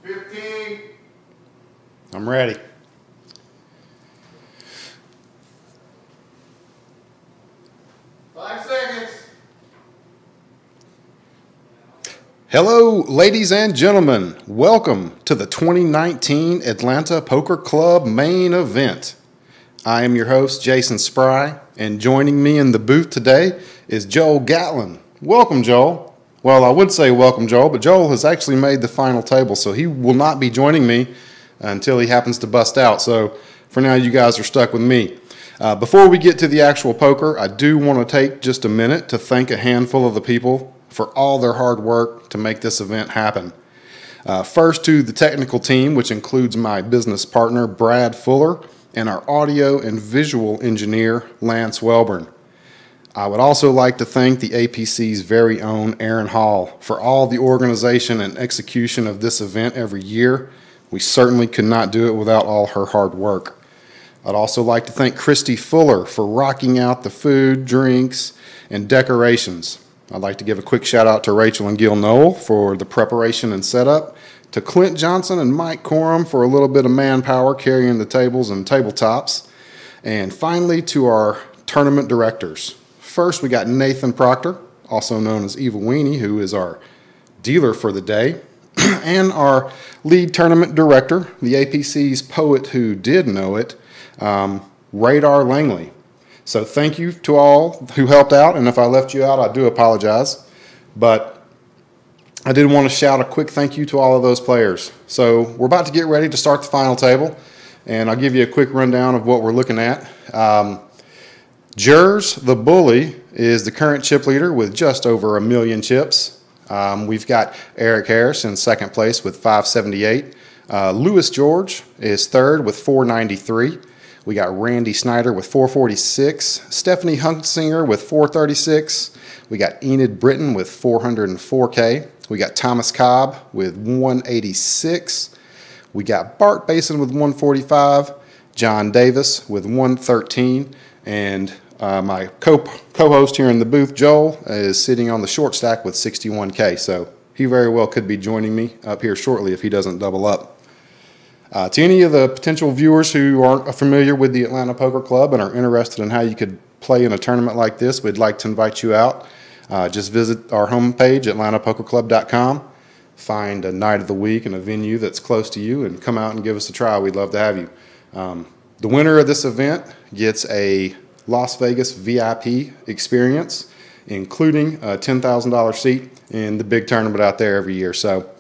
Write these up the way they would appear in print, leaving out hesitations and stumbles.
15. I'm ready. Hello, ladies and gentlemen. Welcome to the 2019 Atlanta Poker Club main event. I am your host, Jason Spry, and joining me in the booth today is Joel Gatlin. Welcome, Joel. Well, I would say welcome, Joel, but Joel has actually made the final table, so he will not be joining me until he happens to bust out. So for now, you guys are stuck with me. Before we get to the actual poker, I do want to take just a minute to thank a handful of the people for all their hard work to make this event happen. First to the technical team, which includes my business partner, Brad Fuller, and our audio and visual engineer, Lance Welburn. I would also like to thank the APC's very own Aaron Hall for all the organization and execution of this event every year. We certainly could not do it without all her hard work. I'd also like to thank Christy Fuller for rocking out the food, drinks, and decorations. I'd like to give a quick shout out to Rachel and Gil Knoll for the preparation and setup, to Clint Johnson and Mike Coram for a little bit of manpower carrying the tables and tabletops, and finally to our tournament directors. First, we got Nathan Proctor, also known as Eva Weenie, who is our dealer for the day, and our lead tournament director, the APC's poet who did know it, Radar Langley. So thank you to all who helped out, and if I left you out, I do apologize. But I did want to shout a quick thank you to all of those players. So we're about to get ready to start the final table, and I'll give you a quick rundown of what we're looking at. Jers, the Bully, is the current chip leader with just over 1 million chips. We've got Eric Harris in second place with 578. Louis George is third with 493. We got Randy Snyder with 446, Stephanie Huntsinger with 436. We got Enid Britton with 404K. We got Thomas Cobb with 186. We got Bart Basin with 145, John Davis with 113, and my co-host here in the booth, Joel, is sitting on the short stack with 61K. So he very well could be joining me up here shortly if he doesn't double up. To any of the potential viewers who aren't familiar with the Atlanta Poker Club and are interested in how you could play in a tournament like this, we'd like to invite you out. Just visit our homepage, atlantapokerclub.com, find a night of the week and a venue that's close to you, and come out and give us a try. We'd love to have you. The winner of this event gets a Las Vegas VIP experience, including a $10,000 seat in the big tournament out there every year. So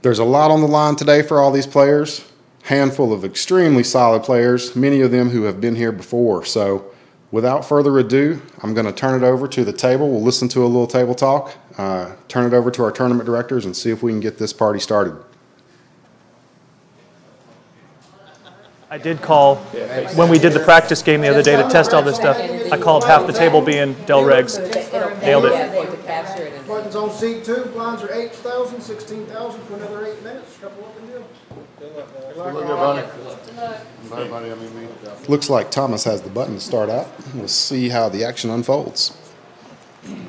there's a lot on the line today for all these players, handful of extremely solid players, many of them who have been here before. So without further ado, I'm going to turn it over to the table. We'll listen to a little table talk, turn it over to our tournament directors, and see if we can get this party started. I did call, when we did the practice game the other day to test all this stuff, I called half the table being Del Regs. Nailed it. Buttons on seat 2, blinds are 8,000, 16,000 for another 8 minutes. Couple up and deal. Good luck. Looks like Thomas has the button to start out. We'll see how the action unfolds.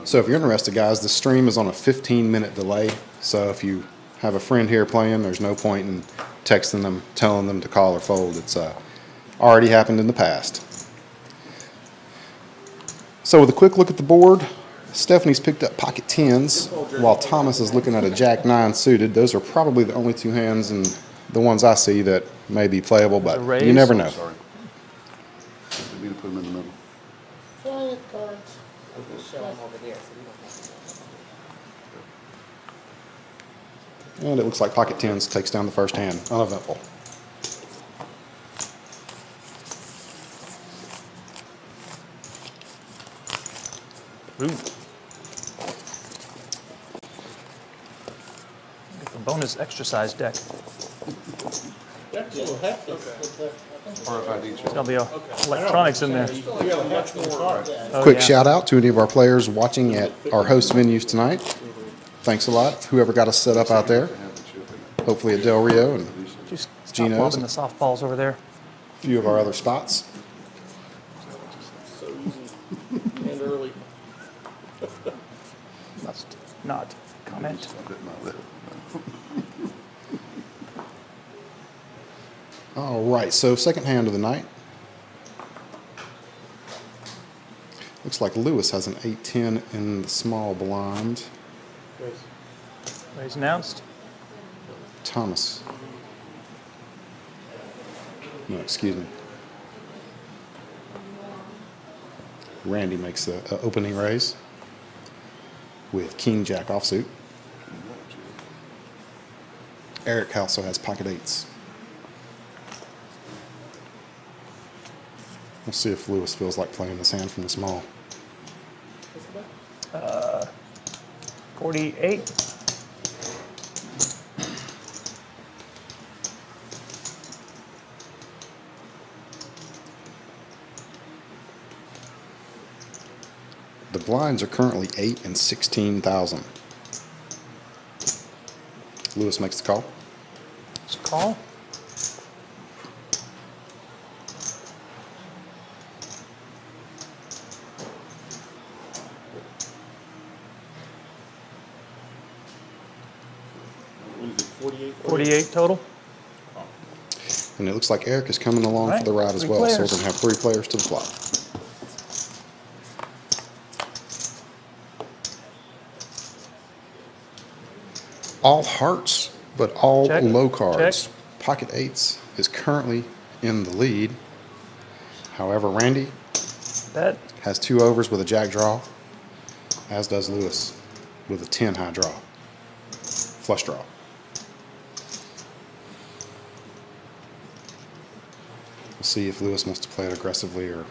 So if you're interested, guys, the stream is on a 15-minute delay. So if you have a friend here playing, there's no point in texting them, telling them to call or fold. It's already happened in the past. So with a quick look at the board, Stephanie's picked up pocket 10s, while Thomas is looking at a jack 9 suited. Those are probably the only two hands and the ones I see that may be playable, but you never know. Sorry. Didn't mean to put them in the middle. Quiet cards. And it looks like pocket 10s takes down the first hand. Uneventful. Ooh. Get the bonus extra size deck. That's a little hefty. RFID check. There's going to be electronics in there. You have much more cards. Oh, Quick yeah. shout out to any of our players watching at our host venues tonight. Thanks a lot. Whoever got us set up out there. Hopefully at Del Rio and Just stop Gino's lobbing and the softballs over there. a few of our other spots. So easy and early. Must not comment. I bit my lip. All right, so second hand of the night. Looks like Lewis has an 8-10 in the small blind. Raise announced. Thomas. No, excuse me. Randy makes the opening raise with King Jack offsuit. Eric also has pocket eights. We'll see if Lewis feels like playing this hand from the small. 48. The blinds are currently 8 and 16,000. Lewis makes the call. Let's call. What is it, 48? 48 total. And it looks like Eric is coming along Right, for the ride as three well. So we're players. going to have 3 players to the flop. All hearts, but all Check, low cards. check. Pocket eights is currently in the lead. However, Randy Bet. has 2 overs with a jack draw, as does Lewis with a 10 high draw. Flush draw. We'll see if Lewis wants to play it aggressively or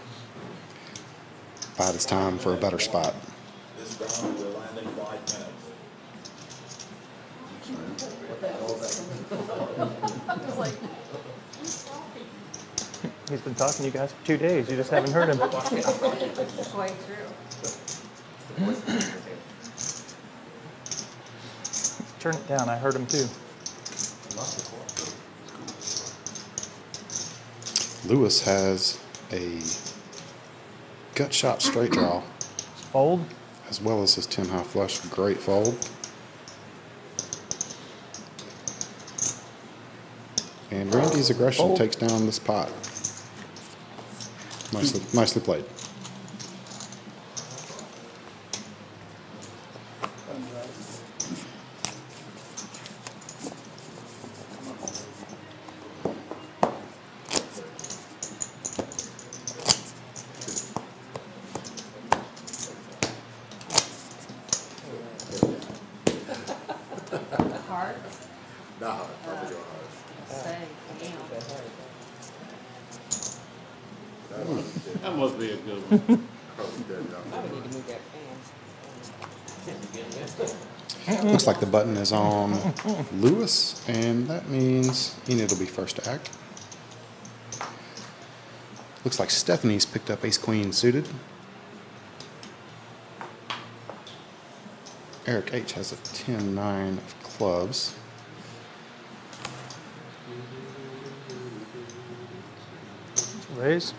bide his time for a better spot. This round will land in 5 minutes. He's been talking to you guys for 2 days. You just haven't heard him. Way through. Turn it down. I heard him too. Lewis has a gut shot straight draw, Fold. as well as his 10 high flush. Great fold. And Randy's aggression Fold. takes down this pot. Nicely played. Heart. Nah, probably go hard. Say, damn. That must be a good one. Probably dead down. Looks like the button is on Lewis, and that means Enid will be first to act. Looks like Stephanie's picked up ace-queen suited. Eric H. has a 10-9 of clubs. Raise.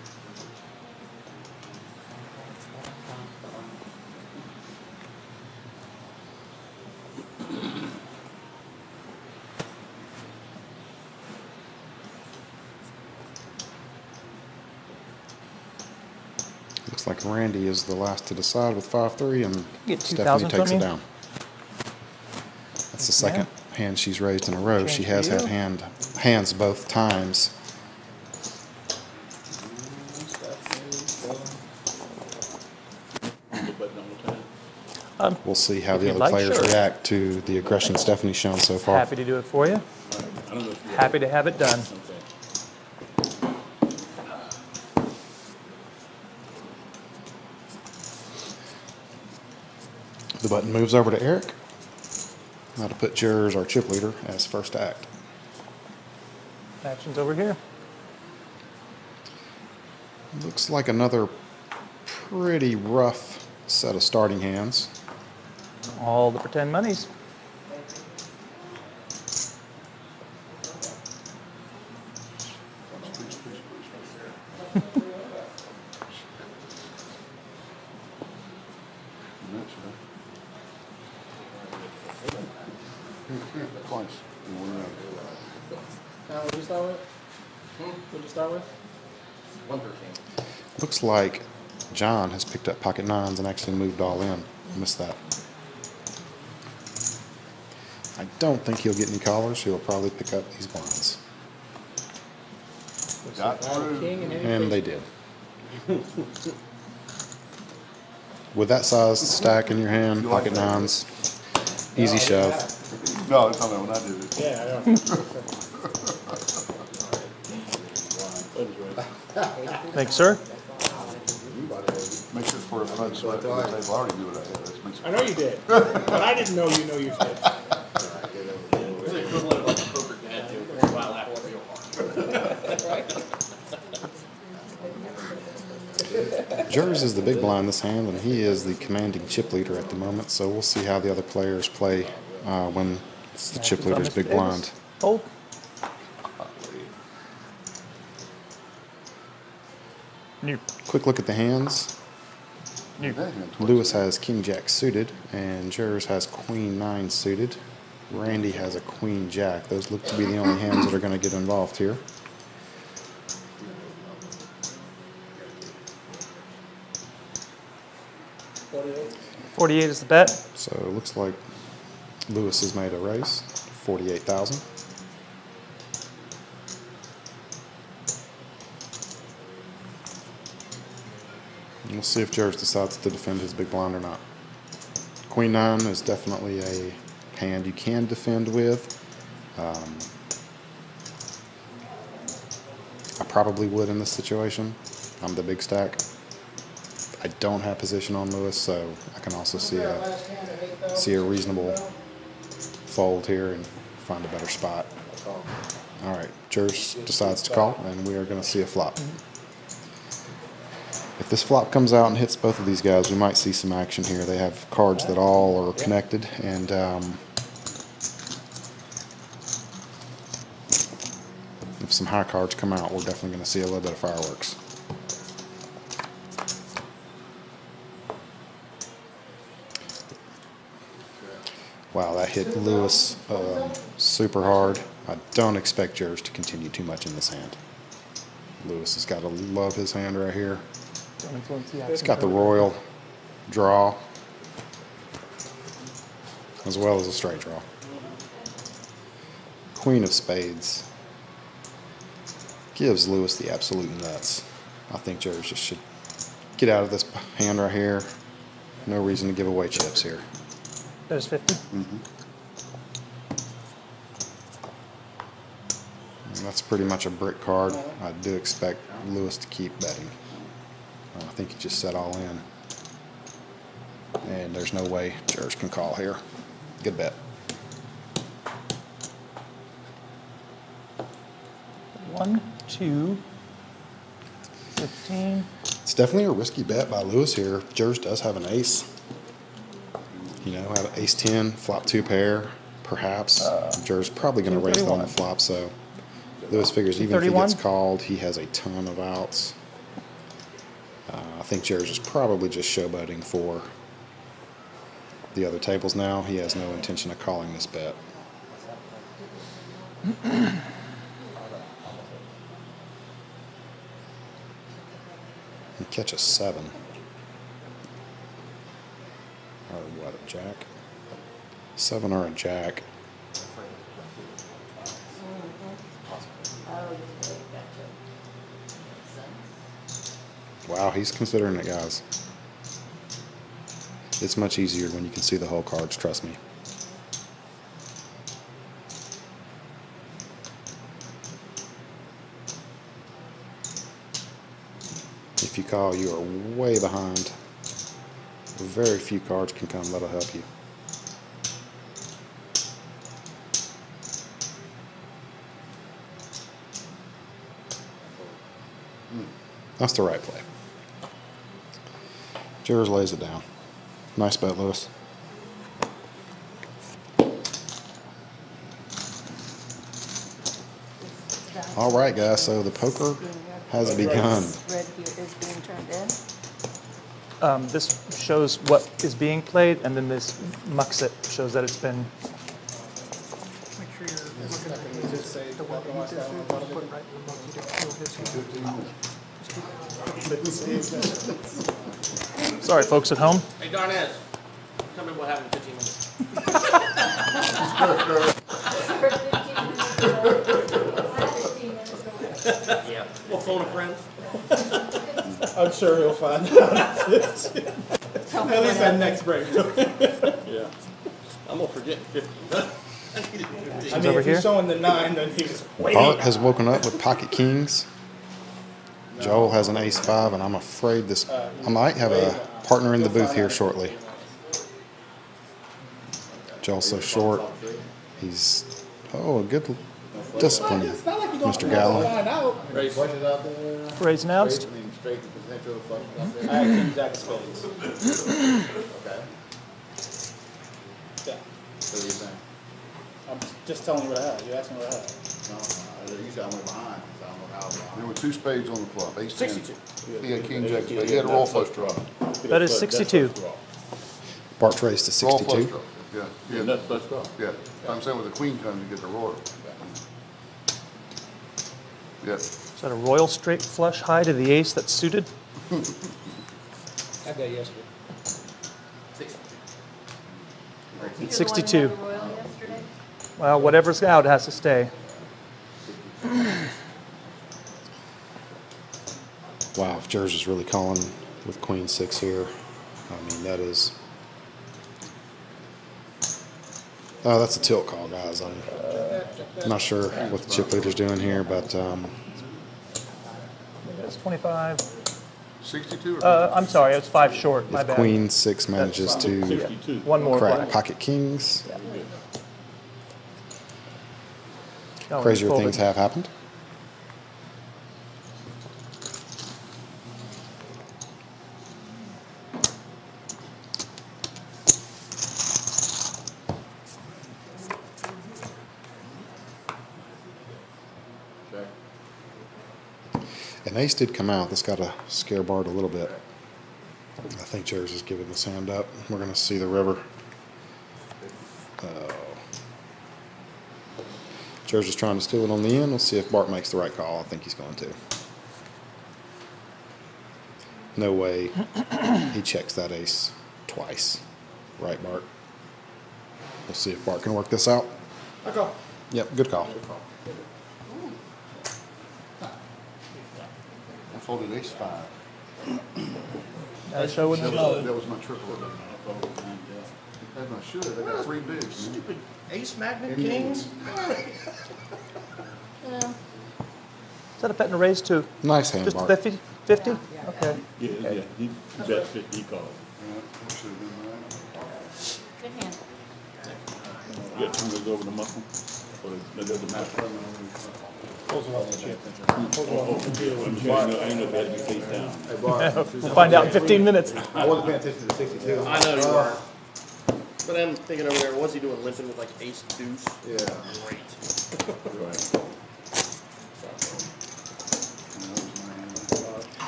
Looks like Randy is the last to decide with 5-3, and Get Stephanie 2,000 takes from it you? down. That's the second hand she's raised in a row. She has Change had for hands both times. We'll see how If the you'd other like, players sure. react to the aggression Stephanie's shown so far. Happy to do it for you. I don't know if you Happy to have it done. okay. The button moves over to Eric. Now to put Jers, our chip leader, as first to act. Action's over here. Looks like another pretty rough set of starting hands. All the pretend monies. Twice. in 1 round. Now, we saw it? What'd you start with? 113. Looks like John has picked up pocket nines and actually moved all in. Missed that. I don't think he'll get any callers. He'll probably pick up these blinds. Got through. King and And they did. With that size stack in your hand, pocket nines, easy shove. No, it's not when I did it. Yeah, I know. Thanks, sir. Makes it for a fun sweat. They've already knew what I had. That makes I know you did, but I didn't know you did. It's the equivalent of like a poker dad joke where you laugh real hard. Jers is the big blind this hand, and he is the commanding chip leader at the moment, so we'll see how the other players play when it's the chip leader's big blind. Fold. New. Quick look at the hands. New. Lewis has king jack suited, and Jers has queen nine suited. Randy has a queen jack. Those look to be the only hands that are going to get involved here. $48 is the bet. So it looks like Lewis has made a raise, 48,000. We'll see if Jers decides to defend his big blind or not. Queen nine is definitely a hand you can defend with. I probably would in this situation. I'm the big stack. I don't have position on Lewis, so I can also see a reasonable fold here and find a better spot. All right, Jers decides to call, and we are going to see a flop. If this flop comes out and hits both of these guys, we might see some action here. They have cards that all are connected, and if some high cards come out, we're definitely going to see a little bit of fireworks. Wow, that hit Lewis super hard. I don't expect Jers to continue too much in this hand. Lewis has got to love his hand right here. He's got the royal draw as well as a straight draw. Queen of spades gives Lewis the absolute nuts. I think Jers just should get out of this hand right here. No reason to give away chips here. That is 50. And that's pretty much a brick card. I do expect Lewis to keep betting. I think he just set all in. And there's no way Jers can call here. Good bet. 1, 2, 15. It's definitely a risky bet by Lewis here. Jers does have an ace. You know, have an ace 10, flop 2 pair, perhaps. Jers probably going to raise on the flop, so Lewis figures even if he gets called, he has a ton of outs. I think Jers is probably just showboating for the other tables now. He has no intention of calling this bet. He catches 7. Or what, a jack? 7 or a jack. Wow, he's considering it, guys. It's much easier when you can see the whole cards, trust me. If you call, you are way behind. Very few cards can come that'll help you. That's the right play. Jers lays it down. Nice bet, Lewis. All right, guys, so the poker has begun. Red here is being turned in. This shows what is being played, and then this muxet shows that it's been. Sorry, folks at home. Hey, Darnez, tell me what happened in 15 minutes. Yeah, we'll phone a friend. I'm sure he'll find out at 15. At least that next break. Yeah. I'm gonna forget 50. I mean, over if here? he's showing the 9, then he was way Bart has woken up with pocket kings. Joel has an ace 5, and I'm afraid this. I might have a partner in the booth here shortly. Joel's so short. He's a good discipline, It's not like you're going Mr. to Gallen. find out. Race. Raise announced. I had King Jack of spades. Yeah. I'm just telling you what I had. You asked me what I had. There were 2 spades on the flop, ace 10. 62. He had king jack spade, he had a roll flush draw. That is 62. Bart's raised to Roll flush 62. draw, yeah. Yeah, that's flush draw. Yeah, I'm saying when the queen comes, you get the royal. Yeah, Is that a royal straight flush high to the ace that's suited? I had that yesterday. 62. Well, whatever's out has to stay. Wow, if Jersey's really calling with queen 6 here, I mean, that is. Oh, that's a tilt call, guys. I'm not sure what the chip leader's doing here, but That's 25. 62 or I'm sorry, I was 5 short. My if bad. queen 6 manages to 62. One more. crack black. pocket kings, No, crazier folded. things have happened. An ace did come out. This got to scare Bart a little bit. I think Jersey's giving this hand up. We're going to see the river. Jersey's trying to steal it on the end. We'll see if Bart makes the right call. I think he's going to. No way he checks that ace twice. Right, Bart? We'll see if Bart can work this out. I call. Yep, good call. I folded ace 5. Show with That the was, that was my triple. That's my should, I got 3 bigs. Stupid ace magnet kings. Is that a bet and a raise too? Nice hand, Just Bart. 50? 50? Okay. Yeah, he bet 50, he called. Yeah, should have been right. Good hand. You got 2 goes over the muscle? Or the other muscle? I'm sure, I ain't know if it had to be face down. We'll find out in 15 minutes. I wasn't paying attention to the 62. I know you weren't. But I'm thinking over there, what's he doing limping with like ace deuce? Yeah. Great. Right.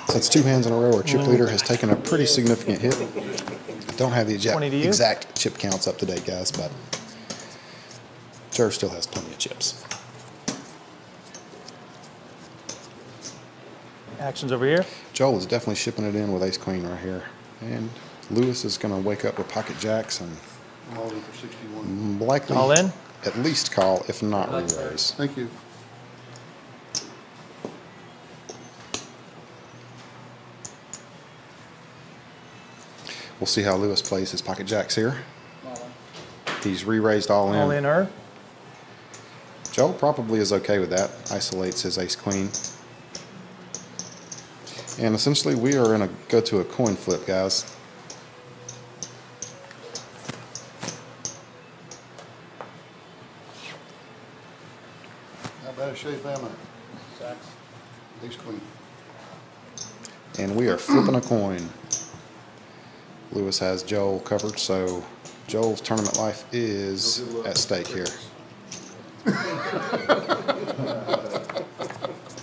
So it's 2 hands in a row where chip leader has taken a pretty significant hit. Don't have the 20 to you? exact chip counts up to date, guys, but Jer still has plenty of chips. Actions over here. Joel is definitely shipping it in with ace queen right here. And Lewis is going to wake up with pocket jacks and I'm all in for 61. likely All in. at least call, if not re-raise. Thank you. We'll see how Lewis plays his pocket jacks here. He's re-raised all in. All in her. Joel probably is okay with that. Isolates his ace queen. And essentially we are going to go to a coin flip, guys. How about a shape am I? Ace queen. And we are flipping a coin. Lewis has Joel covered, so Joel's tournament life is at stake here.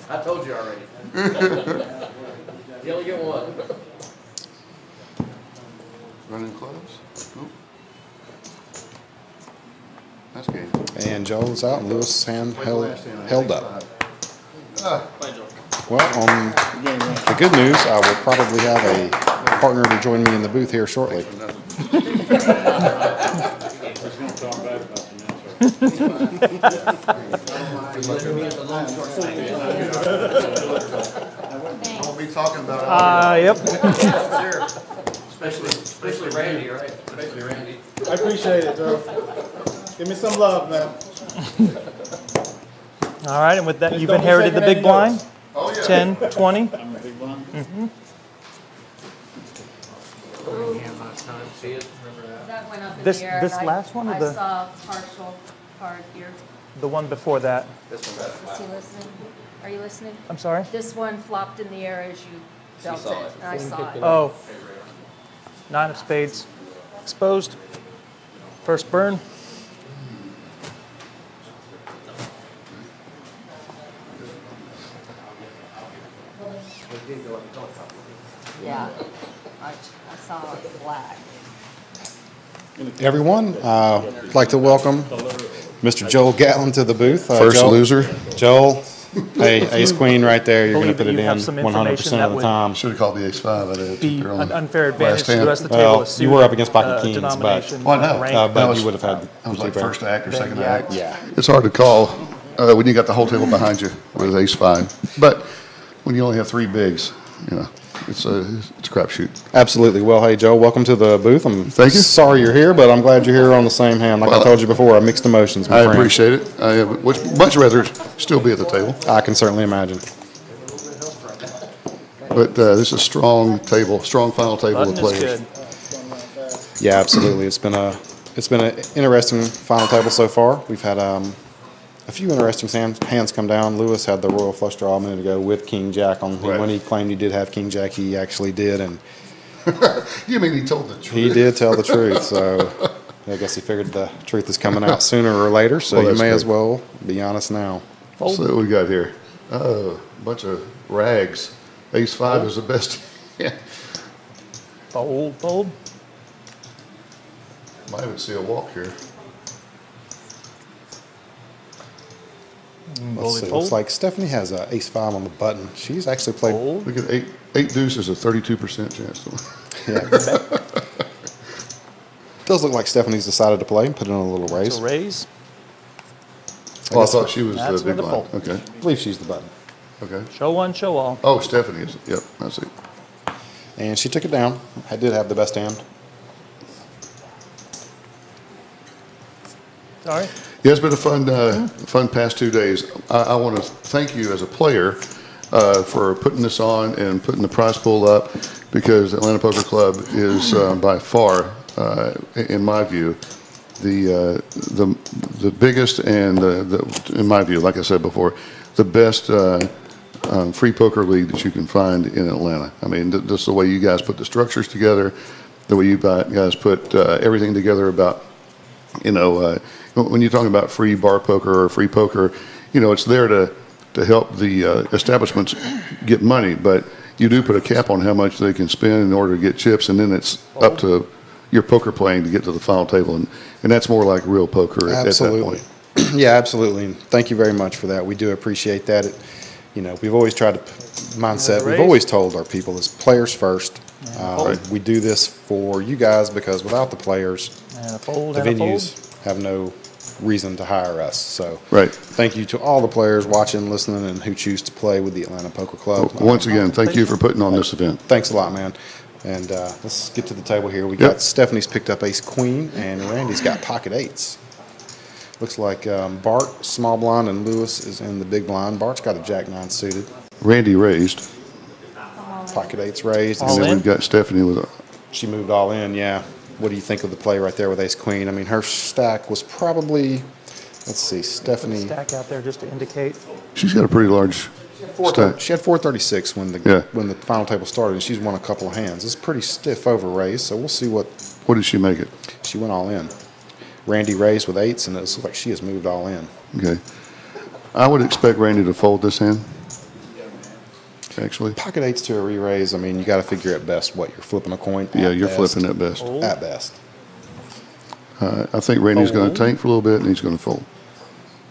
I told you already. You only get one. Running clubs? Nope. That's game. And Joel's out, and Lewis' hand Wait, the last hand, held ace up. five. Well, on the good news, I will probably have a partner to join me in the booth here shortly. He's gonna talk bad about you now, sir. I'll be talking about Yep. Especially Randy, right? Especially Randy. I appreciate it, Joe. Give me some love, man. All right, and with that, Just you've don't be inherited the second big any blind, notes. Oh, yeah. 10, 20. I'm a big one. Last time, see it, remember that? That went up in This- the air. this and last one or I the- saw partial card here. The one before that. Is he listening? Are you listening? I'm sorry? This one flopped in the air as you dealt saw it. it. And I saw it. Oh. 9 of spades. Exposed. First burn. Yeah. I saw black. Everyone, I'd like to welcome Mr. Joel Gatlin to the booth. First Joel, loser. Joel, hey, ace queen right there. You're going to Believe put that it you in have some 100% information of the that time. Should have called the ace five. I'd have Be took her on an the unfair advantage last to the hand. rest of the table. Well, is you were up against pocket suited, kings, but- denomination, Well, I know. rank. That But was- you would have had I was like two first act or Then, second yeah. act. Yeah. It's hard to call when you got the whole table behind you with ace five. But when you only have three bigs, you know, it's a crapshoot. Absolutely. Well, hey, Joe, welcome to the booth. I'm Thank you. sorry you're here, but I'm glad you're here on the same hand. Like I Well, told you before, I mixed emotions, my I friend. appreciate it. I would much rather still be at the table. I can certainly imagine. But this is a strong table, strong final table of Button is players. good. Yeah, absolutely. It's been an interesting final table so far. We've had a few interesting hands come down. Lewis had the royal flush draw a minute ago with King Jack on. Right. When he claimed he did have King Jack, he actually did, and You mean he told the truth? he did tell the truth. So I guess he figured the truth is coming out sooner or later. So Well, you that's may as good. well be honest now. So what we got here? Oh, a bunch of rags. Ace five is the best. Yeah. Fold, fold. Might even see a walk here. Let's see. fold. Looks like Stephanie has a ace five on the button. She's actually played. Fold. Look at eight deuces, a 32% chance. Does look like Stephanie's decided to play and put in a little raise. So raise. Oh, I thought she was That's the big another blind. fold. Okay, I believe she's the button. okay. Show one, show all. Oh, Stephanie is. Yep, I see. And she took it down. I did have the best hand. Sorry. Yeah, it's been a fun past 2 days. I want to thank you as a player for putting this on and putting the prize pool up, because Atlanta Poker Club is by far, in my view, the biggest and in my view, like I said before, the best free poker league that you can find in Atlanta. I mean, just the way you guys put the structures together, the way you guys put everything together about, you know, when you're talking about free bar poker or free poker, you know, it's there to help the establishments get money, but you do put a cap on how much they can spend in order to get chips, and then it's up to your poker playing to get to the final table, and that's more like real poker at that Absolutely. point. Yeah, absolutely. And thank you very much for that. We do appreciate that. You know, we've always tried to mindset. We've Raise. always told our people is players first. Fold. We do this for you guys because without the players, And a fold the and a fold. venues have no reason to hire us. So Right. thank you to all the players watching, listening, and who choose to play with the Atlanta Poker Club. Once again, thank you for putting on this event. Thanks a lot, man. And let's get to the table here. We Yep. got Stephanie's picked up ace queen, and Randy's got pocket eights. Looks like Bart, small blind, and Lewis is in the big blind. Bart's got a jack nine suited. Randy raised, Pocket eights raised. All and then in? we've got Stephanie with a, She moved all in, yeah. What do you think of the play right there with ace queen? I mean, her stack was probably, let's see, Stephanie. Stack out there just to indicate. she's got a pretty large stack. She had 436 when Yeah. the final table started, and she's won a couple of hands. It's pretty stiff over raise, so we'll see what What did she make it? she went all in. Randy raised with eights, and it looks like she has moved all in. Okay. I would expect Randy to fold this hand, actually. Pocket eights to a re-raise, I mean, you got to figure at best what you're flipping a coin. Yeah, at you're best. flipping at best. Fold. At best. I think Randy's going to tank for a little bit, and he's going to fold.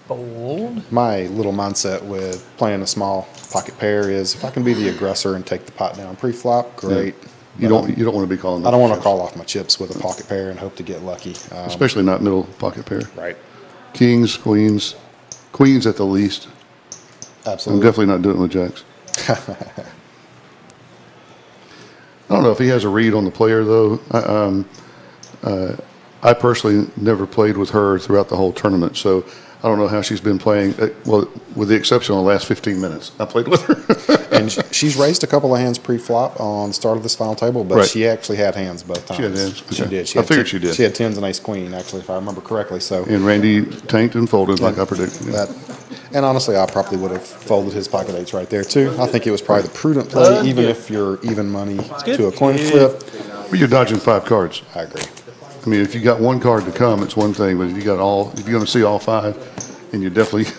Fold. My little mindset with playing a small pocket pair is if I can be the aggressor and take the pot down pre-flop, great. You don't want to be calling. I don't want to chips. call off my chips with a pocket pair and hope to get lucky. Especially not middle pocket pair. Right. Kings, queens at the least. I'm Absolutely. definitely not doing it with jacks. I don't know if he has a read on the player, though. I personally never played with her throughout the whole tournament, so I don't know how she's been playing. Well, with the exception of the last 15 minutes, I played with her. And she's raised a couple of hands pre-flop on the start of this final table, but Right. she actually had hands both times. She had hands? She Okay. did. I figured she did. She had tens and ace queen, actually, if I remember correctly. So And Randy tanked and folded like I predicted. that, and honestly, I probably would have folded his pocket eights right there too. I think it was probably the prudent play, even if you're even money to a coin flip. But you're dodging 5 cards. I agree. I mean, if you got one card to come, it's one thing, but if you're going to see all 5, and you definitely,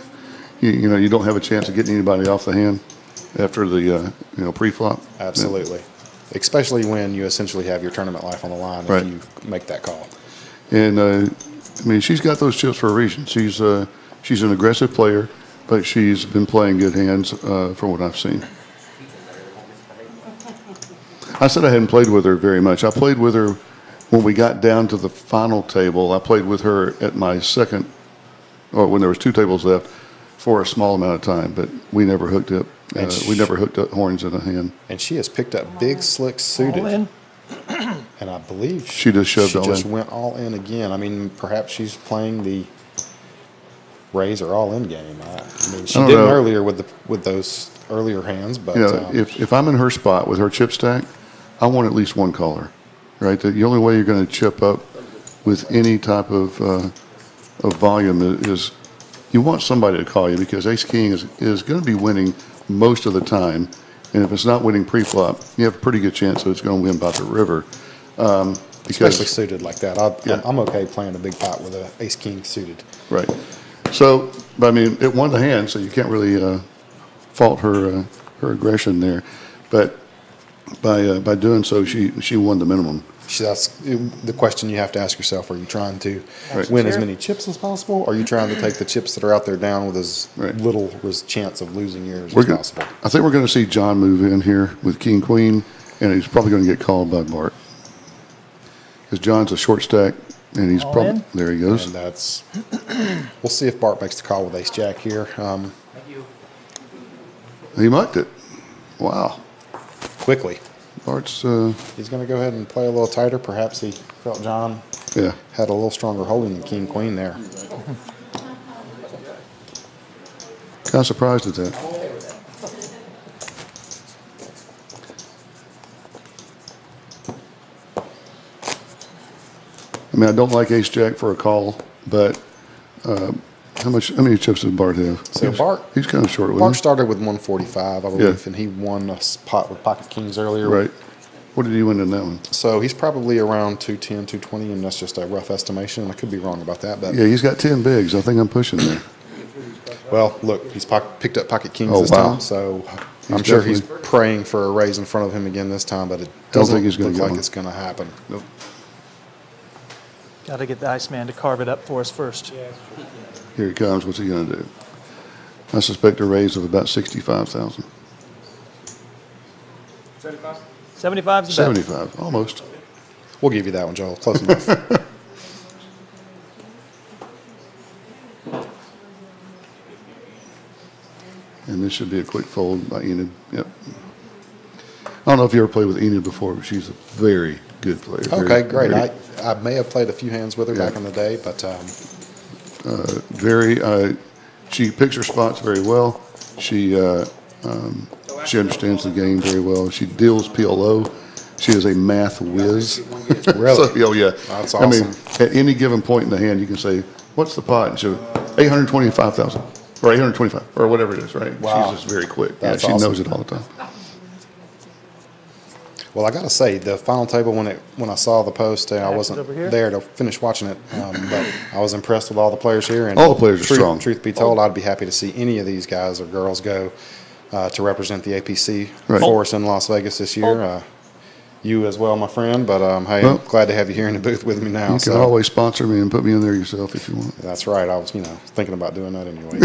you don't have a chance of getting anybody off the hand after the, pre-flop. Absolutely. Especially when you essentially have your tournament life on the line Right. if you make that call. And I mean, she's got those chips for a reason. She's an aggressive player, but she's been playing good hands from what I've seen. I said I hadn't played with her very much. I played with her when we got down to the final table. I played with her at my second, or when there was 2 tables left, for a small amount of time. But we never hooked up. We never hooked up horns in a hand. And she has picked up big slicks suited. All in. And I believe She just shoved all She just in. went all in again. I mean, perhaps she's playing the raise or all in game. I mean, she I don't didn't know. earlier with those earlier hands, but If I'm in her spot with her chip stack, I want at least one caller, right? The only way you're going to chip up with any type of volume is you want somebody to call you, because ace king is going to be winning most of the time, and if it's not winning pre-flop, you have a pretty good chance that it's going to win by the river. especially suited like that. Yeah. I'm okay playing a big pot with a ace king suited. Right. So, but I mean, it won the hand, so you can't really fault her aggression there. But by doing so, she won the minimum. That's the question you have to ask yourself. Are you trying to Right. win as many chips as possible? Or are you trying to take the chips that are out there down with as Right. little chance of losing yours as possible? I think we're going to see John move in here with king queen, and he's probably going to get called by Bart, because John's a short stack, and he's All probably in? there. He goes. And that's we'll see if Bart makes the call with ace jack here. He mucked it. Wow. Quickly. Bart's He's going to go ahead and play a little tighter. Perhaps he felt John yeah. had a little stronger holding than king queen there. Kind of surprised at that. I mean, I don't like ace jack for a call, but how many chips does Bart have? So he's kind of short with Bart him. started with 145, I believe, Yeah. and he won a pot with pocket kings earlier. Right. What did he win in that one? So he's probably around 210, 220, and that's just a rough estimation. I could be wrong about that, but Yeah, he's got 10 bigs. I think I'm pushing there. well, look, he's picked up pocket kings Oh, this wow. time, so I'm sure he's definitely- praying for a raise in front of him again this time, but it Don't doesn't think he's gonna look get like one. it's going to happen. Nope. Got to get the Iceman to carve it up for us first. Here he comes. What's he going to do? I suspect a raise of about 65,000. 75? 75 is the bet. 75, almost. We'll give you that one, Joel. Close enough. And this should be a quick fold by Enid. Yep. I don't know if you ever played with Enid before, but she's a very good player. Okay, great. Very, I may have played a few hands with her Yeah. back in the day, but she picks her spots very well. She understands the game very well. She deals PLO. She is a math whiz. Really? So, oh yeah. That's I mean, awesome. at any given point in the hand, you can say, "What's the pot?" And she'll 825,000 or 825 or whatever it is. Right? Wow. She's just very quick. That's she awesome. knows it all the time. well, I got to say, the final table, when I saw the post, I wasn't over here? there to finish watching it, but I was impressed with all the players here. And All the players are strong. Truth be told, I'd be happy to see any of these guys or girls go to represent the APC Right. for us in Las Vegas this year. You as well, my friend. But hey, Well, I'm glad to have you here in the booth with me now. You can always sponsor me and put me in there yourself if you want. That's right. I was, thinking about doing that anyway.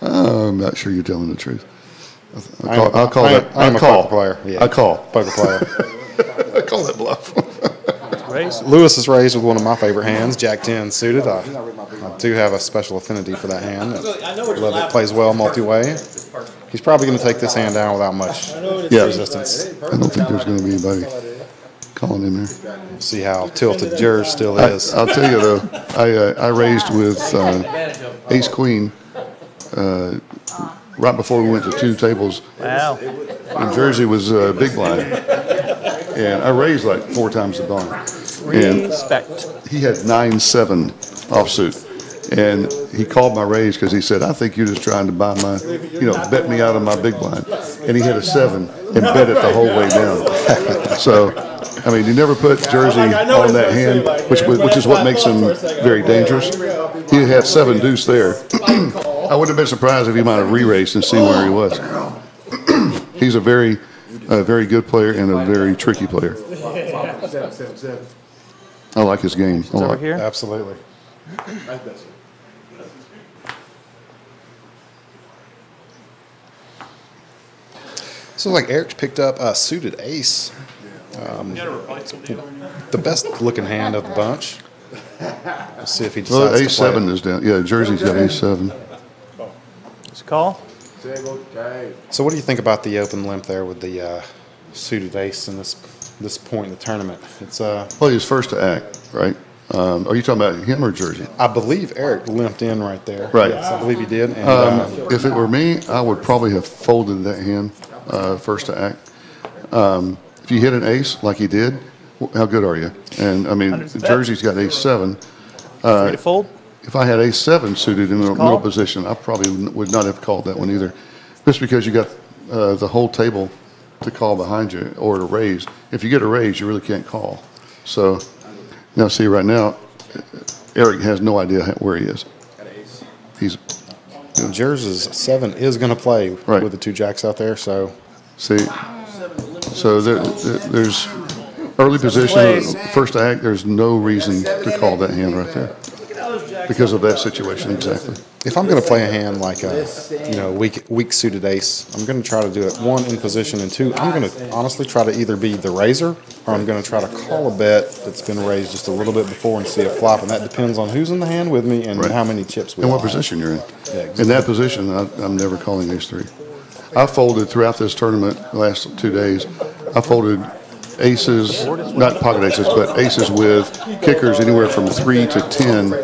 I'm not sure you're telling the truth. I'm a poker player. Yeah. I call. Poker player. I call that bluff. Raise. Lewis is raised with one of my favorite hands, Jack 10 suited. I do have a special affinity for that hand. I know what you're Love it. laughing Plays well multi-way. He's probably going to take this hand down without much resistance. I don't think there's going to be anybody calling in there. See how tilted yours still is. I'll tell you though, I raised with Ace Queen right before we went to 2 tables. Wow. And Jersey was big blind, and I raised like 4 times the blind. And Respect. he had 9-7 offsuit, and he called my raise because he said, "I think you're just trying to buy my, bet me out of my big blind." And he hit a 7 and bet it the whole way down. So, I mean, you never put Jersey on that hand, which is what makes him very dangerous. He had 7 deuce there. I wouldn't have been surprised if he might have re-raced and seen where he was. He's a very good player and a very tricky player. I like his game a Over lot. here. Absolutely. So like Eric's picked up a suited ace. The best looking hand of the bunch. Let's see if he decides Well, to play A7 it. is down. Yeah, Jersey's got A7. It's a call. So what do you think about the open limp there with the suited ace in this point in the tournament? It's Well, he was first to act, right? Are you talking about him or Jersey? I believe Eric limped in right there. Right. Yes, I believe he did. And, If it were me, I would probably have folded that hand first to act. If you hit an ace like he did, how good are you? And I mean, 100's bet. Jersey's got ace-7. Free to fold. If I had ace-7 suited in the call? middle position, I probably would not have called that one either. Just because you got the whole table to call behind you or to raise. If you get a raise, you really can't call. So now see right now, Eric has no idea where he is. He's Jersey's 7 is going to play Right. with the 2 jacks out there. So see, so there's early position, first to act. There's no reason to call that hand right there because of that situation exactly. if I'm going to play a hand like a weak suited ace, I'm going to try to do it 1 in position, and 2 I'm going to honestly try to either be the raiser or I'm going to try to call a bet that's been raised just a little bit before and see a flop, and that depends on who's in the hand with me and Right. how many chips we And all what have. position you're in. Yeah, exactly. In that position, I'm never calling ace-3. I folded throughout this tournament the last 2 days. I folded aces, not pocket aces, but aces with kickers anywhere from 3 to 10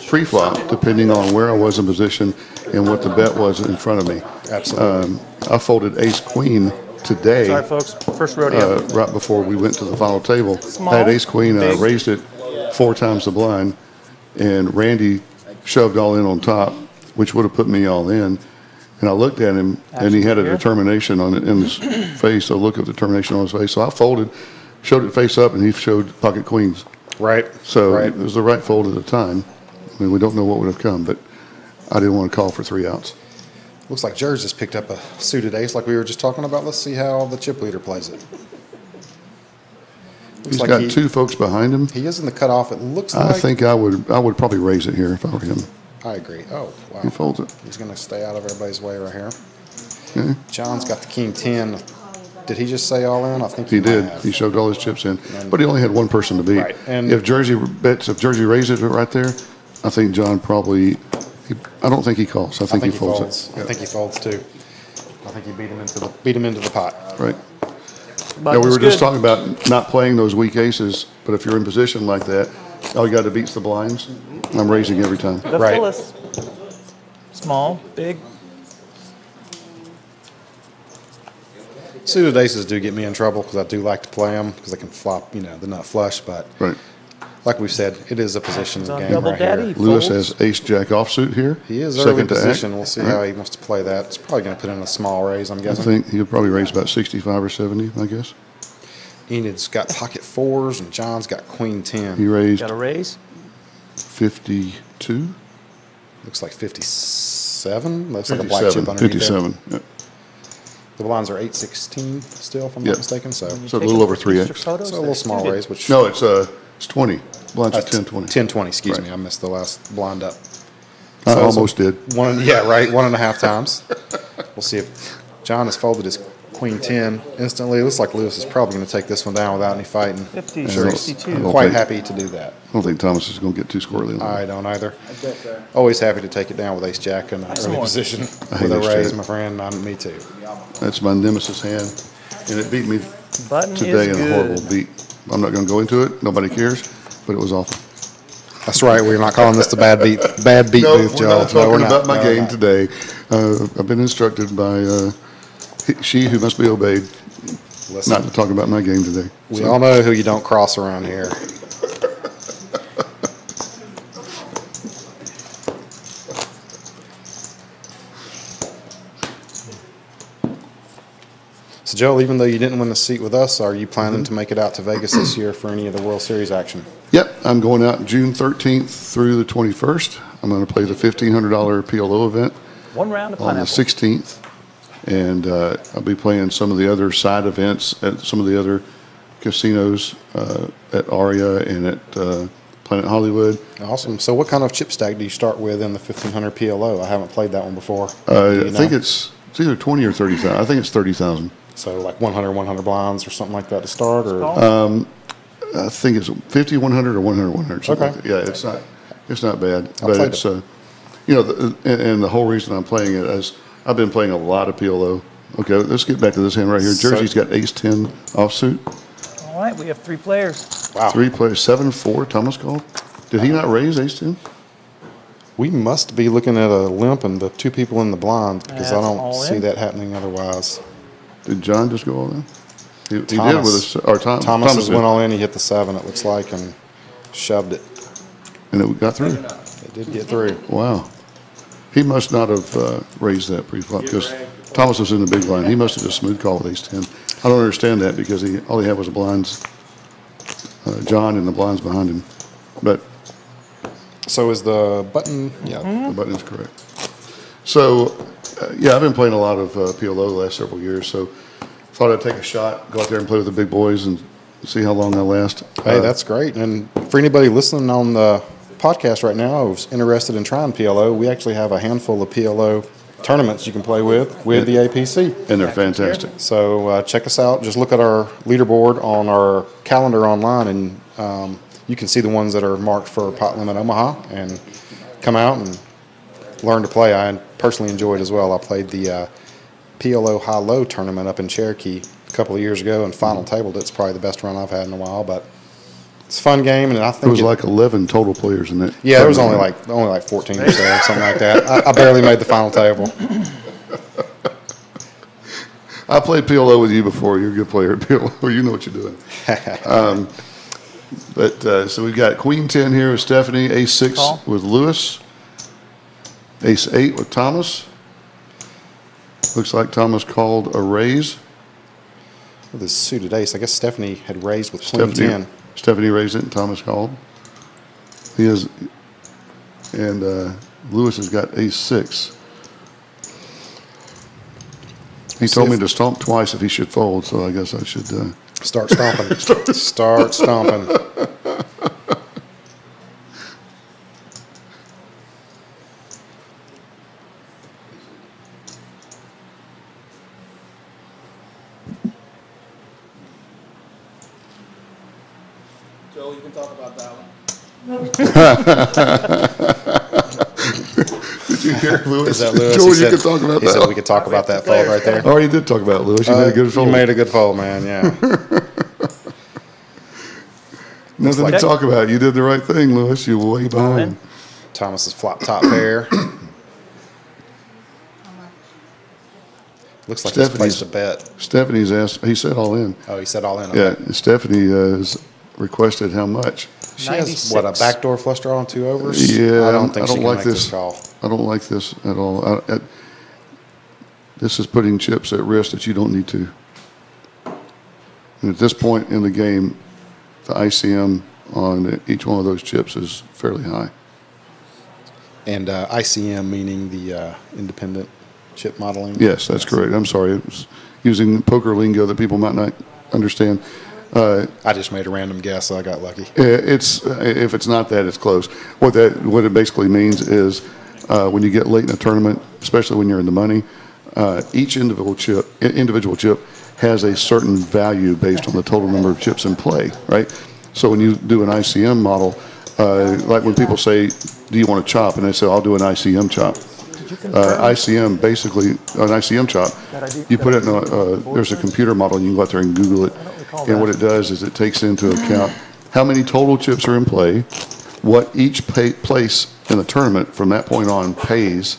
pre-flop, depending on where I was in position and what the bet was in front of me. Absolutely. I folded ace-queen today. Sorry, folks. First rodeo. Right before we went to the final table. Small, I had ace-queen, I big. raised it 4 times the blind, and Randy shoved all in on top, which would have put me all in. And I looked at him, and he had a Here. determination on it in his face, a look of determination on his face. So I folded, showed it face up, and he showed pocket queens. Right. So right. it was the right fold at the time. I mean, we don't know what would have come, but I didn't want to call for 3 outs. Looks like Jersey's picked up a suited ace like we were just talking about. Let's see how the chip leader plays it. Looks He's like got 2 folks behind him. He is in the cutoff. It looks I like. think I would probably raise it here if I were him. I agree. Oh, wow. He folds it. He's going to stay out of everybody's way right here. Okay. John's got the king 10. Did he just say all in? I think He might did. have. He shoved all his chips in, but he only had 1 person to beat. Right, and- If Jersey raises it right there, I think John probably. I don't think he calls. I think he folds it. I think he folds too. I think he beat him into the pot. Right. But Now we it's were just good. talking about not playing those weak aces, but if you're in position like that, all you got to beat's the blinds. I'm raising every time. The Right. Phyllis. Small, big. Suited aces do get me in trouble because I do like to play them because they can flop, they're not flush. But Right. like we've said, it is a position It's on game double right daddy. here. Lewis Folds. has ace jack offsuit here. He is second early in to act. position. We'll see Right. how he wants to play that. It's probably going to put in a small raise, I'm I guessing. think he'll probably raise about 65 or 70, I guess. Enid's got pocket 4s and John's got queen 10. He raised Got a raise. 52. Looks like 57. Looks like a black chip underneath 57. there. Yep. The blinds are 816 still, if I'm Yep. not mistaken, so. So a little over 3X. Photos, So a little small they're raise, which. No, it's 20. Blinds are 10-20. 1020, excuse Right. me, I missed the last blind up. I So- almost did. Yeah, right, 1.5 times. We'll see if John has folded his queen 10 instantly. It looks like Lewis is probably going to take this one down without any fighting. 50, Sure, he's 62. quite happy to do that. I don't think Thomas is going to get too squirrely on that. I don't either. I bet there. Always happy to take it down with ace jack in an early more. position I hate with a ace raise, jack. my friend. Me too. That's my nemesis hand, and it beat me Button today is in a good. horrible beat. I'm not going to go into it. Nobody cares, but it was awful. That's right. We're not calling this the bad beat No, booth, we're Joe. not talking we're not. about my No, we're game not. today. I've been instructed by she who must be obeyed Listen, not to talk about my game today. we all know who you don't cross around here. So, Joel, even though you didn't win the seat with us, are you planning to make it out to Vegas this year for any of the World Series action? Yep, I'm going out June 13th through the 21st. I'm going to play the $1,500 PLO event One round of on the pineapple. 16th, and I'll be playing some of the other side events at some of the other casinos at Aria and at Planet Hollywood. Awesome. So, what kind of chip stack do you start with in the 1500 PLO? I haven't played that one before. Do I you think know? it's either 20 or 30,000. I think it's 30,000. So, like 100 blinds or something like that to start, or I think it's 50, 100, or 100, 100. Something Okay. like that. Yeah, it's not bad. I But played it's and the whole reason I'm playing it is I've been playing a lot of PLO. Okay, let's get back to this hand right here. So- Jersey's got ace 10 offsuit. All right, we have 3 players. wow. 3 players, 7-4. Thomas called. Did he not raise ace 10? We must be looking at a limp and the 2 people in the blind because I That's don't all see in. that happening otherwise. Did John just go all in? He did Thomas. with us. Or Thomas has did. went all in. He hit the 7, it looks like, and shoved it. And it got through. It did get through. Wow. He must not have raised that pre-flop because Thomas was in the big blind. He must have just smooth called with ace 10. I don't understand that because all he had was the blinds, John and the blinds behind him. But So is the button? Yeah. the button is correct. So, yeah, I've been playing a lot of PLO the last several years. So thought I'd take a shot, go out there and play with the big boys and see how long I last. Hey, that's great. And for anybody listening on the podcast right now who's interested in trying PLO, we actually have a handful of PLO tournaments you can play with the APC. And they're fantastic. So check us out. Just look at our leaderboard on our calendar online, and you can see the ones that are marked for Pot Limit Omaha, and come out and learn to play. I personally enjoyed it as well. I played the PLO High-Low tournament up in Cherokee a couple of years ago and final tabled it. It's probably the best run I've had in a while, but it's a fun game, and I think There was like 11 total players in it. yeah, there was only like 14 or so, something like that. I barely made the final table. I played PLO with you before. You're a good player at PLO. You know what you're doing. So we've got Queen 10 here with Stephanie, Ace 6 Call. with Lewis, Ace 8 with Thomas. Looks like Thomas called a raise. With his suited ace, I guess Stephanie had raised with Queen 10. Stephanie raised it and Thomas called. Lewis has got Ace 6. He told me to stomp twice if he should fold, so I guess I should. Start stomping. Start stomping. Joel, you can talk about that one. Did you hear Lewis? Is that Lewis? George, He you said- could talk about He that. said we could talk about that fold right there. Oh, you did talk about it, Lewis. You made a good fold. You made a good fold, man, yeah. Nothing like- to talk about. You did the right thing, Lewis. You were way behind. Thomas's flop top pair. Looks like he's placed a bet. Stephanie's asked, he said all in. Oh, he said all in. Yeah, Okay. and Stephanie has requested how much? She has, what, a 96. backdoor flush draw on 2 overs? Yeah, I don't think she can like make this call. I don't like this at all. This is putting chips at risk that you don't need to. And at this point in the game, the ICM on each one of those chips is fairly high. And ICM meaning the independent chip modeling. Yes, that's correct. I'm sorry. It was using poker lingo that people might not understand. I just made a random guess, so I got lucky. If it's not that, it's close. What it basically means is when you get late in a tournament, especially when you're in the money, each individual chip has a certain value based on the total number of chips in play, right? So when you do an ICM model, like when people say, do you want to chop? And they say, I'll do an ICM chop. ICM, basically, an ICM chop, you put it in there's a computer model, and you can go out there and Google it. And what it does is it takes into account how many total chips are in play, what each place in the tournament from that point on pays,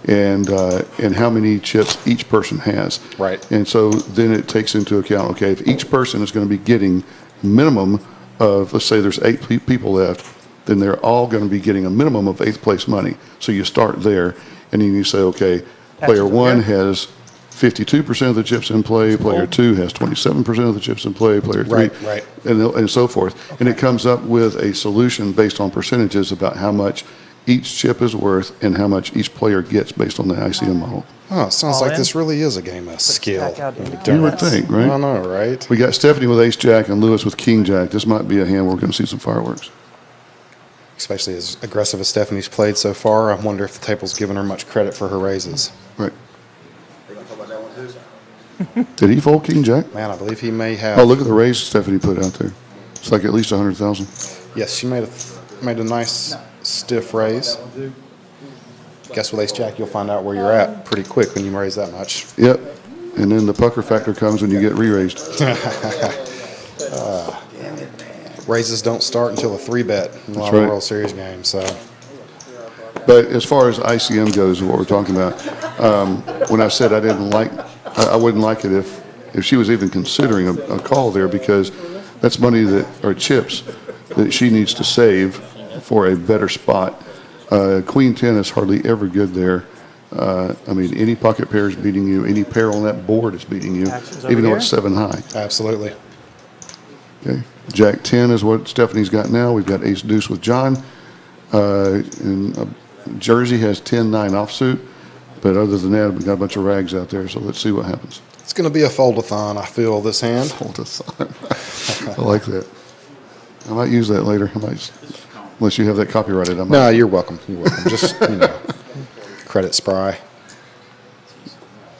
and how many chips each person has. Right. And so then it takes into account, okay, if each person is going to be getting minimum of, let's say there's 8 people left, then they're all going to be getting a minimum of 8th place money. So you start there, and then you say, okay, player 1 has 52% of the chips in play, player 2 has 27% of the chips in play, player 3, right. and so forth. Okay. And it comes up with a solution based on percentages about how much each chip is worth and how much each player gets based on the ICM model. Oh, it sounds All like in? this really is a game of skill. You would think, right? I know, right? We got Stephanie with ace jack and Lewis with king jack. This might be a hand where we're going to see some fireworks. Especially as aggressive as Stephanie's played so far, I wonder if the table's given her much credit for her raises. Right. Did he fold king jack? Man, I believe he may have. Oh, look at the raise Stephanie put out there. It's like at least 100,000. Yes, she made a nice stiff raise. Guess with ace jack, you'll find out where you're at pretty quick when you raise that much. Yep. And then the pucker factor comes when you get re-raised. Raises don't start until a 3-bet in a lot of World Series games. So, but as far as ICM goes, what we're talking about, when I said I wouldn't like it if she was even considering a call there, because that's money or chips that she needs to save for a better spot. Queen 10 is hardly ever good there. I mean, any pocket pair is beating you. Any pair on that board is beating you, even though it's 7 high. absolutely. Okay. Jack 10 is what Stephanie's got now. We've got ace deuce with John. And Jersey has 10-9 offsuit. But other than that, we've got a bunch of rags out there. So let's see what happens. It's going to be a fold-a-thon, I feel, this hand. Fold-a-thon. I like that. I might use that later. Unless you have that copyrighted. No, you're welcome. You're welcome. Just, credit Spry.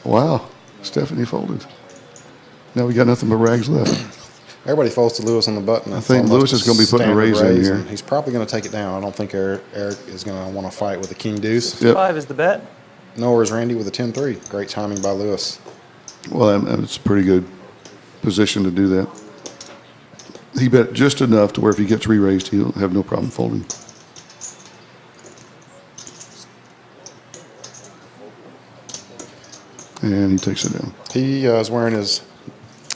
Wow. Stephanie folded. Now we got nothing but rags left. Everybody folds to Lewis on the button. I think Lewis is going to be putting a raise in here. He's probably going to take it down. I don't think Eric is going to want to fight with a king deuce. Yep. 5 is the bet. Nor is Randy with a 10-3. Great timing by Lewis. Well, it's a pretty good position to do that. He bet just enough to where if he gets re-raised, he'll have no problem folding. And he takes it down. He is wearing his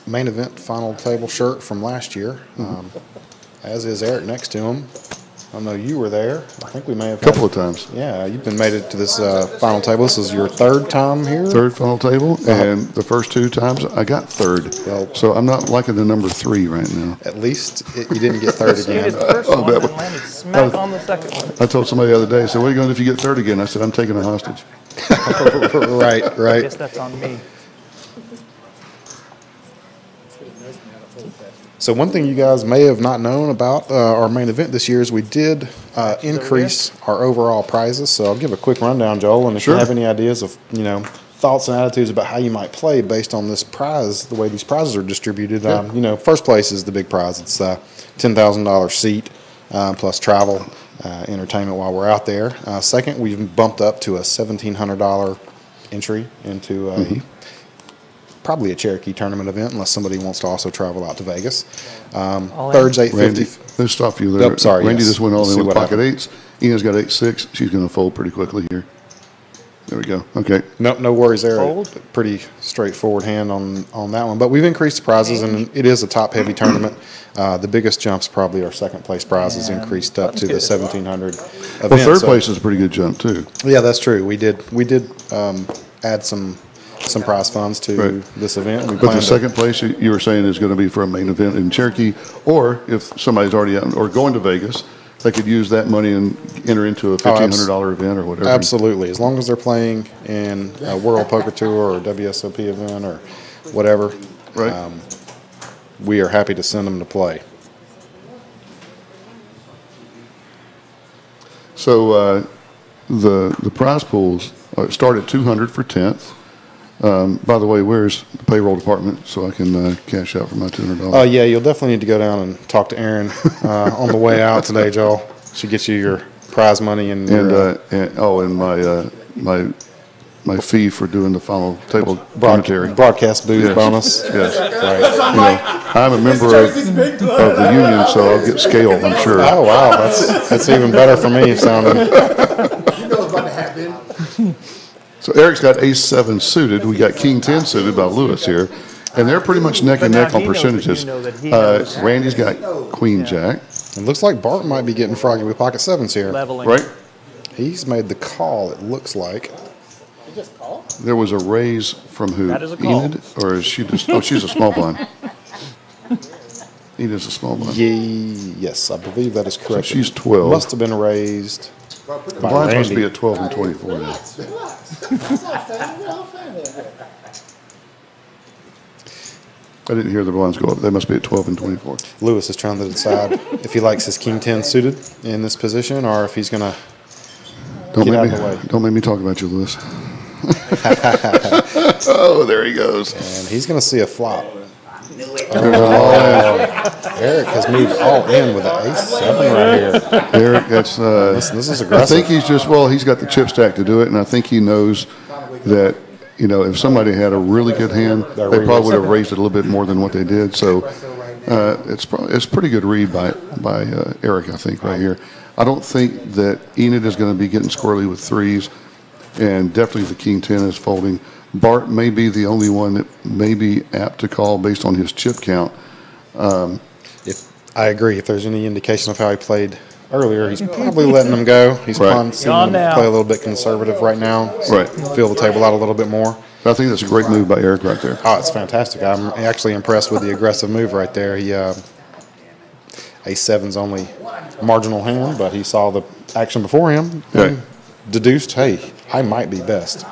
main event final table shirt from last year, as is Eric next to him. I know you were there. I think we may have A couple of times. Yeah, you've made it to this final table. This is your 3rd time here? 3rd final table, and the first 2 times I got 3rd. Well, so I'm not liking the number 3 right now. At least you didn't get 3rd He did again. the first one and landed smack on the second one. I told somebody the other day, I said, what are you going to do if you get 3rd again? I said, I'm taking a hostage. Right. I guess that's on me. So one thing you guys may have not known about our main event this year is we did increase our overall prizes. So I'll give a quick rundown, Joel, and if you have any ideas of, thoughts and attitudes about how you might play based on this prize, the way these prizes are distributed. First place is the big prize. It's a $10,000 seat plus travel, entertainment while we're out there. Second, we've bumped up to a $1,700 entry into probably a Cherokee tournament event, unless somebody wants to also travel out to Vegas. Third's $850. Randy, let's stop you there. Nope, sorry, Randy just went all in with pocket happened. 8s. Ina's got 8-6. She's going to fold pretty quickly here. There we go. Okay. No worries there. Fold. Pretty straightforward hand on that one. But we've increased the prizes, and it is a top-heavy tournament. The biggest jumps probably our second-place prizes increased up to the 1,700 event. Well, third place is a pretty good jump, too. Yeah, that's true. We did add some prize funds to this event. But the second place you were saying is going to be for a main event in Cherokee, or if somebody's already out or going to Vegas, they could use that money and enter into a $1,500 event or whatever. Absolutely. As long as they're playing in a World Poker Tour or WSOP event or whatever, Right. we are happy to send them to play. So the prize pools start at $200 for 10th. By the way, where's the payroll department so I can cash out for my $200? Yeah, you'll definitely need to go down and talk to Erin on the way out today, Joel. She gets you your prize money and your, and my fee for doing the final table commentary. broadcast booth Yes. bonus. Yes. Right. You know, I'm a member of the union, so I'll get scale, I'm sure. Oh wow, that's even better for me sounding. You know what's about to happen. So Eric's got ace-7 suited. We got king-10 suited by Lewis here. And they're pretty much neck and But now neck on he knows that you percentages. know that he knows. Randy's got queen-jack, It looks like Bart might be getting froggy with pocket sevens here. Leveling. right? He's made the call, it looks like. You just call? There was a raise from who? That is a call. Enid? Or is she just, oh, she's a small blind. Enid's a small blind. Yes, I believe that is correct. she's 12. Must have been raised The by blinds must Randy. be at 12 and 24 now. Relax. That's not fair. We're all family here. I didn't hear the blinds go up. They must be at 12 and 24. Lewis is trying to decide if he likes his king 10 suited in this position or if he's going to Don't Get make out me, of the way. don't make me talk about you, Lewis. Oh, there he goes. and he's going to see a flop. Oh, Eric has moved all in with an ace-7 right here. Eric, that's, This is I aggressive. think he's just, well, he's got the chip stack to do it, and I think he knows that, you know, if somebody had a really good hand, they probably would have raised it a little bit more than what they did. So it's a pretty good read by Eric, I think, right here. I don't think that Enid is going to be getting squirrely with threes, and definitely the king 10 is folding. Bart may be the only one that may be apt to call based on his chip count. If I agree, if there's any indication of how he played earlier, he's probably letting them go. He's Right. probably seeing Gone them now. play a little bit conservative right now. Right. Feel the table out a little bit more. I think that's a great move by Eric right there. Oh, it's fantastic. I'm actually impressed with the aggressive move right there. He ace-7's only marginal hand, but he saw the action before him and Right. deduced, hey, I might be best.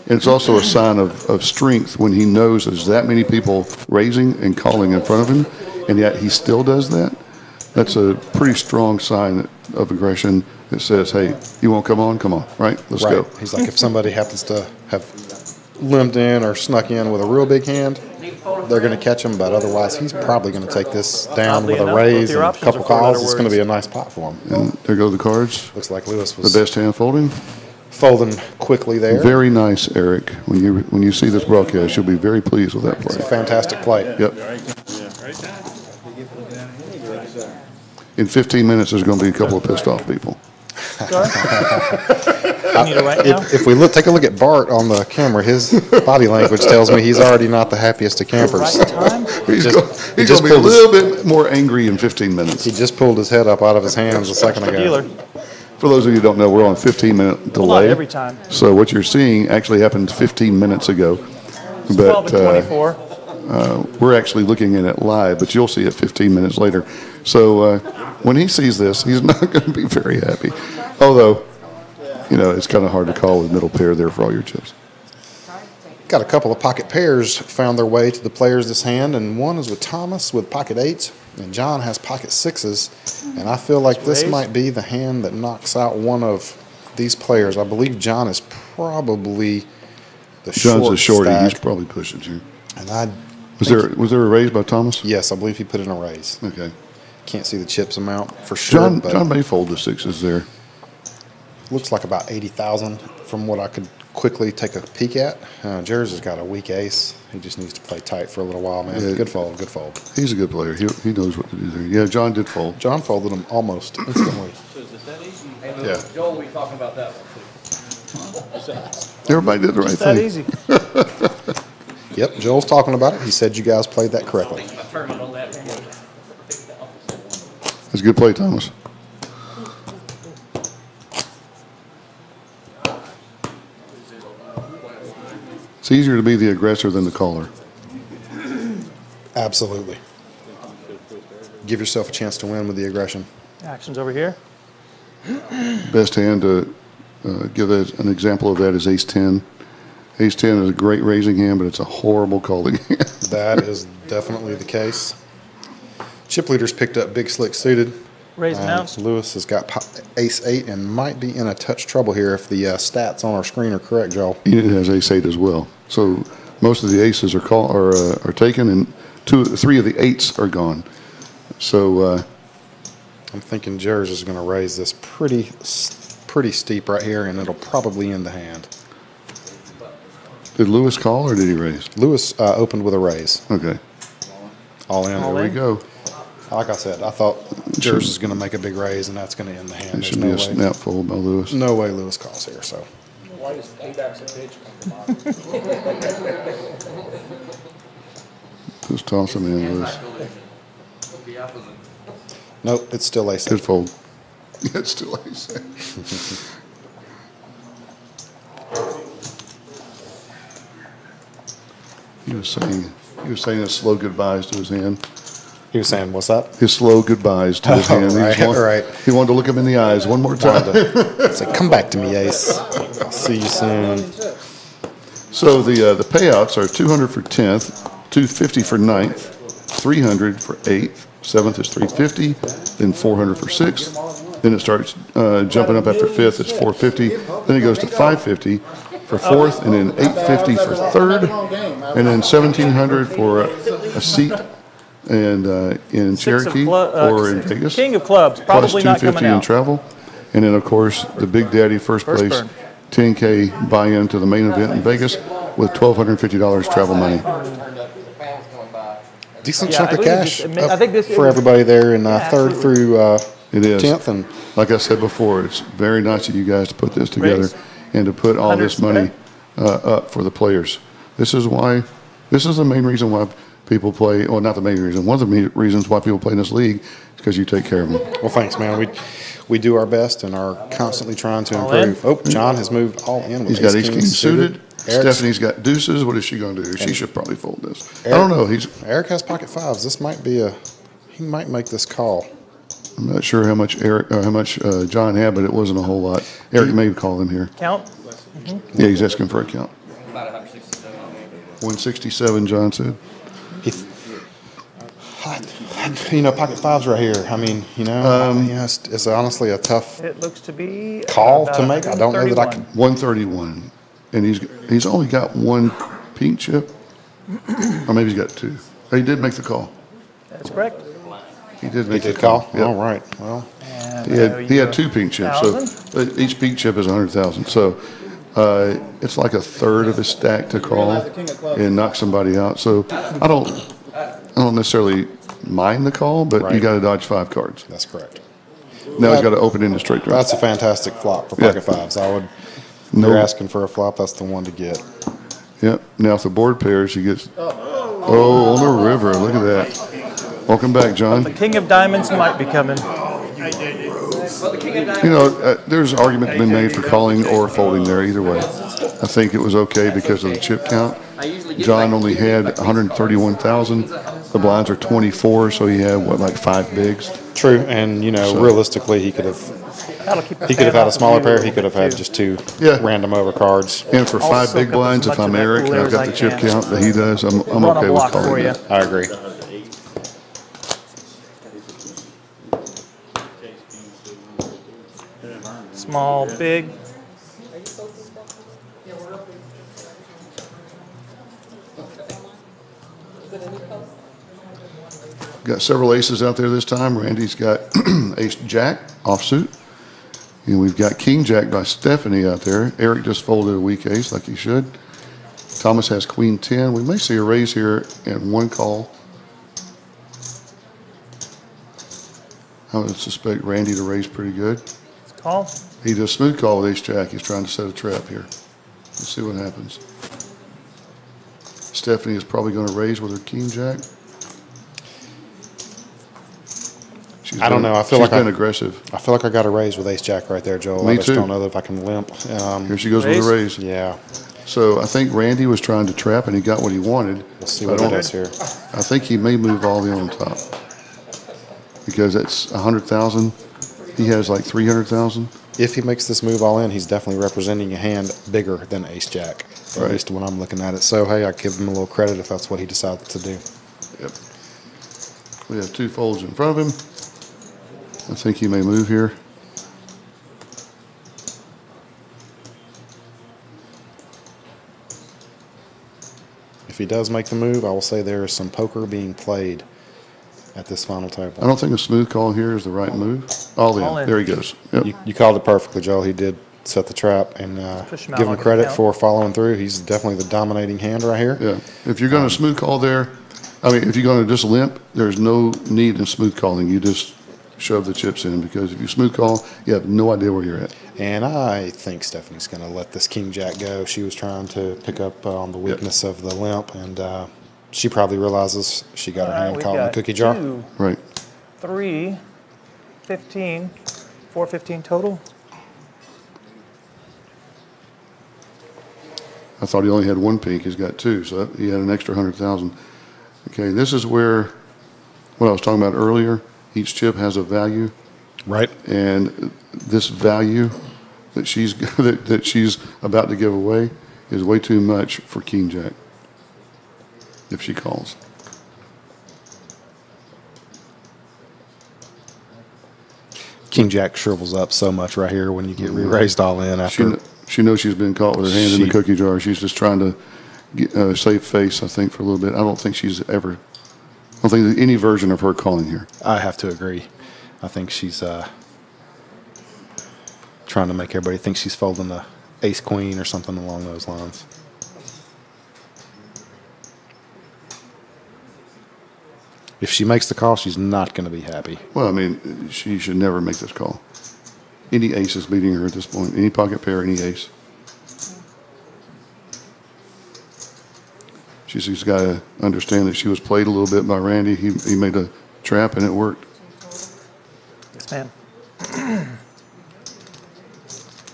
And it's also a sign of strength when he knows there's that many people raising and calling in front of him, and yet he still does that. That's a pretty strong sign of aggression that says, hey, you won't come on? Come on, right? Let's Right. go. He's like, if somebody happens to have limped in or snuck in with a real big hand, they're going to catch him, but otherwise he's probably going to take this down Oddly with a enough, raise both your and a options couple are four calls. letter It's going to words. be a nice pot for him. And there go the cards. Looks like Lewis The was best hand folding. folding quickly there. Very nice, Eric. When you see this broadcast, you'll be very pleased with that play. Fantastic play. Yep. In 15 minutes, there's going to be a couple of pissed off people. You need it right now? If we take a look at Bart on the camera, his body language tells me he's already not the happiest of campers. Right time? He's just- going he to just be a pulled his- little bit more angry in 15 minutes. He just pulled his head up out of his hands a second ago. Dealer. For those of you who don't know, we're on a 15-minute Well, not delay. every time. So what you're seeing actually happened 15 minutes ago. 12 But and 24. we're actually looking at it live, but you'll see it 15 minutes later. So when he sees this, he's not going to be very happy. Although, you know, it's kind of hard to call with middle pair there for all your chips. Got a couple of pocket pairs found their way to the players this hand, and one is with Thomas with pocket 8s, and John has pocket 6s. And I feel like this Raise. might be the hand that knocks out one of these players. I believe John is probably the John's a shorty. stack. He's probably pushing you. And I Was there a raise by Thomas? yes, I believe he put in a raise. Okay. Can't see the chips amount for sure, but John may fold the 6s there. looks like about 80,000 from what I could quickly take a peek at. Jers has got a weak ace. He just needs to play tight for a little while, man. Yeah. Good fold, good fold. He's a good player. He knows what to do there. Yeah, John did fold. John folded him almost instantly. Yeah. Joel, we talking about that one too. Everybody did the right It's that thing. easy. Yep, Joel's talking about it. He said you guys played that correctly. I turned it on that one. That's a good play, Thomas. It's easier to be the aggressor than the caller. Absolutely. give yourself a chance to win with the aggression. Action's over here. Best hand to give an example of that is ace 10. Ace 10 is a great raising hand, but it's a horrible calling hand. That is definitely the case. Chip leaders picked up big slick suited. Raising out. Lewis has got ace 8 and might be in a touch trouble here if the stats on our screen are correct, Joel. It has ace 8 as well. So most of the aces are taken, and 3 of the 8s are gone. So I'm thinking Jers is going to raise this pretty steep right here, and it'll probably end the hand. did Lewis call or did he raise? Lewis opened with a raise. Okay. All in. All There in. we go. Like I said, I thought Jers is going to make a big raise, and that's going to end the hand. It There's should no be a way. snap fold by Lewis. No way Lewis calls here. So Why does paybacks and pitch come to mind? Just toss him in, Lewis. nope, it's still ace. Good fold. Yeah, it's still ace. He was saying his slow goodbyes to his hand. He was saying, "What's that?" His slow goodbyes to his hand. right. He wanted to look him in the eyes one more time. It's like, "Come back to me, Ace. I'll see you soon." So the payouts are 200 for 10th, 250 for 9th, 300 for 8th, 7th is 350, then 400 for 6th. Then it starts jumping up after 5th, it's 450. Then it goes to 550 for 4th, and then 850 for 3rd, and then 1700 for a seat and in Cherokee or in Vegas. King of clubs, Plus probably not coming 250 in out. travel. And then, of course, the Big Daddy first First place, burn. 10K buy-in to the main event in Vegas with $1,250 travel money. Decent Yeah, chunk I of believe cash this- I think this- for everybody there in third through It is. 10th, and Like I said before, it's very nice of you guys to put this together Raise. and to put all this 100 money up for the players. This is the main reason why people play, or not the main reason, one of the reasons why people play in this league is because you take care of them. well, thanks, man. We do our best and are constantly trying to All in? improve. Oh, John has moved all in. He's With got ace king suited. Eric's- Stephanie's got deuces. What is she going to do? She should probably fold this. I don't know. Eric has pocket fives. This might be he might make this call. I'm not sure how much John had, but it wasn't a whole lot. Eric may call him here. Count. Yeah, he's asking for a count. 167, John said. Pocket fives right here. I mean, it's honestly a tough It looks to be call about to make. I don't know that I can. 131, and he's only got one pink chip, or maybe he's got two. He did make the call. That's correct. He did He make did the call. call. Yep. All right. Well, And He had two pink chips, so 1,000. each pink chip is 100,000. So it's like a third of his stack to call and knock somebody out. So I don't necessarily mind the call, but you Right. got to dodge 5 cards. that's correct. Now he's got to open in the straight draw. That's a fantastic flop for pocket fives. I would. No. You're asking for a flop. That's the one to get. Yep. Now if the board pairs, he gets. Oh, on the river. Look at that. Welcome back, John. The king of diamonds might be coming. There's an argument been made for calling or folding there either way. I think it was okay because of the chip count. John only had 131,000. The blinds are 24, so he had, like 5 bigs? True, and realistically, he could have. That'll keep the He could have fan had a off smaller the pair. view He could have had too. just 2 Yeah. random over cards. And for I'll 5 soak big up blinds, as if much I'm of that Eric and cooler I've as got I the chip can. count that he does, I'm Run a okay with block calling for you. that. I agree. Small, big. Got several aces out there this time. Randy's got ace jack offsuit. And we've got king jack by Stephanie out there. Eric just folded a weak ace like he should. Thomas has queen 10. We may see a raise here and 1 call. I would suspect Randy to raise pretty good. Call. He does smooth call with ace jack. He's trying to set a trap here. Let's see what happens. Stephanie is probably going to raise with her king jack. I don't know. I feel she's like been aggressive. I feel like I got a raise with ace jack right there, Joel. Me I just too. don't know if I can limp. Here she goes with a raise. Yeah. So I think Randy was trying to trap and he got what he wanted. Let's see I what it don't- is here. I think he may move all the way on top. because it's 100,000. He has like 300,000. If he makes this move all in, he's definitely representing a hand bigger than Ace Jack, at Right. least when I'm looking at it. So, hey, I give him a little credit if that's what he decided to do. Yep. We have 2 folds in front of him. I think he may move here. If he does make the move, I will say there is some poker being played at this final table. I don't think a smooth call here is the right move. All in. All in. There he goes. Yep. You called it perfectly, Joe. He did set the trap, and Push him out give him like a credit count. for following through. He's definitely the dominating hand right here. Yeah. If you're going to smooth call there, I mean, if you're going to just limp, there's no need in smooth calling. You just shove the chips in, because if you smooth call, you have no idea where you're at. And I think Stephanie's going to let this King Jack go. She was trying to pick up on the weakness of the limp, and she probably realizes she got her hand We've caught in the got cookie jar. 2, Right. 3, 15, 415 total. I thought he only had 1 pink. He's got 2, so he had an extra 100,000. Okay, this is where what I was talking about earlier. Each chip has a value, Right. and this value that she's that she's about to give away is way too much for King Jack if she calls. King Jack shrivels up so much right here when you get re-raised all in after. She knows she's been caught with her hand in the She- cookie jar. She's just trying to get, save face, I think, for a little bit. I don't think she's ever. I don't think there's any version of her calling here. I have to agree. I think she's trying to make everybody think she's folding the ace queen or something along those lines. If she makes the call, she's not going to be happy. Well, I mean, she should never make this call. Any ace is beating her at this point. Any pocket pair, any ace. She's just got to understand that she was played a little bit by Randy. He made a trap and it worked. Yes, ma'am.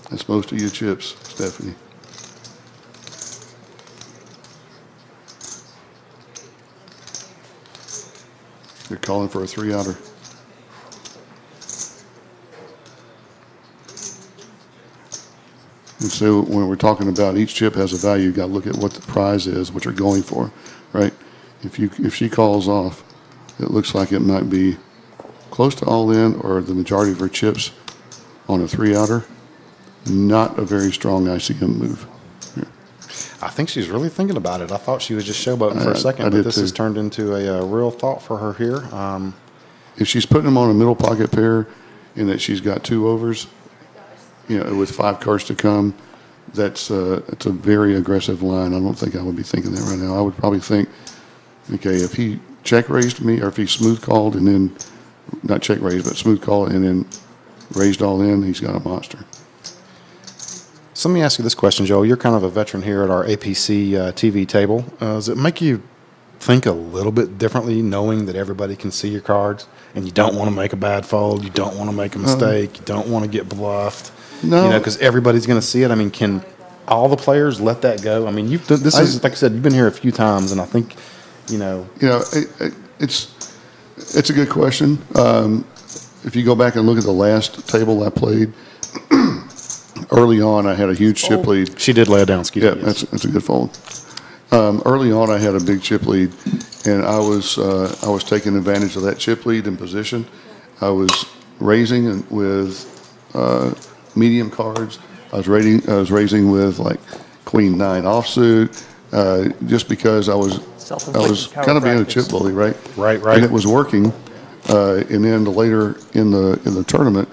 That's most of your chips, Stephanie. You're calling for a 3-outer. And so when we're talking about each chip has a value, you got to look at what the prize is, what you're going for, right? If she calls off, it looks like it might be close to all in or the majority of her chips on a 3-outer. Not a very strong ICM move. I think she's really thinking about it. I thought she was just showboating for a second, I but did this too. has turned into a real thought for her here. If she's putting them on a middle pocket pair and that she's got 2 overs, you know, with 5 cards to come, it's a very aggressive line. I don't think I would be thinking that right now. I would probably think, okay, if he check raised me or if he smooth called and then, not check raised, but smooth called and then raised all in, he's got a monster. So let me ask you this question, Joel. You're kind of a veteran here at our APC TV table. Does it make you think a little bit differently knowing that everybody can see your cards and you don't want to make a bad fold, you don't want to make a mistake, you don't want to get bluffed? No. You know, because everybody's going to see it. I mean, can all the players let that go? I mean, you've done, this is, like I said, you've been here a few times, and I think, you know. You know, it's a good question. If you go back and look at the last table I played, early on I had a huge chip lead. She did lay it down, excuse Yeah, me. that's a good fold. Early on I had a big chip lead, and I was taking advantage of that chip lead in position. I was raising with medium cards. I was raising with like Queen 9 offsuit, just because I was kind of being a chip bully, right? Right. And it was working. And then later in the tournament,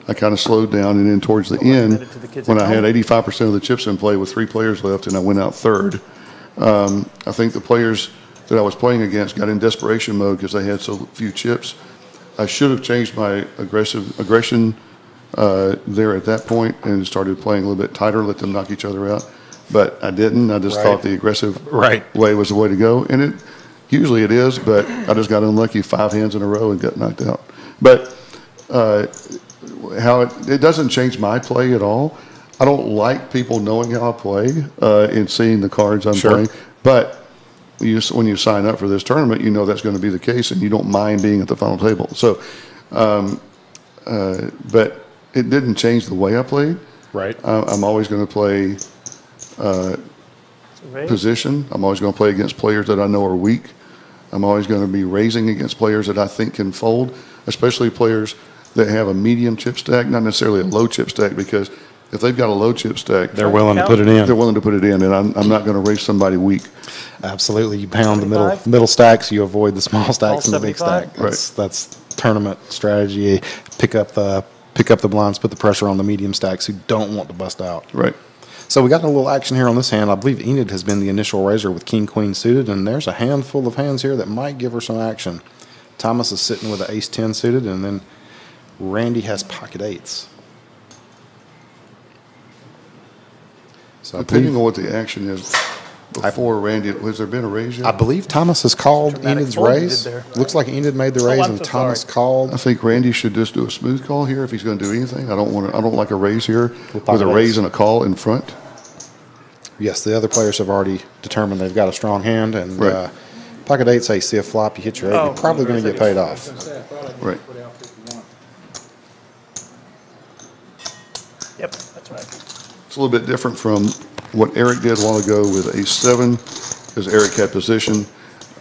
I kind of slowed down, and then towards the end, when I had 85% of the chips in play with 3 players left, and I went out third. I think the players that I was playing against got in desperation mode because they had so few chips. I should have changed my aggression there at that point and started playing a little bit tighter, let them knock each other out. But I didn't. I just thought the aggressive way was the way to go, and usually it is. But I just got unlucky 5 hands in a row and got knocked out. But how it doesn't change my play at all. I don't like people knowing how I play and seeing the cards I'm playing. But when you sign up for this tournament, you know that's going to be the case, and you don't mind being at the final table. So, but it didn't change the way I played. Right. I'm always going to play position. I'm always going to play against players that I know are weak. I'm always going to be raising against players that I think can fold, especially players that have a medium chip stack, not necessarily a low chip stack, because if they've got a low chip stack, They're willing to put it in. they're willing to put it in, and I'm not going to raise somebody weak. Absolutely. You pound the 75? middle stacks, you avoid the small stacks and the big 75? stack. That's tournament strategy. Pick up the blinds, put the pressure on the medium stacks who don't want to bust out. Right. So we got a little action here on this hand. I believe Enid has been the initial raiser with king queen suited, and there's a handful of hands here that might give her some action. Thomas is sitting with an ace 10 suited, and then Randy has pocket eights. So Depending on what the action is before Randy, has there been a raise yet? I believe Thomas has called Dramatic Enid's fold you raise. did there. Looks like Enid made the raise I'm and so Thomas sorry. called. I think Randy should just do a smooth call here if he's going to do anything. I don't like a raise here with pocket a raise eights. and a call in front. Yes, the other players have already determined they've got a strong hand, and Right. pocket eights, say, see a flop, you hit your eight, Oh, you're probably going to get paid off. Right. Yep, that's right. It's a little bit different from what Eric did a while ago with ace 7, because Eric had position.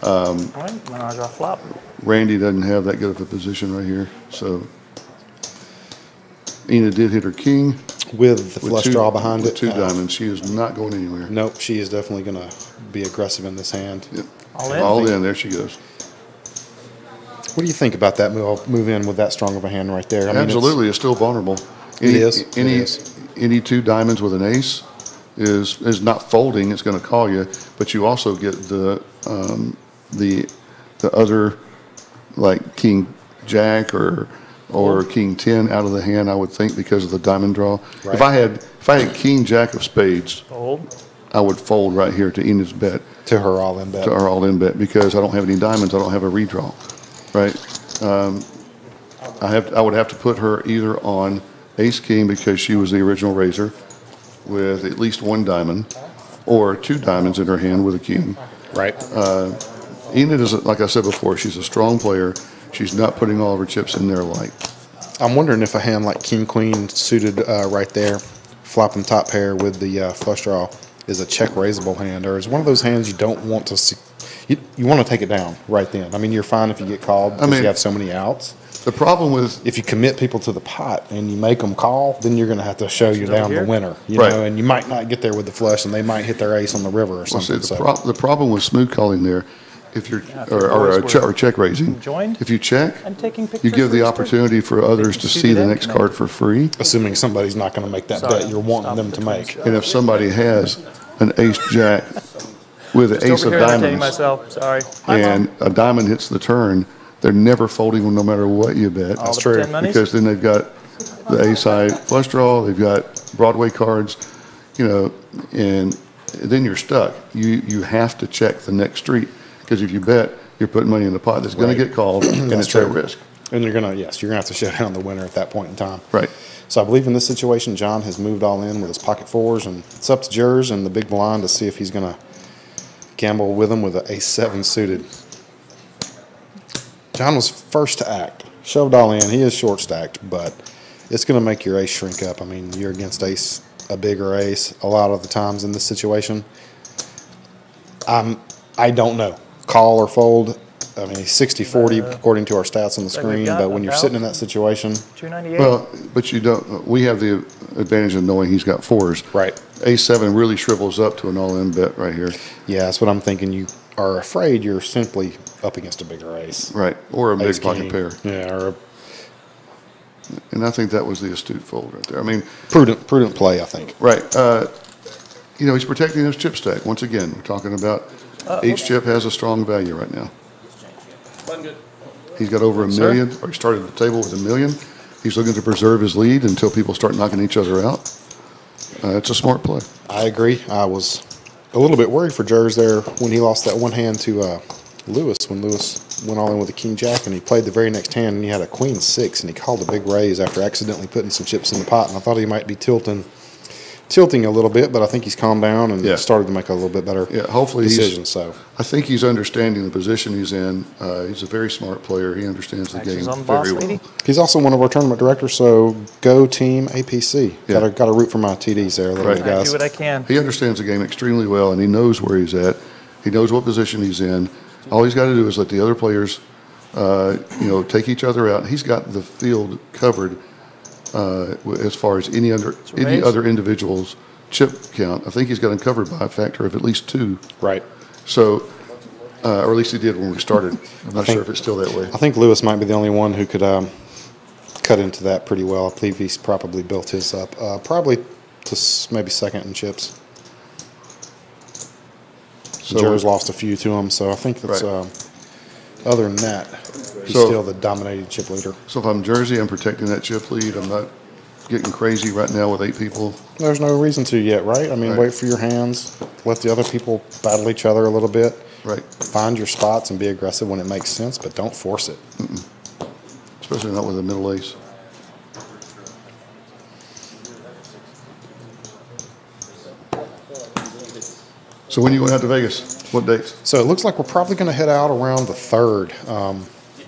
All right, menage a flop. Randy doesn't have that good of a position right here. So Enid did hit her king. With the flush two- draw behind with it. two diamonds. She is not going anywhere. Nope, she is definitely going to be aggressive in this hand. Yep. All in. All in. There she goes. What do you think about that move in with that strong of a hand right there? I mean, Absolutely, it's still vulnerable. It is. It is. Any two diamonds with an ace is not folding. It's going to call you, but you also get the other, like king jack or king 10 out of the hand. I would think because of the diamond draw. Right. If I had king jack of spades, Fold. I would fold right here to Enid's bet, To her all-in bet. to our all-in bet, because I don't have any diamonds. I don't have a redraw, right? I would have to put her either on ace king because she was the original raiser with at least one diamond, or two diamonds in her hand with a king. Right. Enid is, like I said before, she's a strong player. She's not putting all of her chips in there light. I'm wondering if a hand like king queen suited right there, flopping top pair with the flush draw, is a check raisable hand, or is one of those hands you don't want to see. You want to take it down right then. I mean, you're fine if you get called because mean- you have so many outs. The problem with If you commit people to the pot and you make them call, then you're going to have to show you over down the here? winner, you Right. know, and you might not get there with the flush, and they might hit their ace on the river or well, see, something. the problem with smooth calling there, if you're if or, your or, boys a che- were or check raising, joined if you check, and taking pictures. you give for the this opportunity for others to see the deck next and card for free. Assuming somebody's not going to make that Sorry, bet you're wanting stop them the to twins. make. And if somebody has an ace jack with an Just ace over of here entertaining diamonds myself. Sorry. and a diamond hits the turn, they're never folding them no matter what you bet. All the true, 10 monies? Because then they've got the ace high flush draw, they've got Broadway cards, you know, and then you're stuck. You have to check the next street, because if you bet, you're putting money in the pot that's going Right. to get called, and That's it's at true. risk. And you're going to, yes, you're going to have to show down the winner at that point in time. Right. So I believe in this situation, John has moved all in with his pocket fours, and it's up to Jers and the big blind to see if he's going to gamble with him with an ace 7 suited. John was first to act, shoved all in. He is short stacked, but it's going to make your ace shrink up. I mean, you're against a bigger ace a lot of the times in this situation. I don't know, call or fold. I mean, 60-40 according to our stats on the like we've screen, got but when you're about- sitting in that situation, 298. Well, but you don't, we have the advantage of knowing he's got fours. right. Ace 7 really shrivels up to an all-in bet right here. Yeah, that's what I'm thinking. You are afraid you're simply up against a bigger ace. Right, or a Ace big pocket king. pair. Yeah, or a And I think that was the astute fold right there. I mean, prudent play, I think. right, you know, he's protecting his chip stack. Once again, we're talking about each chip has a strong value right now. Button good. He's got over a Sir? million, or he started the table with a million. He's looking to preserve his lead until people start knocking each other out. It's a smart play. I agree. I was a little bit worried for Jers there when he lost that one hand to Lewis, when Lewis went all in with a king jack, and he played the very next hand, and he had a queen 6, and he called a big raise after accidentally putting some chips in the pot, and I thought he might be tilting tilting a little bit, but I think he's calmed down and Yeah. started to make a little bit better Hopefully decisions. So I think he's understanding the position he's in. He's a very smart player. He understands the game Actions on the boss very well. lady. he's also one of our tournament directors. So go team APC. Yeah. Got to root for my TDs there a little Right. bit, I guys. do what I can. He understands the game extremely well, and he knows where he's at. He knows what position he's in. All he's got to do is let the other players, take each other out. He's got the field covered as far as any raise. other individual's chip count. I think he's got them covered by a factor of at least 2. Right. So, or at least he did when we started. I'm not sure if it's still that way. I think Lewis might be the only one who could cut into that pretty well. I believe he's probably built his up probably to maybe second in chips. So Jerry's lost a few to him, so I think that's Right. other than that, he's So- still the dominating chip leader. So if I'm Jersey, I'm protecting that chip lead. I'm not getting crazy right now with 8 people. There's no reason to yet, right? I mean, Right. wait for your hands, let the other people battle each other a little bit. Right. Find your spots and be aggressive when it makes sense, but don't force it. Especially not with a middle ace. So when are you going out to Vegas? What dates? So it looks like we're probably going to head out around the 3rd,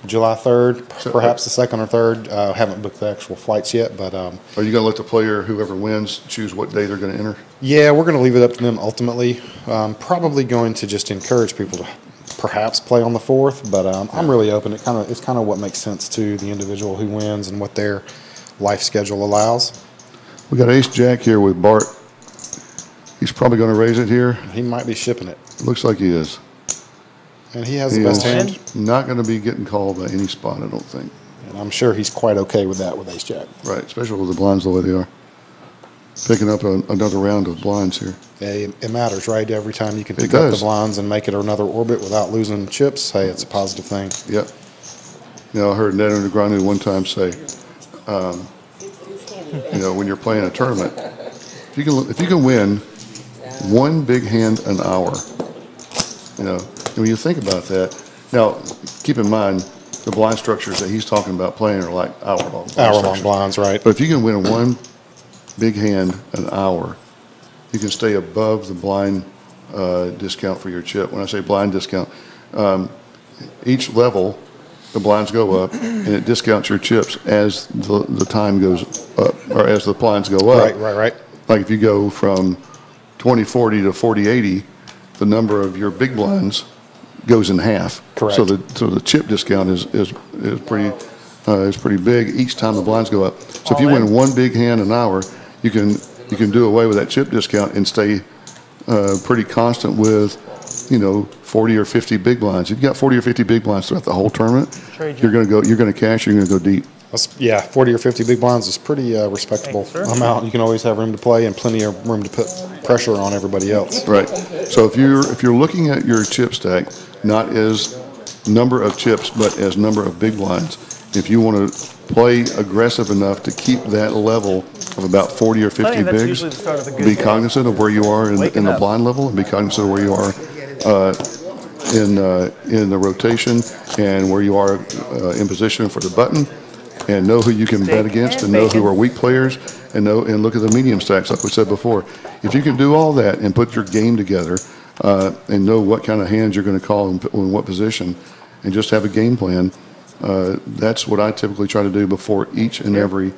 July 3rd, perhaps the 2nd or 3rd. Haven't booked the actual flights yet, but Are you going to let the player, whoever wins, choose what day they're going to enter? yeah, we're going to leave it up to them ultimately. Probably going to just encourage people to perhaps play on the 4th, but I'm really open. It's kind of what makes sense to the individual who wins and what their life schedule allows. We got Ace Jack here with Bart. He's probably going to raise it here. He might be shipping it, Looks like he is. and he has He the best is hand, not going to be getting called by any spot, I don't think. and I'm sure he's quite okay with that with Ace Jack. Right, especially with the blinds the way they are. Picking up another round of blinds here. Yeah, it matters, right? Every time you can It pick up the does. blinds and make it another orbit without losing chips, hey, it's a positive thing. Yep. I heard Neto Negranu one time say, when you're playing a tournament, if you can win one big hand an hour, and when you think about that, now keep in mind the blind structures that he's talking about playing are like hour-long blind Hour-long structures. blinds, right? But if you can win one big hand an hour, you can stay above the blind discount for your chip. When I say blind discount, each level, the blinds go up, and it discounts your chips as the time goes up, or as the blinds go up. Right. Like if you go from 2040 to 4080, the number of your big blinds goes in half. Correct. So the chip discount is pretty big each time the blinds go up. So if you All in. win one big hand an hour, you can do away with that chip discount and stay pretty constant with 40 or 50 big blinds. If you've got 40 or 50 big blinds throughout the whole tournament, Trade you're going to cash. You're going to go deep. 40 or 50 big blinds is pretty respectable Thank you, sir. amount. You can always have room to play and plenty of room to put pressure on everybody else. Right. So if you're looking at your chip stack, not as number of chips, but as number of big blinds, if you want to play aggressive enough to keep that level of about 40 or 50 I think that's bigs, usually the start of a good be game. cognizant of where you are in Waking the up. blind level, and be cognizant of where you are in the rotation and where you are in position for the button, and know who you can bet against, and know who are weak players, and look at the medium stacks like we said before. If you can do all that and put your game together and know what kind of hands you're going to call in what position, and just have a game plan, that's what I typically try to do before each and every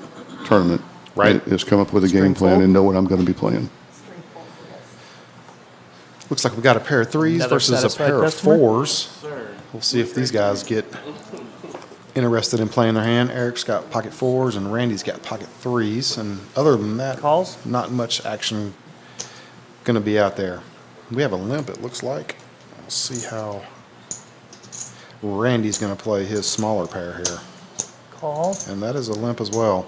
tournament. Right. Is come up with a game plan and know what I'm going to be playing. Looks like we got a pair of threes Another versus a satisfied pair of customer? fours. We'll see if these guys get interested in playing their hand. Eric's got pocket fours and Randy's got pocket threes. And other than that, Calls? not much action going to be out there. We have a limp, it looks like. We'll see how Randy's going to play his smaller pair here. Call. And that is a limp as well.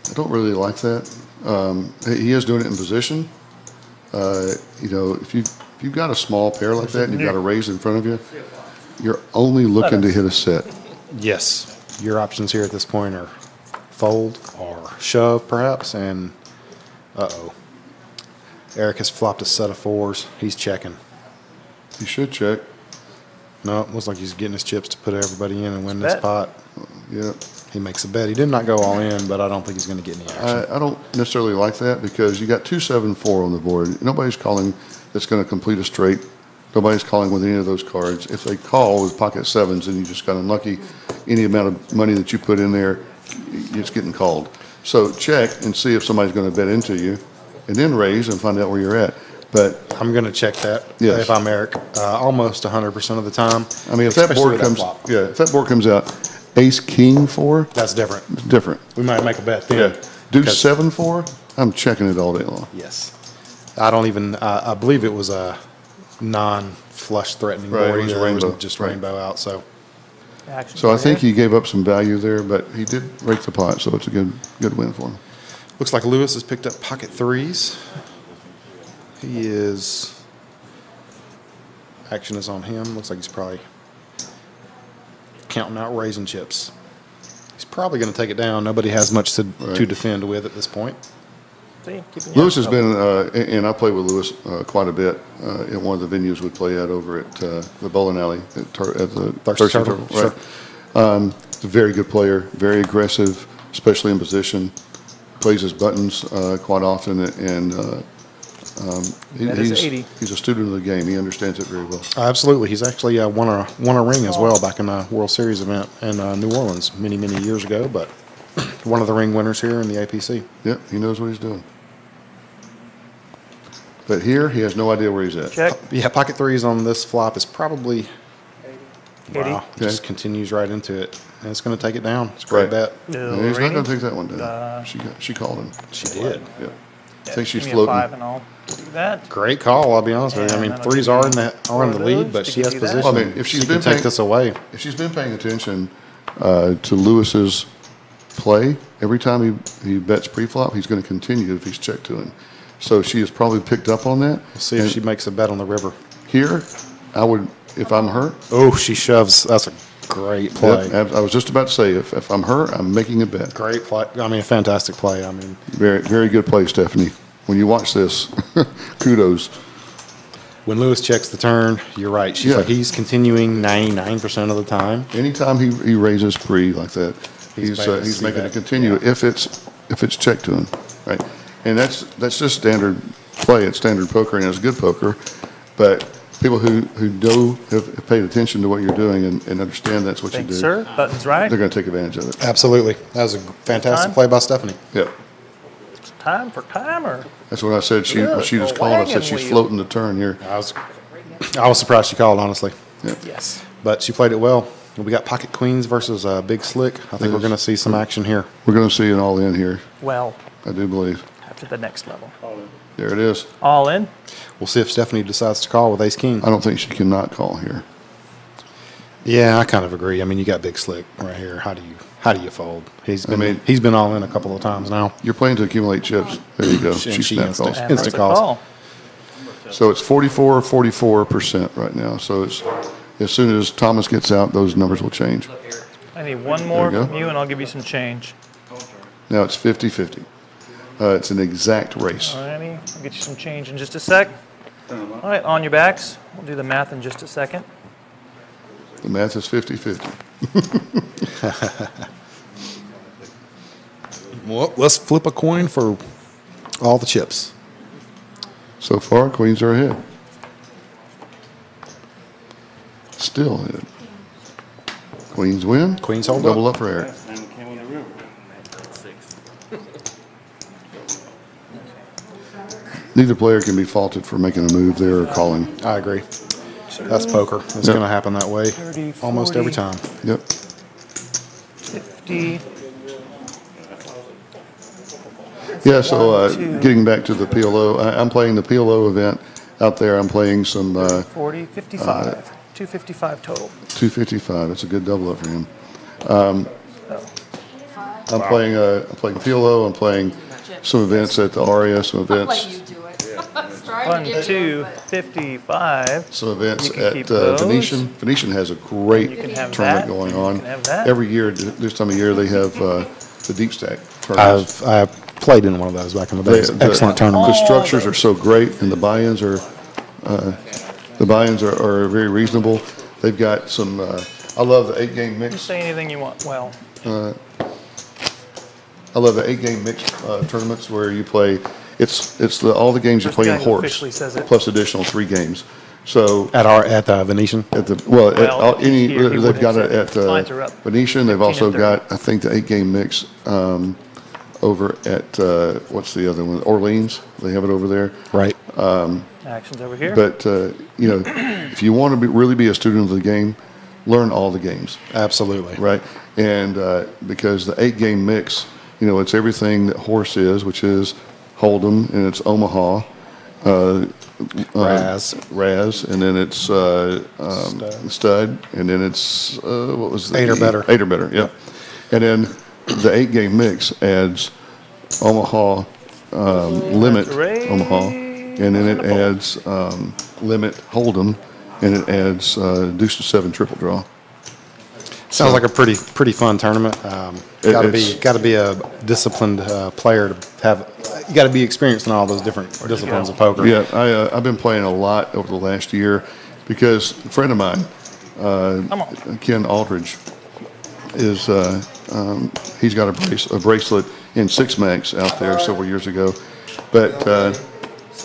I don't really like that. He is doing it in position. If you've got a small pair like that and you've got a raise in front of you, you're only looking to hit a set. Yes. Your options here at this point are fold or shove, perhaps, and uh-oh. Eric has flopped a set of fours. He's checking. You should check. No, it looks like he's getting his chips to put everybody in and win this Bet. pot. Yeah. He makes a bet. He did not go all in, but I don't think he's going to get any action. I don't necessarily like that because you got 2-7-4 on the board. Nobody's calling that's going to complete a straight. Nobody's calling with any of those cards. If they call with pocket sevens and you just got unlucky, any amount of money that you put in there, it's getting called. So check and see if somebody's going to bet into you, and then raise and find out where you're at. But I'm going to check that Yes. if I'm Eric, almost 100% of the time. I mean, if that especially board with comes, flop. if that board comes out, ace king 4, That's different. it's different. We might make a bet then. Yeah, deuce Because- 7-4, I'm checking it all day long. Yes. I don't even, I believe it was a non-flush threatening Right, board it was either. It was rainbow, just right. rainbow out, so. Action So I think here. he gave up some value there, but he did rake the pot, so it's a good win for him. Looks like Lewis has picked up pocket threes. He is, action is on him. Looks like he's probably counting out raisin chips. He's probably going to take it down. Nobody has much to Right. defend with at this point. See, keeping Lewis you has up. been, and I played with Lewis quite a bit at one of the venues we play at over at the bowling alley at the Thirsty Thirsty Turtle, Turtle. Right. He's a very good player, very aggressive, especially in position. Plays his buttons quite often, and That is 80. he's a student of the game. He understands it very well. Absolutely. He's actually won a ring as well back in a World Series event in New Orleans many, many years ago, but one of the ring winners here in the APC. Yep, he knows what he's doing. But here, he has no idea where he's at. Check. Yeah, pocket threes on this flop is probably, 80. wow, just continues right into it. And it's going to take it down. It's a great Right. bet. No, And he's not going rating. to take that one down. She called him. She did. Yeah. I Yeah, think she's give me a 5 floating. and I'll do that. Great call, I'll be honest with you. I mean, And that'll threes give are you in the one lead, of but those to she has give you that. position. Well, I mean, if she's She been can take paying- this away. If she's been paying attention to Lewis's play, every time he bets pre-flop, he's going to continue if he's checked to him. So she has probably picked up on that. We'll see if And she makes a bet on the river. Here, I would, if I'm her, Oh, she shoves. That's a great play. I was just about to say, if I'm her, I'm making a bet. Great play. I mean, a fantastic play. I mean, Very, very good play, Stephanie. When you watch this, kudos. when Lewis checks the turn, you're right. She's Yeah. like, he's continuing 99% of the time. Anytime he raises pre like that, He's made us he's see making that. it continue if it's checked to him, right? And that's just standard play. It's standard poker, and it's good poker. But people who have paid attention to what you're doing and understand that's what you Thanks, do, sir. Buttons right. they're going to take advantage of it. Absolutely. That was a fantastic Time? play by Stephanie. Yeah, Time for timer. that's what I said. She Look, just a called. I said wagon she's wheel. floating the turn here. I was surprised she called, honestly. Yes. But she played it well. We got pocket queens versus Big Slick. I think we're going to see some action here. We're going to see an all in here. Well, I do believe. after the next level. There it is. All in. We'll see if Stephanie decides to call with ace king. I don't think she cannot call here. Yeah, I kind of agree. I mean, you got Big Slick right here. How do you fold? He's been all in a couple of times now. You're playing to accumulate chips. There you go. And She she snap instant- calls. And Instant that's a calls. call. So it's 44% right now. So it's as soon as Thomas gets out, those numbers will change. I need one more There you from go. you, and I'll give you some change. Now it's 50-50. It's an exact race. Alrighty, I'll get you some change in just a sec. All right, on your backs. We'll do the math in just a second. The math is 50-50. Well, let's flip a coin for all the chips. So far, queens are ahead. Still ahead. Queens win. Queens hold Double up. up for Eric. And came on the river. Neither player can be faulted for making a move there or calling. I agree. That's poker. It's Yeah. going to happen that way 30, almost every 40. time. Yep. 50. Yeah, so getting back to the PLO, I'm playing the PLO event out there. I'm playing some 40, 55. 255 total. 255. It's a good double up for him. I'm playing PLO. I'm playing some events at the Aria, some I'll let events, you do it. I was trying One, to get two, you, but 55. some events You can at keep those. Venetian. Venetian has a great You can have tournament that. going You on. can have that. Every year, this time of year, they have the deep stack tournaments. I've played in one of those back in the day. It's an excellent tournament. The structures are so great, and the buy-ins are very reasonable. They've got some. I love the 8-game You mix. say anything you want. Well, I love the 8-game mixed tournaments where you play. It's all the games you First play guy in who horse officially says it. plus additional 3 games. So At the Venetian. at the Here, he they've would got have it said at lines are up. Venetian. They've 15 also and 30. got, I think, the 8-game mix over at what's the other one? Orleans. They have it over there. Right. Actions over here. But you know, if you want to really be a student of the game, learn all the games. Absolutely. Right. And because the 8-game mix, you know, it's everything that horse is, which is Hold'em, and it's Omaha, Raz, and then it's Stud, and then it's what was the 8 or better. 8 or better, yeah. And then the 8-game mix adds Omaha Limit Hooray. Omaha, and then it adds Limit Hold'em, and it adds Deuce to 7 triple draw. Sounds like a pretty fun tournament. Got to be a disciplined player to have. You got to be experienced in all those different disciplines of poker. Yeah, I've been playing a lot over the last year because a friend of mine, Ken Aldridge, is he's got a bracelet in 6-max out there several years ago, but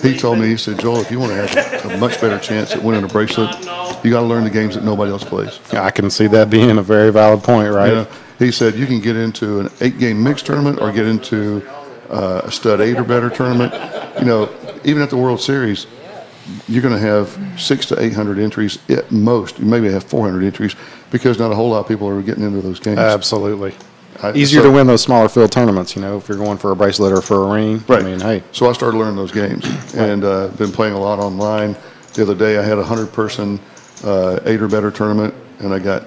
he told me, he said, Joel, if you want to have a much better chance at winning a bracelet, you got to learn the games that nobody else plays. Yeah, I can see that being a very valid point, right? You know, he said you can get into an 8-game mixed tournament or get into a stud 8 or better tournament. You know, even at the World Series, you're going to have 600 to 800 entries at most. You maybe have 400 entries because not a whole lot of people are getting into those games. Absolutely. Easier to win those smaller field tournaments, you know, if you're going for a bracelet or for a ring. Right. I mean, hey. So I started learning those games and been playing a lot online. The other day I had a 100-person 8 or better tournament, and I got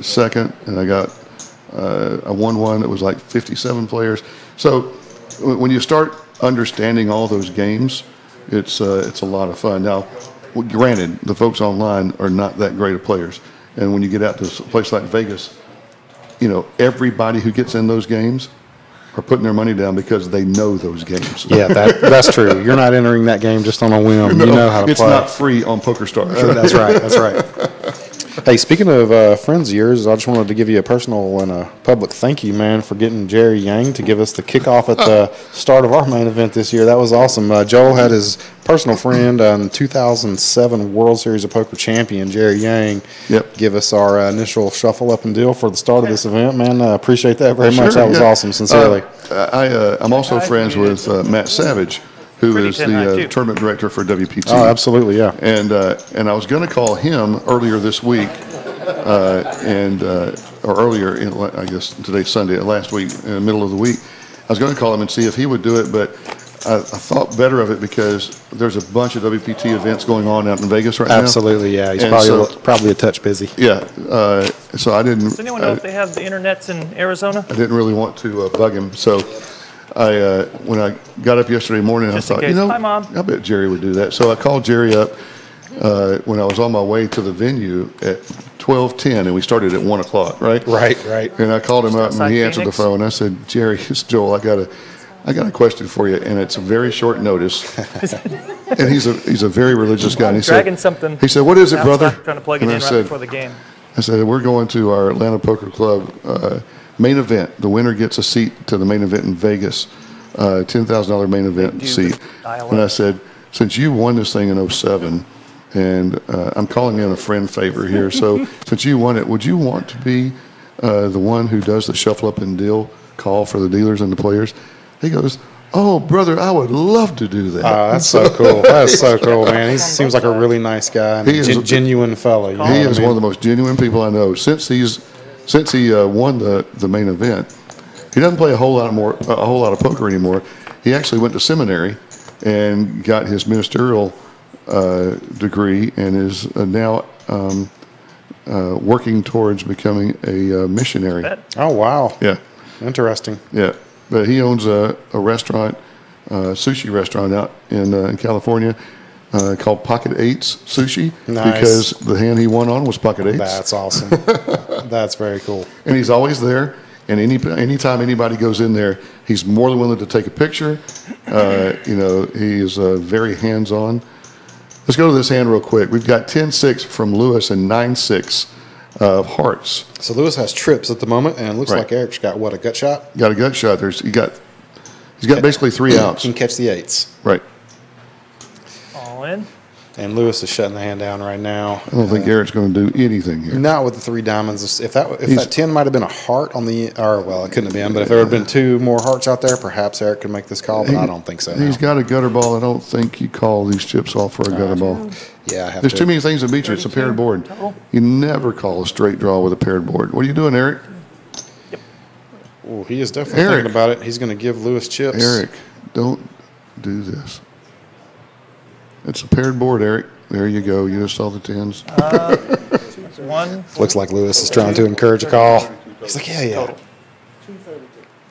second, and I won one that was like 57 players. So when you start understanding all those games, it's a lot of fun. Now, granted, the folks online are not that great of players, and when you get out to a place like Vegas, you know, everybody who gets in those games are putting their money down because they know those games. Yeah, that's true. You're not entering that game just on a whim. You know how to it's play. not free on PokerStars. That's right. That's right. Hey, speaking of friends of yours, I just wanted to give you a personal and a public thank you, man, for getting Jerry Yang to give us the kickoff at the start of our main event this year. That was awesome. Joel had his personal friend, 2007 World Series of Poker champion, Jerry Yang, give us our initial shuffle up and deal for the start of this event, man. I appreciate that very much. That was awesome, sincerely. I'm also friends with Matt Savage, who is the tournament director for WPT. Oh, absolutely, yeah. And I was going to call him earlier this week, or earlier, I guess today's Sunday, last week, in the middle of the week. I was going to call him and see if he would do it, but I thought better of it because there's a bunch of WPT events going on out in Vegas right now. Absolutely, yeah. He's probably a touch busy. Yeah. So I didn't. Does anyone know if they have the internets in Arizona? I didn't really want to bug him, so when I got up yesterday morning, I thought, Hi, Mom. I bet Jerry would do that. So I called Jerry up when I was on my way to the venue at 12:10, and we started at 1 o'clock, right? Right. And I called him up, and he answered the Phoenix. phone. I said, Jerry, it's Joel. I got a question for you, and it's a very short notice. And he's a very religious guy. And he Dragging said, something. He said, what is it, brother? Trying to plug it And in I right said, before the game. I said, we're going to our Atlanta Poker Club main event. The winner gets a seat to the main event in Vegas, $10,000 main event seat. And I said, since you won this thing in 07, and I'm calling in a friend favor here, so since you won it, would you want to be the one who does the shuffle up and deal call for the dealers and the players? He goes, oh, brother, I would love to do that. That's so cool. That's so cool, man. He seems like a really nice guy. And He is a genuine fella. You know He what is I mean? one of the most genuine people I know. Since he won the main event, he doesn't play a whole lot of poker anymore. He actually went to seminary and got his ministerial degree and is now working towards becoming a missionary. Oh, wow. Yeah, Interesting. yeah. But he owns a restaurant, sushi restaurant out in California. Called Pocket Eights Sushi. Nice. Because the hand he won on was Pocket Eights. That's awesome. That's very cool. And he's always there. And anytime anybody goes in there, he's more than willing to take a picture. He is very hands-on. Let's go to this hand real quick. We've got 10-6 from Lewis and 9-6 of hearts. So Lewis has trips at the moment, and it looks Right. like Eric's got, what, a gut shot? Got a gut shot. He's got basically 3 outs. Can catch the 8s. Right. All in. And Lewis is shutting the hand down right now. I don't think Eric's going to do anything here. Not with the 3 diamonds. If that He's- 10 might have been a heart on the, or well, it couldn't have been. But if there had been 2 more hearts out there, perhaps Eric could make this call. But I don't think so. He's now. got a gutter ball. I don't think you call these chips off for a gutter ball. Yeah, I have There's to. too many things that beat you. It's a paired board. total. You never call a straight draw with a paired board. What are you doing, Eric? Oh, he is definitely Eric. thinking about it. He's going to give Lewis chips. Eric, don't do this. It's a paired board, Eric. There you go. You just saw the 10s. 1. Looks like Lewis is trying to encourage a call. He's like, yeah.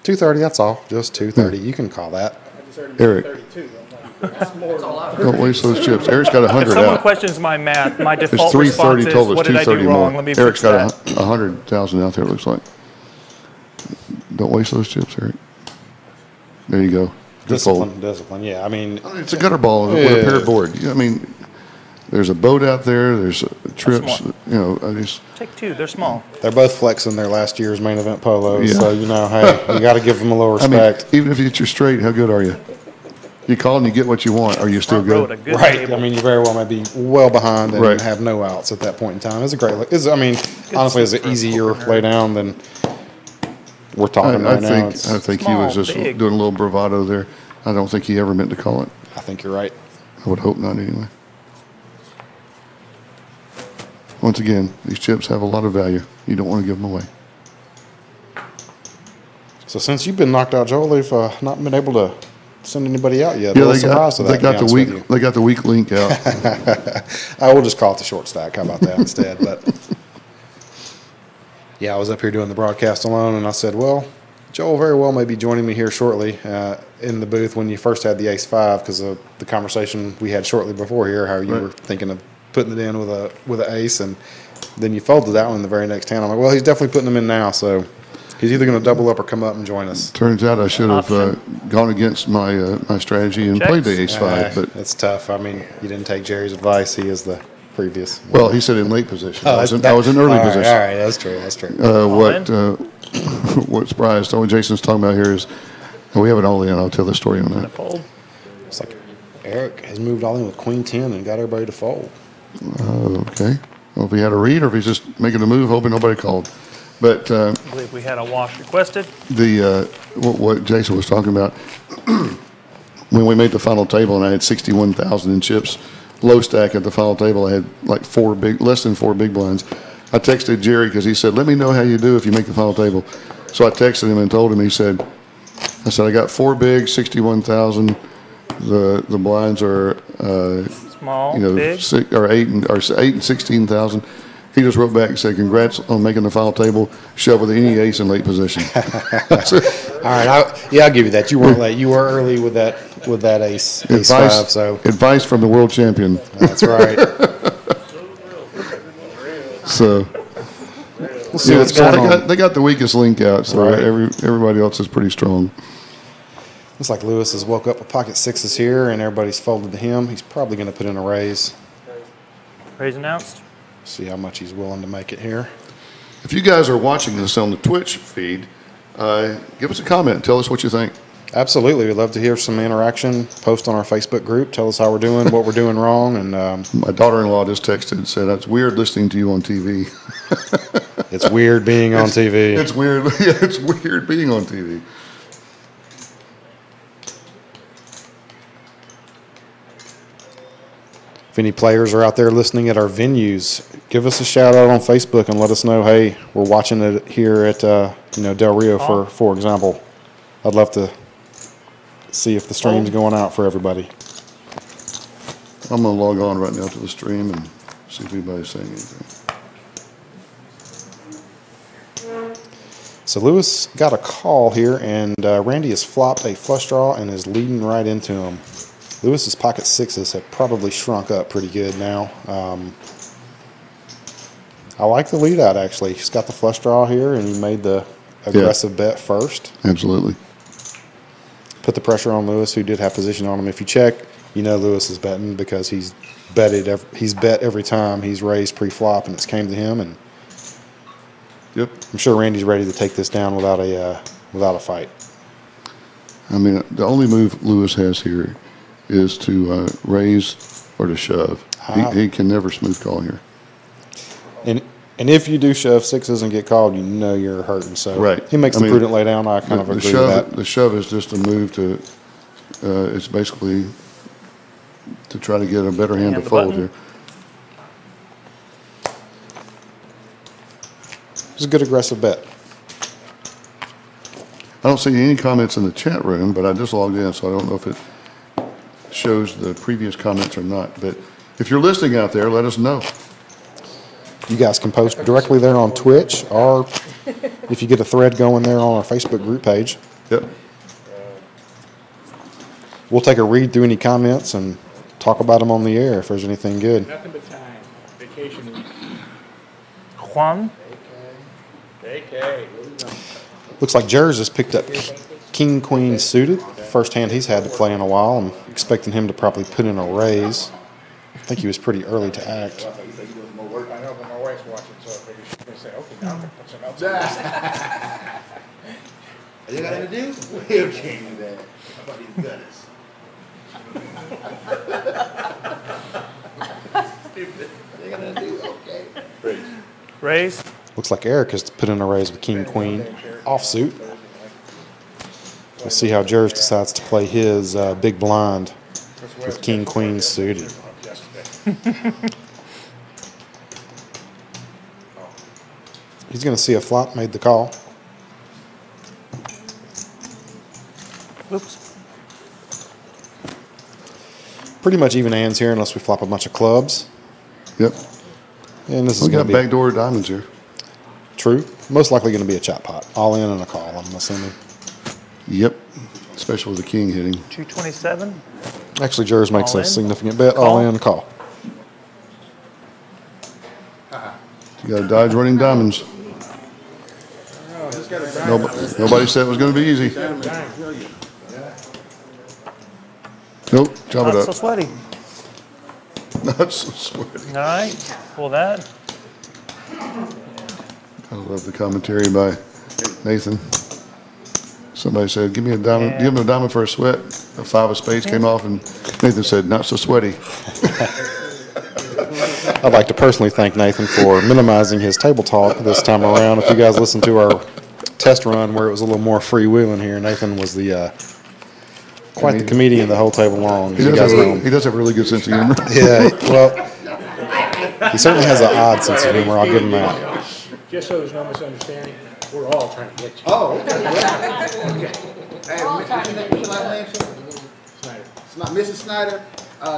230, that's all. Just 230. You can call that. Eric, don't waste those chips. Eric's got If 100 someone out. questions my math, my There's default 330 response is, total. what It's did I do 230 wrong? more. Let me Eric's fix got that. 100,000 out there, it looks like. Don't waste those chips, Eric. There you go. Good fold. Discipline. Yeah, I mean, It's a gutter ball with a paired board. I mean, there's a boat out there. There's trips. smart. You know, I just Take 2. They're small. they're both flexing their last year's main event polos. Yeah. So, you know, hey, you got to give them a little I mean, respect. even if you get your straight, how good are you? You call and you get what you want. Are you still Front row at good? a good Right. table. I mean, you very well might be well behind and Right. have no outs at that point in time. It's a great look. I mean, honestly, it's seat an for a easier poker nerd. lay down than we're talking I right now. think It's- I think he Small, was just big. doing a little bravado there. I don't think he ever meant to call it. I think you're right. I would hope not anyway. Once again, these chips have a lot of value. You don't want to give them away. So since you've been knocked out, Joel, they've not been able to send anybody out yet. Yeah, A little they surprised with got that, to be honest with you. they got the weak link out. I will just call it the short stack. How about that instead? But yeah, I was up here doing the broadcast alone, and I said, well, Joel very well may be joining me here shortly in the booth when you first had the ace-5, because of the conversation we had shortly before here, how you Right. were thinking of putting it in with an ace, and then you folded that one in the very next hand. I'm like, well, he's definitely putting them in now, so he's either going to double up or come up and join us. Turns out I should have gone against my my strategy and played the Checks. ace-5. But It's tough. I mean, you didn't take Jerry's advice. He is the previous. well, he said in late position. I was in early All right, position. All right, that's true. That's true. What surprised what Jason's talking about here is, and we have it all in. I'll tell the story on that. Fold. It's like Eric has moved all in with Queen 10 and got everybody to fold. Okay. Well, if he had a read or if he's just making a move, hoping nobody called. But I believe we had a wash requested. what Jason was talking about, when we made the final table and I had 61,000 in chips, low stack at the final table, I had like less than 4 big blinds. I texted Jerry because he said, let me know how you do if you make the final table. So I texted him and told him, I said, I got 4 big, 61,000. The blinds are, Small, big. 8 and 16,000. He just wrote back and said, congrats on making the final table, shove with any ace in late position. All right, I'll give you that. You weren't late. You were early with that ace 5. So Advice from the world champion. that's right. So We'll see what's going on. they got the weakest link out, so Right. everybody else is pretty strong. Looks like Lewis has woke up with pocket 6s here, and everybody's folded to him. He's probably going to put in a raise. Raise announced. See how much he's willing to make it here. If you guys are watching this on the Twitch feed, give us a comment. Tell us what you think. Absolutely. We'd love to hear some interaction. Post on our Facebook group. Tell us how we're doing, what we're doing wrong. And My daughter-in-law just texted and said, that's weird listening to you on TV. it's weird being on TV. It's weird. Yeah, it's weird being on TV. If any players are out there listening at our venues, give us a shout out on Facebook and let us know, hey, we're watching it here at Del Rio, for example. I'd love to see if the stream's going out for everybody. I'm going to log on right now to the stream and see if anybody's saying anything. So Lewis got a call here, and Randy has flopped a flush draw and is leading right into him. Lewis's pocket 6s have probably shrunk up pretty good now. I like the lead out, actually. He's got the flush draw here, and he made the aggressive bet first. Absolutely. Put the pressure on Lewis, who did have position on him. If you check, you know Lewis is betting because he's bet every time he's raised pre-flop, and it's came to him, and Yep. I'm sure Randy's ready to take this down without a fight. I mean, the only move Lewis has here is to raise or to shove. He can never smooth call here. And if you do shove sixes and get called, you know you're hurting. So Right. he makes the prudent lay down. I kind of agree with that. The shove is just a move to, it's basically to try to get a better hand to the fold button. here. It's a good aggressive bet. I don't see any comments in the chat room, but I just logged in, so I don't know if it shows the previous comments or not. But if you're listening out there, let us know. You guys can post directly there on Twitch, or if you get a thread going there on our Facebook group page. Yep. We'll take a read through any comments and talk about them on the air if there's anything good. Nothing but time. Vacation week. Juan? Vacay. Looks like Jers has picked up King Queen suited. First hand he's had to play in a while. I'm expecting him to probably put in a raise. I think he was pretty early to act. I know, but my wife's watching, so maybe she's gonna say, okay, now I'm gonna put some else. You got anything to do? We'll change that. How about these gunners? Stupid. You got anything to do? Okay. Raise? Looks like Eric has put in a raise with King Queen offsuit. We'll see how Jers decides to play his big blind with King Queen suited. He's going to see a flop, made the call. Oops. Pretty much even hands here unless we flop a bunch of clubs. Yep. And this is We going got to be backdoor diamonds here. true. Most likely going to be a chop pot. All in and a call, I'm assuming. Yep. Especially with the king hitting. 227? Actually, Jers makes All a in. significant bet. Call. All in, call. You got to dodge running diamonds. Nobody said it was going to be easy. Nope. Chop it Not up. so sweaty. Not so sweaty. All right, pull that. I love the commentary by Nathan. Somebody said, give me a diamond, give him a diamond for a sweat. A five of spades came off and Nathan said, not so sweaty. I'd like to personally thank Nathan for minimizing his table talk this time around. If you guys listened to our test run where it was a little more freewheeling here, Nathan was the quite the comedian the whole table long. He You does, guys have, know him. he does have a really good sense of humor. Yeah, well, he certainly has an odd sense of humor. I'll give him that. Just so there's no misunderstanding, we're all trying to get you. Oh, okay. Okay. Hey, what's your last name, sir? Snyder. It's not Mrs. Snyder.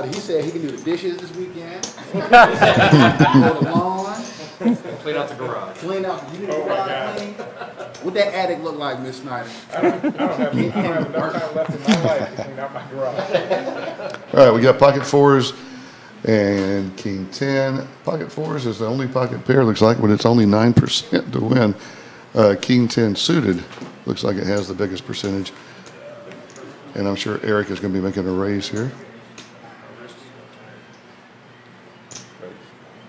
He said he can do the dishes this weekend. Mow the lawn. Clean out the garage. Clean out. You need the garage clean. What that attic look like, Miss Snyder? I don't have enough time left in my life to clean out my garage. All right, we got pocket fours and king 10. Pocket fours is the only pocket pair, looks like, but it's only 9% to win. King 10 suited looks like it has the biggest percentage. And I'm sure Eric is going to be making a raise here.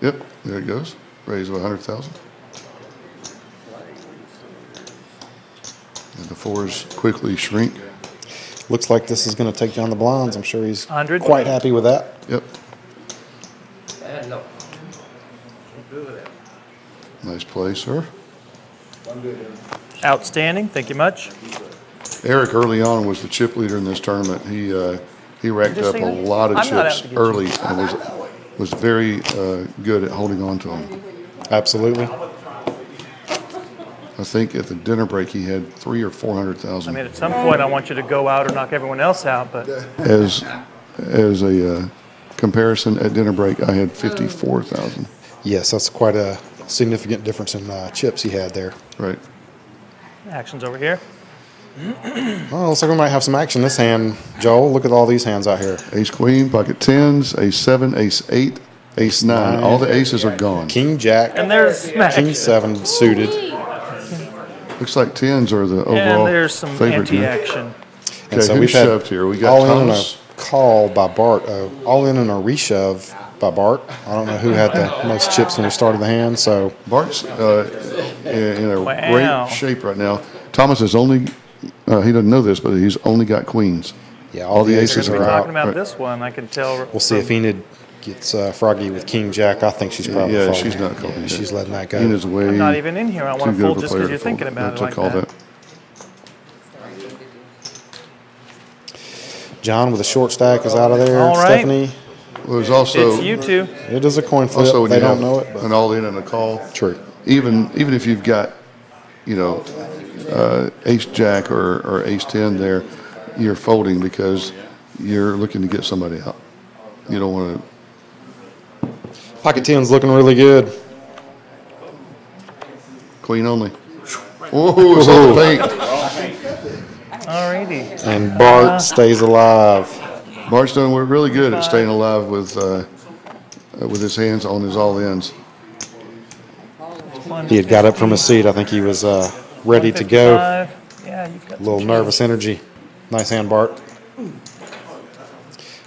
Yep, there it goes. Raise of 100,000. And the fours quickly shrink. Looks like this is going to take down the blinds. I'm sure he's 100. quite happy with that. Yep, No. nice play, sir. Outstanding, thank you much. Eric early on was the chip leader in this tournament. He racked Just up a saying, lot of I'm not out chips to get early and was very good at holding on to them. Absolutely. I think at the dinner break he had 300,000 or 400,000. I mean, at some point, I want you to go out or knock everyone else out, but As a comparison, at dinner break I had 54,000. Yes, that's quite a significant difference in chips he had there. Right. action's over here. Well, looks like we might have some action this hand, Joel. Look at all these hands out here. Ace queen, pocket tens, ace 7, ace 8, ace 9. All the aces are gone. King Jack, And there's smack. King 7 suited. Looks like tens are the And overall there's some favorite here. anti-action. And Okay, so who we've had shoved here? We got all in and a Thomas. call by Bart, all in and a reshove by Bart. I don't know who had the most chips when we started the hand, so. Bart's in a Wow. great shape right now. Thomas has only, he doesn't know this, but he's only got queens. Yeah, all the We're aces going to are be talking out. about this one. I can tell. We'll see if Enid gets Froggy with King Jack. I think she's probably Yeah, folding. she's not calling. Yeah, she's letting that go. Enid's way I'm not even in here. I want too to good fold of a just player because you're to thinking fold- about it to like call that. John with a short stack is out of there. All right. Stephanie, Well, there's also It's you two. it is a coin flip. also when They you don't have know it, but an all in and a call. true. Even if you've got, you know, ace jack or ace 10 there, you're folding because you're looking to get somebody out. You don't want to Pocket 10's looking really good. queen only. Oh, it's on the paint. Alrighty. And Bart stays alive. Bart's doing really good at staying alive with his hands on his all ins. He had got up from his seat. I think he was ready to go. 155. Yeah, you've got A little nervous energy. Nice hand, Bart.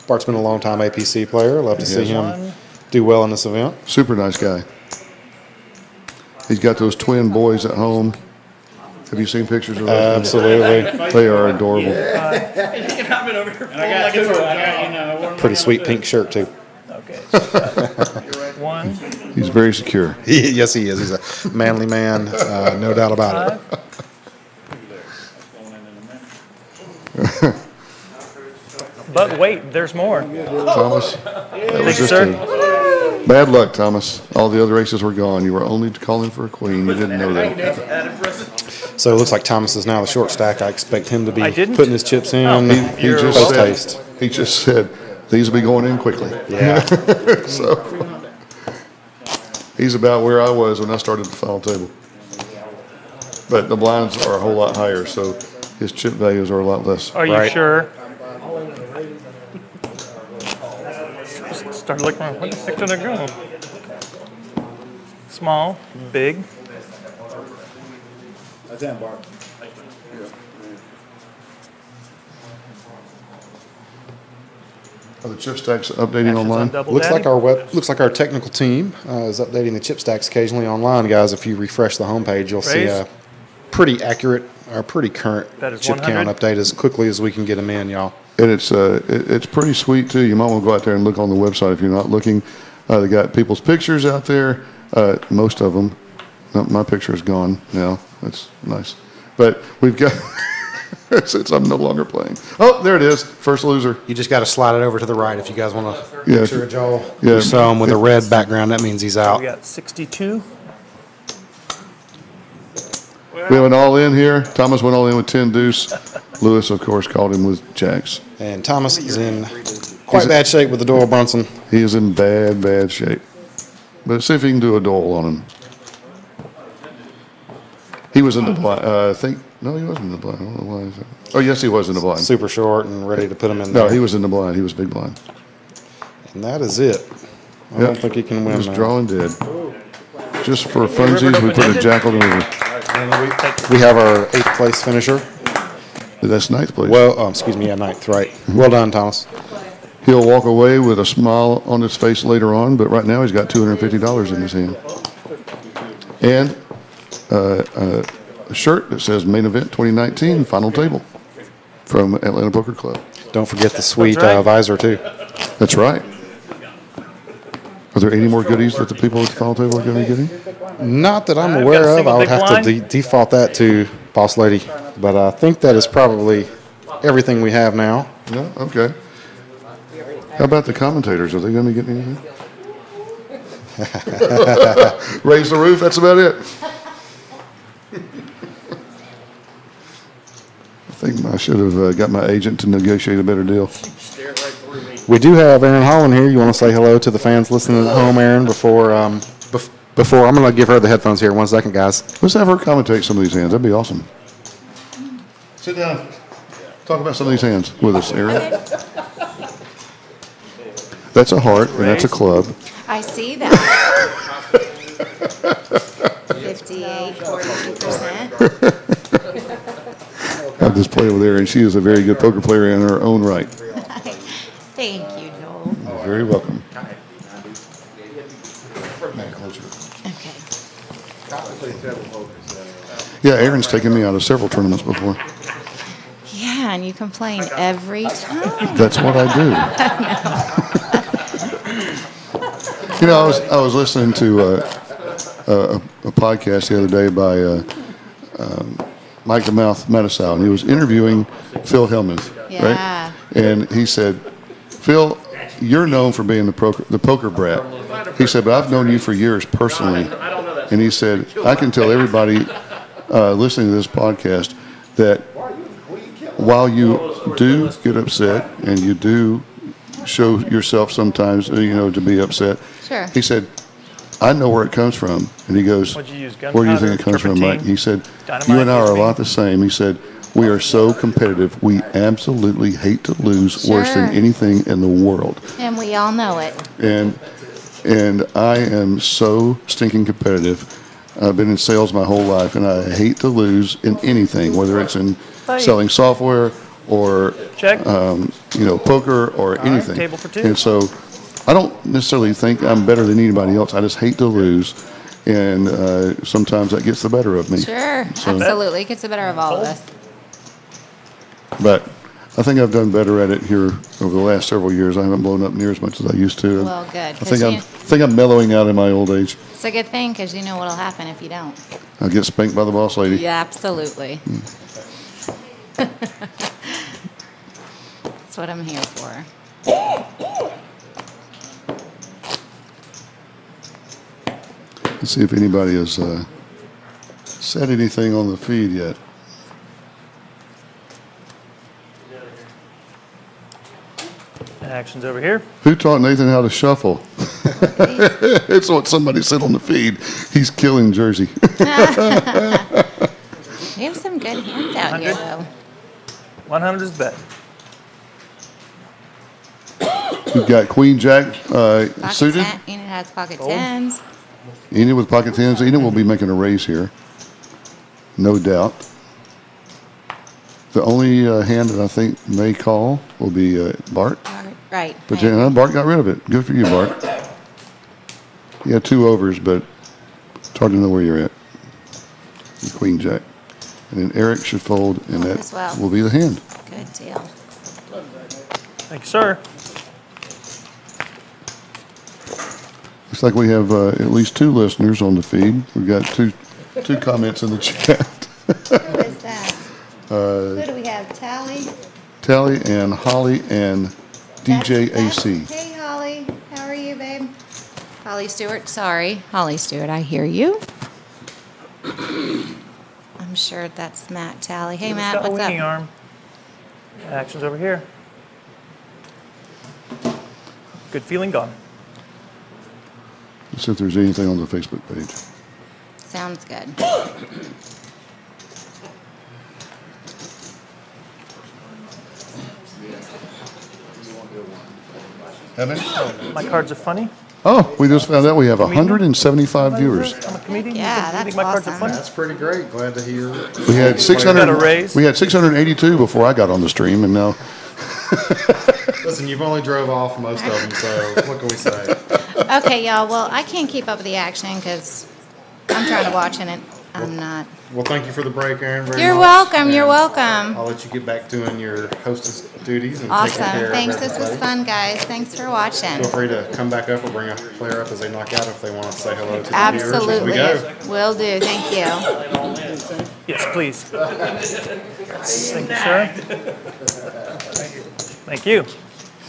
Bart's been a long time APC player. Love to see him do well in this event. Super nice guy. He's got those twin boys at home. Have you seen pictures of those? Absolutely. They are adorable. I've been over here folding like it's a Pretty sweet pink shirt, too. Okay. One, He's very secure. Yes, he is. He's a manly man, no doubt about it. five. But wait, there's more. Thomas, that was Thank you, just sir. bad luck, Thomas. All the other aces were gone. You were only calling for a queen. You didn't know that. So it looks like Thomas is now the short stack. I expect him to be I didn't? putting his chips in. He You're just post said, haste. he just said these will be going in quickly. Yeah. So he's about where I was when I started the final table. But the blinds are a whole lot higher, so his chip values are a lot less. Are you Right. sure? Start looking around. Where the heck did I go? Small, big. That's him, Bart. Are the chip stacks updating online? Double Looks like daddy. looks like our technical team is updating the chip stacks occasionally online, guys. If you refresh the homepage, you'll see Raise. a pretty accurate or pretty current That is chip count 100. update as quickly as we can get them in, y'all. And it's pretty sweet too. You might want to go out there and look on the website if you're not looking. They got people's pictures out there. Most of them. No, my picture is gone now. That's nice. But we've got. Since I'm no longer playing. Oh, there it is. First loser. You just got to slide it over to the right if you guys want to Yeah, picture a Joel. yeah. You saw him with a red background. That means he's We out. got 62. We have an all in here. Thomas went all in with 10 deuce. Lewis, of course, called him with jacks. And Thomas is in quite bad shape with the Doyle Brunson. He is in bad shape. But see if he can do a dole on him. He was in the blind. I think. No, he wasn't in the blind. I don't know why. Oh, yes, he was in the blind. Super short and ready to put him in No, there. he was in the blind. He was big blind. And that is it. I don't think he can win Just now. drawing dead. Just for funsies, we put a jackal over. We have our 8th place finisher. That's ninth place. Well, excuse me, yeah, 9th, right. Well done, Thomas. He'll walk away with a smile on his face later on, but right now he's got $250 in his hand. And a shirt that says Main Event 2019 Final Table from Atlanta Poker Club. Don't forget the sweet That's right. visor, too. That's right. Are there any more goodies that the people at the Final Table are going to be getting? Not that I'm I've got a aware of. single I would big have blind. to default that to Boss Lady. But I think that is probably everything we have now. No? Okay. How about the commentators? Are they going to be getting anything? Raise the roof, that's about it. I think I should have got my agent to negotiate a better deal. We do have Aaron Holland here. You want to say hello to the fans listening at home, Aaron, before I'm going to give her the headphones here. 1 second, guys. Let's have her commentate some of these hands. That'd be awesome. Sit down. Talk about some of these hands with us, Aaron. That's a heart, and that's a club. I see that. 58, 42%. I just play with Erin. She is a very good poker player in her own right. Thank you, Joel. You're very welcome. Okay. Yeah, Aaron's taken me out of several tournaments before. Yeah, and you complain every time. That's what I do. You know, I was listening to a podcast the other day by Mike the Mouth Mattisau, and he was interviewing Phil Hellmuth, Yeah. right? And he said, Phil, you're known for being the poker brat. He said, but I've known you for years personally. And he said, I can tell everybody listening to this podcast that while you do get upset and you do show yourself sometimes, to be upset, Sure. he said, I know where it comes from. And he goes, What'd you use, where do you think gunpowder, it comes from, Mike? turpentine, He said, dynamite, you and I are a maybe? lot the same. He said, we are so competitive. We absolutely hate to lose worse than Sure. anything in the world. And we all know it. And I am so stinking competitive. I've been in sales my whole life, and I hate to lose in anything, whether it's in selling software or Check. poker or anything. table for two. And so I don't necessarily think I'm better than anybody else. I just hate to lose, and sometimes that gets the better of me. Sure. So- Absolutely. It gets the better of all of us. But I think I've done better at it here over the last several years. I haven't blown up near as much as I used to. Well, good, I 'cause think I'm mellowing out in my old age. It's a good thing because you know what'll happen if you don't. I'll get spanked by the boss lady. Yeah, absolutely. That's what I'm here for. Let's see if anybody has said anything on the feed yet. Actions over here. Who taught Nathan how to shuffle? It's what somebody said on the feed. He's killing Jersey. We have some good hands out here, 100. though. 100 is bet. We've got Queen Jack Pocket suited. Enid has pocket tens. Enid with pocket tens. Enid will be making a raise here. No doubt. The only hand that I think may call will be Bart. Right. But Bart got rid of it. Good for you, Bart. You had 2 overs, but it's hard to know where you're at. The Queen Jack. And then Eric should fold, and that As well. will be the hand. Good deal. Thank you, sir. Looks like we have at least 2 listeners on the feed. We've got two comments in the chat. Who is that? Who do we have? Tally? Tally and Holly and DJ AC. Hey, Holly. How are you, babe? Holly Stewart. Sorry. Holly Stewart, I hear you. I'm sure that's Matt Tally. Hey, Who's Matt, got a what's winging up? arm? Actions over here. Good feeling gone. Let's see if there's anything on the Facebook page. Sounds good. How many? My cards are funny. Oh, we just found out we have 175 viewers. I'm a comedian. Yeah, You that's think my cards are awesome. funny? That's pretty great. Glad to hear. We had 600. got a raise? We had 682 before I got on the stream, and now Listen, you've only drove off most of them, so what can we say? Okay, y'all. Well, I can't keep up with the action because I'm trying to watch it. I'm not. Well, thank you for the break, Aaron. Very You're much. welcome. You're And welcome. I'll let you get back doing your hostess duties and Awesome. taking care Thanks. of This was everybody. fun, guys. Thanks for watching. Feel free to come back up or bring a player up as they knock out if they want to say hello to the Absolutely. viewers as we go. Will do. Thank you. Yes, please. Thank you, sir. Thank you.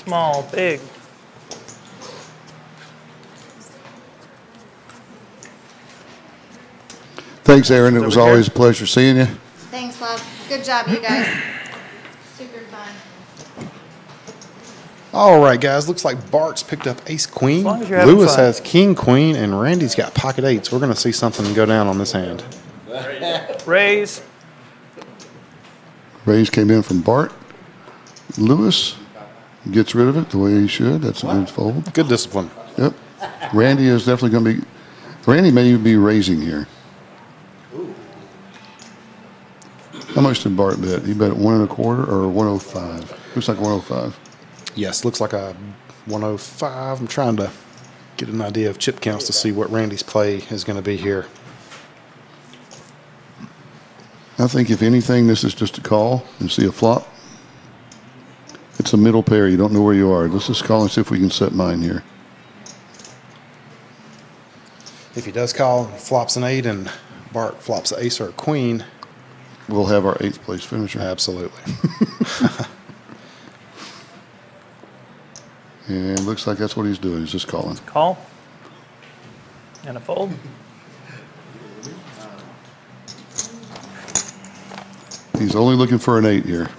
Small, big. thanks, Aaron. It was Over here. always a pleasure seeing you. Thanks, love. Good job, you guys. Super fun. All right, guys. Looks like Bart's picked up ace queen. long as you're having Lewis fun. has king queen, and Randy's got pocket eights. We're going to see something go down on this hand. Raise. Raise came in from Bart. Lewis gets rid of it the way he should. That's a good fold. Good discipline. Yep. Randy is definitely going to be. Randy may be raising here. How much did Bart bet? He bet at 1 1/4 or 105. Looks like 105. Yes, looks like a 105. I'm trying to get an idea of chip counts to see what Randy's play is going to be here. I think if anything, this is just a call and see a flop. It's a middle pair. You don't know where you are. Let's just call and see if we can set mine here. If he does call, flops an 8, and Bart flops an ace or a queen. We'll have our 8th place finisher. Absolutely. And it looks like that's what he's doing. He's just calling. Call. And a fold. He's only looking for an 8 here.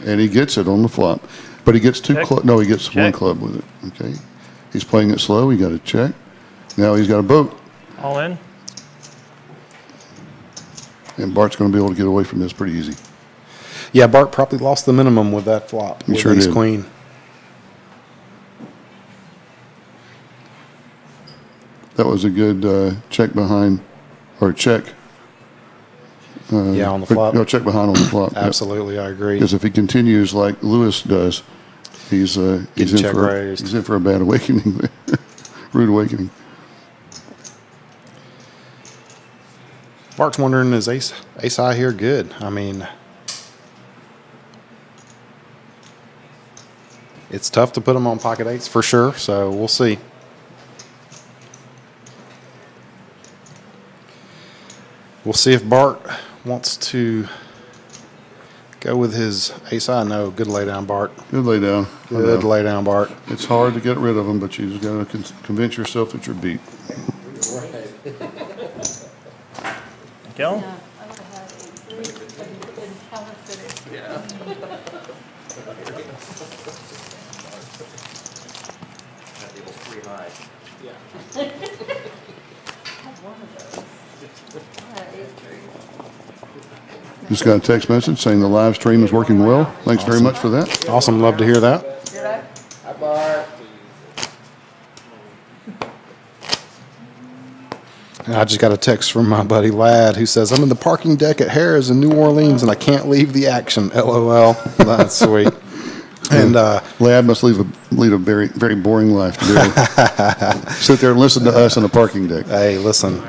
And he gets it on the flop. But he gets 2 clubs. No, he gets Check. 1 club with it. Okay. He's playing it slow. He got a check. Now he's got a boat. All in. And Bart's going to be able to get away from this pretty easy. Yeah, Bart probably lost the minimum with that flop. He With sure ace did. queen. That was a good check behind, or check. Yeah, on the flop. No, check behind on the flop. Absolutely, I agree. Because if he continues like Lewis does, he's in check for raised. he's in for a bad awakening, rude awakening. Bart's wondering, is ace high here good? I mean, it's tough to put him on pocket 8s for sure, so we'll see. We'll see if Bart wants to go with his ace high. No, good lay down, Bart. Good lay down. Good lay down, Bart. It's hard to get rid of them, but you just got to convince yourself that you're beat. Go. Yeah, I would have had 8-3 in counterfeit. Yeah. That table's 3 high. I had one of those. I had 8-3. Just got a text message saying the live stream is working well. Thanks very much for that. Awesome, love to hear that. Did I? Hi, Bart. I just got a text from my buddy Ladd who says, I'm in the parking deck at Harrah's in New Orleans and I can't leave the action. LOL. That's sweet. And Lad must lead a very, very boring life to do. Sit there and listen to us on the parking deck. hey, listen,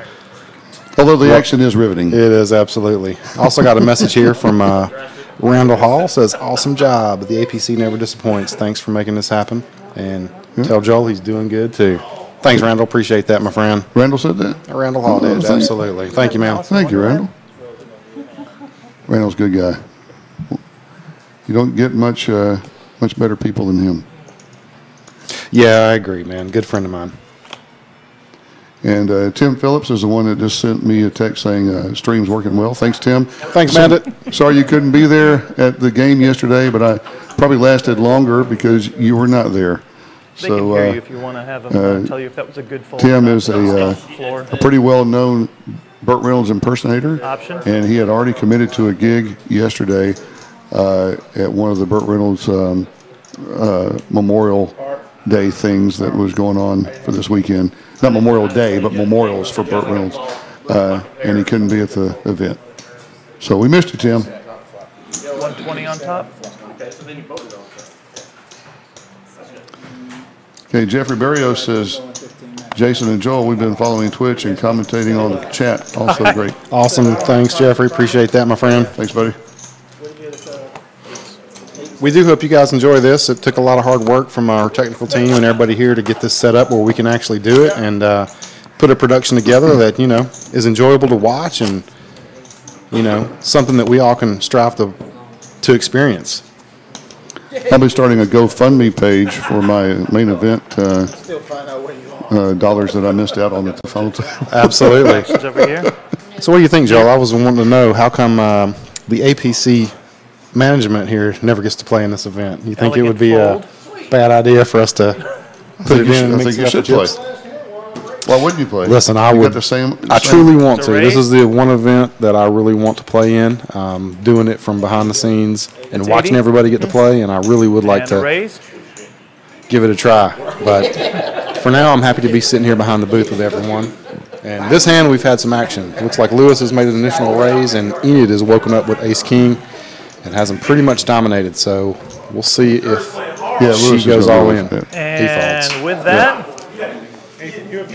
Although the action is riveting. it is absolutely. Also got a message here from Randall Hall. Says, awesome job. The APC never disappoints. Thanks for making this happen. And tell Joel he's doing good too. Thanks, Randall. Appreciate that, my friend. Randall said that? Randall Hall did. Absolutely. Thank you, man. Thank you, Randall. Randall's a good guy. You don't get much better people than him. Yeah, I agree, man. Good friend of mine. And Tim Phillips is the one that just sent me a text saying stream's working well. Thanks, Tim. Thanks, Bandit. Sorry you couldn't be there at the game yesterday, but I probably lasted longer because you were not there. They can hear you if you want to have them tell you if that was a good fold. Tim or not. is Floor. a pretty well-known Burt Reynolds impersonator. Option. And he had already committed to a gig yesterday at one of the Burt Reynolds Memorial Day things that was going on for this weekend. Not Memorial Day, but memorials for Burt Reynolds. And he couldn't be at the event. So we missed you, Tim. 120 on top. Okay, so then you voted on it. Okay, Jeffrey Barrios says, Jason and Joel, we've been following Twitch and commentating on the chat. Also great. Awesome. Thanks, Jeffrey. Appreciate that, my friend. Thanks, buddy. We do hope you guys enjoy this. It took a lot of hard work from our technical team and everybody here to get this set up where we can actually do it and put a production together that, you know, is enjoyable to watch and, you know, something that we all can strive to experience. I'll be starting a GoFundMe page for my main event Still find out where you are. dollars that I missed out on at the final time. Absolutely. It's over here. So what do you think, Joel? I was wanting to know how come the APC management here never gets to play in this event? You think it would be a bad idea for us to put it in and I mix think you it up should the play. chips? Why wouldn't you play? Listen, I You got would. the same. I truly want to. To This raise? is the one event that I really want to play in. Doing it from behind the scenes and It's watching 80. everybody get to play, and I really would like And a to raised. give it a try. But for now, I'm happy to be sitting here behind the booth with everyone. And this hand, we've had some action. Looks like Lewis has made an initial raise, and Enid has woken up with Ace King. and has them pretty much dominated. So we'll see if Lewis she is goes gonna all go in. with it. And with that,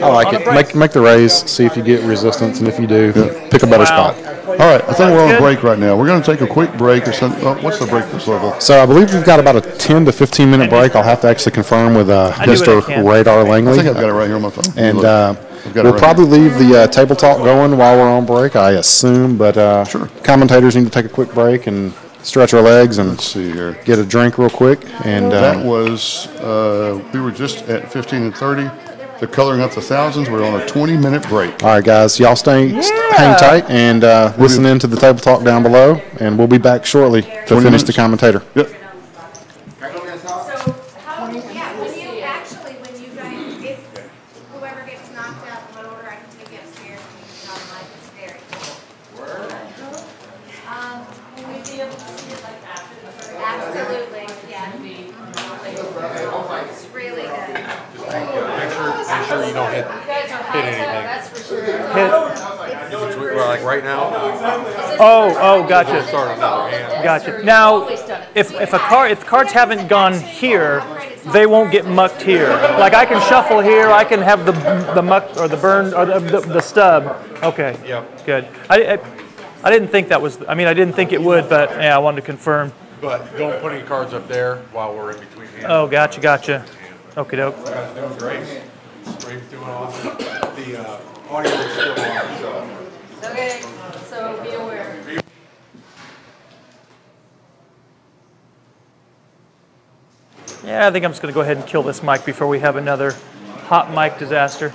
I like it. Make the raise, see if you get resistance, and if you do, pick a better Wow. spot. All right, I think we're on a Good. break right now. We're going to take a quick break. Or something. What's the break this level? So I believe we've got about a 10 to 15 minute break. I'll have to actually confirm with do what I Mr. can. Radar I Langley. think I've got it right here on my phone. And Look, I've got it we'll right probably here. leave the table talk going while we're on break, I assume. But Sure. commentators need to take a quick break and stretch our legs and Let's see here. get a drink real quick. And That was, we were just at 15 and 30. They're coloring up the thousands. We're on a 20-minute break. all right, guys, y'all hang tight and listen in to the table talk down below. And we'll be back shortly to 20 finish the minutes. commentator. Yep. So how, yeah, when you guys, if whoever gets knocked out, what order I can take it upstairs and you can on like it's very cool. Will we be able to see it like after the first? Absolutely, yeah. It's really good. Make sure you don't hit anything. That's for sure. Well, like right now, oh, gotcha. start on the other hand. Gotcha. Now, if cards haven't gone here, they won't get mucked here. Like I can shuffle here, I can have the muck or the burn or the stub. Okay. Yep. Good. I didn't think that was. I mean, I didn't think it would, but yeah, I wanted to confirm. But don't put any cards up there while we're in between hands. Oh, gotcha. Okay, doke. You guys doing great. Straight's doing awesome. The audio is still on, so. Okay, so be aware. Yeah, I think I'm just going to go ahead and kill this mic before we have another hot mic disaster.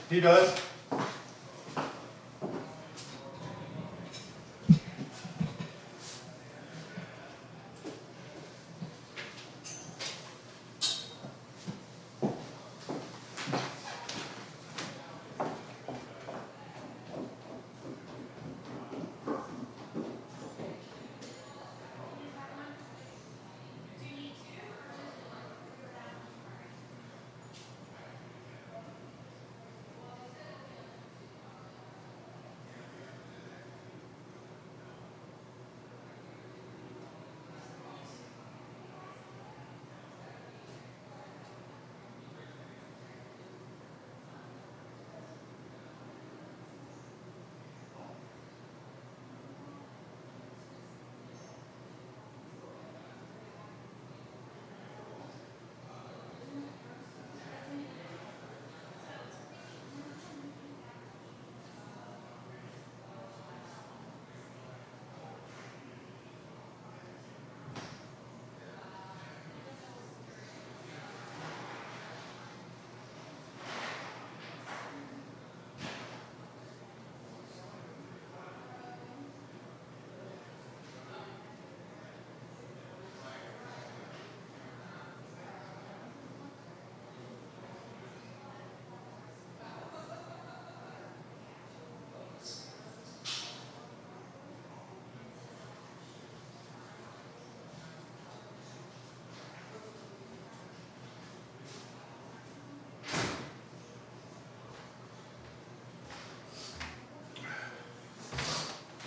He does.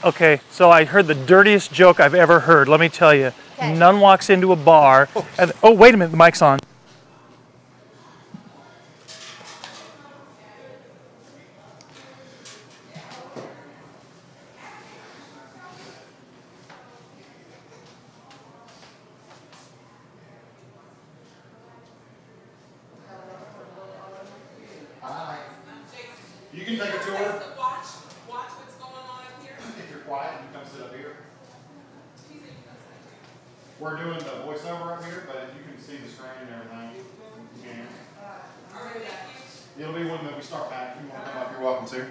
Okay, so I heard the dirtiest joke I've ever heard. Let me tell you. Okay. None walks into a bar. And, oh, wait a minute. The mic's on. You can take a tour. Watch what's going on up here. If you're quiet, you come sit up here. We're doing the voiceover up here, but if you can see the screen and everything, you can. It'll be when we start back. If you want to come up, you're welcome to.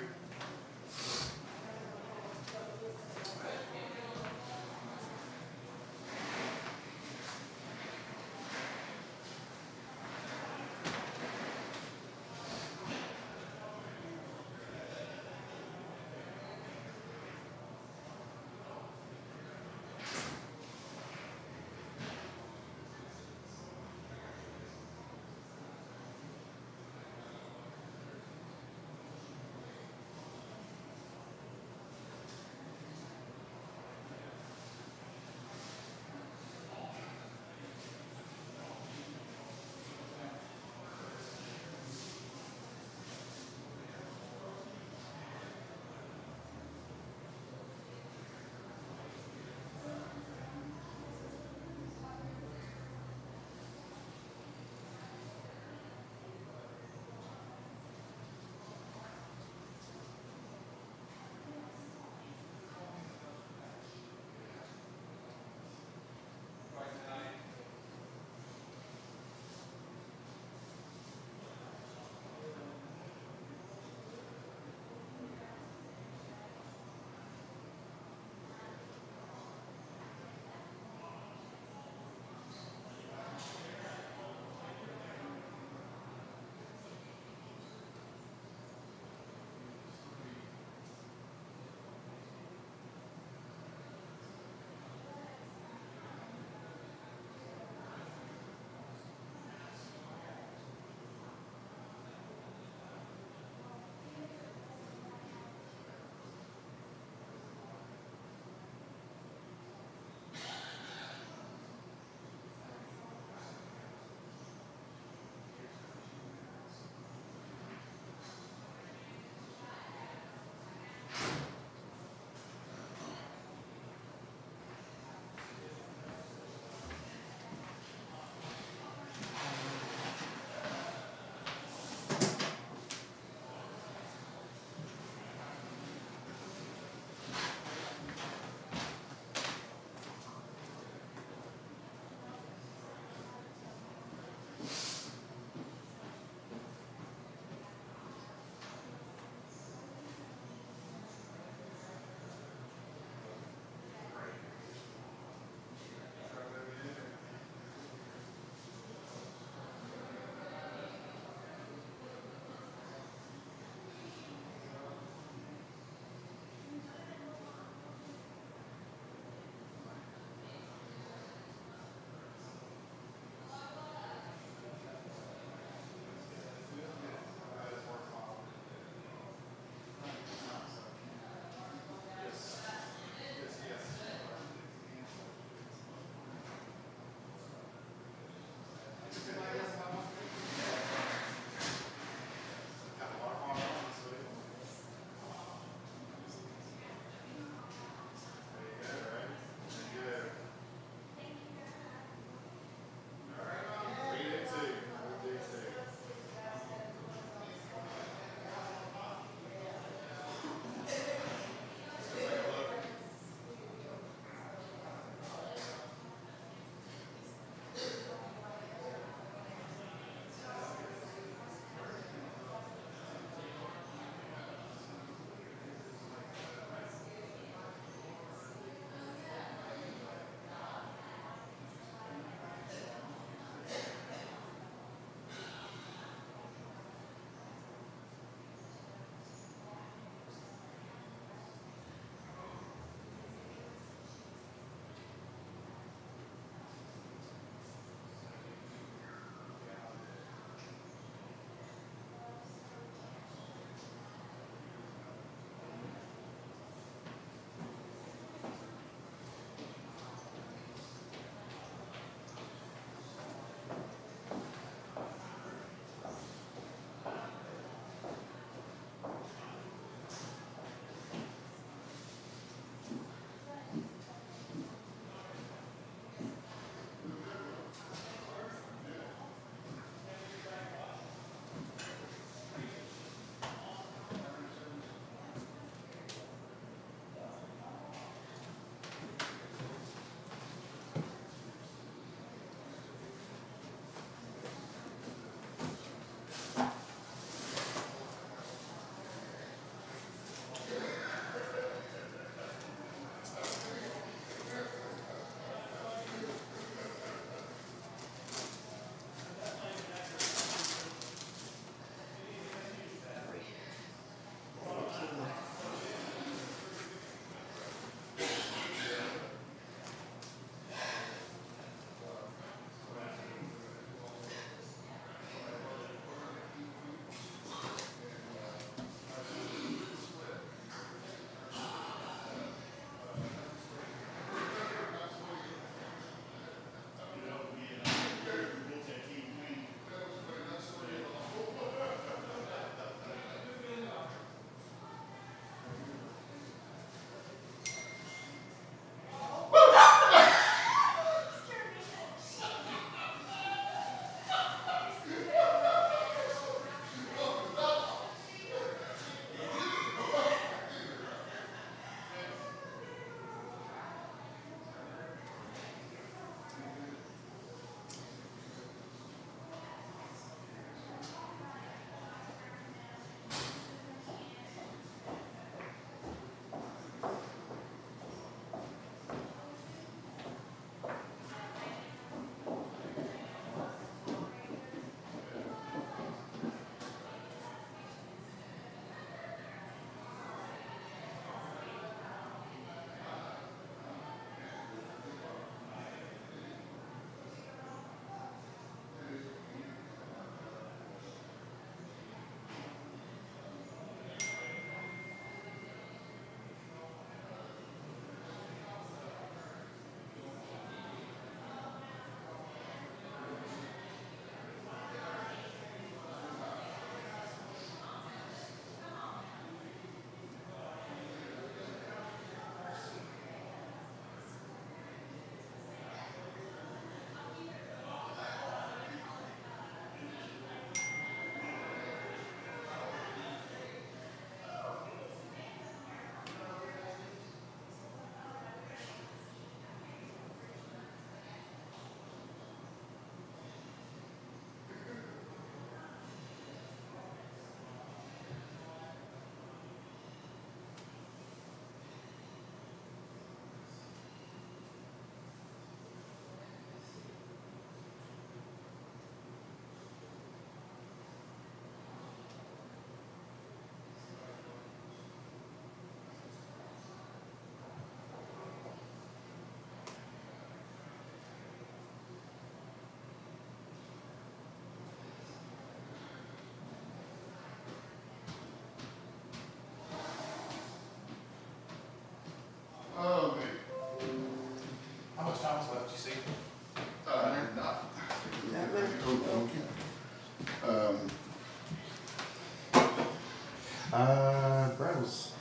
Brad's,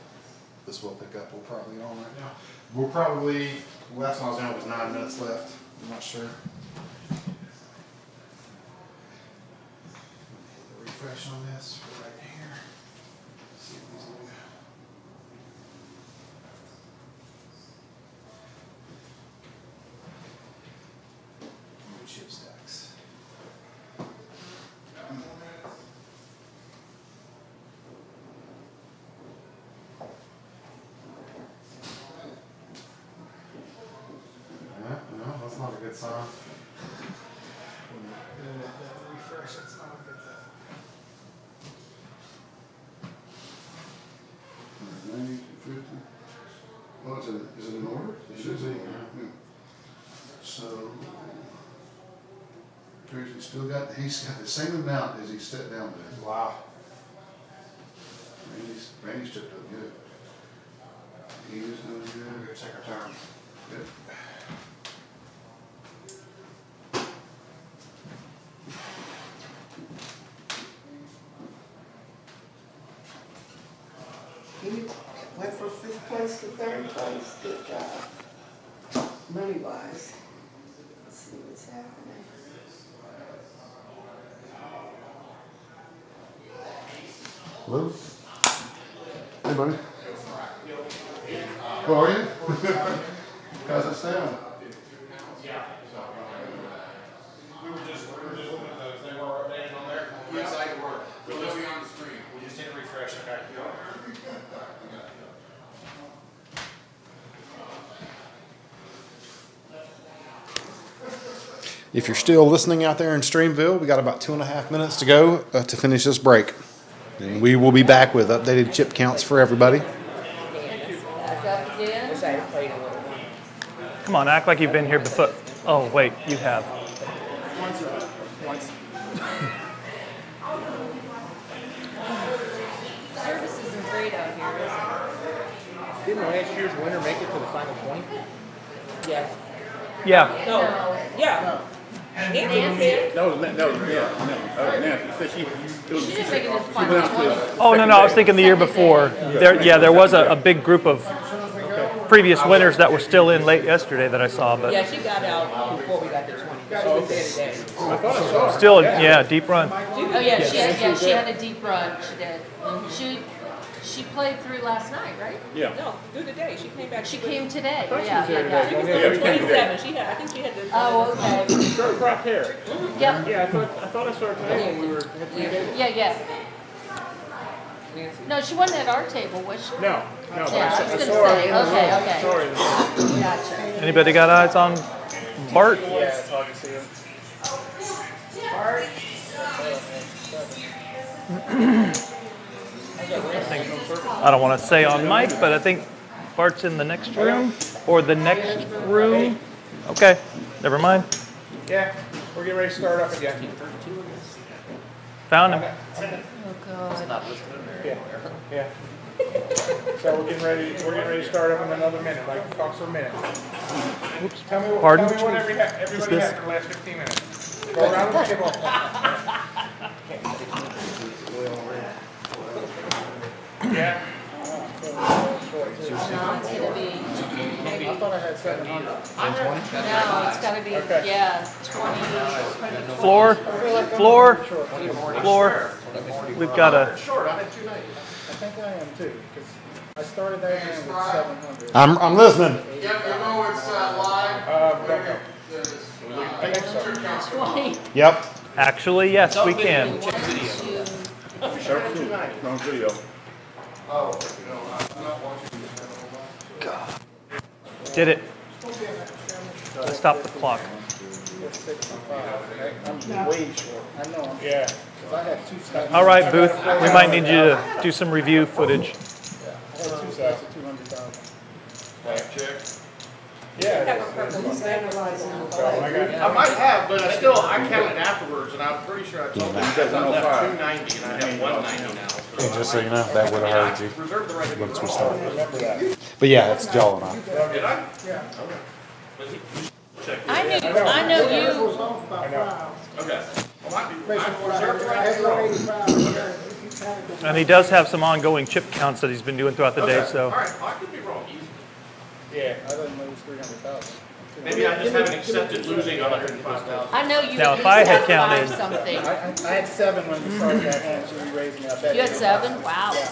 this will pick up. We're probably on right now. We're probably, last time I was down, it was 9 minutes left. I'm not sure. Refresh on this right here. See if these will go. Chip stacks. No, that's not a good sign. Refresh, it's not a good sign. 90, 50. Oh, is it in order? It should be. Yeah. So, he's got the same amount as he stepped down there. Wow. Randy's stepped up good. He was doing good. We're gonna take our turn. Good. He went from 5th place to 3rd place. Good job. Money-wise. Let's see what's happening. Hello? Hey, buddy. How are you? How's it sound? We were just looking at those, they were updated on there. Website work. We'll be on the screen. We just hit refresh, okay? If you're still listening out there in Streamville, we got about 2.5 minutes to go to finish this break. And we will be back with updated chip counts for everybody. Come on, act like you've been here before. Oh, wait, you have. Service isn't great out here, is it? Didn't last year's winner make it to the final 20? Yes. Yeah. No. Yeah. Nancy? No, Nancy. So she didn't make it to the final went out to 20. Oh, no, I was thinking the year before. There was a big group of previous winners that were still in late yesterday that I saw, but Yeah, she got out before we got to 20. She was there today. still, yeah, deep run. Oh yeah, she had a deep run. She did. She played through last night, right? Yeah. No, through the day. She came back. She came today. thought she Yeah, was there yeah, today. yeah. Yeah, she came 27. She had. I think she had the. Oh, okay. Short cropped hair. Yep. Yeah, I thought I saw her today when we were at the table. Yeah. No, she wasn't at our table, was she? No, but Yeah, I was I gonna saw her. say. Okay. Sorry. Gotcha. Anybody got eyes on Bart? Yeah, it's hard to see him. I don't want to say on mic, but I think Bart's in the next room or the next room. Okay, never mind. Yeah, we're getting ready to start up again. Found him. Oh God. Yeah. So we're getting ready to start up in another minute, like talk for a minute. Oops. Tell me what everybody had for the last 15 minutes. Go around the table. Yeah. I thought I had 700. No, it's got to be. Okay. Yeah, 20. Floor. We've got a. Short, I had 290. I think I am too, because I started that hand with 700. I'm listening. Yep, you know it's live. I think so. 20. Yep. Actually, yes, we can. Wrong video. Did it. I stopped the clock. 65. I'm way short. I know. Yeah. Because I had 2 sides. All right, Booth. We might need you to do some review footage. I had 2 sides of 200,000. Check. Yeah. I might have, but I counted afterwards, and I'm pretty sure I told you because I left 290 and I have 190 now. And just so you know, that would have hurt you Reserve the right to once we started. Remember that. But yeah, it's Joel and I. Did I? Yeah. I know you. I know. Okay. Well, I reserved the right to And he does have some ongoing chip counts that he's been doing throughout the day, All so. right, well, I could be wrong. Yeah, I didn't lose 300,000. Maybe I just haven't accepted losing 105,000. I know you Now, at if I least had had counted- 5 something. I had 7 when we started that match, and you raised me. I bet You had 7? Wow. Yeah.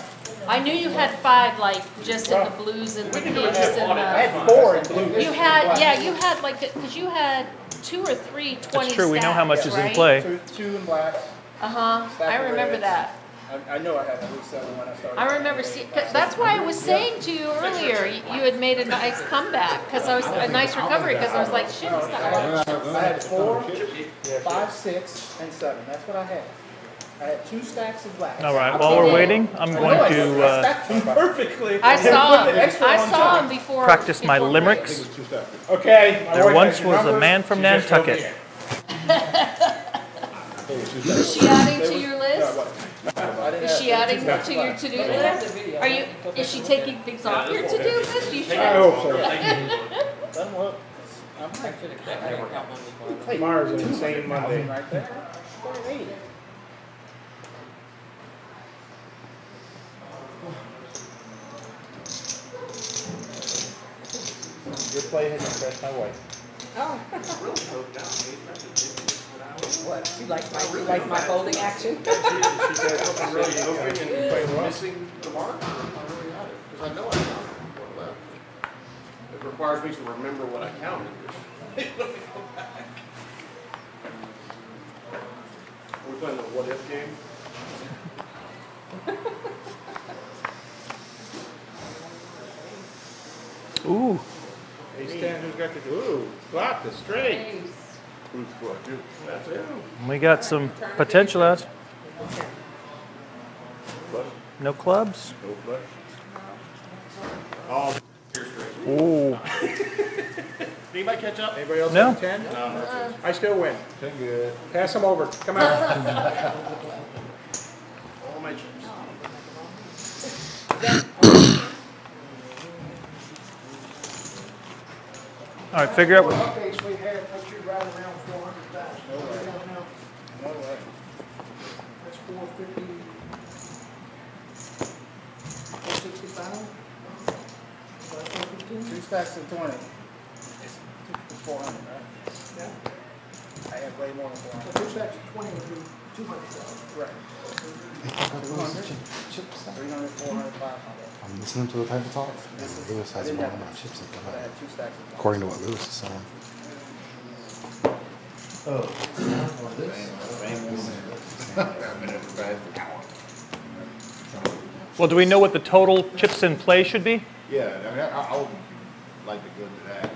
I knew you had 5, like, just in the blues and the pinks and I the... had 4 in blue. You had, yeah, you had like, because you had 2 or 3 20 That's true, we know how much stacks, is in right? play. 2 in black. Uh-huh, Stack I of remember reds. that. I know I had at least 7 when I started. I remember seeing, that's why I was saying to you earlier, you had made a nice comeback, because I was, a nice recovery, because I was like, shit, it's not. I had 4, 5, 6, and 7. That's what I had. I had 2 stacks of black. All right, while we're waiting, I'm going to stacked them perfectly. I saw Put the him, extra I on saw top. him before. practice my before limericks. Okay. my There wife once has your was a number. man from She just filled me Nantucket. in. Is she adding to your No, list? what? I didn't Is have- she adding to your to-do list? Are you, is she taking things off your to-do list? You should. I hope so. Doesn't look. I'm like, Tomorrow's an insane Monday. right there. 480. Your play has impressed my wife. What, you like my folding action? She says, I'm really hoping and play well. Missing the mark, or if I really had it? Because I know I counted before I left. It requires me to remember what I counted. Let me go back. Are we playing the what if game? Ooh, Ace 10, who's got the, ooh, flop the straight. Who's what? You. That's it. we got some potential outs. Flush. No clubs? No flush. Oh, here's straight. Ooh, Did anybody catch up? Anybody else No. have 10? No. I still win. 10 good. Pass them over. Come out. All my chips. all right, figure out what, Okay, sweetheart, put you right around 400,000. No way. No way. That's 450, 465? 415? 2 stacks of 20. It's 400, right? Yeah. I have way more than 400. So 2 stacks of 20 would be 200,000. Right. 200, 300, 400, 500. I'm listening to the paper talk. Lewis I has didn't one have of my much, chips in but I front had 2 stacks of 20. according to what Lewis is saying. well, do we know what the total chips in play should be? Yeah, I mean, I would like to go to that.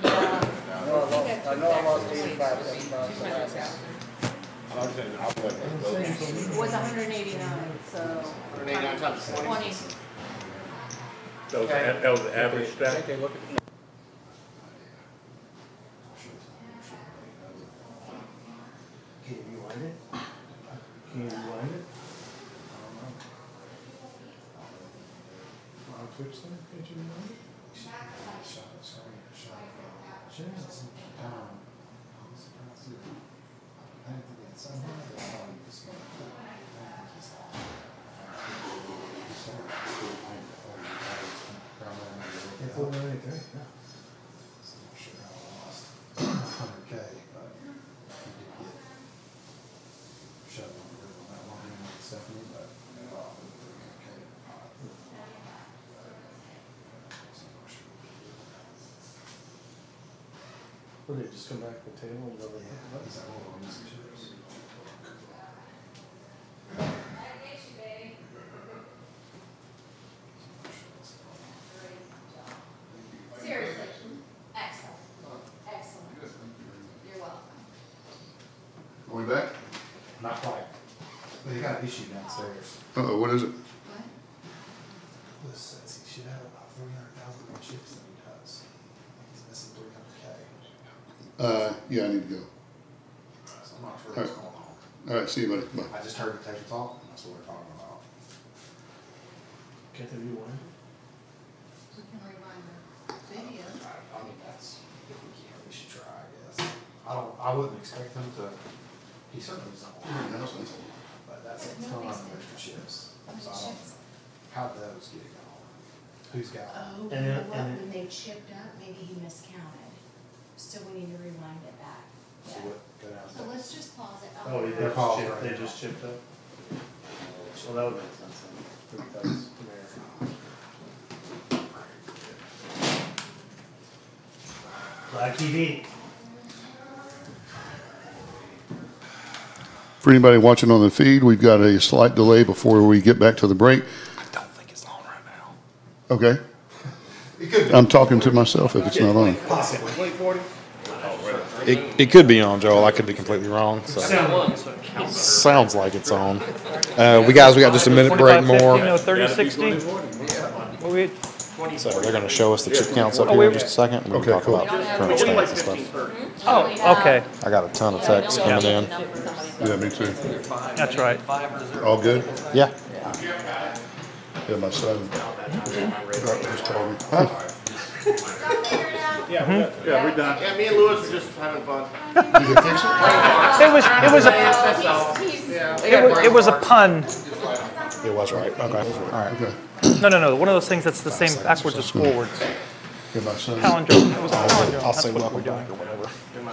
I know I lost 85 cents last time. I'm saying, I would like to go. It was 189, so. 189 times 20. 20. That was the average stack. Okay, look at Can you rewind it? Can you rewind it? On Twitch then, can't you rewind it? Yeah, 493, yeah. Would they just come back to the table and go like, what is that? Seriously, excellent, excellent. You're welcome. Are we back? Not quite. Well, you got an issue downstairs. Uh-oh, what is it? Lewis says he should have about 300,000 more chips than he does. He's missing 300K. Yeah, I need to go. So I'm not sure All what's right. going on. All right, see you, buddy. Bye. I just heard the table talk, and that's what we're talking about. Can't they rewind it? We can rewind the video. I mean, that's, if we can, we should try, I guess. I wouldn't expect him to, he certainly doesn't want to, but that's a ton of extra chips. So I don't know how those get going. Who's got them? Oh, you know what, when they chipped up, maybe he miscounted. So we need to rewind it back. So what, go down So let's just pause it. Oh, They're paused right they now. just chipped up? Well, that would make sense then. Because Live TV. For anybody watching on the feed, we've got a slight delay before we get back to the break. I don't think it's on right now. Okay. It could be. I'm talking to myself if it's not on. Possibly. 2040? It could be on, Joel. I could be completely wrong. So. Sounds like it's on. We got just a minute break 25, 50, more. no, 30, 60. What we- So they're going to show us the chip counts up here in just a second. And we'll Okay, talk cool. about current stats and stuff. Oh, okay. I got a ton of texts coming in. Yeah, me too. That's right. All good? Yeah. Yeah, my son just called me. Yeah, we're done. Yeah, me and Lewis are just having fun. Did you fix it? It was a pun. It was right. Okay. All right. Okay. No. One of those things that's the same backwards as forwards. Yeah, my son. Palindrome. It was a palindrome. I'll That's say what welcome we're doing. back or whatever. My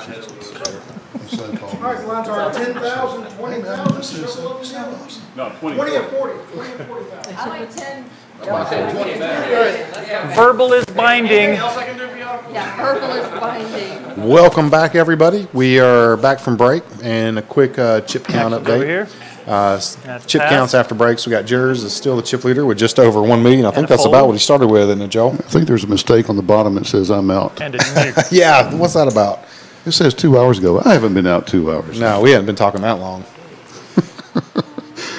son called me. All right, lines are 10,000, 20,000, No, 20 or 40, 20 or 40,000. I like 10. Verbal is binding. Yeah, verbal is binding. Welcome back, everybody. We are back from break and a quick chip count Over update. here. Chip passed. counts after breaks. We got Jers is still the chip leader with just over 1 million. I think a that's fold. about what he started with, isn't it, Joe? I think there's a mistake on the bottom that says I'm out. And it Yeah. What's that about? It says 2 hours ago. I haven't been out 2 hours. No, we haven't been talking that long.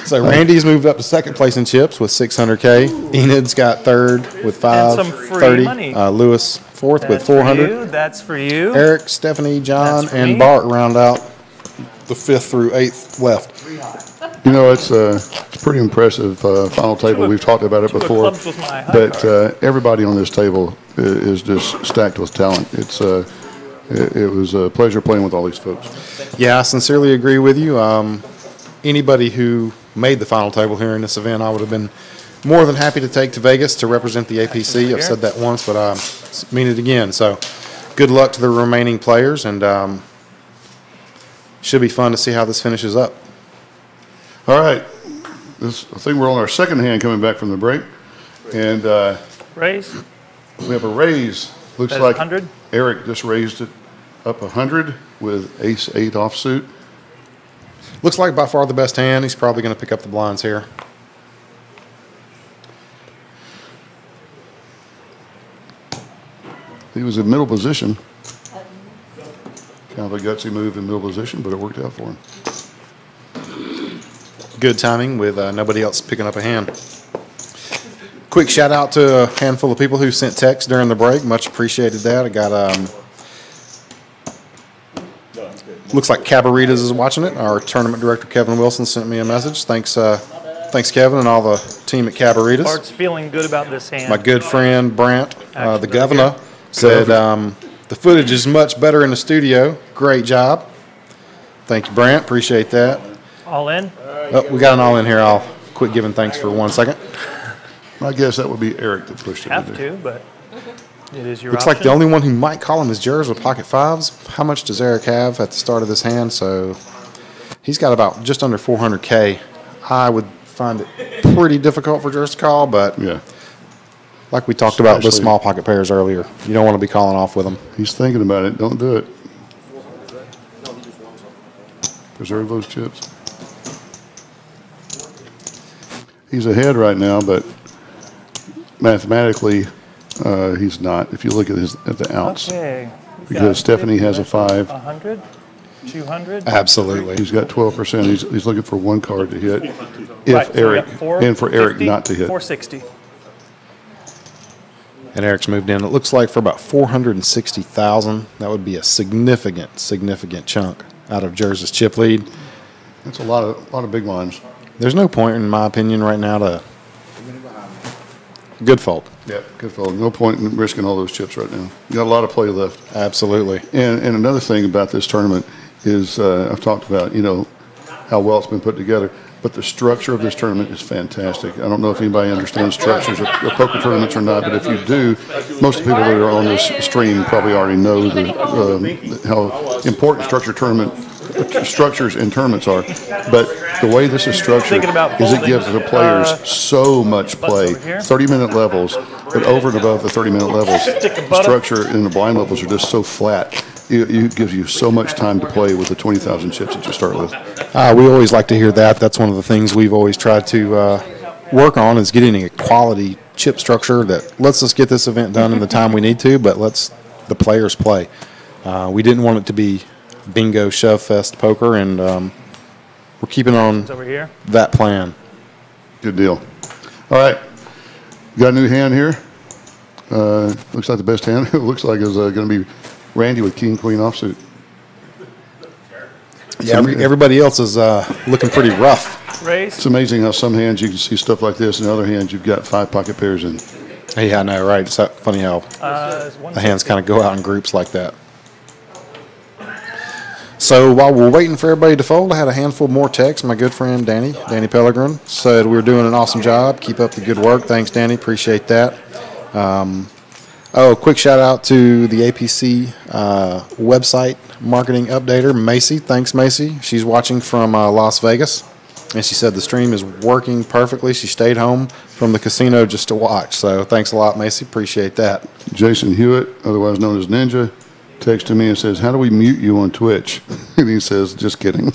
So Randy's moved up to second place in chips with 600K. Enid's got third with some free 530. money. Lewis fourth with That's for 400. you. That's for you. Eric, Stephanie, John, That's for and me. Bart round out the 5th through 8th left. You know, it's pretty impressive final table. We've talked about it Two of before, clubs was my high but card. everybody on this table is just stacked with talent. It was a pleasure playing with all these folks. Yeah, I sincerely agree with you. Anybody who made the final table here in this event, I would have been more than happy to take to Vegas to represent the APC. I've said that once, but I mean it again. So good luck to the remaining players, and should be fun to see how this finishes up. All right, I think we're on our second hand coming back from the break, and Raise. we have a raise. Looks That is like 100. Eric just raised it up 100 with ace-8 offsuit. Looks like by far the best hand. He's probably going to pick up the blinds here. He was in middle position. Kind of a gutsy move in middle position, but it worked out for him. Good timing with nobody else picking up a hand. Quick shout out to a handful of people who sent texts during the break. Much appreciated that. I got, looks like Cabaritas is watching it. Our tournament director, Kevin Wilson, sent me a message. Thanks, Kevin, and all the team at Cabaritas. Bart's feeling good about this hand. My good friend, Brant, the governor, said the footage is much better in the studio. Great job. Thank you, Brant. Appreciate that. All in? Oh, we got an all in here. I'll quit giving thanks for 1 second. I guess that would be Eric that pushed it. Have to, but it is your Looks option. like the only one who might call him is Jers with pocket fives. How much does Eric have at the start of this hand? So he's got about just under 400K. I would find it pretty difficult for Jers to call, but Yeah, like we talked about with Especially- small pocket pairs earlier, you don't want to be calling off with them. he's thinking about it. Don't do it. Preserve those chips. He's ahead right now, but mathematically, he's not. If you look at the outs, Okay. because Stephanie has a 5. 100, 200. Absolutely. He's got 12%. He's looking for one card to hit. Right, If so we Eric, got 4, and for Eric 50, not to hit. 460. And Eric's moved in, it looks like, for about 460,000. That would be a significant chunk out of Jersey's chip lead. That's a lot of big lines. There's no point, in my opinion, right now to good fold. Yeah, good fold. No point in risking all those chips right now. You got a lot of play left. Absolutely. And another thing about this tournament is I've talked about, how well it's been put together. But the structure of this tournament is fantastic. I don't know if anybody understands structures of poker tournaments or not, but if you do, most of the people that are on this stream probably already know how important structures in tournaments are. But the way this is structured is it gives the players so much play. 30-minute levels, but over and above the 30-minute levels, the structure in the blind levels are just so flat. It gives you so much time to play with the 20,000 chips that you start with. We always like to hear that. That's one of the things we've always tried to work on, is getting a quality chip structure that lets us get this event done in the time we need to, but lets the players play. We didn't want it to be bingo shove fest poker, and we're keeping on that plan. Good deal. All right, got a new hand here. Looks like the best hand. It looks like it's going to be Randy with king queen offsuit. Yeah, everybody else is looking pretty rough. Raise. It's amazing how some hands you can see stuff like this, and other hands you've got 5 pocket pairs in. Hey, I know, right? It's funny how the hands kind of go out in groups like that. So while we're waiting for everybody to fold, I had a handful more texts. My good friend Danny Pellegrin, said we were doing an awesome job. Keep up the good work. Thanks, Danny. Appreciate that. Quick shout out to the APC website marketing updater, Macy. Thanks, Macy. She's watching from Las Vegas, and she said the stream is working perfectly. She stayed home from the casino just to watch. So thanks a lot, Macy. Appreciate that. Jason Hewitt, otherwise known as Ninja, texted me and says, "How do we mute you on Twitch?" And he says, "Just kidding."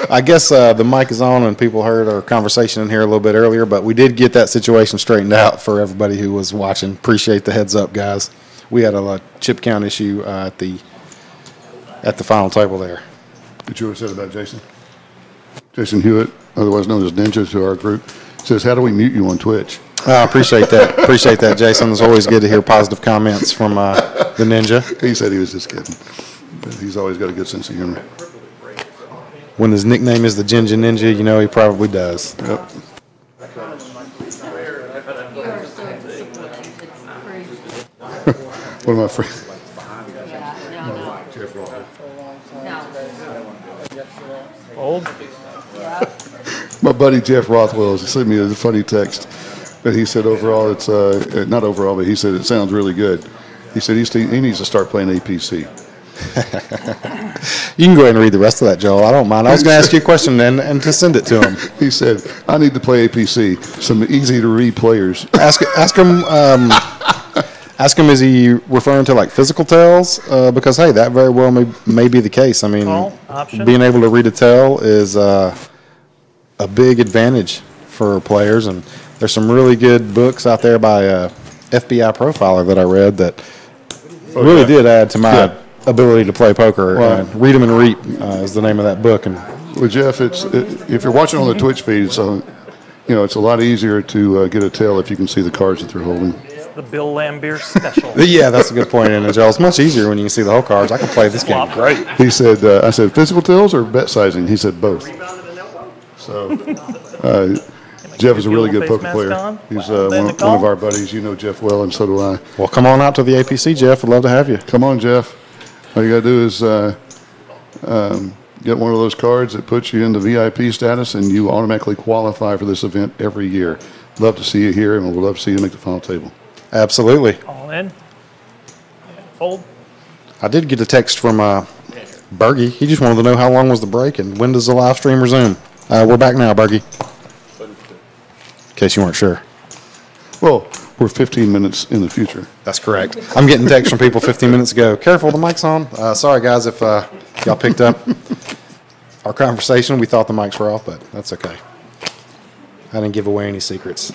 I guess the mic is on and people heard our conversation in here a little bit earlier, but we did get that situation straightened out for everybody who was watching. Appreciate the heads up, guys. We had a chip count issue at the final table there. What you said about Jason? Jason Hewitt, otherwise known as Ninja to our group, says, "How do we mute you on Twitch?" I appreciate that. Appreciate that, Jason. It's always good to hear positive comments from the Ninja. He said he was just kidding. He's always got a good sense of humor. When his nickname is the Ginger Ninja, you know he probably does. Yep. One of my friends. Old? My buddy Jeff Rothwell sent me a funny text. But he said overall it's, not overall, but he said it sounds really good. He said he needs to start playing APC. You can go ahead and read the rest of that, Joel. I don't mind. I was going to ask you a question then and to send it to him. He said, "I need to play APC. Some easy to read players." Ask him. Ask him, is he referring to like physical tells? Because hey, that very well may be the case. I mean, being able to read a tell is a big advantage for players, and there's some really good books out there by FBI Profiler that I read that really did add to my ability to play poker. Read 'em and Reap is the name of that book. And well, Jeff, if you're watching on the Twitch feed, so it's a lot easier to get a tell if you can see the cards that they're holding. It's the Bill Lambier special. Yeah, that's a good point, and Joel, it's much easier when you can see the whole cards. I can play this game great. He said, "I said physical tells or bet sizing." He said both. So. Jeff is a really good poker player. He's one of our buddies. You know Jeff well, and so do I. Well, come on out to the APC, Jeff. We'd love to have you. Come on, Jeff. All you got to do is get one of those cards that puts you into VIP status, and you automatically qualify for this event every year. Love to see you here, and we'd love to see you make the final table. Absolutely. All in. Fold. I did get a text from Bergie. He just wanted to know how long was the break and when does the live stream resume. We're back now, Bergie. In case you weren't sure. Well, we're 15 minutes in the future. That's correct. I'm getting texts from people 15 minutes ago. Careful, the mic's on. Sorry, guys, if y'all picked up our conversation. We thought the mics were off, but that's okay. I didn't give away any secrets.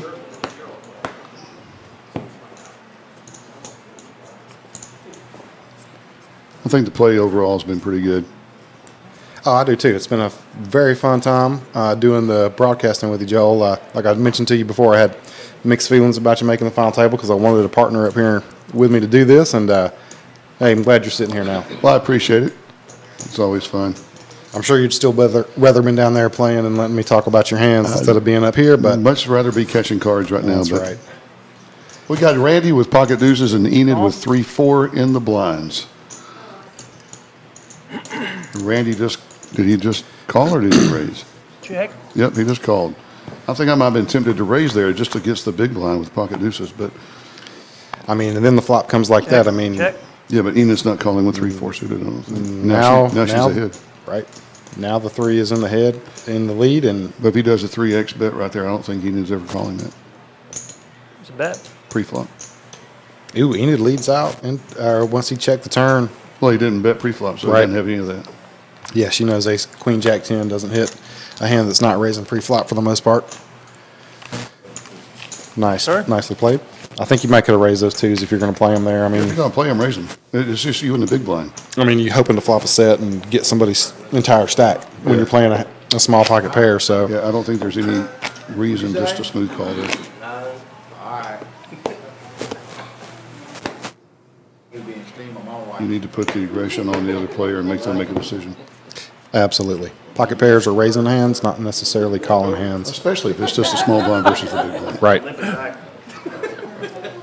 I think the play overall has been pretty good. Oh, I do too. It's been a very fun time doing the broadcasting with you, Joel. Like I mentioned to you before, I had mixed feelings about you making the final table because I wanted a partner up here with me to do this. And hey, I'm glad you're sitting here now. Well, I appreciate it. It's always fun. I'm sure you'd still rather been down there playing and letting me talk about your hands instead of being up here. But much rather be catching cards right now. That's right. We got Randy with pocket deuces and Enid with 3-4 in the blinds. Randy did he just call or did he raise? Check. Yep, he just called. I think I might have been tempted to raise there just against the big blind with pocket deuces, but. I mean, and then the flop comes like that. I mean, Check. Yeah, but Enid's not calling with 3-4 suited. I don't think. Now she's ahead. Right. Now the 3 is in the head, in the lead, and But if he does a 3x bet right there, I don't think Enid's ever calling that It's a bet. pre-flop. ooh, Enid leads out, and once he checked the turn. Well, he didn't bet pre-flop, so Right. he didn't have any of that. Yeah, she knows ace, queen, jack, 10 doesn't hit a hand that's not raising pre-flop for the most part. Nice, Sir? nicely played. I think you might could have raised those 2s if you're going to play them there. I If you're mean, going to play him, raise him. It's just you in the big blind. you're hoping to flop a set and get somebody's entire stack when you're playing a small pocket pair. So Yeah, I don't think there's any reason just to smooth call this. You need to put the aggression on the other player and make them make a decision. absolutely, pocket pairs are raising hands, not necessarily calling hands. Especially if it's just a small blind versus the big blind. Right.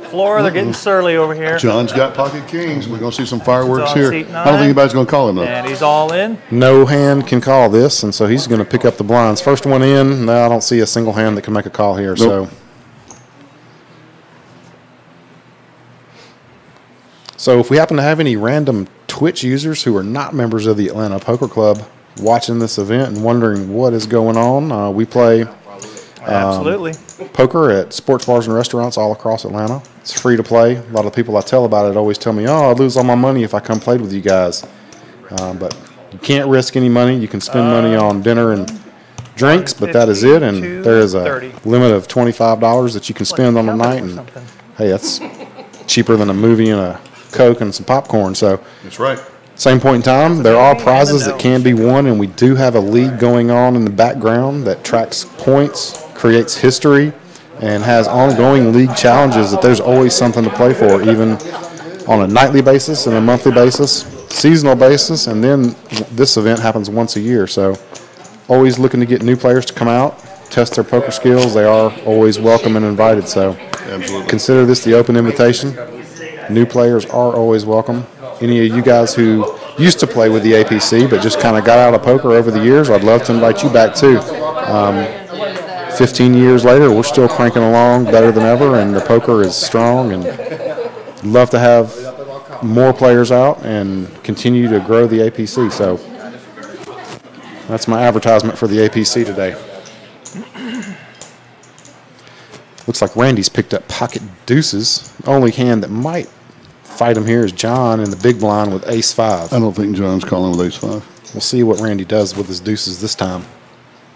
Flora, they're getting surly over here. John's got pocket kings. We're going to see some fireworks It's on here. seat I don't 9. think anybody's going to call him, though. And he's all in. No hand can call this, and so he's going to pick up the blinds. First one in. No, I don't see a single hand that can make a call here. Nope. So if we happen to have any random Twitch users who are not members of the Atlanta Poker Club watching this event and wondering what is going on, we play Absolutely. poker at sports bars and restaurants all across Atlanta. It's free to play. A lot of people I tell about it always tell me, oh, I'd lose all my money if I come played with you guys. But you can't risk any money. You can spend money on dinner and drinks, but that is it. And there is a 30. limit of $25 that you can spend on a night. And hey, that's cheaper than a movie and a Coke and some popcorn. So That's right. same point in time, there are prizes that can be won, and we do have a league going on in the background that tracks points, creates history, and has ongoing league challenges that there's always something to play for, even on a nightly basis and a monthly basis, seasonal basis, and then this event happens once a year. So always looking to get new players to come out, test their poker skills. They are always welcome and invited. So consider this the open invitation. New players are always welcome. Any of you guys who used to play with the APC but just kind of got out of poker over the years, I'd love to invite you back too. 15 years later, we're still cranking along better than ever, and the poker is strong, and love to have more players out and continue to grow the APC. So that's my advertisement for the APC today. Looks like Randy's picked up pocket deuces. The only hand that might fight him here is John in the big blind with ace-5. I don't think John's calling with ace-5. We'll see what Randy does with his deuces this time.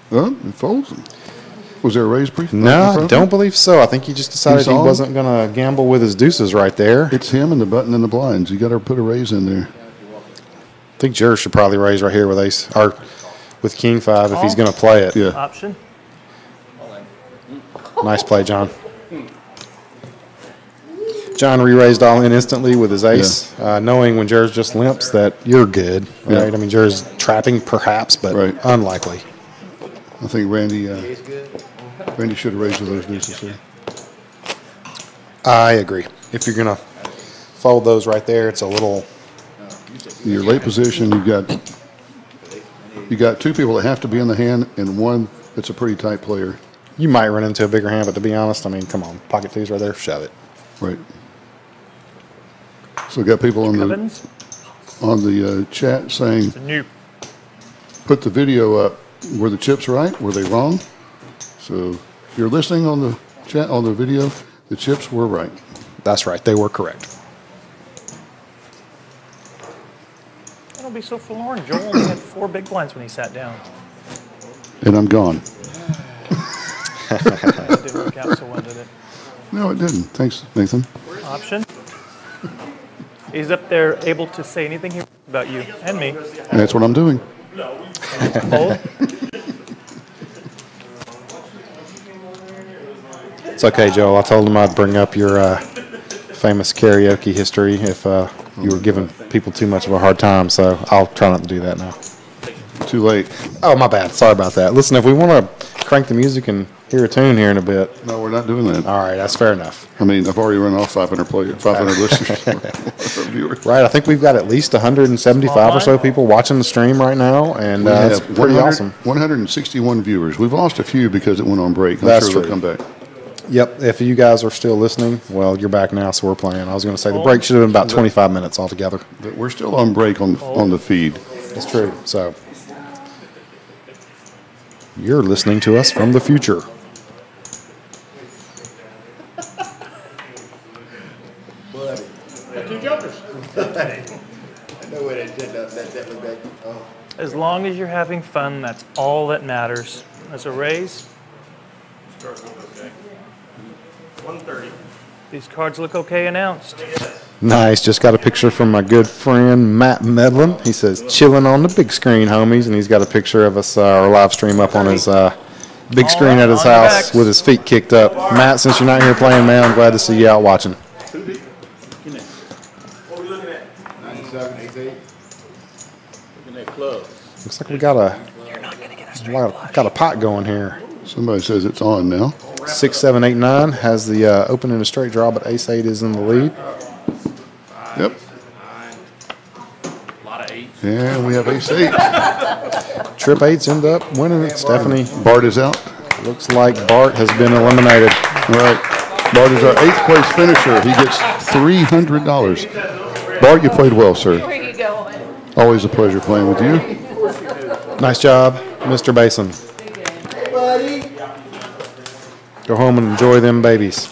Well, he folds them. Was there a raise pre? No, I don't believe so. I think he just decided he wasn't going to gamble with his deuces right there. It's him and the button and the blinds. You got to put a raise in there. I think Jer should probably raise right here with ace or with king 5 if he's going to play it. Yeah. Option. Nice play, John. John re-raised all in instantly with his ace, knowing when Jer's just limps that you're good, right? Yeah. I mean, Jer's trapping perhaps, but unlikely. I think Randy should have raised with those deuces here. I agree. If you're going to fold those right there, it's a little... Your late position, you got two people that have to be in the hand and one that's a pretty tight player. You might run into a bigger hand, but to be honest, I mean, come on. Pocket twos right there, shove it. Right. So we got people on the chat saying, put the video up. Were the chips right? Were they wrong? So if you're listening on the chat, on the video, the chips were right. That's right. They were correct. Don't be so forlorn. Joel only had 4 big blinds when he sat down. And I'm gone. It didn't work out so well, did it? No, it didn't. Thanks, Nathan. Option. He's up there able to say anything here about you and me. And that's what I'm doing. Fold. It's okay, Joel. I told him I'd bring up your famous karaoke history if you were giving people too much of a hard time, so I'll try not to do that now. Too late. Oh, my bad. Sorry about that. Listen, if we want to crank the music and hear a tune here in a bit. No, we're not doing that. All right, that's fair enough. I mean, I've already run off 500 listeners. Viewers. Right, I think we've got at least 175 or so people watching the stream right now, and that's pretty awesome. 161 viewers. We've lost a few because it went on break. I'm That's sure true. they'll come back. Yep, if you guys are still listening, well, you're back now, so we're playing. I was going to say the break should have been about 25 minutes altogether. But we're still on break on the feed. That's true. So you're listening to us from the future. Two jokers. I know where that was back. Oh. As long as you're having fun, that's all that matters. As a raise, Start off okay. 130. these cards look okay announced. Nice. Just got a picture from my good friend Matt Medlin. He says, chilling on the big screen, homies. And he's got a picture of us, our live stream up on his big screen at his on your house backs. with his feet kicked up. Matt, since you're not here playing, man, I'm glad to see you out watching. What are we looking at? 97, 88. Looking at clubs. Looks like we got a pot going here. Somebody says it's on now. 6, 7, 8, 9 has the open in a straight draw, but ace 8 is in the lead. Yep. A lot of eights. And we have ace 8. Trip 8s end up winning it. Stephanie, Bart is out. looks like Bart has been eliminated. All right. Bart is our 8th place finisher. He gets $300. Bart, you played well, sir. Where are you going? Always a pleasure playing with you. Nice job, Mr. Basin. Buddy. Go home and enjoy them babies.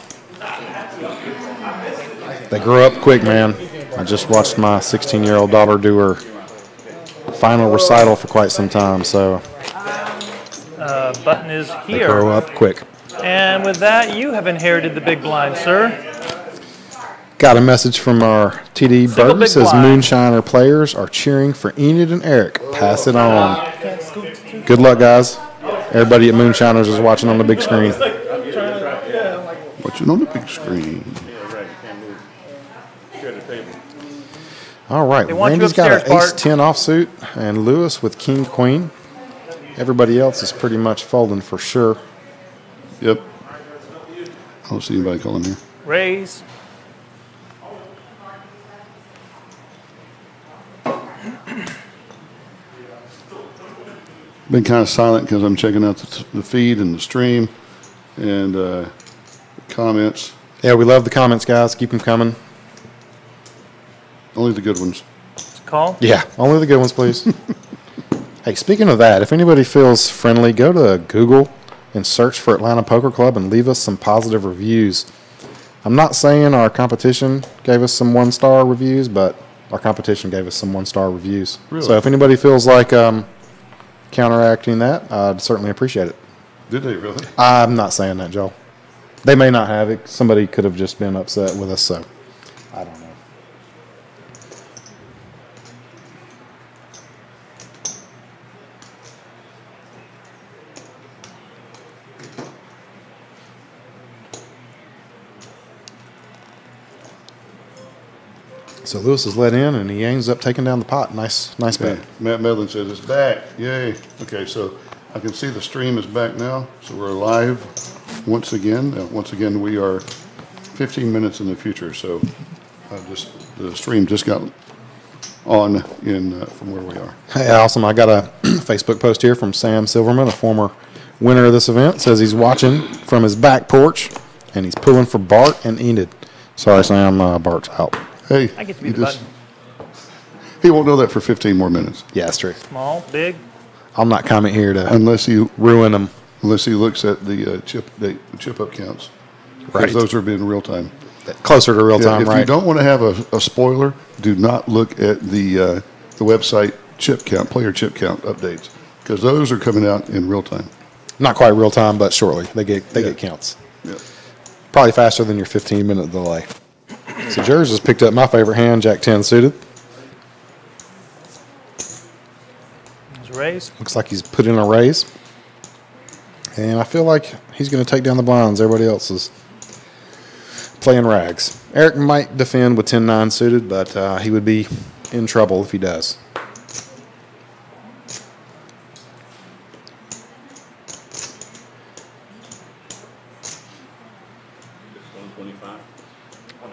They grow up quick, man. I just watched my 16-year-old daughter do her final recital for quite some time, so Button is they here. grow up quick. And with that, you have inherited the big blind, sir. Got a message from our TD Single Burton. big Says blind. Moonshiner players are cheering for Enid and Eric. Pass it on. Good luck, guys. Everybody at Moonshiners is watching on the big screen. Watching on the big screen. Yeah, right. You can't move. Share the table. All right, They want you Randy's got an upstairs, Bart. ace-10 offsuit, and Lewis with king-queen. Everybody else is pretty much folding for sure. Yep. I don't see anybody calling here. Raise. Been kind of silent because I'm checking out the feed and the stream and comments. Yeah, we love the comments, guys. Keep them coming. Only the good ones. Call. Yeah, only the good ones, please. Hey, speaking of that, if anybody feels friendly, go to Google and search for Atlanta Poker Club and leave us some positive reviews. I'm not saying our competition gave us some one-star reviews, but our competition gave us some one-star reviews. Really? So if anybody feels like counteracting that, I'd certainly appreciate it. Did they really? I'm not saying that, Joel. They may not have it. Somebody could have just been upset with us, so I don't know. So Lewis is let in, and he ends up taking down the pot. Nice bet. Okay. Matt Medlin says it's back. Yay. Okay, so I can see the stream is back now. So we're live once again. Once again, we are 15 minutes in the future. So the stream just got on in from where we are. Hey, awesome. I got a Facebook post here from Sam Silverman, a former winner of this event. Says he's watching from his back porch, and he's pulling for Bart and Enid. Sorry, Sam, Bart's out. Hey, I get to be the button. he won't know that for 15 more minutes. Yeah, that's true. Small, big. I'm not coming here to Unless he ruin them. looks at the chip up counts. Because Right. those are being real time. Closer to real time, if right? you don't want to have a spoiler, do not look at the website chip count, player chip count updates, because those are coming out in real time. Not quite real time, but shortly. They get counts. Yeah. Probably faster than your 15-minute delay. So Jers has picked up my favorite hand, Jack 10 suited. There's a raise. Looks like he's put in a raise. And I feel like he's going to take down the blinds. Everybody else is playing rags. Eric might defend with 10-9 suited, but he would be in trouble if he does.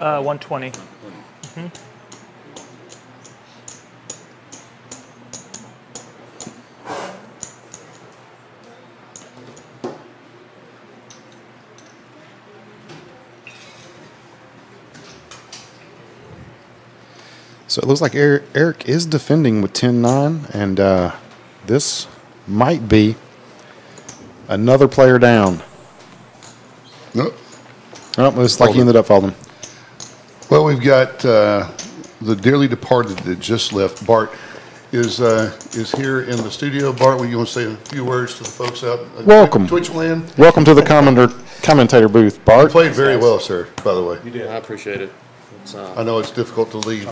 120. So it looks like Eric is defending with 10-9, and this might be another player down. Nope. Oh, it looks like he ended up folding. Well, we've got the dearly departed that just left. Bart is here in the studio. Bart, you want to say a few words to the folks out in Welcome. Twitch land? Welcome to the commentator booth, Bart. You played very well, sir, by the way. You did. I appreciate it. I know it's difficult to leave.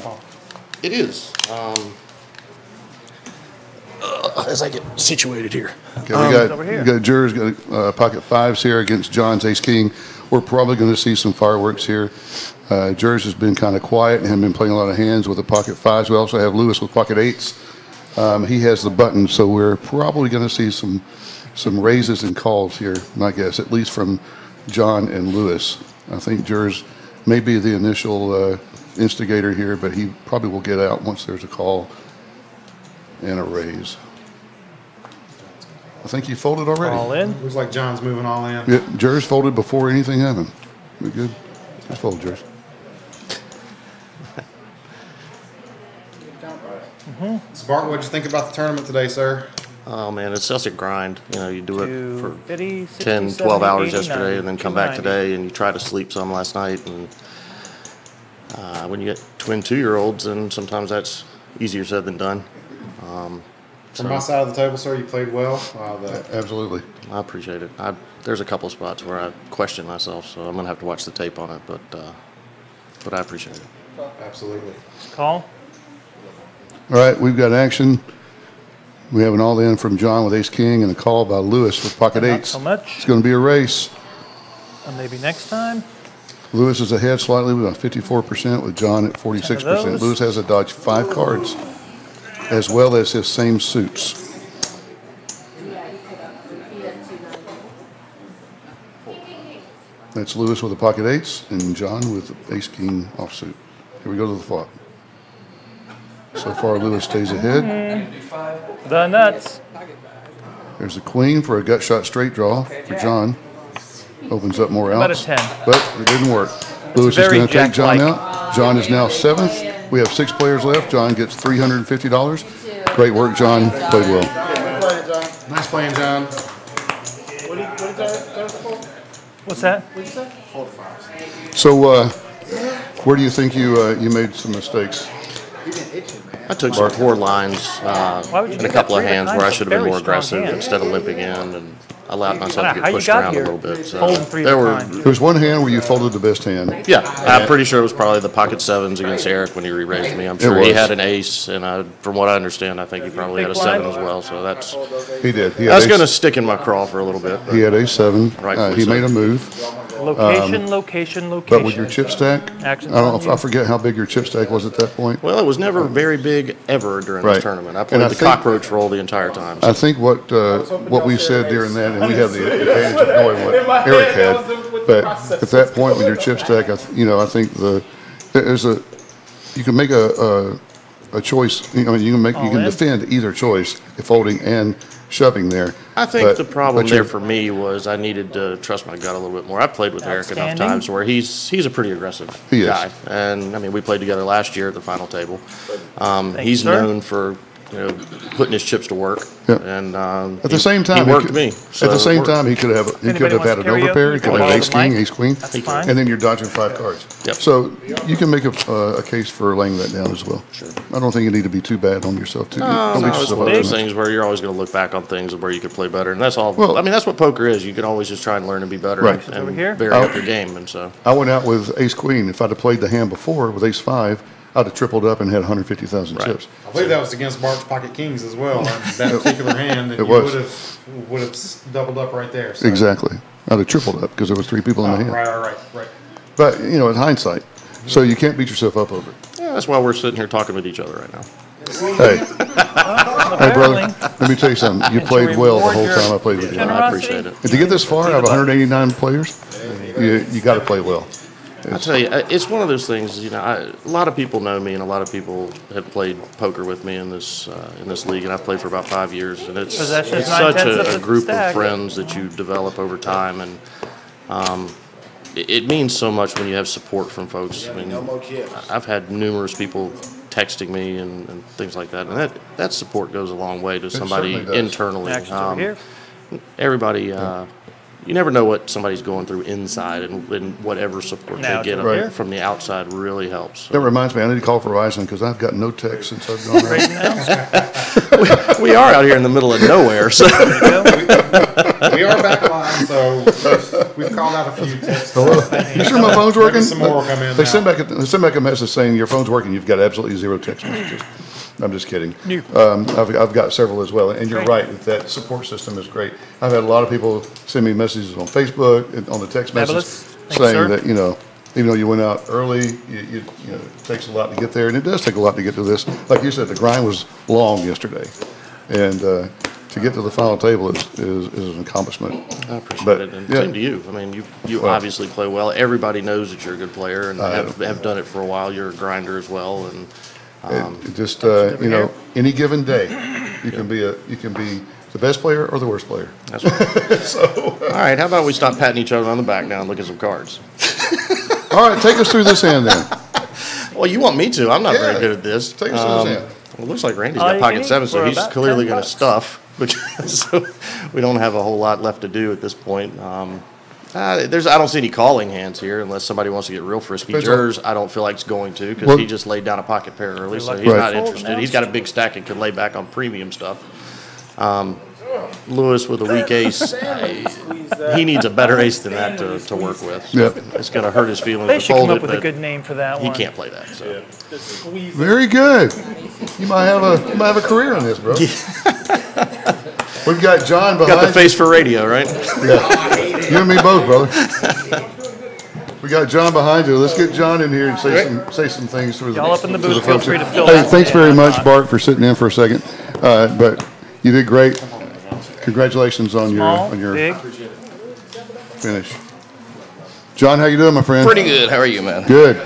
It is. As I get situated here. Okay, we got jurors got pocket fives here against John's ace king. We're probably going to see some fireworks here. Jurors has been kind of quiet and been playing a lot of hands with the pocket fives. We also have Lewis with pocket eights. He has the button, so we're probably going to see some raises and calls here, I guess, at least from John and Lewis. I think jurors may be the initial instigator here, but he probably will get out once there's a call and a raise. I think you folded already. All in. Looks like John's moving all in. Yeah, jurors folded before anything happened. We good? Just fold, jurors. So Bart, what'd you think about the tournament today, sir? Oh, man, it's such a grind. You know, you do it for 50, 60, 10, 70, 12 hours 80, yesterday 90, and then come back 290. today and you try to sleep some last night. And when you get twin 2-year-olds, then sometimes that's easier said than done. From my side of the table, sir, you played well. Absolutely. I appreciate it. There's a couple spots where I question myself, so I'm going to have to watch the tape on it, but I appreciate it. Absolutely. Call. All right, we've got action. We have an all-in from John with ace-king and a call by Lewis with pocket Not eights. so much. It's going to be a race. Maybe next time. Lewis is ahead slightly with 54%, with John at 46%. those. Lewis has to dodge 5 cards, as well as his same suits. That's Lewis with the pocket eights and John with ace-king offsuit. Here we go to the flop. So far, Lewis stays ahead. The nuts. There's a queen for a gut shot straight draw for John. Opens up more About a outs. 10. But it didn't work. Lewis is very going to take John jack-like. out. John is now 7th. We have 6 players left. John gets $350. Great work, John. Played well. Nice playing, John. What's that? So, where do you think you made some mistakes? I took some poor lines would you in do a couple that of 3 hands times? where I It's should a have been very more strong aggressive hand. instead of limping in and allowed myself to How get you pushed got around here? a little bit. So Folding 3 there at a were, time. There was one hand where you folded the best hand. yeah, I'm pretty sure it was probably the pocket sevens against Eric when he re-raised me. I'm sure he was. had an ace, and from what I understand, I think he probably had a 7 as well. So that's He did. He had that's ace- going to stick in my craw for a little bit. He had ace-7. Rightfully He so. made a move. Location, location, location. But with your chip stack, Actions I don't know on if you. I forget how big your chip stack was at that point. Well, it was never very big ever during Right. this tournament. I And played I the think- cockroach roll the entire time. I think what we said during that, and we have the advantage of knowing what Eric had, but at that point with your chip stack, I think you can make a choice. You can defend either choice, folding and shoving there. I think But- the problem but there you're- for me was I needed to trust my gut a little bit more. I played with Eric enough Outstanding. times where he's a pretty aggressive He is. guy, and I mean we played together last year at the final table. you, He's sir. known for putting his chips to work, Yeah. and At the same time, he worked could, me. At so the it same worked. time, he could have anybody had wants an karaoke, overpair. He could you have can ace call the king, mic. ace queen, That's fine. and then you're dodging 5 cards. Yep. So you can make a case for laying that down as well. Sure. I don't think you need to be too bad on yourself. Don't beat No, it's yourself one up of too those much. things where you're always going to look back on things where you could play better, and that's all. Well- I mean, that's what poker is. You can always just try and learn and be better, Right. and Over here? vary up your game, and so. I went out with ace queen. If I'd have played the hand before with ace 5, I'd have tripled up and had 150,000 Right. chips. I believe that was against Bart's pocket kings as well. That particular hand that It you was. would have doubled up right there. So. Exactly. I'd have tripled up because there was 3 people in the hand. Right. But, in hindsight, so you can't beat yourself up over it. Yeah, that's why we're sitting here talking with each other right now. Hey, hey, brother, let me tell you something. You played well the whole time I played with you. I appreciate it. And to get this far out of 189 players, you got to play well. I tell you, it's one of those things. You know, a lot of people know me, and a lot of people have played poker with me in this league, and I've played for about 5 years. And it's such a group of friends that you develop over time, and it means so much when you have support from folks. I mean, I've had numerous people texting me and things like that, and that support goes a long way to somebody internally. Everybody. You never know what somebody's going through inside, and whatever support they get from the outside really helps. So. That reminds me, I need to call Verizon because I've got no text since I've gone out. we are out here in the middle of nowhere, so we are back live, so we've called out a few texts. Hello, you sure my phone's working? Some more will come in. They send back a message saying your phone's working. You've got absolutely 0 text messages. I'm just kidding. I've got several as well, and you're right. That support system is great. I've had a lot of people send me messages on Facebook and on the text message saying that even though you went out early, you know, it takes a lot to get there, and it does take a lot to get to this. Like you said, the grind was long yesterday, and to get to the final table is an accomplishment. I appreciate it, and same to you. I mean, you obviously play well. Everybody knows that you're a good player, and have done it for a while. You're a grinder as well, and. You know, any given day, you can be the best player or the worst player. That's right. All right, how about we stop patting each other on the back now and look at some cards? All right, take us through this hand then. Well, you want me to? I'm not very good at this. Take us through this hand. Well, it looks like Randy's got pocket 7, so he's clearly going to stuff. So we don't have a whole lot left to do at this point. I don't see any calling hands here unless somebody wants to get real frisky. Jers, I don't feel like it's going to because he just laid down a pocket pair early, so he's not interested. He's got a big stack and could lay back on premium stuff. Lewis with a weak ace, he needs a better ace than that to work with. So it's going to hurt his feelings. They should come up with a good name for that one. He can't play that. So. Very good. You might have a career in this, bro. We've got John behind. Got the face for radio, right? Yeah. You and me both, brother. We got John behind you. Let's get John in here and say some things through Y'all up in the booth. Feel free to fill Hey, thanks very much, Bart, for sitting in for a second. But you did great. Congratulations on your finish. John, how you doing, my friend? Pretty good. How are you, man? Good.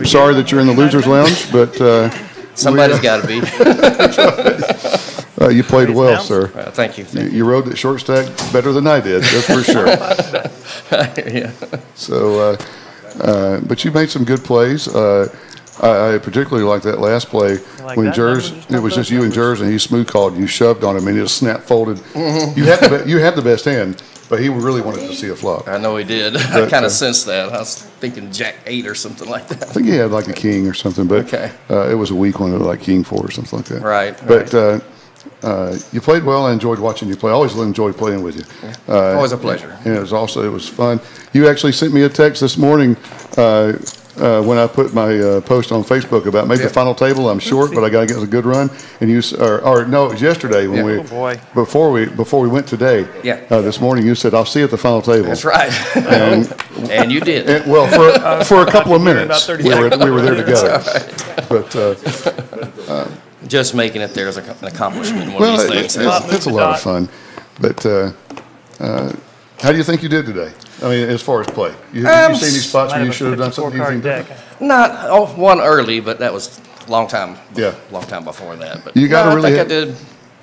Sorry that you're in the losers' lounge, but somebody's got to be. You played well, sir. Thank you. You rode that short stack better than I did, that's for sure. Yeah. So, but you made some good plays. I particularly like that last play when Jers, it was just you and Jers, and he smooth called, and you shoved on him, and he just snap folded. You had the best hand, but he really wanted to see a flop. I know he did. I kind of sensed that. I was thinking Jack 8 or something like that. I think he had like a king or something, but it was a weak one, like king 4 or something like that. Right. But you played well. I enjoyed watching you play. I always enjoyed playing with you. Always a pleasure. And it was fun. You actually sent me a text this morning when I put my post on Facebook about maybe the final table. I'm short, but I got to get a good run. And you, no, it was yesterday when before we went today. Yeah. This morning you said, "I'll see you at the final table." That's right. And you did. And, well, for a couple of minutes, we were there together. But. Just making it there is an accomplishment. Well, it's a lot of fun. But how do you think you did today? I mean, as far as play, you see any spots where you should have done something you think different? Not one early, but that was a long time. Yeah, long time before that. But you got to really. I did.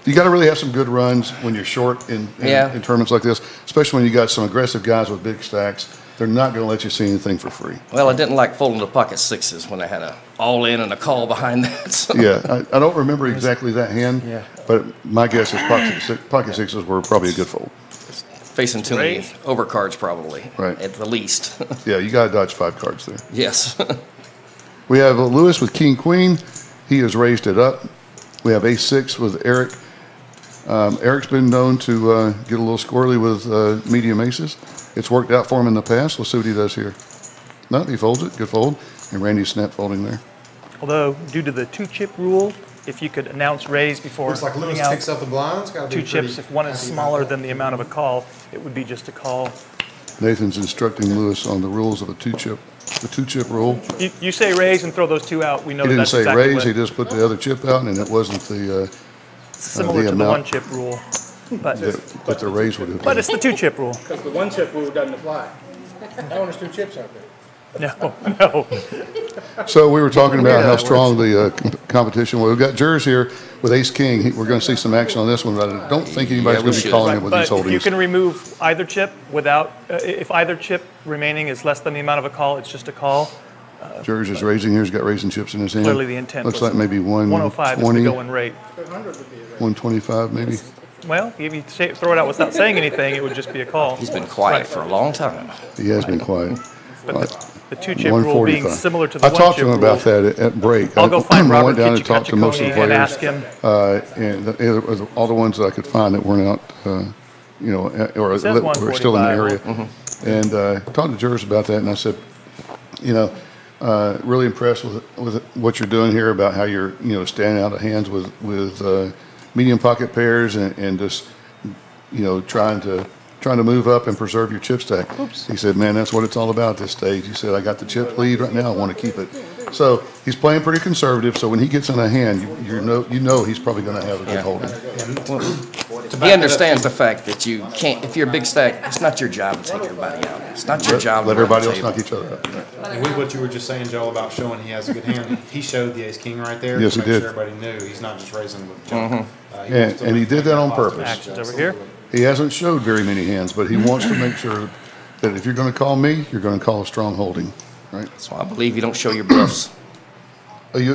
You got to really have some good runs when you're short in tournaments like this, especially when you got some aggressive guys with big stacks. They're not going to let you see anything for free. Well, I didn't like folding the pocket 6s when I had a all in and a call behind that. So. Yeah, I don't remember exactly that hand, but my guess is pocket 6s were probably a good fold. Facing too many overcards probably, at the least. Yeah, you got to dodge 5 cards there. Yes. We have Lewis with king queen. He has raised it up. We have ace-6 with Eric. Eric's been known to get a little squirrely with medium aces. It's worked out for him in the past. Let's see what he does here. No, he folds it. Good fold. And Randy's snap folding there. Although, due to the 2-chip rule, if you could announce raise before looks like Lewis picks up the blinds. 2 chips, if one is smaller than the amount of a call, it would be just a call. Nathan's instructing Lewis on the rules of a 2-chip. The 2-chip rule. You say raise and throw those 2 out. We know he that's didn't say exactly raise. He just put the other chip out, and it wasn't the similar to the 1-chip rule. But the raise would have. But it's the 2-chip rule. Because the 1-chip rule doesn't apply. Oh, there's 2 chips out there. No, no. So we were talking about how strong the competition was. We've got Jers here with Ace King. We're going to see some action on this one, but I don't think anybody's going to be calling it with these holdings. You can remove either chip without, if either chip remaining is less than the amount of a call, it's just a call. Jers is raising here. He's got raising chips in his hand. Clearly the intent looks was like maybe 105 is the going rate. 125 maybe. Well, if you throw it out without saying anything, it would just be a call. He's been quiet for a long time. He has been quiet. But the 2-chip rule being similar to the 1-chip rule. I talked to him about that at break. I'll go find Robert I went down and talked to most of the players. And ask him. And all the ones that I could find that weren't out, or were still in the area. And talked to Jers about that, and I said, really impressed with what you're doing here about how you're, staying out of hands with medium pocket pairs and just, trying to move up and preserve your chip stack. Oops. He said, man, that's what it's all about at this stage. He said, I got the chip lead right now. I want to keep it. So he's playing pretty conservative. So when he gets in a hand, you know he's probably going to have a good holding. He understands the fact that you can't, if you're a big stack, it's not your job to take everybody out. It's not your job to let everybody else knock each other out. And with what you were just saying, Joel, about showing he has a good hand, he showed the ace king right there. Yes, to he make did. Sure everybody knew he's not just raising with jump. And he did that on purpose. Actions over here. He hasn't showed very many hands, but he wants to make sure that if you're going to call me, you're going to call a strong holding, right? That's why I believe you don't show your bluffs. There's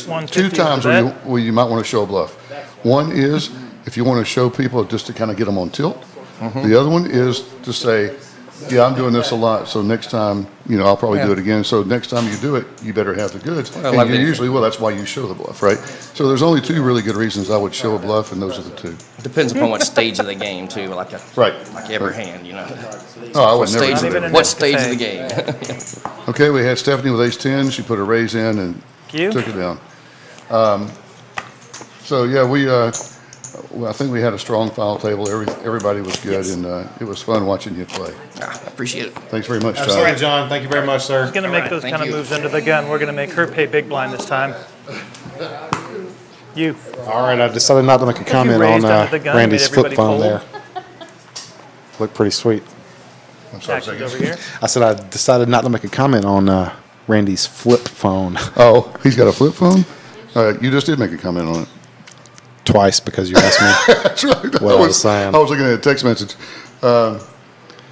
2 times where you might want to show a bluff. One is if you want to show people just to kind of get them on tilt. The other one is to say, yeah, I'm doing this a lot, so next time, I'll probably do it again. So next time you do it, you better have the goods. And you usually will. That's why you show the bluff, right? So there's only 2 really good reasons I would show a bluff, and those are the 2. It depends upon what stage of the game, too, like every hand, Oh, I would never. What stage of the game? Okay, we had Stephanie with ace-10. She put a raise in and took it down. So, yeah, I think we had a strong final table. Everybody was good, and it was fun watching you play. Appreciate it. Thanks very much, John. Sorry, John. Thank you very much, sir. He's going to make those kind of moves under the gun. We're going to make her pay big blind this time. You. All right, I decided not to make a comment on Randy's flip phone there. Looked pretty sweet. I'm sorry, over here. I said I decided not to make a comment on Randy's flip phone. Oh, he's got a flip phone? You just did make a comment on it. Twice because you asked me That's right. what I was saying. I was looking at a text message.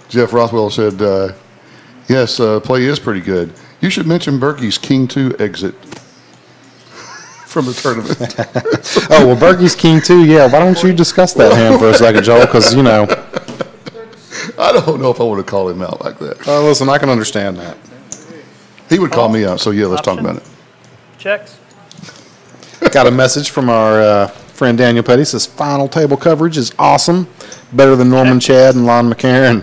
Jeff Rothwell said, yes, play is pretty good. You should mention Berkey's King 2 exit from the tournament. Oh, well, Berkey's King 2, yeah. Why don't you discuss that hand for a second, Joel? Because, I don't know if I want to call him out like that. Listen, I can understand that. He would call me out, so yeah, let's talk about it. Checks. Got a message from our friend Daniel Petty. Says final table coverage is awesome, better than Norman Chad and Lon McCarron.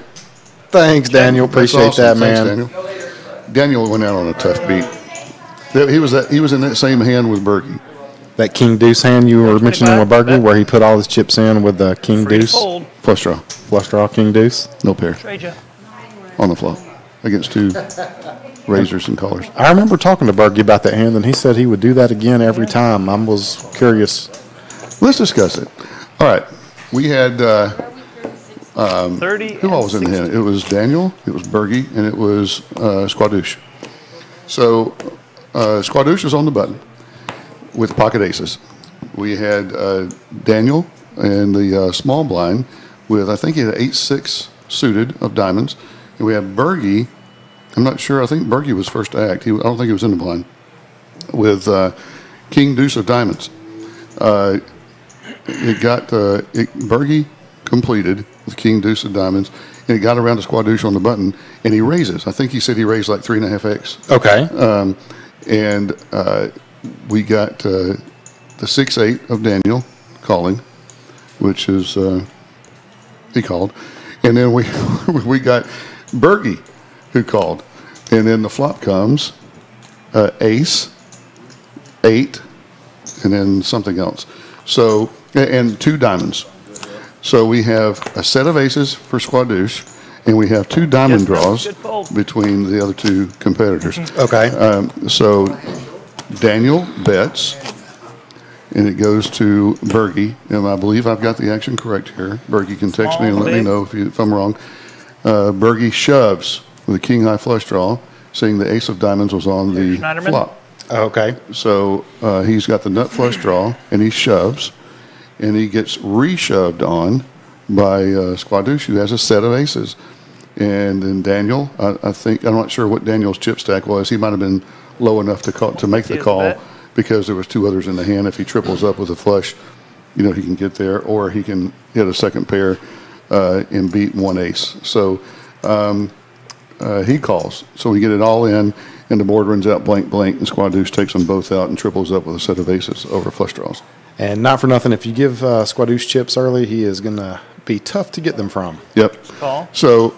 Thanks, Daniel. Appreciate that, man. Thanks, Daniel went out on a tough beat. He was in that same hand with Berkey. That King Deuce hand you were mentioning with Berkey, where he put all his chips in with the King Deuce. Flush draw. Flush draw, King Deuce. No pair. On the flop against 2 raisers and callers. I remember talking to Berkey about that hand, and he said he would do that again every time. I was curious. Let's discuss it. All right. We had who all was in the hand? It was Daniel, it was Berkey, and it was Squadouche. So Squadouche was on the button with pocket aces. We had Daniel and the small blind with, I think he had 8-6 suited of diamonds. And we had Berkey, I'm not sure, I think Berkey was first to act. I don't think he was in the blind, with King Deuce of diamonds. Berkey completed with King Deuce of diamonds, and it got around to Squadouche on the button, and he raises. I think he said he raised like 3.5x. Okay. And we got the 6-8 of Daniel calling, which is he called, and then we got Berkey who called, and then the flop comes ace, 8, and then something else. So, and 2 diamonds. So we have a set of aces for Squadouche, and we have 2 diamond draws between the other 2 competitors. Okay. So Daniel bets, and it goes to Bergie, and I believe I've got the action correct here. Bergie can text me and let me know if I'm wrong. Bergie shoves with a king high flush draw, seeing the ace of diamonds was on the flop. Okay. So he's got the nut flush draw, and he shoves, and he gets re-shoved on by Squadouche, who has a set of aces. And then Daniel, I think, I'm not sure what Daniel's chip stack was. He might have been low enough to make the call because there was two others in the hand. If he triples up with a flush, he can get there, or he can hit a second pair and beat one ace. So he calls. So we get it all in, and the board runs out blank, blank, and Squadouche takes them both out and triples up with a set of aces over flush draws. And not for nothing, if you give Squadouche chips early, he is going to be tough to get them from. Yep. Call. So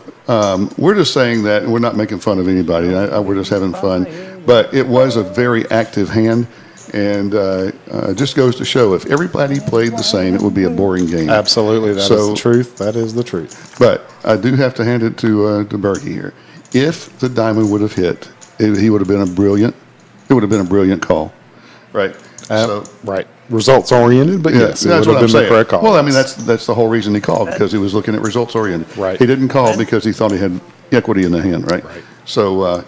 we're just saying that, and we're not making fun of anybody. We're just having fun. But it was a very active hand, and just goes to show if everybody played the same, it would be a boring game. Absolutely. That is the truth. That is the truth. But I do have to hand it to Bergie here. If the diamond would have hit, he would have been a brilliant. It would have been a brilliant call, right? Right. Results oriented, but yes, it that's would what have I'm been saying. the correct call. Well, I mean that's the whole reason he called, because he was looking at results oriented. Right. He didn't call because he thought he had equity in the hand, right? Right. So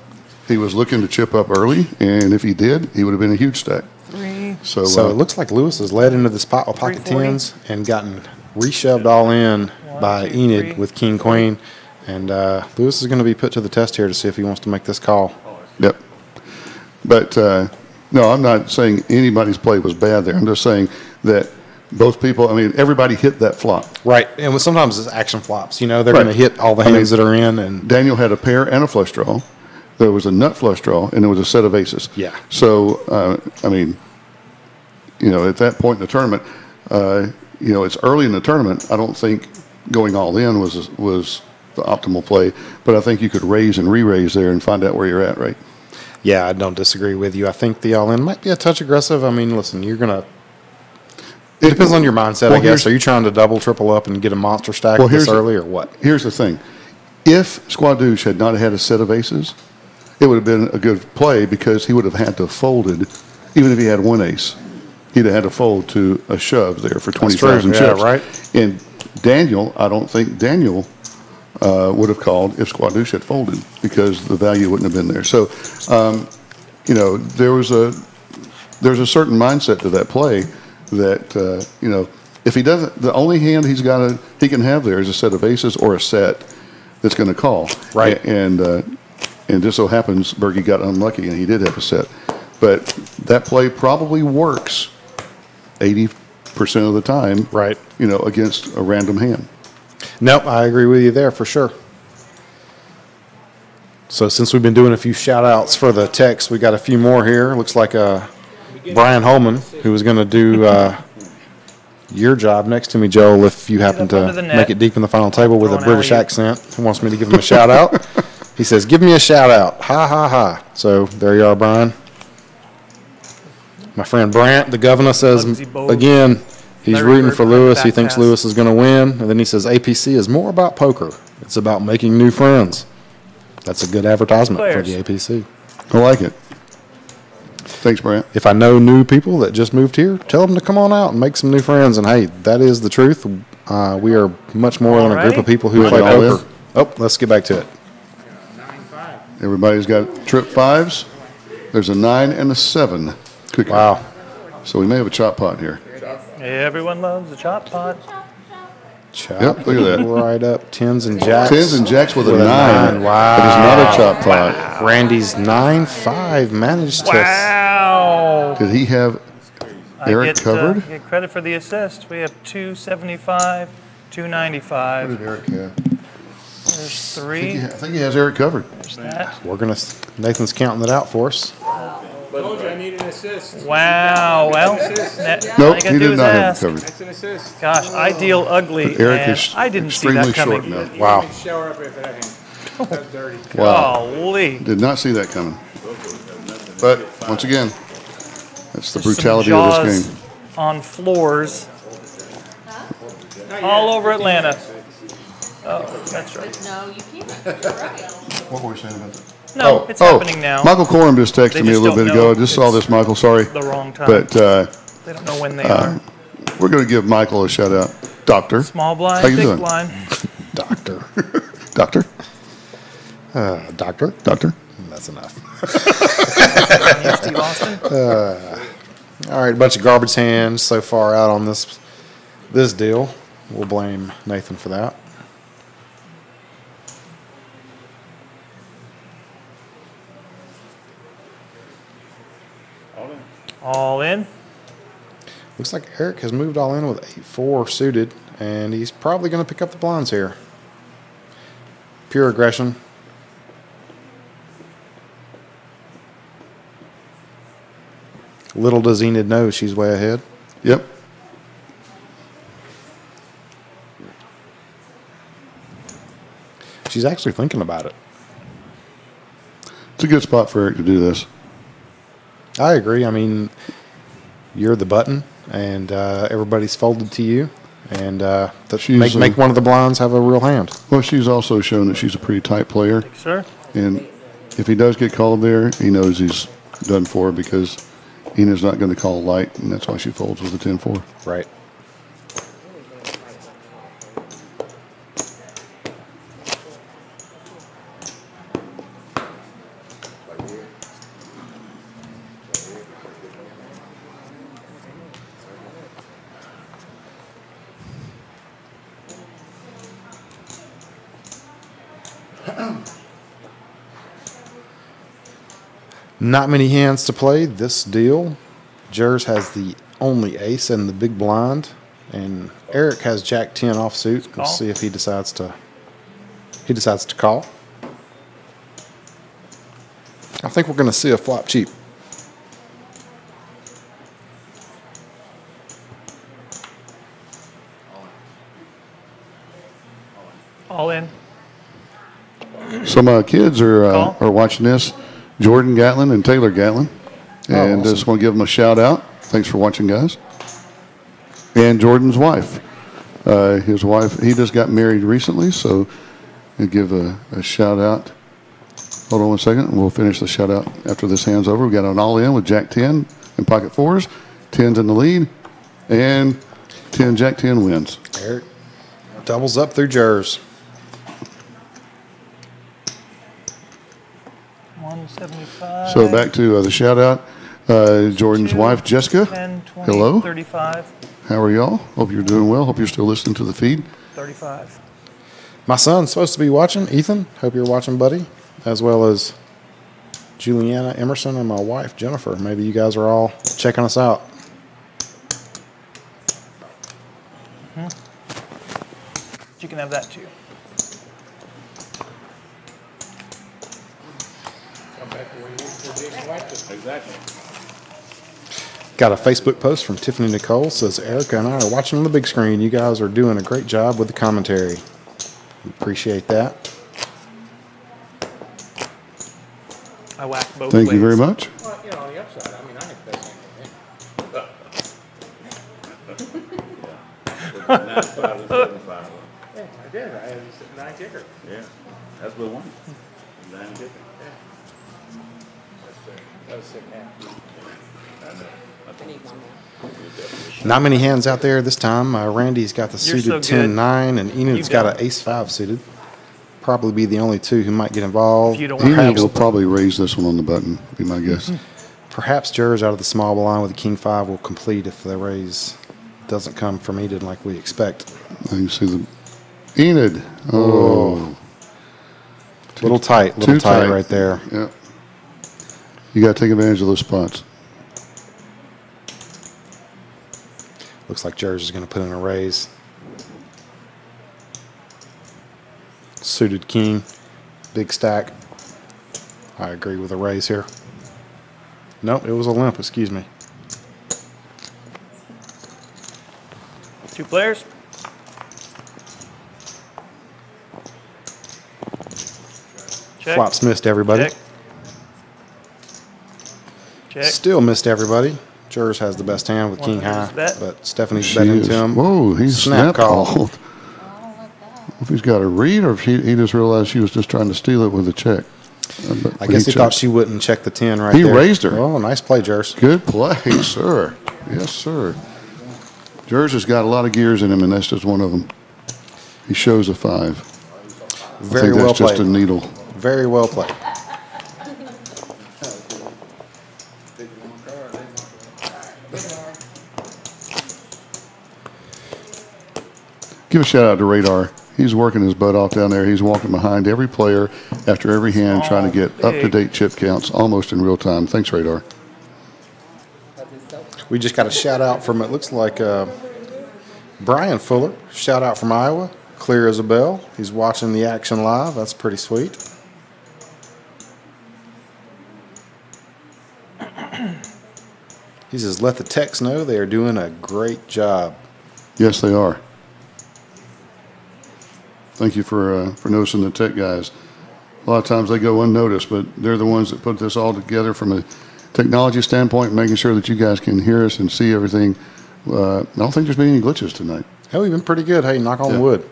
he was looking to chip up early, and if he did, he would have been a huge stack. So it looks like Lewis has led into this pot with pocket tens and gotten reshoved all in by Enid with king queen, and Lewis is going to be put to the test here to see if he wants to make this call. Yep. But no, I'm not saying anybody's play was bad there. I'm just saying that both people, everybody hit that flop. Right, and sometimes it's action flops. They're going to hit all the hands that are in. And Daniel had a pair and a flush draw. There was a nut flush draw, and there was a set of aces. Yeah. So, at that point in the tournament, it's early in the tournament. I don't think going all in was the optimal play, but I think you could raise and re-raise there and find out where you're at, right? Yeah, I don't disagree with you. I think the all-in might be a touch aggressive. Listen, you're going to – it depends on your mindset, I guess. Are you trying to double, triple up and get a monster stack this early or what? Here's the thing. If Squadouche had not had a set of aces, it would have been a good play because he would have had to have folded, even if he had one ace. He'd have had to fold to a shove there for 20,000 chips. Yeah, right. And Daniel, I don't think Daniel would have called if Squadouche had folded because the value wouldn't have been there. So, there's a certain mindset to that play that, if he doesn't, the only hand he can have there is a set of aces or a set that's going to call. Right. And just so happens Bergie got unlucky and he did have a set. But that play probably works 80% of the time, right? Against a random hand. Nope, I agree with you there for sure. So since we've been doing a few shout-outs for the text, we got a few more here. Looks like Brian Holman, who was going to do your job next to me, Joel, if you happen to make it deep in the final table with a British accent, who wants me to give him a shout-out. He says, give me a shout-out. Ha, ha, ha. So there you are, Brian. My friend Brant, the governor, says, again, he's rooting for Lewis. He thinks Lewis is going to win. And then he says, APC is more about poker. It's about making new friends. That's a good advertisement for the APC. I like it. Thanks, Brant. If I know new people that just moved here, tell them to come on out and make some new friends. And, hey, that is the truth. We are much more than a group of people who play poker. Oh, let's get back to it. Everybody's got trip fives. There's a 9 and a 7. Cooking. Wow. So we may have a chop pot here. Everyone loves a chop pot. Chop. Yep, look at that. Right up. Tens and jacks. Tens and jacks with a 9. Wow. But it's not a chop pot. Wow. Randy's 9-5 managed to. Wow. Did he have Eric covered? I get credit for the assist. We have 275, 295. What did Eric have? There's 3. I think he has Eric covered. There's that. Nathan's counting it out for us. Told you I need an assist. Wow. Well, nope, he did not have it covered. That's an assist. Gosh, I deal ugly. But Eric and is I didn't see that coming. Short now. Wow. Shower up after that hand. That's dirty. Wow. Golly. Did not see that coming. But once again, that's the brutality of this game. On floors all over Atlanta. Oh, that's right. No, you can't. You're right. What were we saying about that? No, it's happening now. Michael Corum just texted me a little bit ago. I just saw this, Michael. Sorry. The wrong time. But They don't know when they are. We're going to give Michael a shout out. Doctor. Small blind, How you big doing? blind. Doctor. Doctor. Doctor? Doctor. That's enough. Steve Austin. All right, a bunch of garbage hands so far out on this deal. We'll blame Nathan for that. All in. Looks like Eric has moved all in with 8-4 suited, and he's probably going to pick up the blinds here. Pure aggression. Little does Enid know she's way ahead. Yep. She's actually thinking about it. It's a good spot for Eric to do this. I agree. I mean, you're the button, and everybody's folded to you, and make one of the blinds have a real hand. Well, she's also shown that she's a pretty tight player. Sir. And if he does get called there, he knows he's done for because Enid's not going to call light, and that's why she folds with a 10-4. Right. Not many hands to play this deal. Jers has the only ace and the big blind, and Eric has Jack 10 offsuit. We'll see if he decides to call. I think we're going to see a flop cheap. All in. So my kids are watching this. Jordan Gatlin and Taylor Gatlin. And awesome. just want to give them a shout out. Thanks for watching, guys. And Jordan's wife. His wife, he just got married recently, so I'll give a shout out. Hold on one second, and we'll finish the shout out after this hand's over. We got an all in with Jack 10 and pocket fours. 10's in the lead, and 10 Jack 10 wins. Eric doubles up through Jers. 175. So back to the shout out. Jordan's wife, Jessica. 10, 20, Hello. 35. How are y'all? Hope you're doing well. Hope you're still listening to the feed. 35. My son's supposed to be watching. Ethan, hope you're watching, buddy. As well as Juliana Emerson and my wife, Jennifer. Maybe you guys are all checking us out. You can have that too. Exactly. Got a Facebook post from Tiffany Nicole. Says, Erica and I are watching on the big screen. You guys are doing a great job with the commentary. Appreciate that. I whack both Thank ways. you very much. Well, you know, on the upside, I mean, I think that's the 95 and 75. Yeah, I did. I had a 9 kicker. Yeah, that's what I wanted. 9 kicker. That was sick, man. Not many hands out there this time. Randy's got the You're suited so good. 10-9, and Enid's got an ace-5 suited. Probably be the only two who might get involved. If you don't want Enid to will probably raise this one on the button, be my guess. Perhaps Jers out of the small blind with a king-5 will complete if the raise doesn't come from Enid like we expect. I can see the Enid. Oh. Little tight right there. Yeah. You got to take advantage of those spots. Looks like Jers is going to put in a raise. Suited king, big stack. I agree with a raise here. Nope, it was a limp, excuse me. 2 players. Check. Flops missed everybody. Check. Check. Still missed everybody. Jers has the best hand with king high, bet. but Stephanie's She betting is. to him. Whoa, he's snap called. I don't like that. If he's got a read or if he just realized she was just trying to steal it with a check. I guess he thought she wouldn't check the 10 right He there. raised her. Oh, nice play, Jers. Good play, sir. Yes, sir. Jers has got a lot of gears in him, and that's just one of them. He shows a 5. Very well that's played. just a needle. Very well played. Give a shout out to Radar. He's working his butt off down there. He's walking behind every player after every hand, trying to get up-to-date chip counts almost in real time. Thanks, Radar. We just got a shout out from, it looks like Brian Fuller. Shout out from Iowa. Clear as a bell. He's watching the action live. That's pretty sweet. He says, let the techs know they are doing a great job. Yes, they are. Thank you for noticing the tech guys. A lot of times they go unnoticed, but they're the ones that put this all together from a technology standpoint, making sure that you guys can hear us and see everything. I don't think there's been any glitches tonight. Hey, we've been pretty good. Hey, knock on wood.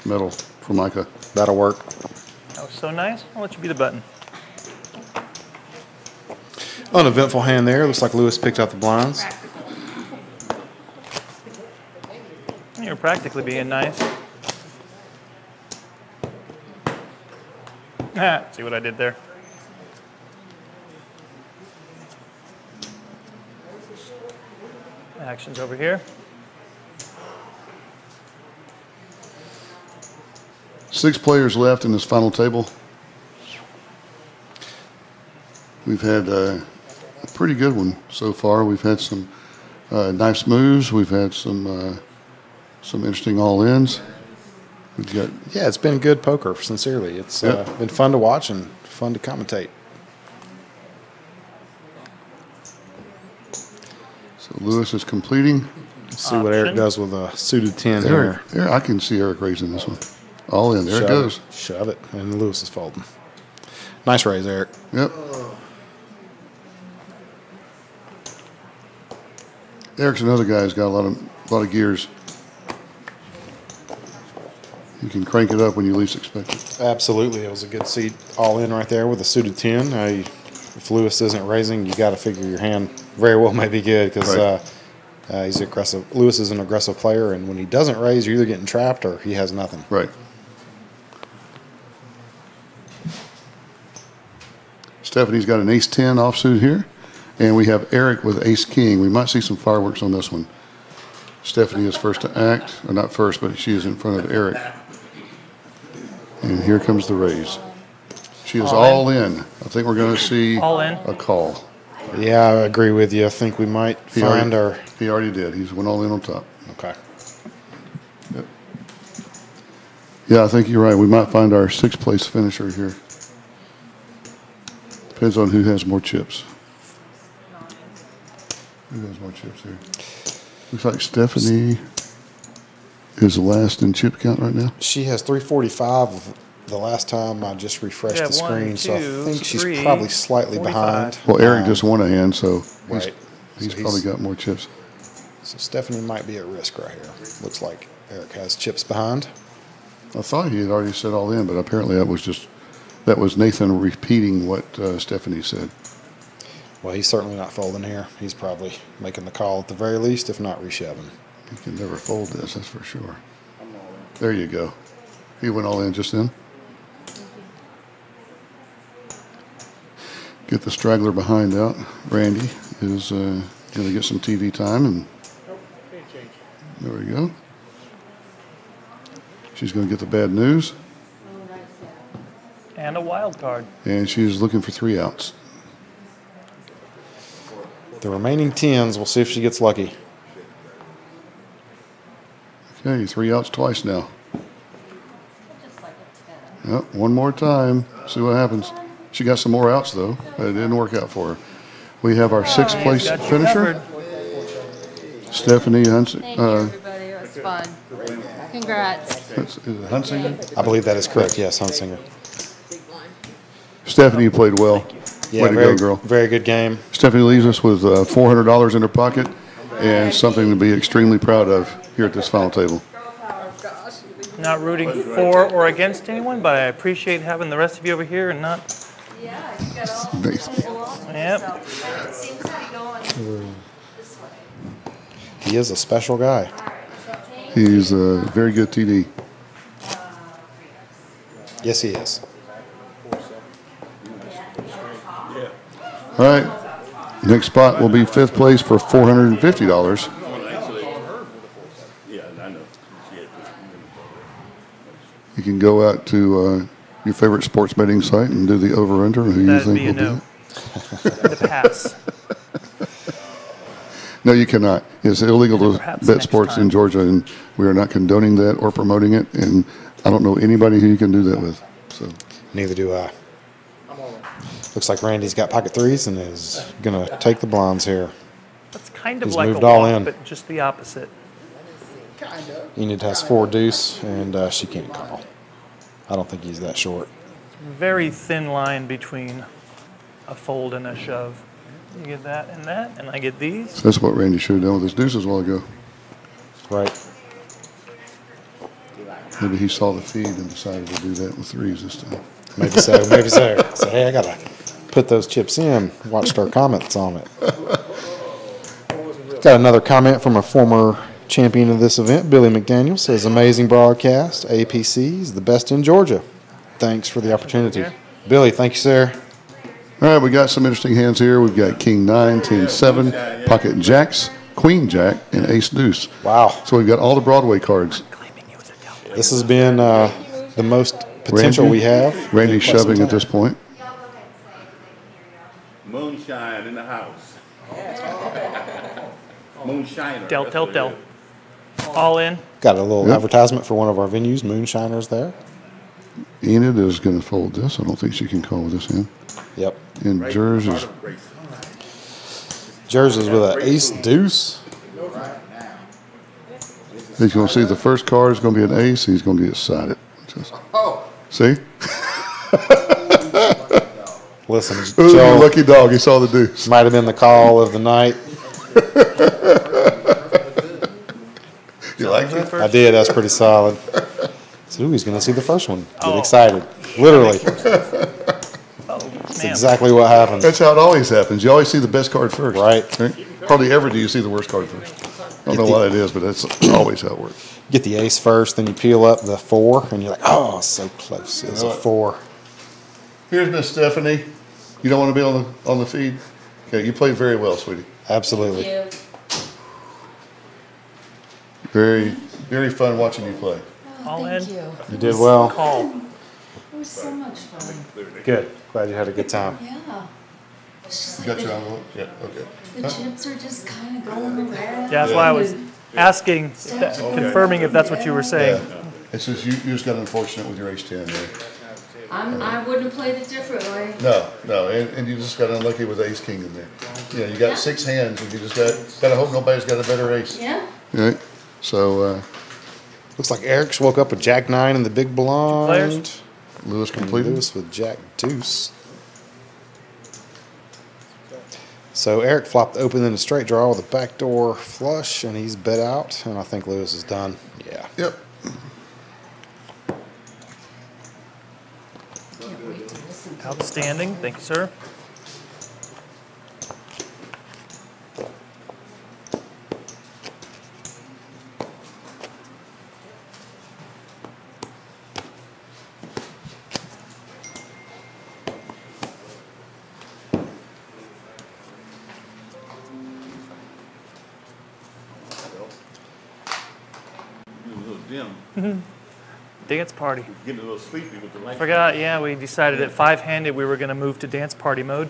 Metal Formica. That'll work. That was so nice. I'll let you be the button. Uneventful hand there. Looks like Lewis picked out the blinds. You're practically being nice. See what I did there? Action's over here. 6 players left in this final table. We've had a pretty good one so far. We've had some nice moves. We've had some interesting all-ins. We've got Yeah, it's been good poker, sincerely. It's been fun to watch and fun to commentate. So Lewis is completing. Let's see what Eric does with a suited 10 here. There, I can see Eric raising this one. All in. There it goes. Shove it. And Lewis is folding. Nice raise, Eric. Yep. Eric's another guy who's got a lot of gears. You can crank it up when you least expect it. Absolutely. It was a good seat all in right there with a suited 10. If Lewis isn't raising, you got to figure your hand very well may be good because he's aggressive. Lewis is an aggressive player, and when he doesn't raise, you're either getting trapped or he has nothing. Right. Stephanie's got an ace-10 offsuit here, and we have Eric with ace-king. We might see some fireworks on this one. Stephanie is first to act, or not first, but she is in front of Eric. And here comes the raise. She is all in. I think we're going to see a call. Yeah, I agree with you. I think we might find our... He already did. He's went all in on top. Okay. Yep. Yeah, I think you're right. We might find our 6th place finisher here. Depends on who has more chips. Who has more chips here? Looks like Stephanie is last in chip count right now. She has 345 the last time I just refreshed the screen, so I think she's probably slightly behind. Well, Eric just won a hand, so he's So probably got more chips. So Stephanie might be at risk right here. Looks like Eric has chips behind. I thought he had already said all in, but apparently that was Nathan repeating what Stephanie said. Well, he's certainly not folding here. He's probably making the call at the very least, if not reshoving. He can never fold this, that's for sure. There you go. He went all in just then. Get the straggler behind out. Randy is going to get some TV time, and there we go. She's going to get the bad news. And a wild card. And she's looking for 3 outs. The remaining 10s, we'll see if she gets lucky. Okay, 3 outs twice now. Yep, one more time. See what happens. She got some more outs, though, but it didn't work out for her. We have our 6th place finisher, Stephanie Hunsinger. Thank you, everybody. It was fun. Congrats. Is it Hunsinger? I believe that is correct, yes, Hunsinger. Stephanie, you played well. Yeah, way to go, girl. Very good game. Stephanie leaves us with $400 in her pocket and something to be extremely proud of here at this final table. Not rooting for or against anyone, but I appreciate having the rest of you over here and not. Yeah, you got all. Nice. Yep. It seems to be going He is a special guy. He's a very good TD. Yes, he is. All right. Next spot will be 5th place for $450. You can go out to your favorite sports betting site and do the over-under. Who you think will be The pass. No, you cannot. It's illegal to bet sports in Georgia, and we are not condoning that or promoting it. And I don't know anybody who you can do that with. So neither do I. Looks like Randy's got pocket threes and is going to take the blinds here. That's kind of He's like moved a all walk, in. but just the opposite. Enid has 4 deuce, and she can't call. I don't think he's that short. Very thin line between a fold and a shove. You get that, and I get these. So that's what Randy should have done with his deuces a while ago. Right. Maybe he saw the feed and decided to do that with threes this time. Maybe so, maybe so. So, hey, I got to put those chips in. Watched our comments on it. Got another comment from a former champion of this event, Billy McDaniel. Says, amazing broadcast. APC is the best in Georgia. Thanks for the opportunity. Billy, thank you, sir. All right, we got some interesting hands here. We've got King 9, King 7, Pocket Jacks, Queen Jack, and Ace Deuce. Wow. So we've got all the Broadway cards. This has been the most potential we have. Randy's shoving at this point. Moonshine in the house. Moonshiner. Del. All in. Got a little advertisement for one of our venues, Moonshiners there. Enid is going to fold this. I don't think she can call with this hand. Yep. And Jers is with an ace deuce. He's going to see the first card is going to be an ace. He's going to get excited. See? Listen, Ooh, Joe, lucky dog. He saw the deuce. Might have been the call of the night. You like that? I did. That's pretty solid. So he's going to see the first one. Get excited. Literally. That's exactly what happens. That's how it always happens. You always see the best card first. Right. Hardly ever do you see the worst card first. I don't know why that is, but that's always how it works. Get the ace first, then you peel up the 4, and you're like, oh, so close. It's a 4. Here's Miss Stephanie. You don't want to be on the feed? Okay, you played very well, sweetie. Absolutely. Thank you. Very, very fun watching you play. All in. You did well. Call. It was so much fun. Good. Glad you had a good time. Yeah. It's just You like got your envelope? Yeah, okay. the chips are just kind of going around. Yeah, that's why I was asking, confirming if that's what you were saying. Yeah. It's just you just got unfortunate with your ace 10 there. I wouldn't have played it differently. No, and you just got unlucky with ace king in there. Yeah, you got 6 hands, and you just got to hope nobody's got a better ace. Yeah. Right. So looks like Eric's woke up with Jack 9 in the big blind. Players? Lewis completed. Lewis with Jack deuce. So Eric flopped open in a straight draw with a backdoor flush, and he's bet out. And I think Lewis is done. Yeah. Yep. Can't wait to listen to Outstanding. Thank you, sir. Dance party. Getting a little sleepy with the light. Forgot, yeah, we decided at 5-handed we were going to move to dance party mode.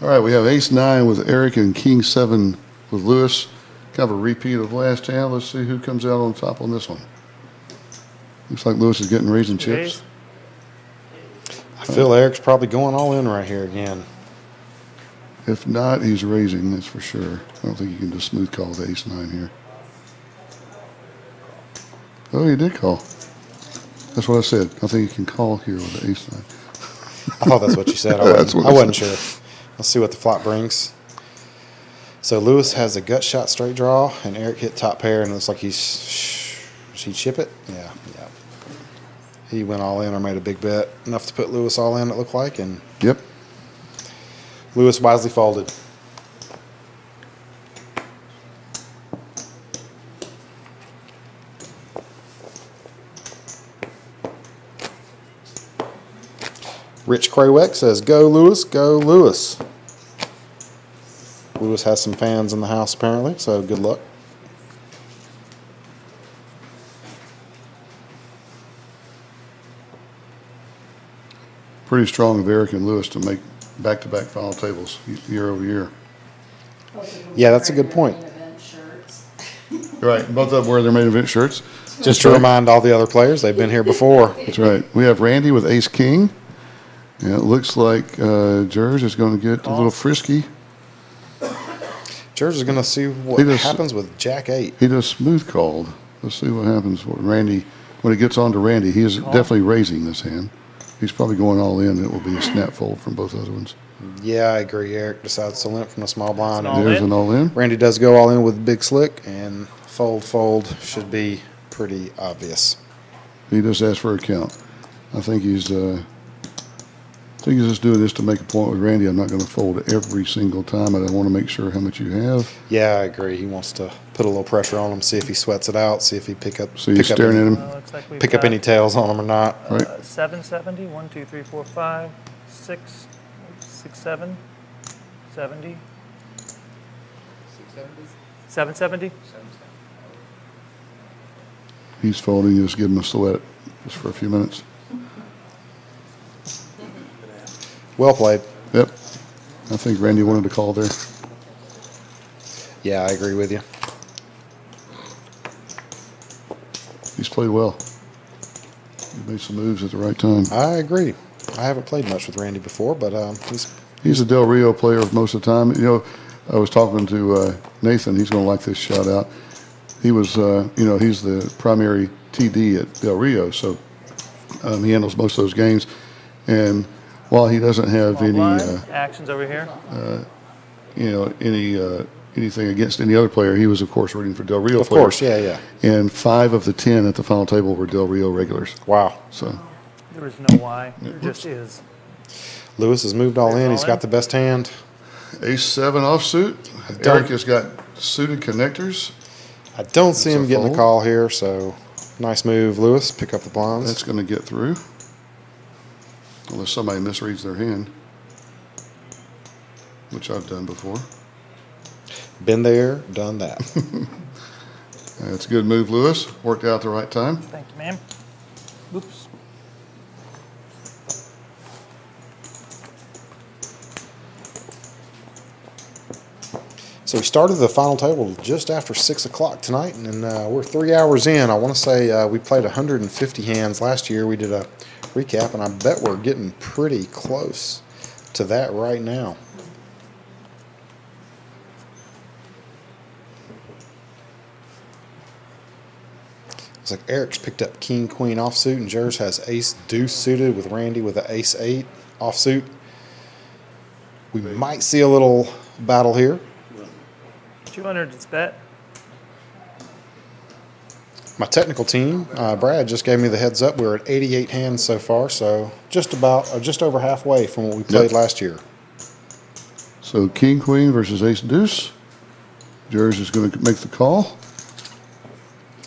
All right, we have ace 9 with Eric and king 7 with Lewis. Kind of a repeat of last hand. Let's see who comes out on top on this one. Looks like Lewis is getting raising chips. I feel Eric's probably going all in right here again. If not, he's raising, that's for sure. I don't think you can just smooth call the ace 9 here. Oh, he did call. That's what I said. I think you can call here with the ace 9. I thought that's what you said. I wasn't sure. Let's see what the flop brings. So Lewis has a gut shot straight draw, and Eric hit top pair, and it looks like he's Did he chip it? Yeah. He went all in or made a big bet, enough to put Lewis all in, it looked like, and Yep. Lewis wisely folded. Rich Krawick says, "Go Lewis, go Lewis." Lewis has some fans in the house apparently, so good luck. Pretty strong of Eric and Lewis to make back-to-back final tables year over year. Yeah, that's a good point. Right, both of them wear their main event shirts. Just to remind all the other players, they've been here before. That's right. We have Randy with Ace King. And it looks like Gers is going to get a little frisky. Gers is going to see what happens with Jack 8. He does smooth called. Let's see what happens with Randy. When it gets on to Randy, he is definitely raising this hand. He's probably going all in. It will be a snap fold from both other ones. Yeah, I agree. Eric decides to limp from a small blind. There's an all in. Randy does go all in with Big Slick, and fold should be pretty obvious. He just asked for a count. I think he's just doing this to make a point with Randy. I'm not going to fold every single time, and I want to make sure how much you have. Yeah, I agree. He wants to put a little pressure on him, see if he sweats it out, see if he pick up. So you're staring at him. Pick up any tails on him or not. Right. 770. 1, 2, 3, 4, 5, 6, 6, 7, 70. 770. He's folding. You just give him a sweat just for a few minutes. Well played. Yep. I think Randy wanted to call there. Yeah, I agree with you. He's played well. He made some moves at the right time. I agree. I haven't played much with Randy before, but he's a Del Rio player most of the time. You know, I was talking to Nathan. He's going to like this shout out. He was, he's the primary TD at Del Rio, so he handles most of those games. And while he doesn't have any actions over here, anything against any other player, he was of course rooting for Del Rio. Of course, yeah. And 5 of the 10 at the final table were Del Rio regulars. Wow. So there is no why. There just is. Lewis has moved all in. He's got the best hand. Ace-7 offsuit. Eric has got suited connectors. I don't see him getting a call here, so nice move, Lewis. Pick up the blinds. That's going to get through. Unless somebody misreads their hand, which I've done before. Been there, done that. That's a good move, Lewis. Worked out at the right time. Thank you, ma'am. Oops. So we started the final table just after 6 o'clock tonight, and we're 3 hours in. I want to say we played 150 hands last year. We did a recap, and I bet we're getting pretty close to that right now. Looks like Eric's picked up King Queen offsuit, and Gers has Ace Deuce suited with Randy with the Ace 8 offsuit. We might see a little battle here. 200 is bet. My technical team, Brad, just gave me the heads up. We're at 88 hands so far, so just over halfway from what we played last year. So King Queen versus Ace Deuce. Gers is going to make the call.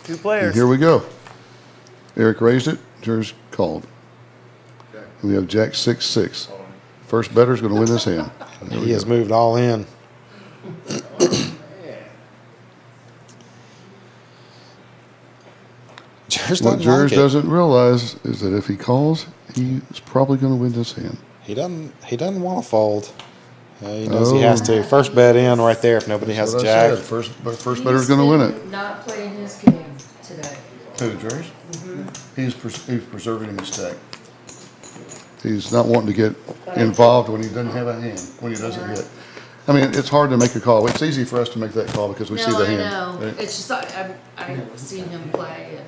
2 players. And here we go. Eric raised it. Gers called. And we have Jack 6-6. First bettor is going to win this hand. He has moved all in. What Gers doesn't realize is that if he calls, he's probably going to win this hand. He doesn't want to fold. He knows he has to. First bet in right there if nobody has a jack. First bettor's going to win it. Not playing his game today. Who, Gers? He's preserving his stack. He's not wanting to get involved when he doesn't have a hand, when he doesn't hit. I mean, it's hard to make a call. It's easy for us to make that call because we see the hand. No, I know. Right? It's just I've seen him play.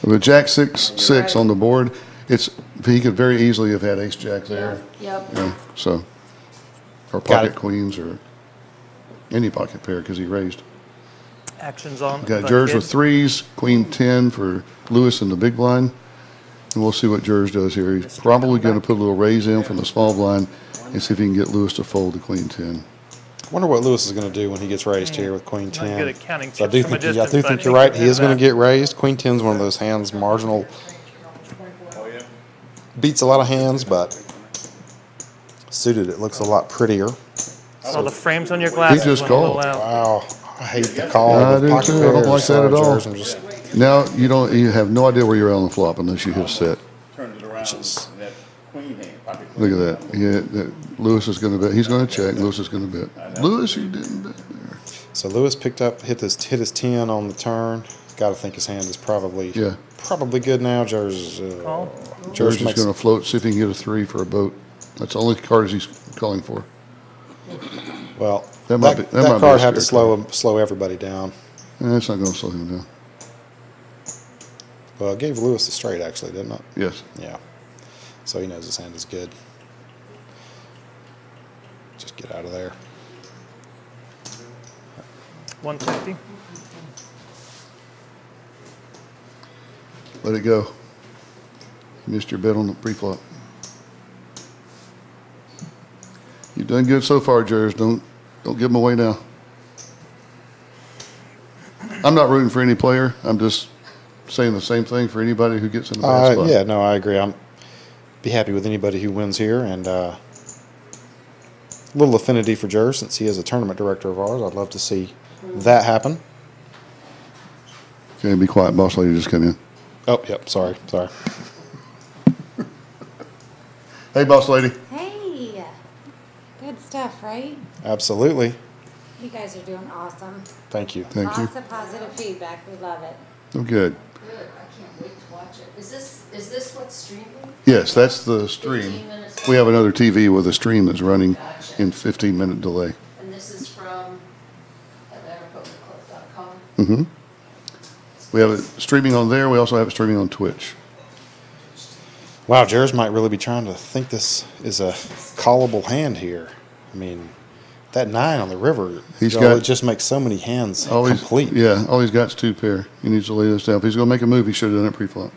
And with Jack 6-6 on the board, he could very easily have had Ace Jack there. Yep. So, or pocket queens or any pocket pair because he raised. actions on. Got Jers with threes, queen 10 for Lewis in the big blind. And we'll see what Jers does here. He's probably going to put a little raise in from the small blind and see if he can get Lewis to fold to queen 10. I wonder what Lewis is going to do when he gets raised here with queen 10. Good at counting So I chips do from a think, distance, I do but think he you're right. can He is do going to that. get raised. Queen 10 is one of those hands, marginal. Beats a lot of hands, but suited it looks a lot prettier. Oh, the frames on your glasses. He just went a little called. out. Wow, I hate the call. I with do pocket too. I pairs. don't like that Sorry, at all. Jers, I'm just, Now you have no idea where you're at on the flop unless you hit set. Turn it around, and that queen hand, pocket Look at that. Yeah, Lewis is going to bet. He's going to check. Lewis is going to bet. Lewis, you didn't bet there. so Lewis picked up, hit his 10 on the turn. Got to think his hand is probably good now. Jers Jers is going to float, see if he can get a 3 for a boat. That's the only card he's calling for. Well, that card had to slow everybody down. It's not going to slow him down. Well, it gave Lewis the straight, actually, didn't it? Yes. Yeah. So he knows his hand is good. Just get out of there. 150. Let it go. You missed your bet on the pre-flop. You've done good so far, Jers. Don't give them away now. I'm not rooting for any player. I'm just saying the same thing for anybody who gets in a bad spot. Yeah, no, I agree. I'm be happy with anybody who wins here, and a little affinity for Jers since he is a tournament director of ours. I'd love to see that happen. Okay, be quiet. Boss lady just came in. Oh, yep. Sorry. Hey, boss lady. Hey, good stuff, right? Absolutely. You guys are doing awesome. Thank you. Thank you. Lots of positive feedback. We love it. Oh, good. Good, I can't wait to watch it. Is this what's streaming? Yes, that's the stream. 15 minutes. We have another TV with a stream that's running in 15-minute delay. And this is from AtlantaPokerClub.com. Mm-hmm. We have it streaming on there. We also have it streaming on Twitch. Wow, Jers might really be trying to think this is a callable hand here. I mean, that 9 on the river, it just makes so many hands complete. Yeah, all he's got is 2 pair. He needs to lay this down. If he's going to make a move, he should have done it pre-flop.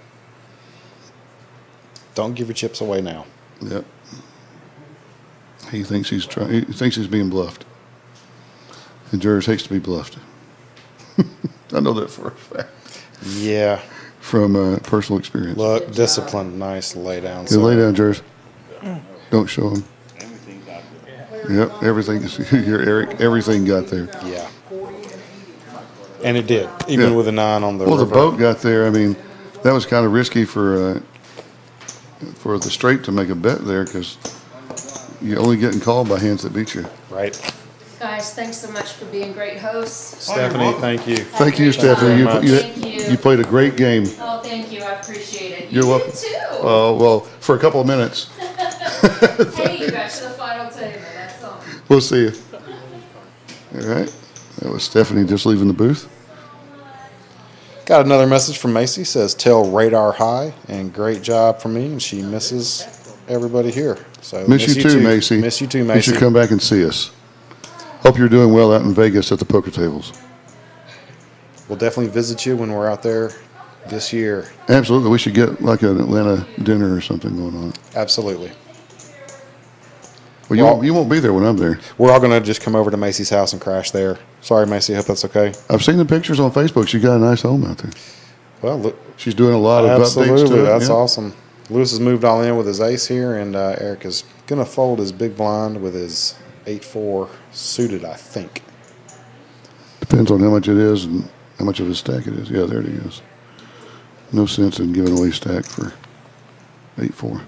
Don't give your chips away now. Yep. He thinks he's trying. He thinks he's being bluffed. And Jers hates to be bluffed. I know that for a fact. Yeah. From personal experience. Look, discipline, nice lay down. Yeah, lay down, Jers. Don't show him. Yep, everything is here, Eric. Everything got there. Yeah. And it did, even with a 9 on the river. Well, the boat got there. I mean, that was kind of risky for the straight to make a bet there because you're only getting called by hands that beat you. Right. Guys, thanks so much for being great hosts. Stephanie, thank you. Thank you, Stephanie. You played a great game. Oh, thank you. I appreciate it. You're welcome. too. Well, for a couple of minutes. Hey, you got to the final table. That's all. We'll see you. All right. That was Stephanie just leaving the booth. Got another message from Macy. Says, tell Radar hi and great job for me. And she misses everybody here. So Miss you too, Macy. Miss you too, Macy. You should come back and see us. Hope you're doing well out in Vegas at the poker tables. We'll definitely visit you when we're out there this year. Absolutely. We should get like an Atlanta dinner or something going on. Absolutely. Well, you won't be there when I'm there. We're all going to just come over to Macy's house and crash there. Sorry, Macy. I hope that's okay. I've seen the pictures on Facebook. She got a nice home out there. Well, look. She's doing a lot of updates to it. That's awesome. Lewis has moved all in with his ace here, and Eric is going to fold his big blind with his 8-4 suited, I think. Depends on how much it is and how much of a stack it is. Yeah, there it is. No sense in giving away stack for 8-4.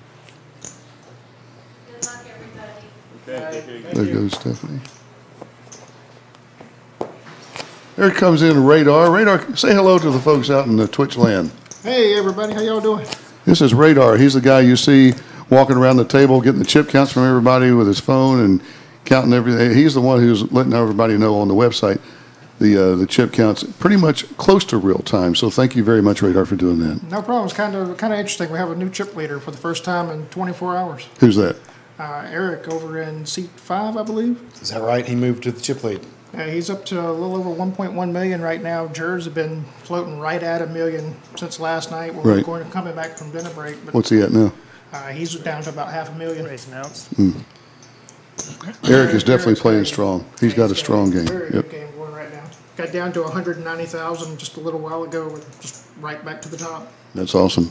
There goes Stephanie. There comes in Radar. Radar, say hello to the folks out in the Twitch land. Hey, everybody. How y'all doing? This is Radar. He's the guy you see walking around the table, getting the chip counts from everybody with his phone and counting everything. He's the one who's letting everybody know on the website the chip counts pretty much close to real time. So thank you very much, Radar, for doing that. No problem. It's kind of interesting. We have a new chip leader for the first time in 24 hours. Who's that? Eric over in seat 5, I believe. Is that right? He moved to the chip lead. He's up to a little over 1.1 million right now. Jers have been floating right at $1 million since last night. We're going to coming back from dinner break. But, what's he at now? He's down to about $500,000. Race announced. Eric is definitely playing strong. He's got a strong game. Very good game going right now. Got down to 190,000 just a little while ago, with just right back to the top. That's awesome.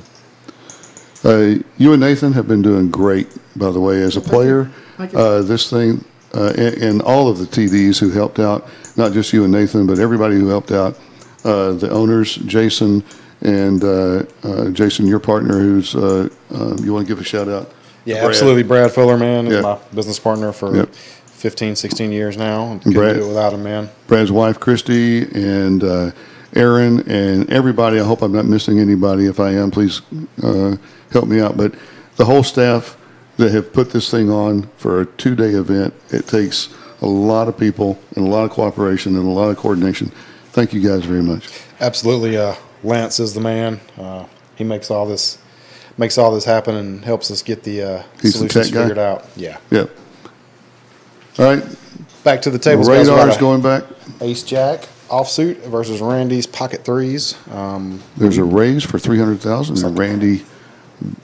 You and Nathan have been doing great, by the way, as a player. Thank you. This thing, and all of the TDs who helped out, not just you and Nathan, but everybody who helped out, the owners, Jason, and Jason, your partner, who's, you want to give a shout out? Yeah, absolutely. Brad Fuller, man, is Yeah. my business partner for 15, 16 years now. Couldn't Brad- do it without him, man. Brad's wife, Christy, and Aaron, and everybody. I hope I'm not missing anybody. If I am, please help me out. But the whole staff that have put this thing on for a 2-day event, it takes a lot of people and a lot of cooperation and a lot of coordination. Thank you guys very much. Absolutely. Lance is the man. He makes all this happen and helps us get the He's the solutions tech guy? figured out. Yeah. Yep. All right. Back to the tables. guys. We got Radar's a going back. Ace Jack offsuit versus Randy's pocket threes. There's a raise for 300,000, and Randy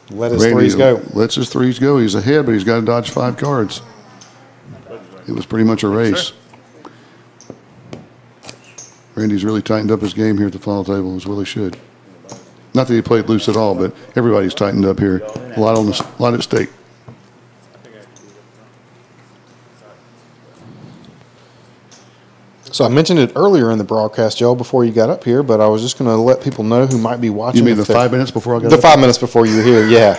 Let his threes go. Lets his threes go. He's ahead, but he's got to dodge 5 cards. It was pretty much a race. Randy's really tightened up his game here at the final table, as well he should. Not that he played loose at all, but everybody's tightened up here. A lot at stake. So I mentioned it earlier in the broadcast, Joe, before you got up here, but I was just going to let people know who might be watching. You mean the 5 minutes before I got the up? 5 minutes before you were here, yeah.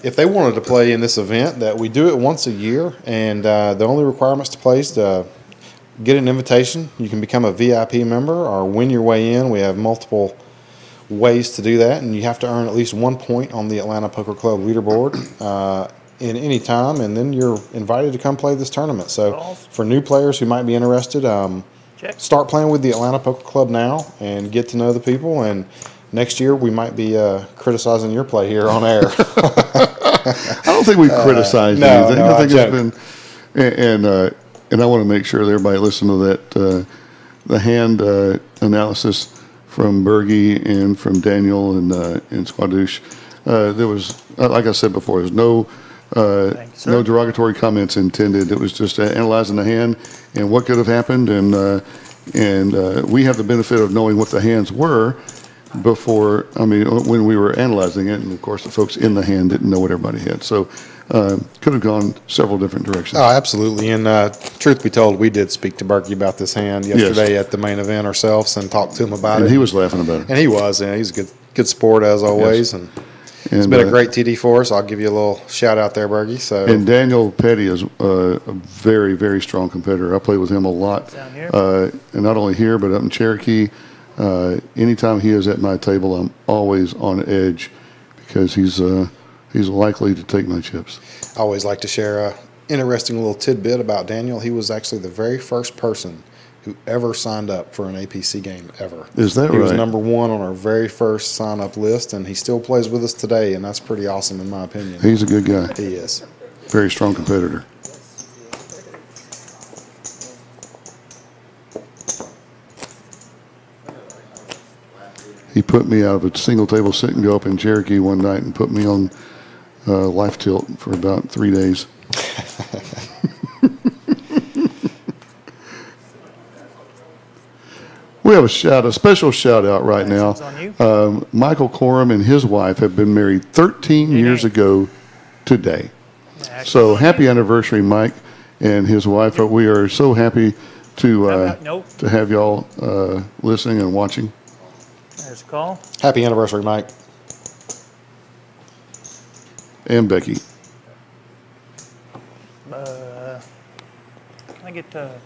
If they wanted to play in this event, that we do it once a year, and the only requirements to play is to get an invitation. You can become a VIP member or win your way in. We have multiple ways to do that, and you have to earn at least 1 point on the Atlanta Poker Club leaderboard in any time, and then you're invited to come play this tournament. So for new players who might be interested, start playing with the Atlanta Poker Club now and get to know the people, and next year we might be criticizing your play here on air. I don't think we've criticized no, anything. no, I think it's been, and I want to make sure that everybody listen to that, the hand analysis from Bergie and from Daniel and Squadouche. There was, like I said before, there's no derogatory comments intended. It was just analyzing the hand and what could have happened, and we have the benefit of knowing what the hands were before. I mean, when we were analyzing it, and of course the folks in the hand didn't know what everybody had, so could have gone several different directions. Oh, absolutely. And truth be told, we did speak to Berkey about this hand yesterday at the main event ourselves and talked to him about it. And he was laughing about it. And he was. And he's a good sport as always. Yes. And it's been a great TD for us. I'll give you a little shout out there, Bergie. So. And Daniel Petty is a very, very strong competitor. I play with him a lot. Down here. And not only here, but up in Cherokee. Anytime he is at my table, I'm always on edge because he's likely to take my chips. I always like to share a interesting little tidbit about Daniel. He was actually the very first person who ever signed up for an APC game ever. Is that right? He was number 1 on our very first sign-up list, and he still plays with us today, and that's pretty awesome in my opinion. He's a good guy. He is. Very strong competitor. He put me out of a single table sit and go up in Cherokee one night and put me on life tilt for about 3 days. We have a special shout out right now. Michael Coram and his wife have been married 13 years ago today. So happy anniversary, Mike and his wife. We are so happy to have y'all listening and watching. There's a call. Happy anniversary, Mike. And Becky. Can I get that way?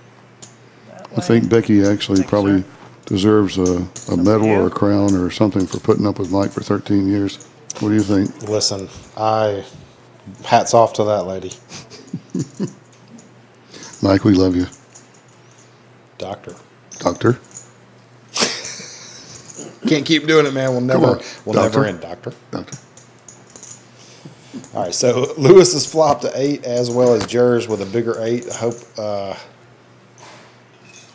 I think Becky actually probably deserves a medal or a crown or something for putting up with Mike for 13 years. What do you think? Listen, hats off to that lady. Mike, we love you. Doctor. Can't keep doing it, man. We'll never end, Doctor. All right, so Lewis has flopped to 8 as well as Jers with a bigger 8. I hope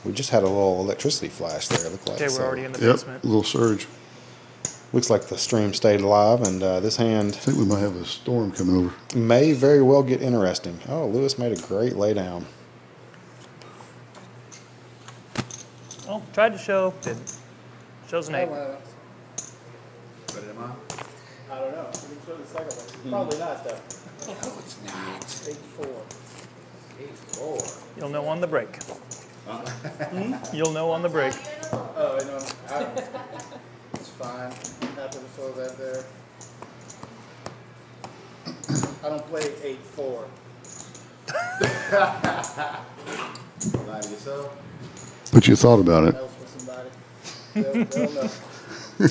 We just had a little electricity flash there, it looked like. Okay, we're already in the Yep, basement. a little surge. Looks like the stream stayed alive, and this hand I think we might have a storm coming over. may very well get interesting. Oh, Lewis made a great laydown. Oh, tried to show. Didn't. Shows an 8. Put it in mine. I don't know. We can show the second one. Probably not, though. No, it's not. 8-4. 8-4. You'll know on the break. You'll know on the break. Oh, I know. It's fine. Happy to throw that there. I don't play 8-4. Lie to yourself. But you thought about it. That was for somebody. They'll know.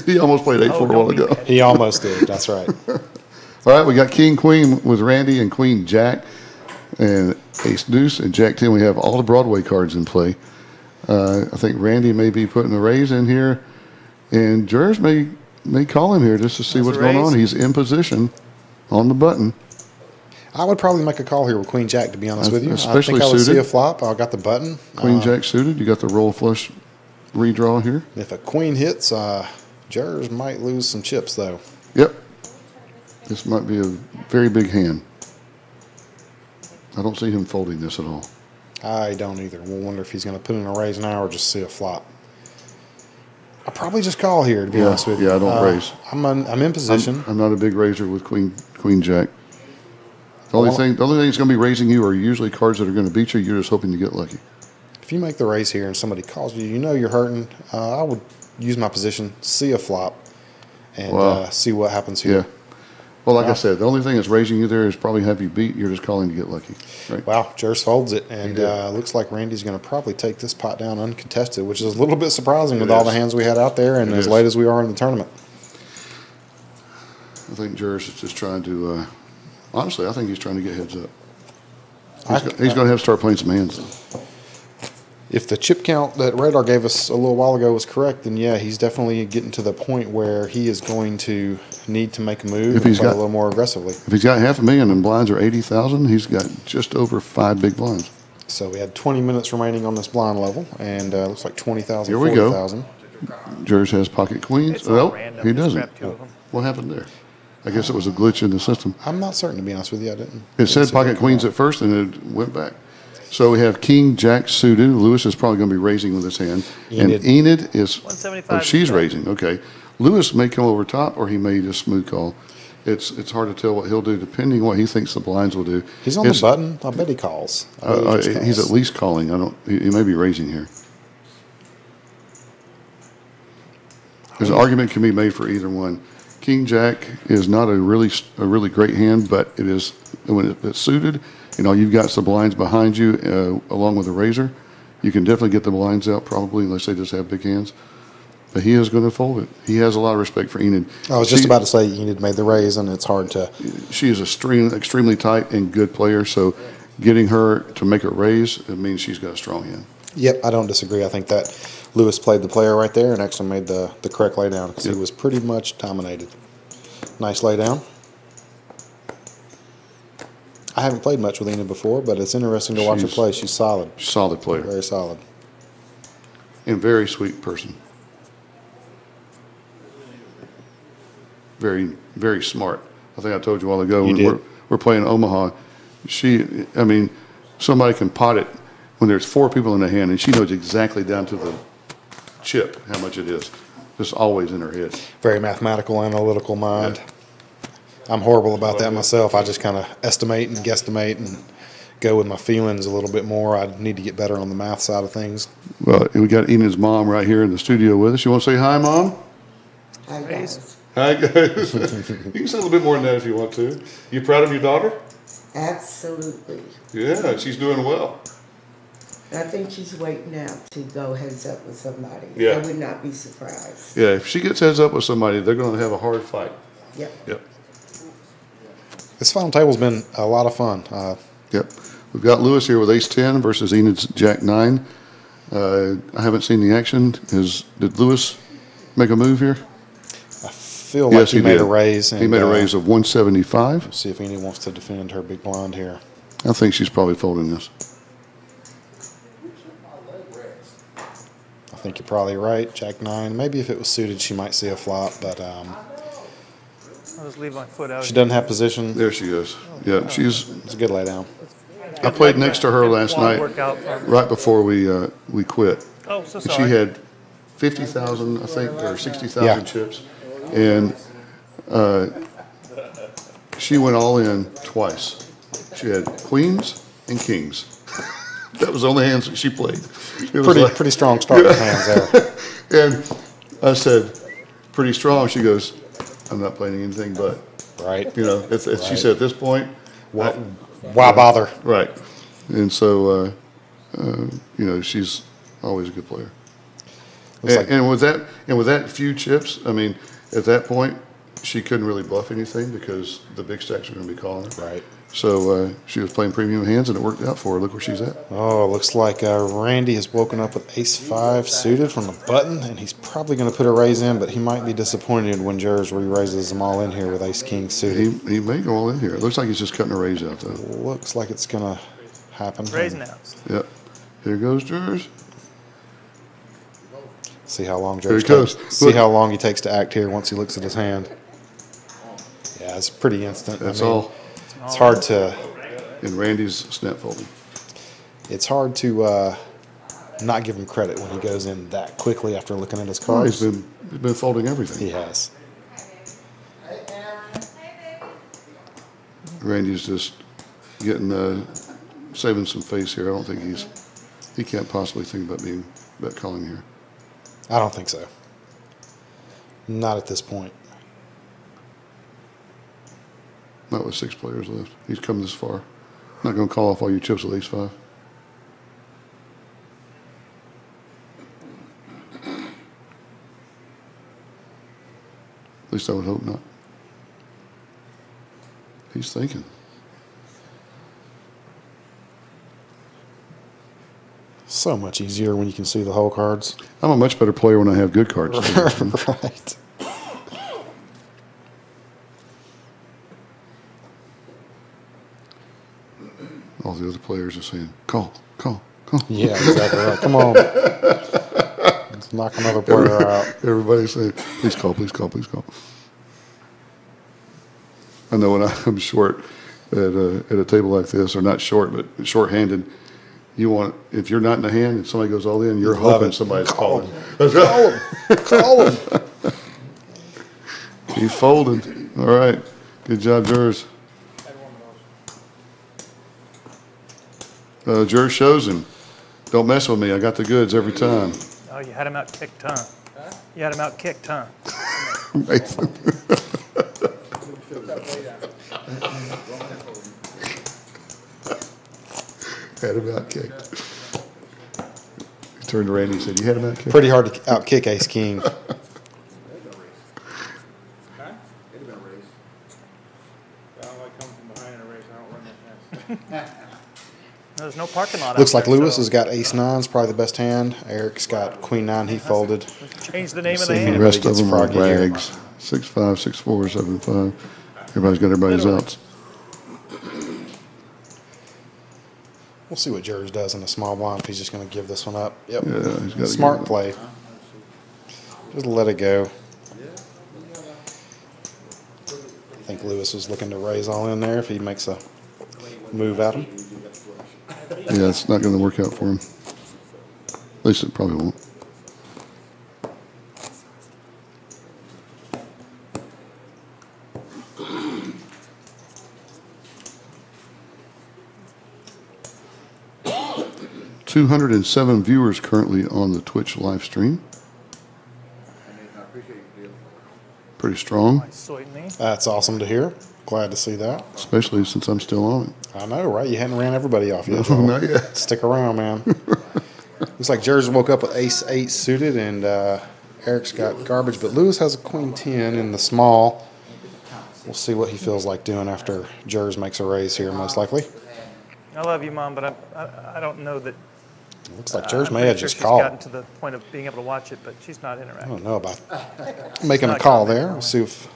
He almost played 8-4 a while ago. He almost did, that's right. All right, we got King Queen with Randy and Queen Jack and Ace Deuce and Jack 10. We have all the Broadway cards in play. I think Randy may be putting the raise in here, and Jers may call him here just to see what's going on. He's in position on the button. I would probably make a call here with Queen Jack, to be honest with you. Especially I think I would see suited. a flop. I got the button. Queen Jack suited. You got the roll flush redraw here. If a queen hits, Jers might lose some chips, though. Yep. This might be a very big hand. I don't see him folding this at all. I don't either. We'll wonder if he's going to put in a raise now or just see a flop. I'll probably just call here, to be honest with you. Yeah, I don't raise. I'm in position. I'm not a big raiser with Queen Jack. The only thing that's going to be raising you are usually cards that are going to beat you. You're just hoping to get lucky. If you make the raise here and somebody calls you, you know you're hurting. I would use my position, see a flop, and see what happens here. Yeah. Well, like I said, the only thing that's raising you there is probably have you beat. You're just calling to get lucky. Right? Wow, Jers folds it, and looks like Randy's going to probably take this pot down uncontested, which is a little bit surprising with all the hands we had out there and as late as we are in the tournament. I think Jers is just trying to, honestly, I think he's trying to get heads up. He's going to have to start playing some hands, though. If the chip count that Radar gave us a little while ago was correct, then yeah, he's definitely getting to the point where he is going to need to make a move and play a little more aggressively. If he's got $500,000 and blinds are 80,000, he's got just over 5 big blinds. So we had 20 minutes remaining on this blind level, and looks like 20,000, Here we 40,000. go. Jers has pocket queens. Oh, he doesn't. What happened there? I guess it was a glitch in the system. I'm not certain, to be honest with you. I didn't. It said pocket queens at first, and it went back. So we have King Jack suited. Lewis is probably going to be raising with his hand. And Enid is, she's raising. Okay. Lewis may come over top, or he may just smooth call. It's hard to tell what he'll do depending on what he thinks the blinds will do. He's on the button. I bet he calls. He's at least calling. He may be raising here. There's an argument can be made for either one. King Jack is not a really great hand, but it is when it's suited. You know, you've got some blinds behind you along with a razor. You can definitely get the blinds out probably unless they just have big hands. But he is going to fold it. He has a lot of respect for Enid. I was just about to say Enid made the raise, and it's hard to. She is extremely tight and good player. So getting her to make a raise, it means she's got a strong hand. Yep, I don't disagree. I think that Lewis played the player right there and actually made the correct laydown because he was pretty much dominated. Nice laydown. I haven't played much with Enid before, but it's interesting to watch her play. She's solid. Solid player. Very solid. And very sweet person. Very, very smart. I think I told you a while ago when we're playing Omaha. Somebody can pot it when there's 4 people in the hand, and she knows exactly down to the chip how much it is. Just always in her head. Very mathematical, analytical mind. Yeah. I'm horrible about that myself. I just kind of estimate and guesstimate and go with my feelings a little bit more. I need to get better on the math side of things. Well, we got Enid's mom right here in the studio with us. You want to say hi, Mom? Hi, guys. Hi, guys. You can say a little bit more than that if you want to. You proud of your daughter? Absolutely. Yeah, she's doing well. I think she's waiting now to go heads up with somebody. Yeah. I would not be surprised. Yeah, if she gets heads up with somebody, they're going to have a hard fight. Yep. Yep. This final table's been a lot of fun. Yep. We've got Lewis here with ace-10 versus Enid's jack-9. I haven't seen the action. Did Lewis make a move here? I feel like he made a raise. He made a raise of 175. See if Enid wants to defend her big blind here. I think she's probably folding this. think you're probably right. Jack 9. Maybe if it was suited, she might see a flop, but I'll just leave my foot out. she doesn't have position. There she is. Yeah, It's a good lay down. I played next to her last night, right before we quit. Oh, so She sorry. had 50,000, I think, or 60,000 Yeah. chips, and she went all in twice. She had queens and kings. That was the only hands that she played. It was Pretty strong starting hands there. And I said, pretty strong. She goes, I'm not playing anything but. Right. You know, she said at this point, Why bother? Right. And so, you know, she's always a good player. And with that few chips, I mean, at that point, she couldn't really bluff anything because the big stacks are going to be calling her. Right. So she was playing premium hands, and it worked out for her. Look where she's at. Oh, looks like Randy has woken up with ace-5 suited from the button, and he's probably going to put a raise in, but he might be disappointed when Jers re-raises them all in here with ace-king suited. He may go all in here. It looks like he's just cutting a raise out, though. Looks like it's going to happen. Raise announced. Yep. Here goes Jers. See how long There he Jers goes. takes. See how long he takes to act here once he looks at his hand. Yeah, it's pretty instant. That's all. It's hard to. And Randy's snap folding. It's hard to not give him credit when he goes in that quickly after looking at his Oh, cards. he's been folding everything. He has. Randy's just getting saving some face here. I don't think he can't possibly think about calling here. I don't think so. Not at this point. Not with 6 players left. He's come this far. Not going to call off all your chips with ace-5. At least I would hope not. He's thinking. So much easier when you can see the whole cards. I'm a much better player when I have good cards. Right. All the other players are saying, call, call, call. Yeah, exactly right. Come on. Let's knock another player out. Everybody's saying, please call, please call, please call. I know when I'm short at a table like this, or not short, but short-handed, you want, if you're not in the hand and somebody goes all in, you're hoping somebody's calling. Call him. Call him. He's folding. All right. Good job, Jers. Jers shows him. Don't mess with me. I got the goods every time. Oh, you had him out kicked, huh? You had him out kicked, huh? Mason. Had him out kicked. He turned to Randy and said, you had him out kicked? Pretty hard to out-kick ace-king. There's no parking lot. Looks out like there, Lewis so has got ace-9's probably the best hand. Eric's got queen-9. He folded. change the name of See the if hand. The rest of gets them are froggy here. rags. 6-5, 6-4, 7-5. Everybody's got everybody's outs. We'll see what Jers does in the small blind if he's just going to give this one up. Yep. Yeah, he's got to Smart give it play. Just let it go. I think Lewis was looking to raise all in there if he makes a move at him. Yeah, it's not going to work out for him. At least it probably won't. $207 viewers currently on the Twitch live stream. Pretty strong, That's awesome to hear. Glad to see that. especially since I'm still on it. I know, right? You hadn't ran everybody off yet. No, not yet. Stick around, man. Looks like Jers woke up with ace-8 suited, and Eric's got garbage, but Lewis has a queen-10 in the small. We'll see what he feels like doing after Jers makes a raise here, most likely. I love you, Mom, but I don't know that. Looks like Jers I'm may pretty have sure just she's called. gotten to the point of being able to watch it, but she's not I interacting. don't know about making a call there. We'll see if.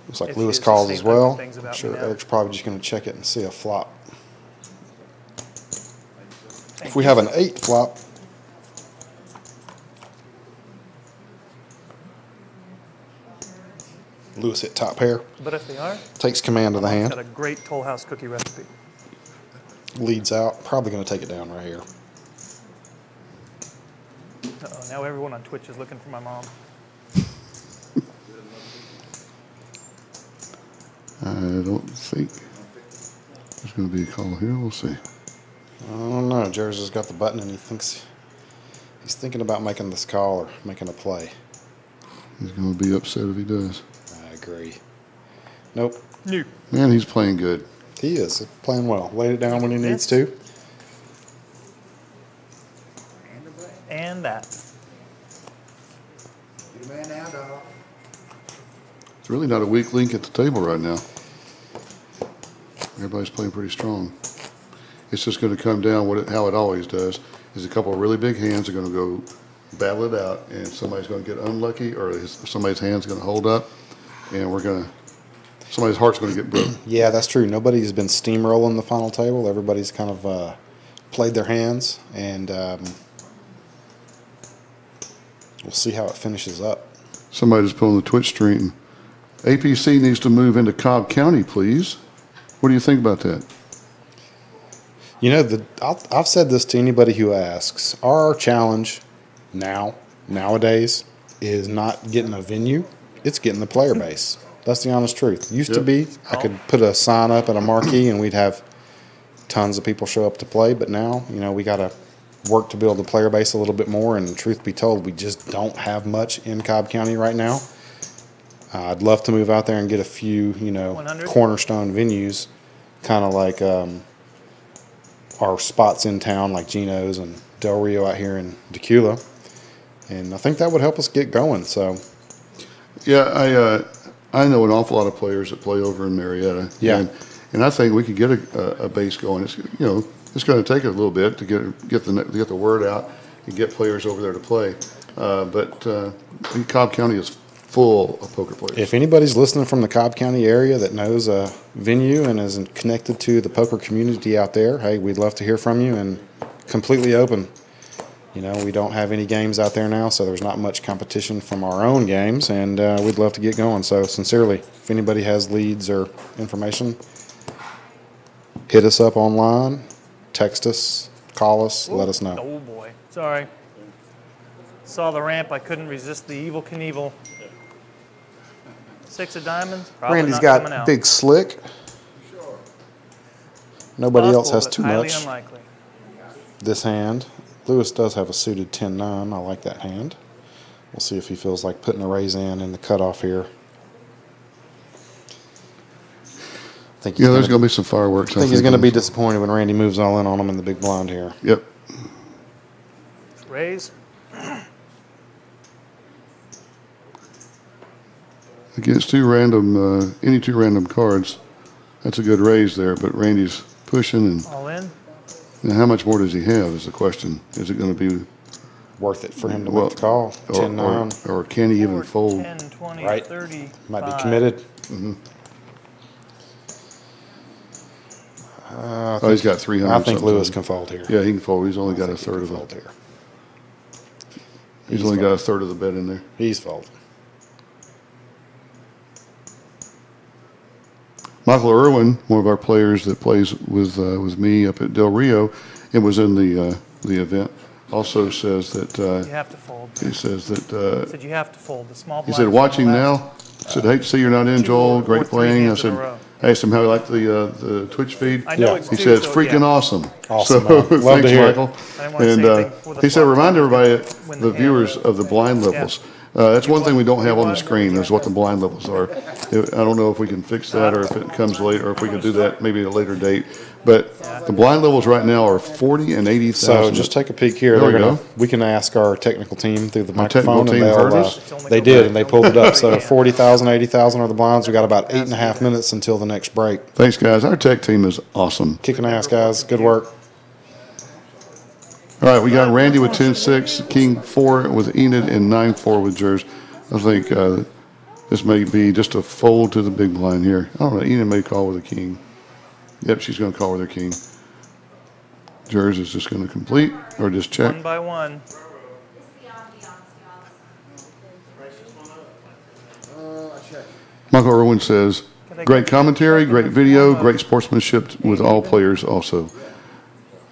Looks like If Lewis she is calls the as same type of well. things I'm about sure me now. Eric's probably just going to check it and see a flop. if we have an 8 flop, Lewis hit top pair. But if they are, takes command of the hand. Got a great Toll House cookie recipe. Leads out. Probably going to take it down right here. Uh-oh, now everyone on Twitch is looking for my mom. I don't think there's going to be a call here. We'll see. I don't know. Jerry's has got the button and he thinks he's thinking about making this call or making a play. He's going to be upset if he does. I agree. Nope. Nope. Man, he's playing good. He is playing well. Laid it down when he needs to. And that. Get a man down, dog. It's really not a weak link at the table right now. Everybody's playing pretty strong. It's just going to come down how it always does. Is a couple of really big hands are going to go battle it out, and somebody's going to get unlucky, or somebody's hand's going to hold up, and somebody's heart's going to get broke. Yeah, that's true. Nobody's been steamrolling the final table. Everybody's kind of played their hands, and we'll see how it finishes up. Somebody's pulling the Twitch stream. APC needs to move into Cobb County, please. What do you think about that? You know, I've said this to anybody who asks. Our challenge nowadays, is not getting a venue. It's getting the player base. That's the honest truth. Used to be, I could put a sign up at a marquee and we'd have tons of people show up to play. But now, you know, we got to work to build the player base a little bit more. And truth be told, we just don't have much in Cobb County right now. I'd love to move out there and get a few, you know, 100? cornerstone venues, kind of like our spots in town, like Gino's and Del Rio out here in Decula. And I think that would help us get going. So, yeah, I know an awful lot of players that play over in Marietta. Yeah, and I think we could get a base going. It's it's going to take a little bit to get the word out and get players over there to play. But Cobb County is full of poker players. If anybody's listening from the Cobb County area that knows a venue and is connected to the poker community out there, hey, we'd love to hear from you, and completely open. You know, we don't have any games out there now, so there's not much competition from our own games, and we'd love to get going. So sincerely, if anybody has leads or information, hit us up online, text us, call us, let us know. Oh boy, sorry. Saw the ramp, I couldn't resist the evil Knievel. 6 of diamonds, probably Randy's not coming got out. big slick. Nobody else has but too highly much. Unlikely. This hand. Lewis does have a suited 10-9. I like that hand. We'll see if he feels like putting a raise in the cutoff here. Yeah, there's going to be some fireworks. I think he's going to be disappointed when Randy moves all in on him in the big blind here. Yep. Raise. Against any two random cards, that's a good raise there. But Randy's pushing, and all in. Now, how much more does he have? Is the question. Is it going to be worth it for him to make the call? 10-9, or can he even fold? 10, 20, right. 30. Might be committed. Mm-hmm. He's got 300. I think Lewis can fold here. Yeah, he can fold. He's only got a third of it. Here. He's only got a third of the bet in there. He's folding. Michael Irwin, one of our players that plays with me up at Del Rio and was in the event, also says that you have to fold. He says that he said you have to fold the small. He said, "Watching now." I said, "Hate to see you're not in, Joel. Great playing." I said, "I asked him how he liked the Twitch feed." I know he said, "It's freaking awesome." Awesome. So Love thanks, to hear Michael. And he said, "Remind everybody, the viewers, of the blind levels." That's one thing we don't have on the screen is what the blind levels are. I don't know if we can fix that or if it comes later, or if we can do that maybe at a later date. But the blind levels right now are 40 and 80,000. So just take a peek here. We can ask our technical team through the microphone, and they did, and they pulled it up. So 40,000, 80,000 are the blinds. We got about 8.5 minutes until the next break. Thanks, guys. Our tech team is awesome. Kicking ass, guys. Good work. All right, we got Randy with 10-6, King 4 with Enid, and 9-4 with Jers. I think this may be just a fold to the big blind here. I don't know. Enid may call with a king. Yep, she's going to call with her king. Jers is just going to complete or just check. One by one. Michael Irwin says, great commentary, great video, great sportsmanship with all players also.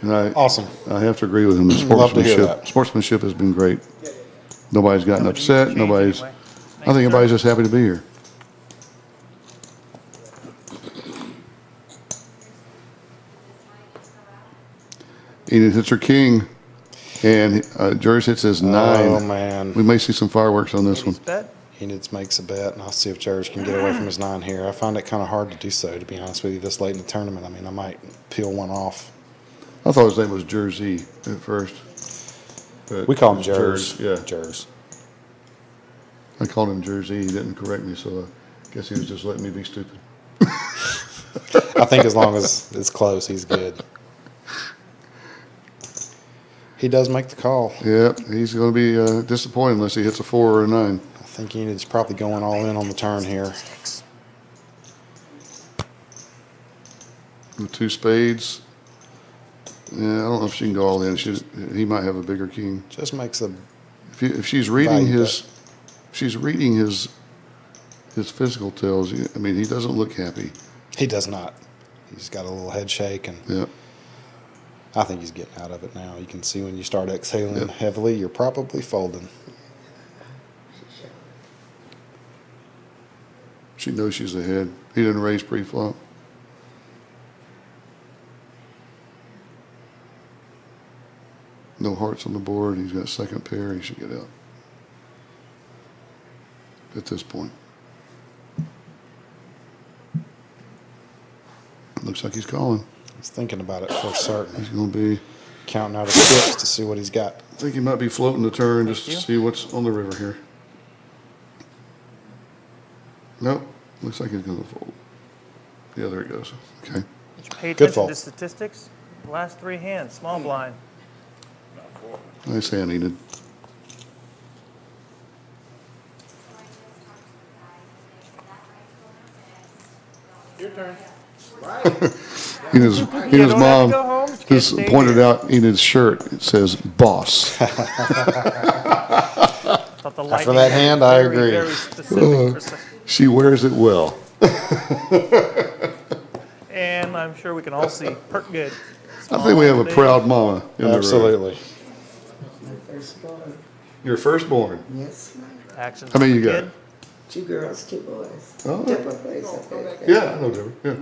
And awesome. I have to agree with him. The sportsmanship has been great. Nobody's gotten upset. I think everybody's just happy to be here. Enid hits her king, and Jers hits his 9. Oh, man. We may see some fireworks on this one. Enid makes a bet, and I'll see if Jers can get away from his 9 here. I find it kind of hard to do so, to be honest with you, this late in the tournament. I mean, I might peel one off. I thought his name was Jersey at first. We call him Jers. Yeah. Jers. I called him Jersey. He didn't correct me, so I guess he was just letting me be stupid. I think as long as it's close, he's good. He does make the call. Yeah, he's going to be disappointed unless he hits a 4 or a 9. I think Enid's probably going all in on the turn here. The 2 spades. Yeah, I don't know if she can go all in. He might have a bigger king. Just makes a. If she's reading his physical tells. I mean, he doesn't look happy. He does not. He's got a little head shake, and yeah. I think he's getting out of it now. You can see when you start exhaling heavily, you're probably folding. She knows she's ahead. He didn't raise pre-flop. No hearts on the board. He's got second pair. He should get out at this point. Looks like he's calling. He's thinking about it for certain. He's going to be counting out his chips to see what he's got. I think he might be floating the turn just to see what's on the river here. Nope. Looks like he's going to fold. Yeah, there it goes. Okay. Did you pay Good attention fold. to statistics? The last 3 hands, small blind. Nice hand, Enid. Your turn. Enid's mom just pointed out Enid's shirt. It says boss. After that hand, I agree. She wears it well. And I'm sure we can all see Perk good. I think we have a proud mama. Absolutely. Your firstborn. Yes. Actions. How many you got? 2 girls, 2 boys. Oh. Different place, I think. Yeah, I know Deborah. Yeah.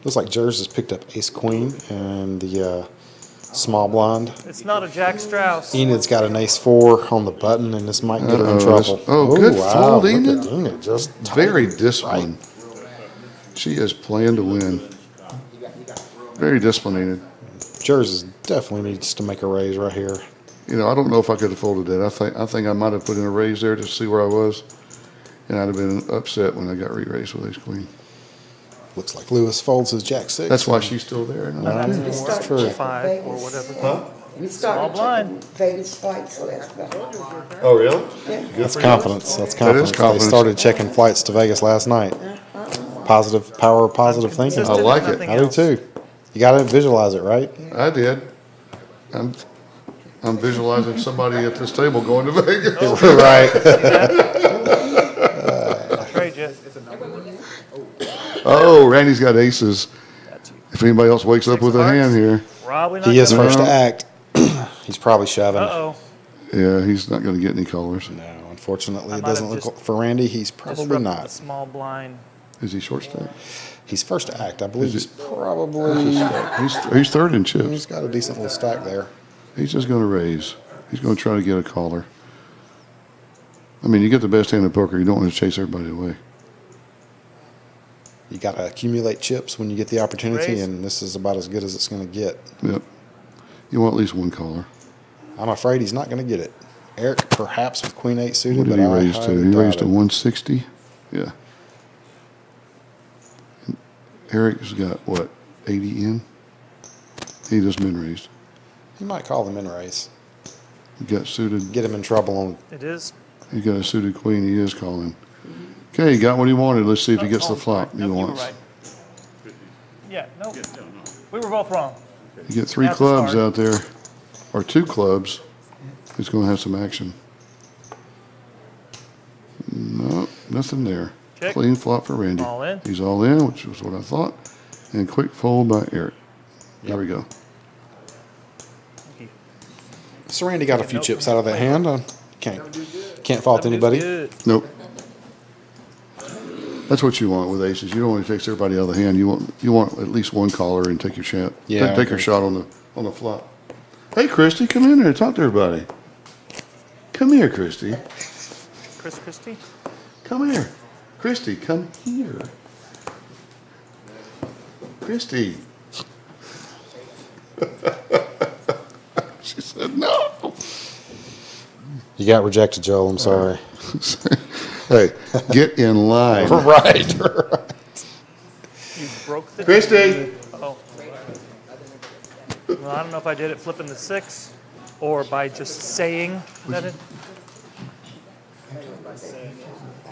Looks like Jers has picked up ace queen and the small blind. It's not a Jack Strauss. Enid's got an ace 4 on the button, and this might get her in trouble. Good fold, look Enid. at Enid. Just very disciplined. She is playing to win. Very disciplined. Jers definitely needs to make a raise right here. You know, I don't know if I could have folded that. I think I might have put in a raise there to see where I was, and I'd have been upset when I got re-raised with ace queen. Looks like Lewis folds his jack 6. That's why she's still there. That's true. 5 or whatever. Huh? We started checking Vegas flights last night. Oh, really? Yeah. That's confidence. That's confidence. That is confidence. They started checking flights to Vegas last night. Positive power, positive thinking. I like it. I do too. You got to visualize it, right? I did. I'm visualizing somebody at this table going to Vegas. Right. Trade you. Oh, Randy's got aces. If anybody else wakes up with a hand here. He is first to act. He's probably shoving. Uh-oh. Yeah, he's not going to get any colors. No, unfortunately, it doesn't look for Randy. He's probably not. The small blind. Is he short stack? He's first to act. I believe he's probably. He's third in chips. He's got a decent little stack there. He's just going to raise. He's going to try to get a caller. I mean, you get the best hand in poker. You don't want to chase everybody away. You got to accumulate chips when you get the opportunity, Raise. and this is about as good as it's going to get. Yep. You want at least one caller. I'm afraid he's not going to get it. Eric, perhaps with Queen 8 suited, What did but he I raise to? highly He doubt raised to it. 160. Yeah. And Eric's got what, 80 in? He just been raised. He might call them in race. He got suited. Get him in trouble on. It is. He got a suited queen. He is calling. Okay, he got what he wanted. Let's see if he gets the flop he No, you were wants. right. Yeah, no. We were both wrong. You get 3 clubs out there, or 2 clubs, it's going to have some action. No, nothing there. Check. Clean flop for Randy. All in. He's all in, which was what I thought. And quick fold by Eric. There we go. So Randy got a few chips out of that hand. Can't fault anybody. Nope. That's what you want with aces. You don't want to take everybody out of the hand. You want at least one caller and take your shot. Yeah, Take your shot on the flop. Hey, Christy, come in here. Talk to everybody. Come here, Christy. Christy? Come here. Christy, come here. Christy. She said no. You got rejected, Joel. I'm sorry. Hey, get in line. Right. You broke the Christy. Oh. Well, I don't know if I did it flipping the 6 or by just saying that it.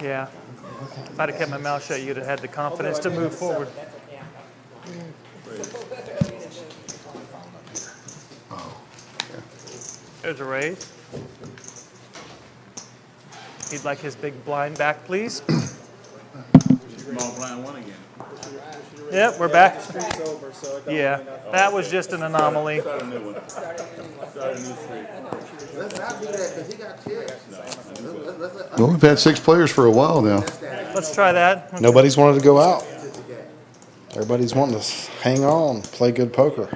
Yeah. If I'd have kept my mouth shut, you'd have had the confidence to move forward. There's a raise. He'd like his big blind back, please. Small blind one again. Yep, we're back. Yeah, that was just an anomaly. Start a new one. Start a new streak. Let's not do that because he got chips. Well, we've had 6 players for a while now. Let's try that. Okay. Nobody's wanted to go out. Everybody's wanting to hang on, play good poker.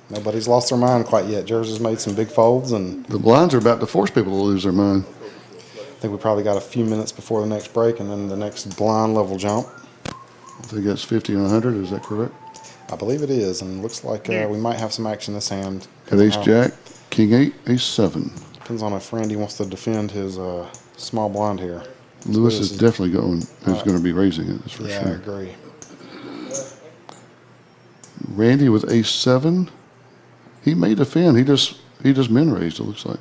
Nobody's lost their mind quite yet. Jersey's made some big folds, and the blinds are about to force people to lose their mind. I think we probably got a few minutes before the next break, and then the next blind level jump. I think that's 50 and 100. Is that correct? I believe it is, and it looks like we might have some action this hand. At ace jack, king 8, ace 7. Depends on if Randy wants to defend his small blind here. Lewis is definitely going to be raising it. That's for yeah, sure. I agree. Randy with ace 7. He may defend. He just min raised. It looks like.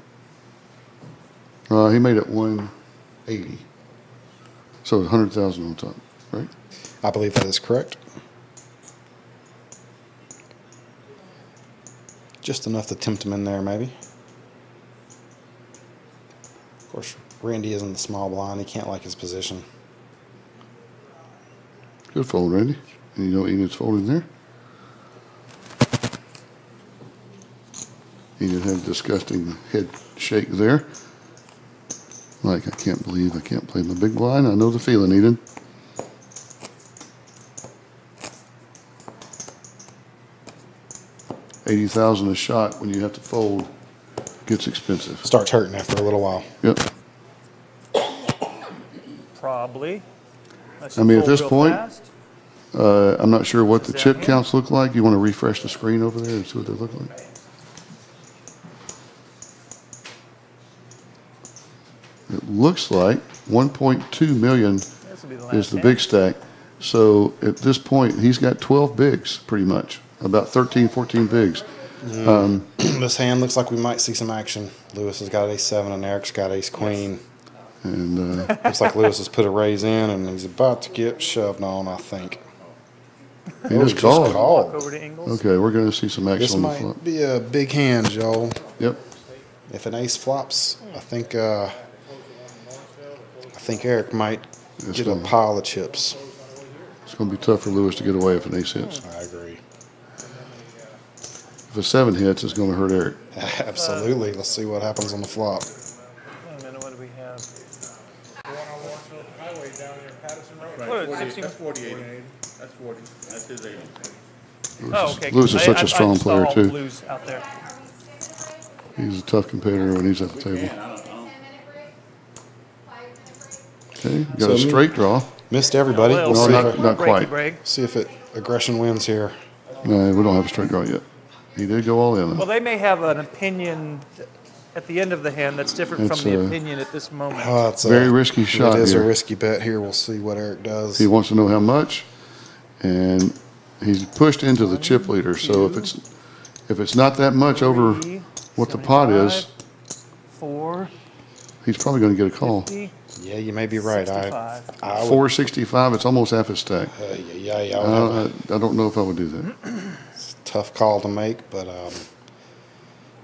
He made it 180. So 100,000 on top, right? I believe that is correct. Just enough to tempt him in there, maybe. Of course, Randy is in the small blind. He can't like his position. Good fold, Randy. And you know Enid's folding there. Enid had a disgusting head shake there. Like, I can't believe I can't play my big blind. I know the feeling, Enid. $80,000 a shot when you have to fold gets expensive. Starts hurting after a little while. Yep. Probably. I mean, at this point, I'm not sure what the chip counts look like. You want to refresh the screen over there and see what they look like? It looks like 1.2 million is the big stack. So at this point, he's got 12 bigs, pretty much. About 13, 14 bigs. This hand looks like we might see some action. Lewis has got ace 7 and Eric's got ace queen. And looks like Lewis has put a raise in and he's about to get shoved on, I think. He just called. Okay, we're going to see some action This on the might flop. be a big hand, Joel. Yep. If an ace flops, I think Eric might get a pile of chips. It's going to be tough for Lewis to get away if an ace hits. I agree. If a 7 hits, it's going to hurt Eric. Absolutely. Let's see what happens on the flop. Wait a minute, what do we have? The one on Lawrenceville Highway down near Patterson Road. Right, What, 40, that's 48. That's 40. That's his 80. Oh, okay. Lewis is such a strong player, saw too. Blues out there. He's a tough competitor when he's at the table. Okay, got a straight draw. Missed everybody. Well, We'll no, see not quite. See if aggression wins here. No, we don't have a straight draw yet. He did go all in. Well, they may have an opinion at the end of the hand that's different It's, from the opinion at this moment. It's a very risky shot It is here. a risky bet here. We'll see what Eric does. He wants to know how much, and he's pushed into the chip leader. So if it's not that much over what the pot is, 4. he's probably going to get a call. 50, Yeah, you may be right. 465. It's almost half his stack. Yeah. I don't know if I would do that. tough call to make, but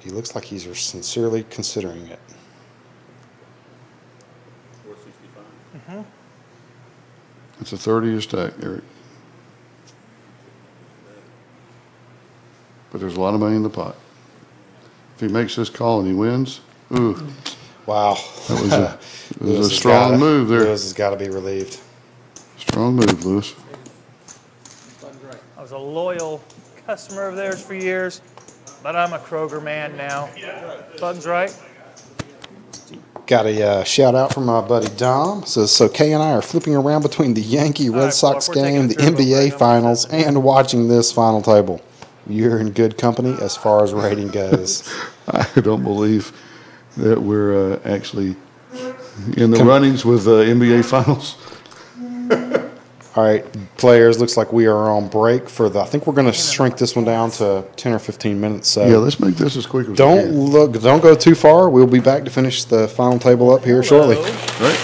he looks like he's sincerely considering it. 465. It's a 30 stack, Eric. But there's a lot of money in the pot. If he makes this call and he wins, ooh. Wow. That was a strong move there. Lewis has got to be relieved. Strong move, Lewis. I was a loyal customer of theirs for years, but I'm a Kroger man now. Bug's right. Got a shout out from my buddy Dom. Says, so Kay and I are flipping around between the Yankee Red Sox game, the NBA Finals, and watching this final table. You're in good company as far as rating goes. I don't believe that we're actually in the runnings with NBA Finals. All right, players, looks like we are on break for I think we're going to shrink this one down to 10 or 15 minutes. So yeah, let's make this as quick as we can. Don't go too far. We'll be back to finish the final table up here shortly. All right.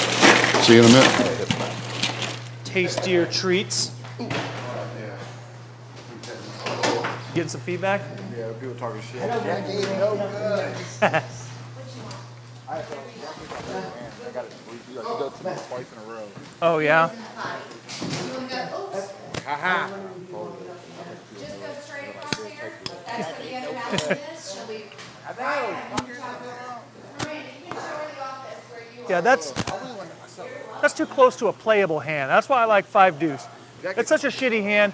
See you in a minute. Tastier treats. Getting some feedback? Yeah, people talking shit. Yankee ain't no good. I got it. You got to me twice in a row. Oh, yeah? Ha-ha. Just go straight across here. That's where the other half of this. She'll be right at the top. Miranda, you can show her the office where you Yeah, that's too close to a playable hand. That's why I like 5 deuce. It's such a shitty hand.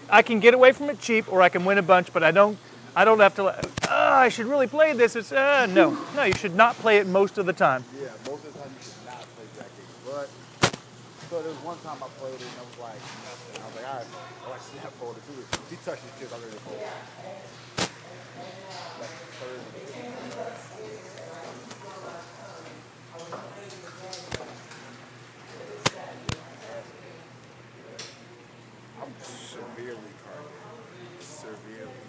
I can get away from it cheap, or I can win a bunch, but I don't have to. I should really play this. It's no, you should not play it most of the time. Yeah, most of the time you should not play Jackie. But so there was one time I played it and I was like, nothing. I was like, all right, I like snap folded too. He touched his kids already fold. Like third. I'm severely carded. Severely.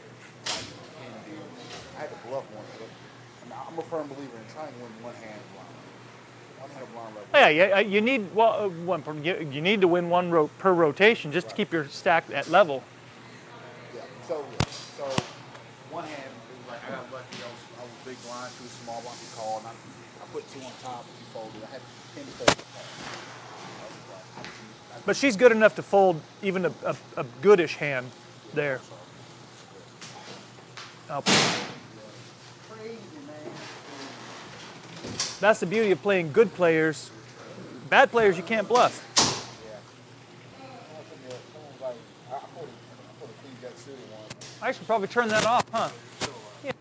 Like, indeed. I had to bluff one. I mean, I'm a firm believer in trying to win one hand blind. One hand blind right. Yeah, you need you need to win one per rotation just to keep your stack at level. Yeah. So one hand it was like I got lucky. I was big blind, too small blind. He called. And I put 2 on top. And he folded. I had 10 to fold. But she's good enough to fold even a goodish hand there. Oh. That's the beauty of playing good players. Bad players you can't bluff. I should probably turn that off, huh? Yeah.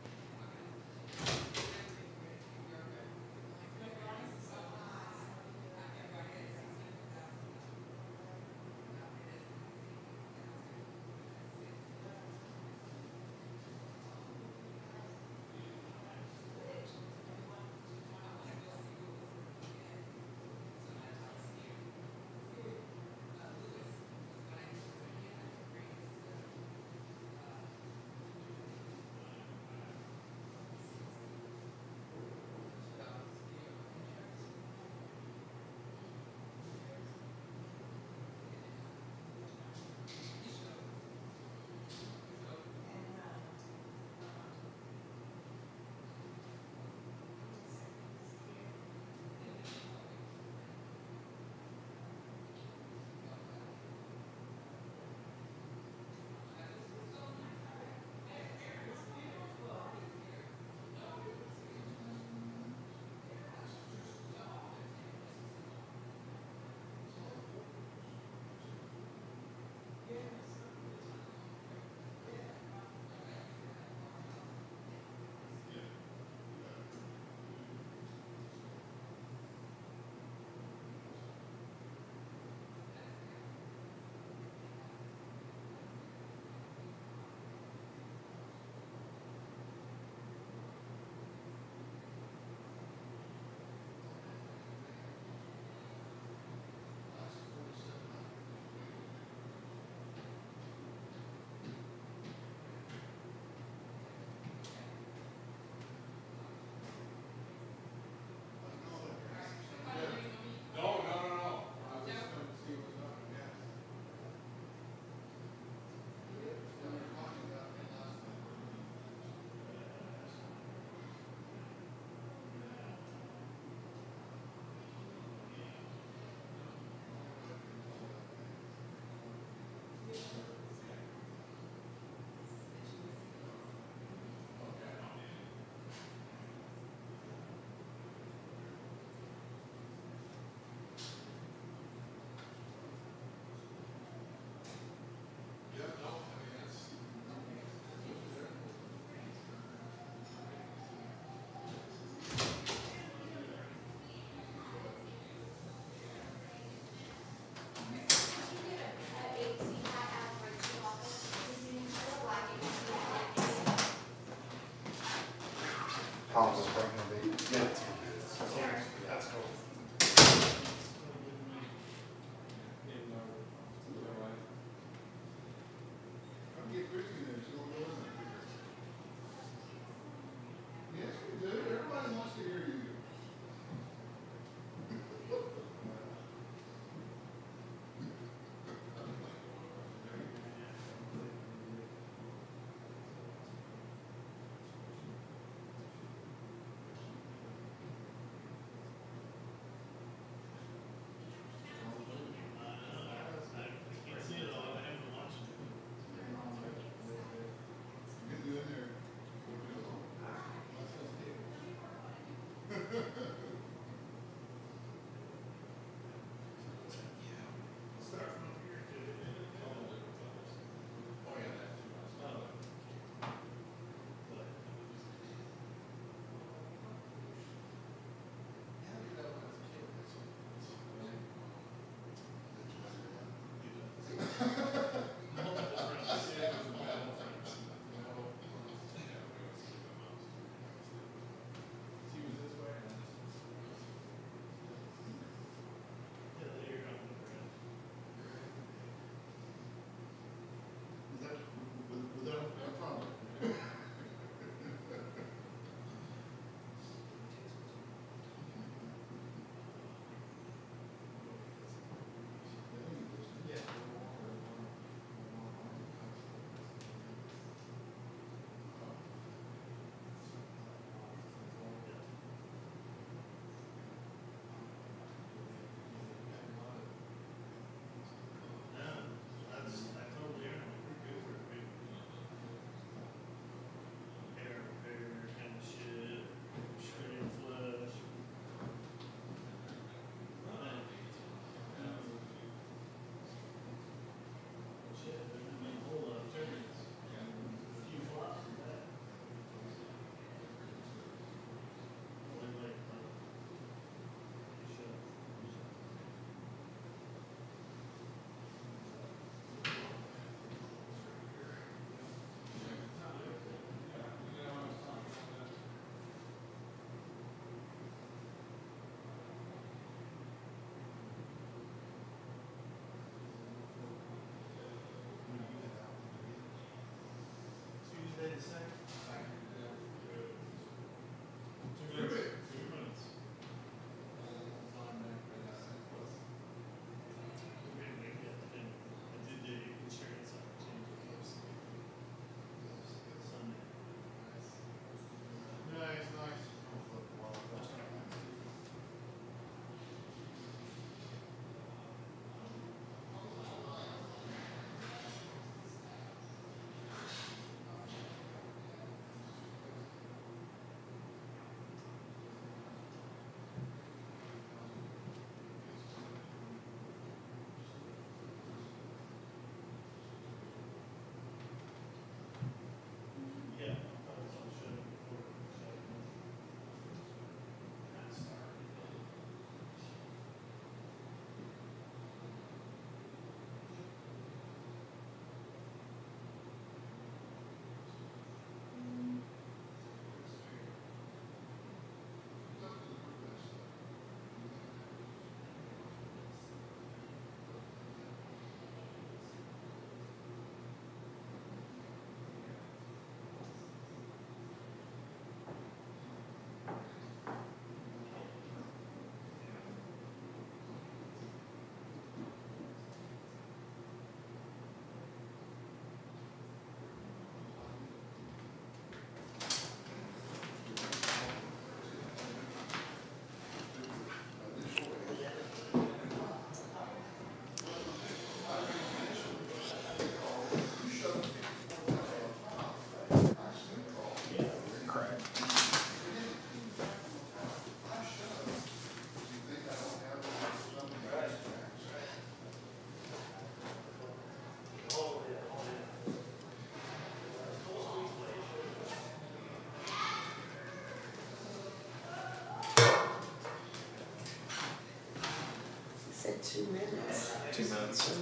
2 minutes. 2 minutes.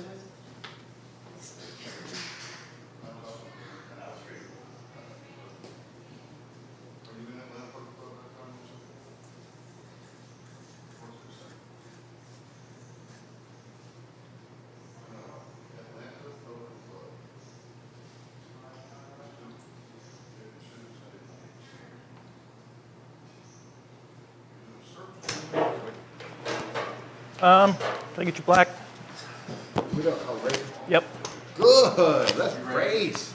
Can I get you black? We don't call race. Yep. Good. Let's race.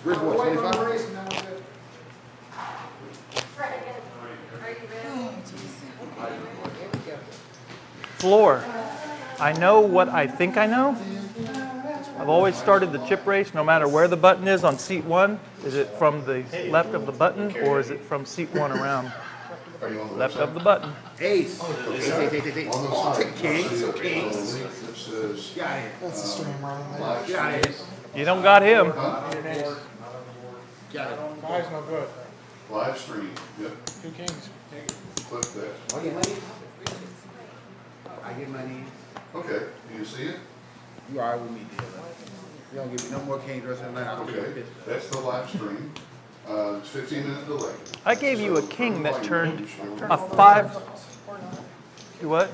Where's what, 25? Floor. I know what I think I know. I've always started the chip race no matter where the button is on seat 1. Is it from the left of the button or is it from seat 1 around? Left of the button. Ace. Take kings. Kings. Got it. That's the stream running there. Got it. You don't got him. Got it. Five's no good. Live stream, yep. 2 kings. Click that. I get money. I get money. Okay, do you see it? You all right with me, dear? You don't give me no more kings the rest of the night. Okay, that's the live stream. It's 15-minute delay. I gave you a king that turned a 5. You what?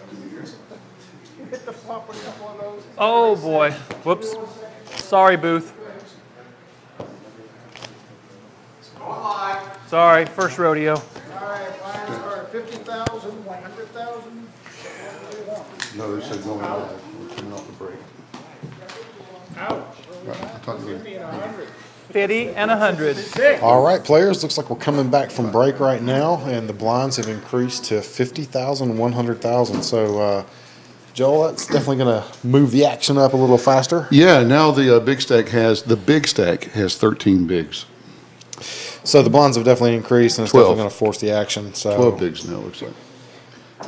You hit the flop with a couple of those. Oh boy. Whoops. Sorry, Booth. Sorry, first rodeo. All right, lines are 50,000, 100,000. No, they said going live. We're coming off the break. Ouch. Right, I'm talking to you. 50 and 100. 50 and 100. All right, players, looks like we're coming back from break right now, and the blinds have increased to 50,000, 100,000. So, Joel, that's definitely going to move the action up a little faster. Yeah, now the big stack has 13 bigs. So the blinds have definitely increased, and it's 12. definitely going to force the action. So 12 bigs now, looks like.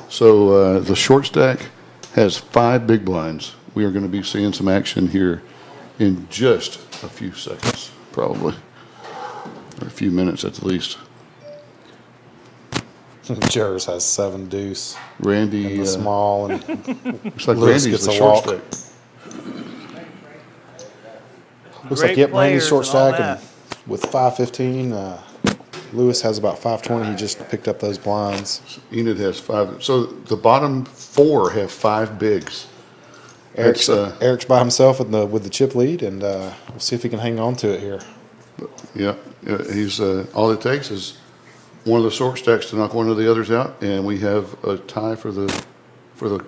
So the short stack has 5 big blinds. We are going to be seeing some action here in just a few seconds, probably, or a few minutes at the least. Jers has 7 deuce. Randy in the small, and looks like Lewis Randy's gets the a short walk. stack. Looks Great like, yep, Randy's players short and all stack, and with 515, Lewis has about 520. He just picked up those blinds. Enid has 5. So the bottom 4 have 5 bigs. Eric's by himself with the chip lead, and we'll see if he can hang on to it here. Yeah, he's all it takes is one of the short stacks to knock one of the others out, and we have a tie for the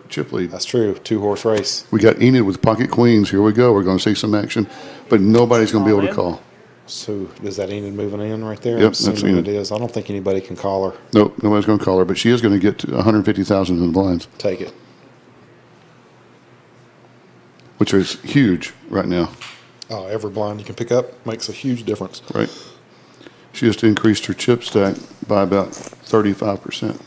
chip lead. That's true. 2-horse race. We got Enid with pocket queens. Here we go. We're going to see some action, but nobody's going to be able to call. So is that Enid moving in right there? Yep, I'm assuming that's Enid. it is. I don't think anybody can call her. Nope, nobody's going to call her, but she is going to get to 150,000 in the blinds. Take it. Which is huge right now. Oh, every blind you can pick up makes a huge difference. Right. She just increased her chip stack by about 35%.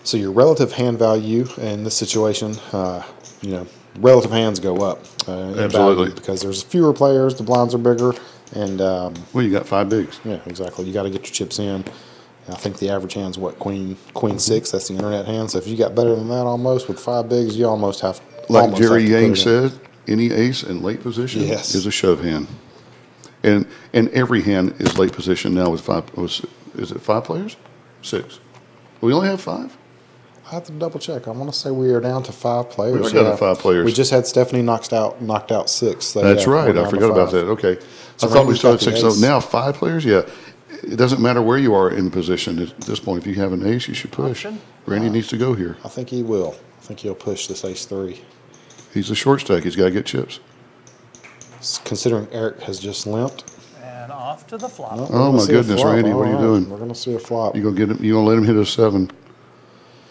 So your relative hand value in this situation, relative hands go up. In Absolutely. value because there's fewer players, the blinds are bigger, and well, you got 5 bigs. Yeah, exactly. You got to get your chips in. I think the average hand's what, queen 6. That's the internet hand. So if you got better than that, almost with 5 bigs, you almost have. Like Jerry Yang said, any ace in late position is a shove hand, and every hand is late position now with 5. Is it 5 players? 6. We only have 5. I have to double check. I want to say we are down to 5 players. We are down to 5 players. We just had Stephanie knocked out 6. So That's yeah, right. we're I down forgot to about 5. that. Okay. So I thought we Randy's started got the 6. So ace. now 5 players? Yeah. It doesn't matter where you are in the position at this point. If you have an ace, you should push. Randy needs to go here. I think he will. I think he'll push this ace 3. He's a short stack. He's got to get chips. Considering Eric has just limped. And off to the flop. Oh my goodness, Randy, what are you doing? We're going to see a flop. You gonna get him? You gonna let him hit a 7?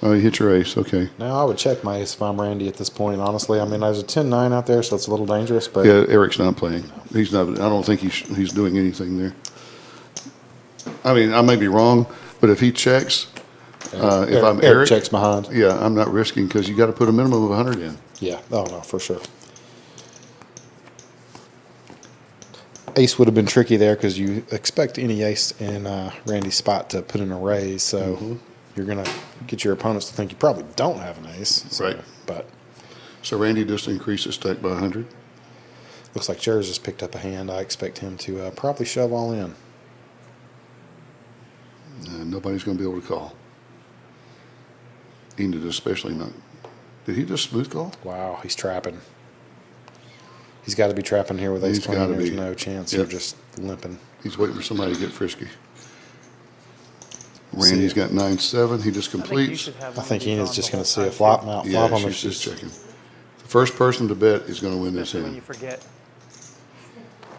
Oh, you hit your ace. Okay. Now I would check my ace if I'm Randy at this point. Honestly, I mean, there's a 10-9 out there, so it's a little dangerous. But Yeah, Eric's not playing. He's not. I don't think he's doing anything there. I mean, I may be wrong, but if he checks, if I'm Eric, checks behind. Yeah, I'm not risking because you got to put a minimum of 100 in. Yeah. Oh no, for sure. Ace would have been tricky there because you expect any ace in Randy's spot to put in a raise. So you're going to get your opponents to think you probably don't have an ace. So, Right. But So Randy just increased his stack by 100. looks like Jers just picked up a hand. I expect him to probably shove all in. Nobody's going to be able to call. Enid especially not. Did he just smooth call? Wow, he's trapping. He's got to be trapping here with ace He's queen. gotta There's be. no chance Yep. you're just limping. He's waiting for somebody to get frisky. Randy's got 9-7. He just completes. I think Enid's just going to see a flop mount flop on the she's just checking. The first person to bet is going to win this When you hand. forget.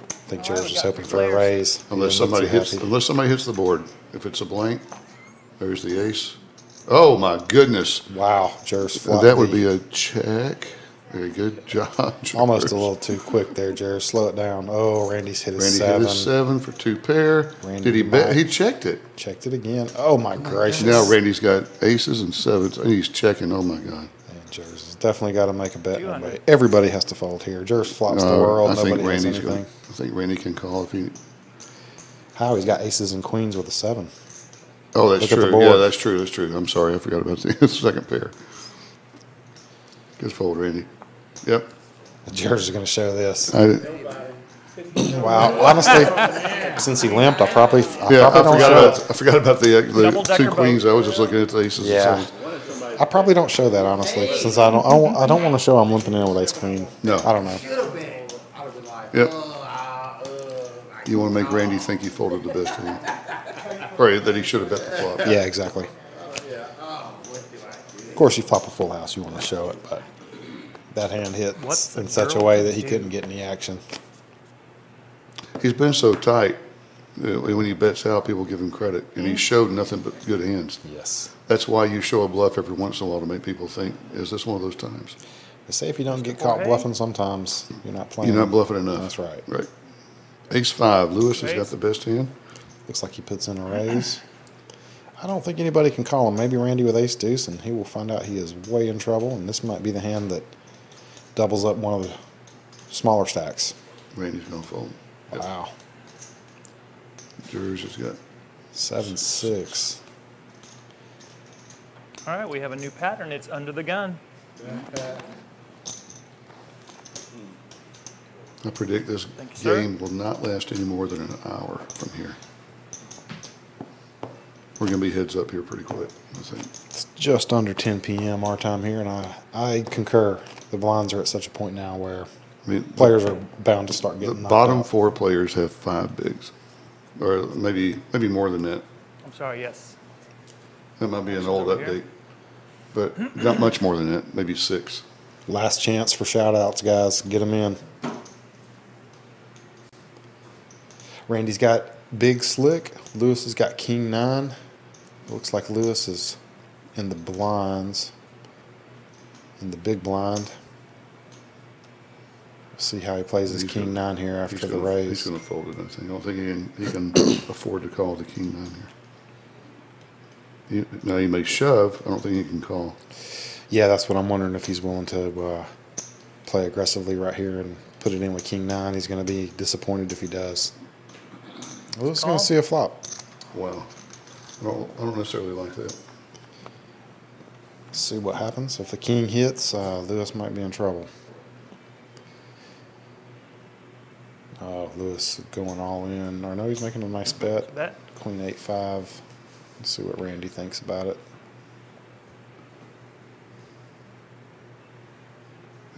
I think Jers is hoping for a raise. Unless He somebody doesn't look too hits, the board. If it's a blank, there's the ace. Oh my goodness! happy. Wow, Jers flopped. That would be a check. Very good job. Almost Jers. a little too quick there, Jers. Slow it down. Oh, Randy's hit his Randy 7. hit his 7 for 2 pair. Randy Did he bet? might- He checked it. Checked it again. Oh my gracious! Now Randy's got aces and 7s, and he's checking. Oh my God! And Jers has definitely got to make a bet. Everybody has to fold here. Jers flops the No, world. I think Nobody has Randy's anything. I think Randy can call if he. How he's got aces and queens with a 7. Oh, that's Look at the true. board. Yeah, that's true. That's true. I'm sorry, I forgot about the second pair. Good fold, Randy. Yep. Jers is going to show this. I, Wow, honestly, since he limped, I probably don't show it. I forgot about the Double-decker 2 queens. I was just looking at the aces. Yeah. And 7s. I probably don't show that honestly, since I don't want to show I'm limping in with ace queen. No. I don't know. Yep. You want to make Randy think he folded the best hand, or that he should have bet the flop. Yeah, exactly. Of course, you flop a full house, you want to show it, but that hand hit in such a way that he couldn't get any action. He's been so tight. When he bets out, people give him credit, and he showed nothing but good hands. Yes. That's why you show a bluff every once in a while to make people think, is this one of those times? They say if you don't get caught bluffing sometimes, you're not playing. You're not bluffing enough. That's right. Right. Ace 5. Lewis has got the best hand. Looks like he puts in a raise. I don't think anybody can call him. Maybe Randy with ace deuce, and he will find out he is way in trouble, and this might be the hand that doubles up one of the smaller stacks. Randy's going to fold. Yep. Wow. Jers has got 7-6. All right, we have a new pattern. It's under the gun. I predict this game will not last any more than an hour from here. We're going to be heads up here pretty quick, I think. It's just under 10 p.m. our time here, and I concur. The blinds are at such a point now where players are bound to start getting The knocked bottom out. 4 players have 5 bigs, or maybe more than that. I'm sorry, yes. That might be an old over here. update, but not much more than that. Maybe 6. Last chance for shout-outs, guys. Get them in. Randy's got big slick. Lewis has got king 9. Looks like Lewis is in the blinds, in the big blind. See how he plays his king 9 here after the raise. He's going to fold it, I think. I don't think he can afford to call the king 9 here. Now he may shove. I don't think he can call. Yeah, that's what I'm wondering, if he's willing to play aggressively right here and put it in with king 9. He's going to be disappointed if he does. Lewis is going to see a flop. Wow. I don't necessarily like that. See what happens. If the king hits, Lewis might be in trouble. Oh, Lewis going all in. Or no, he's making a nice bet. Queen 8-5. Let's see what Randy thinks about it.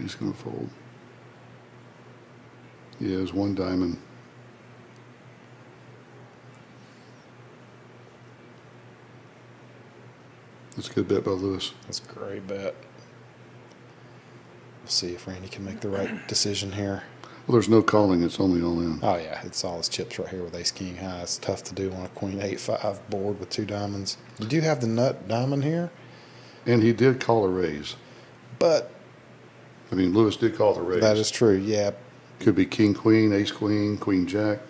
He's going to fold. He has 1 diamond. That's a good bet by Lewis. That's a great bet. We'll see if Randy can make the right decision here. Well, there's no calling. It's only all in. Oh, yeah. It's all his chips right here with ace king high. It's tough to do on a queen 8-5 board with 2 diamonds. You do have the nut diamond here. And he did call a raise. But I mean, Lewis did call the raise. that is true, yeah. Could be king, queen, ace, queen jack,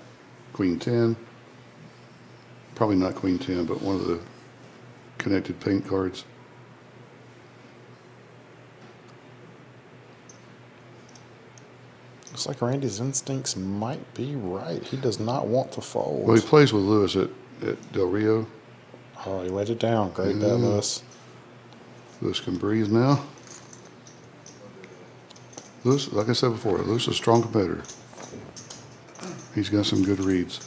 queen 10. Probably not queen 10, but one of the connected paint cards. Looks like Randy's instincts might be right. He does not want to fold. Well, he plays with Lewis at Del Rio. Oh, he laid it down. Great bet, Lewis. Lewis can breathe now. Lewis, like I said before, Lewis is a strong competitor. He's got some good reads.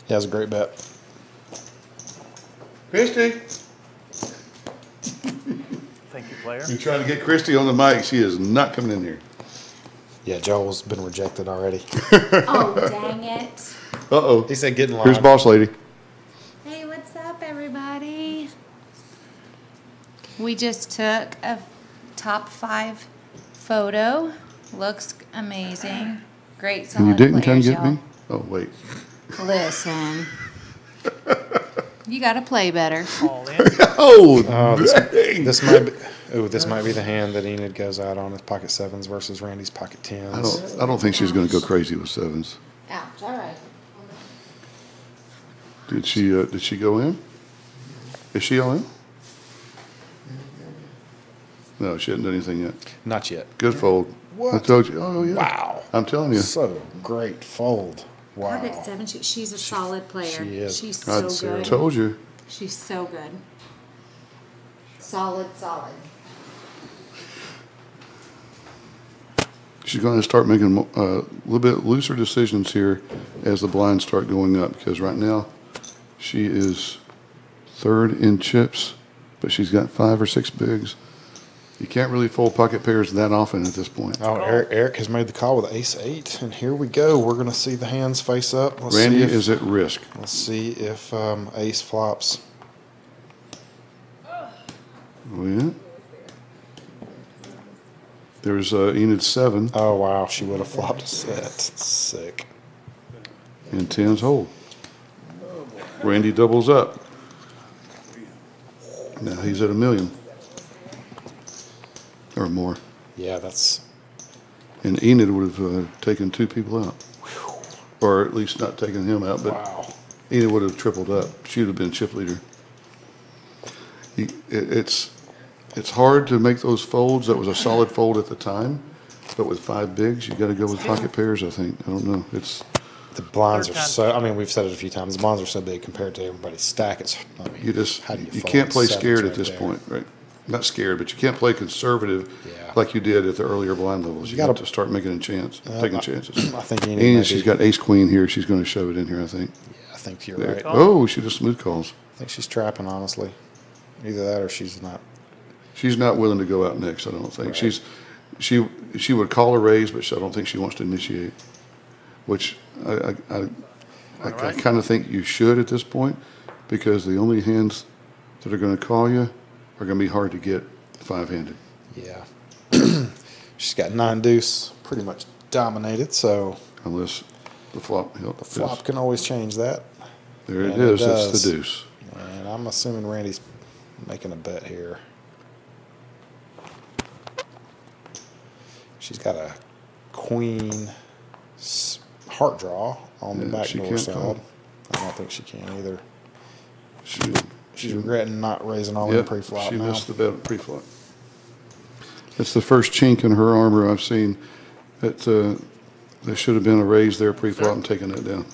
He has a great bet. Christy! Thank you, player. You're trying to get Christy on the mic. She is not coming in here. Yeah, Joel's been rejected already. Oh, dang it. Uh-oh. He said get in line. Here's boss lady. Hey, what's up, everybody? We just took a top 5 photo. Looks amazing. Great solid And you didn't come players, get y'all. me? Oh, wait. Listen. You got to play better. All in. Oh, this might be the hand that Enid goes out on his pocket 7s versus Randy's pocket 10s. I don't think she's going to go crazy with 7s. Ouch, all right. Did she go in? Is she all in? No, she hasn't done anything yet. Not yet. Good fold. What? I told you. Oh, yeah. Wow. I'm telling you. So great fold. Wow. Pocket 7, she's a solid player. she is. She's I so good. told you. She's so good. Solid. She's going to start making a little bit looser decisions here as the blinds start going up, because right now she is 3rd in chips, but she's got 5 or 6 bigs. You can't really fold pocket pairs that often at this point. Oh, Eric has made the call with ace-8, and here we go. We're going to see the hands face up. Randy is at risk. Let's see if ace flops. Oh, yeah. There's Enid's 7. Oh, wow. She would have flopped a set. Sick. And 10's hold. Randy doubles up. Now he's at $1 million. Or more. Yeah, that's... And Enid would have taken 2 people out. Or at least not taken him out, but wow. Enid would have tripled up. She would have been chip leader. It's hard to make those folds. That was a solid fold at the time. But with 5 bigs, you got to go with pocket pairs, I think. I don't know. The blinds are so... I mean, we've said it a few times. The blinds are so big compared to everybody's stack. How do you can't play scared at this point, right? Not scared, but you can't play conservative like you did at the earlier blind levels. You got to start making a chance, taking chances. I think and she's got ace queen here. She's going to shove it in here, I think. Yeah, I think you're right. Oh, she just smooth calls. I think she's trapping, honestly. Either that or she's not. She's not willing to go out next, I don't think. Right. She would call a raise, but I don't think she wants to initiate, which I kind of think you should at this point, because the only hands that are going to call you are going to be hard to get 5-handed. Yeah. She's got 9 deuce, pretty much dominated, so. Unless the flop. The flop can always change that. There it is. It's the deuce. And I'm assuming Randy's making a bet here. She's got a queen heart draw on the back door side. I don't think she can either. She's regretting not raising all in pre-flop. She missed the bet pre-flop. That's the first chink in her armor I've seen. There should have been a raise there pre-flop and taking that down.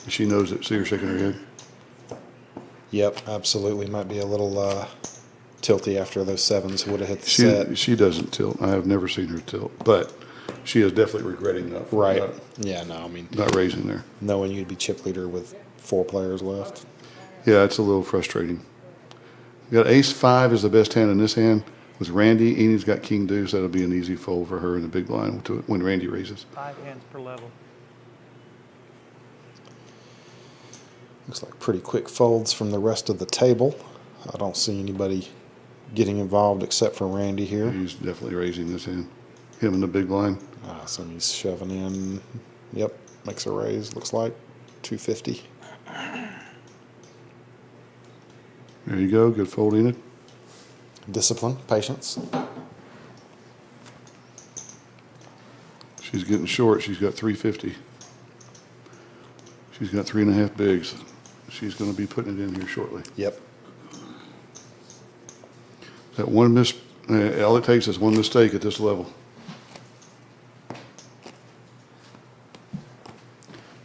She knows it. See her shaking her head? Yep, absolutely. Might be a little tilty after those 7s would have hit the set. She doesn't tilt. I have never seen her tilt, but she is definitely regretting that. Right. Yeah, no, I mean. Not raising there. Knowing you'd be chip leader with 4 players left. Yeah, it's a little frustrating. You got ace-5 is the best hand in this hand. With Randy, Enid's got king deuce. That'll be an easy fold for her in the big blind when Randy raises. 5 hands per level. Looks like pretty quick folds from the rest of the table. I don't see anybody getting involved except for Randy here. He's definitely raising this hand. Him in the big blind. So he's shoving in. Yep, makes a raise. Looks like 250. There you go. Good fold, Enid. Discipline, patience. She's getting short. She's got 350. She's got 3.5 bigs. She's going to be putting it in here shortly. Yep. That one all it takes is one mistake at this level.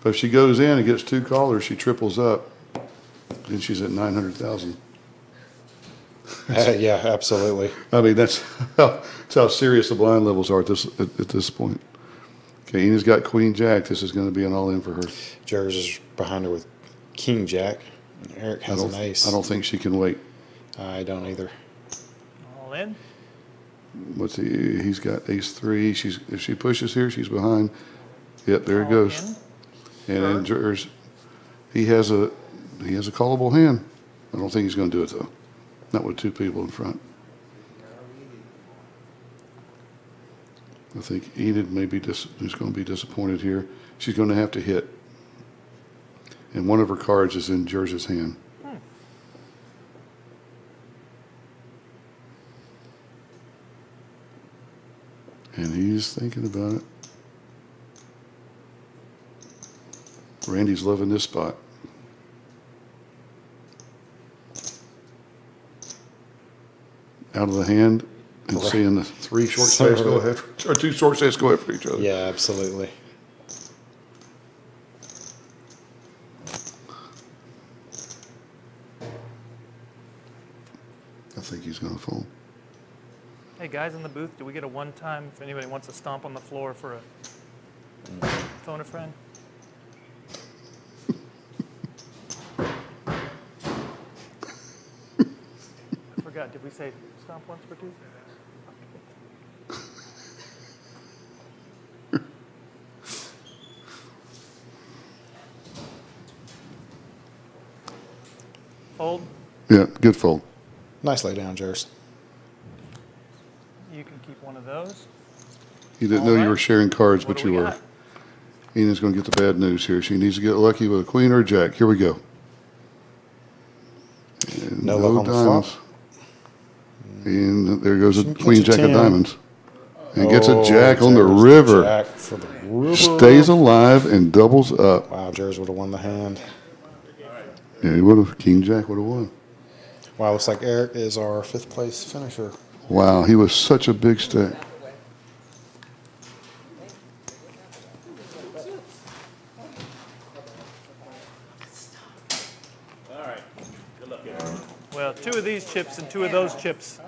But if she goes in and gets 2 callers, she triples up. and she's at 900,000. Yeah, absolutely. I mean, that's how serious the blind levels are at this point. Okay, Enid's got Queen Jack. This is going to be an all-in for her. Jers is behind her with King Jack. And Eric has an ace. I don't think she can wait. I don't either. All in. What's he? He's got ace 3. If she pushes here, she's behind. Yep, there it goes. And then Jers, he has a callable hand. I don't think he's going to do it though. Not with 2 people in front. I think Enid is going to be disappointed here. She's going to have to hit. And one of her cards is in Jers's hand. And he's thinking about it. Randy's loving this spot. Out of the hand and seeing the 3 short stacks go after, or 2 short stacks go after each other. Yeah, absolutely. I think he's going to fold. Hey, guys in the booth, do we get a one-time if anybody wants to stomp on the floor for a phone a friend? I forgot. Did we say stomp once for 2? Fold. Yeah, good fold. Nice lay down, Jers. You can keep one of those. You didn't know you were sharing cards, but you were. Enid's going to get the bad news here. She needs to get lucky with a queen or a jack. Here we go. And no luck on diamonds. the flop. And there goes a queen, Gets a jack of 10. diamonds. And gets a jack on the Jers river. Jack for the river. Stays alive and doubles up. Wow, Jers would have won the hand. Yeah, he would have. King Jack would have won. Wow, looks like Eric is our 5th place finisher. Wow, he was such a big stack. Well, 2 of these chips and 2 of those chips.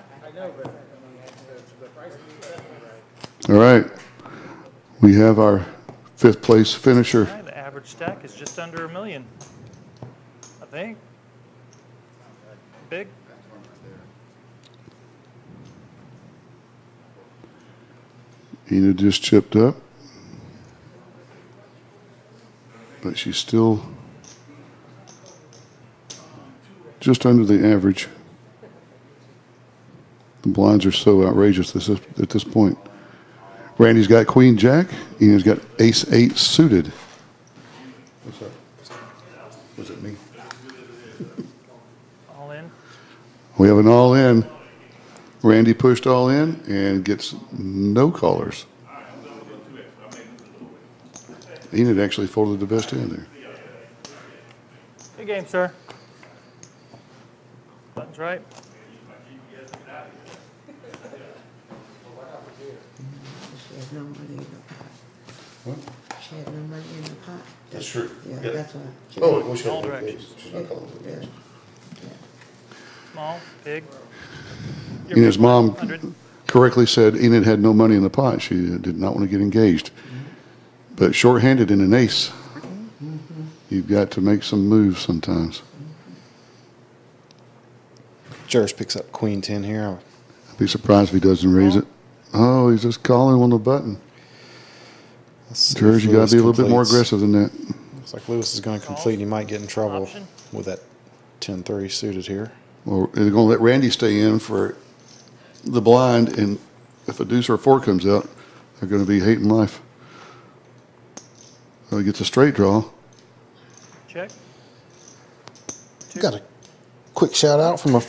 All right. We have our 5th place finisher. The average stack is just under $1 million, I think. Big. Enid just chipped up. But she's still just under the average. The blinds are so outrageous at this point. Randy's got Queen Jack. Enid's got Ace 8 suited. What's up? Was it me? All in. We have an all in. Randy pushed all in and gets no callers. Enid actually folded the best hand there. Good game, sir. Button's right. She had no money in the pot. What? She had no money in the pot. That's true. Yeah, Yeah. that's why. Oh, we should All have directions. she's not calling for Yeah. this. Small, big. Enid's mom 100. correctly said Enid had no money in the pot. She did not want to get engaged. But shorthanded in an ace, you've got to make some moves sometimes. Jers picks up Queen 10 here. I'd be surprised if he doesn't raise it. Oh, he's just calling on the button. Jers, you got to be a little bit more aggressive than that. Looks like Lewis is going to complete. He might get in trouble with that 10-3 suited here. Well, they're going to let Randy stay in for the blind, and if a deuce or a 4 comes out, they're going to be hating life. So he gets a straight draw. Check. Got a quick shout out from a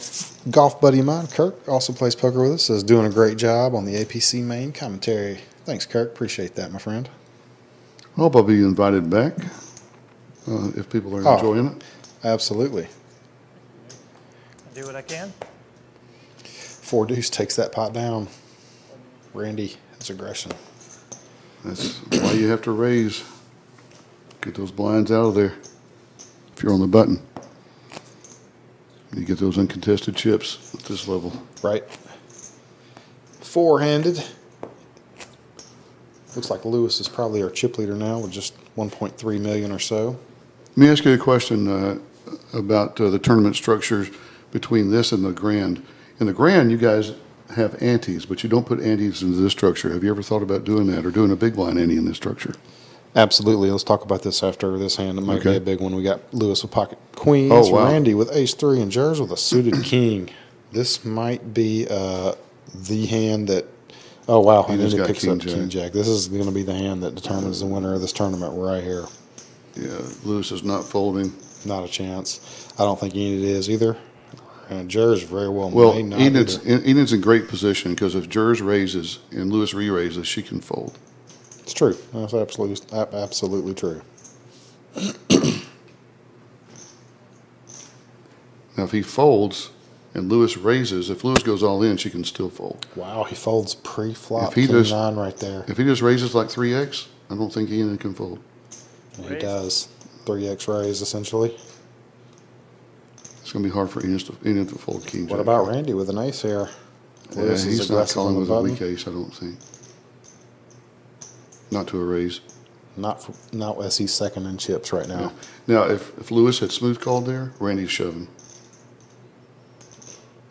golf buddy of mine, Kirk, also plays poker with us, says doing a great job on the APC main commentary. Thanks, Kirk. Appreciate that, my friend. I hope I'll be invited back if people are enjoying it. Absolutely. I'll do what I can. 4 deuce takes that pot down. Randy has aggression. That's why you have to raise. Get those blinds out of there if you're on the button. You get those uncontested chips at this level. Right. Four-handed. Looks like Lewis is probably our chip leader now with just 1.3 million or so. Let me ask you a question about the tournament structures between this and the Grand. In the Grand, you guys have antes, but you don't put antes into this structure. Have you ever thought about doing that or doing a big blind ante in this structure? Absolutely. Let's talk about this after this hand. It might be a big one. We got Lewis with pocket queens, Oh, wow. Randy with ace-3, and Jers with a suited king. This might be the hand that, oh, wow, He and then just he got picks king up jack. king jack. This is going to be the hand that determines the winner of this tournament right here. Yeah, Lewis is not folding. Not a chance. I don't think Enid is either. And Jers very well Well, may not Enid's either. in great position because if Jers raises and Lewis re-raises, she can fold. It's true. That's absolutely true. Now, if he folds and Lewis raises, if Lewis goes all in, she can still fold. Wow, he folds pre-flop If he king does- 9 right there. If he just raises like 3x, I don't think Enid can fold. And he does. 3x raise, essentially. It's going to be hard for Enid to fold king jack. What about Randy with an ace here? Lewis is he's not aggressive calling on the with a button. weak ace, I don't think. Not to a raise. Not as he's second in chips right now. Now, if Lewis had smooth called there, Randy's shoving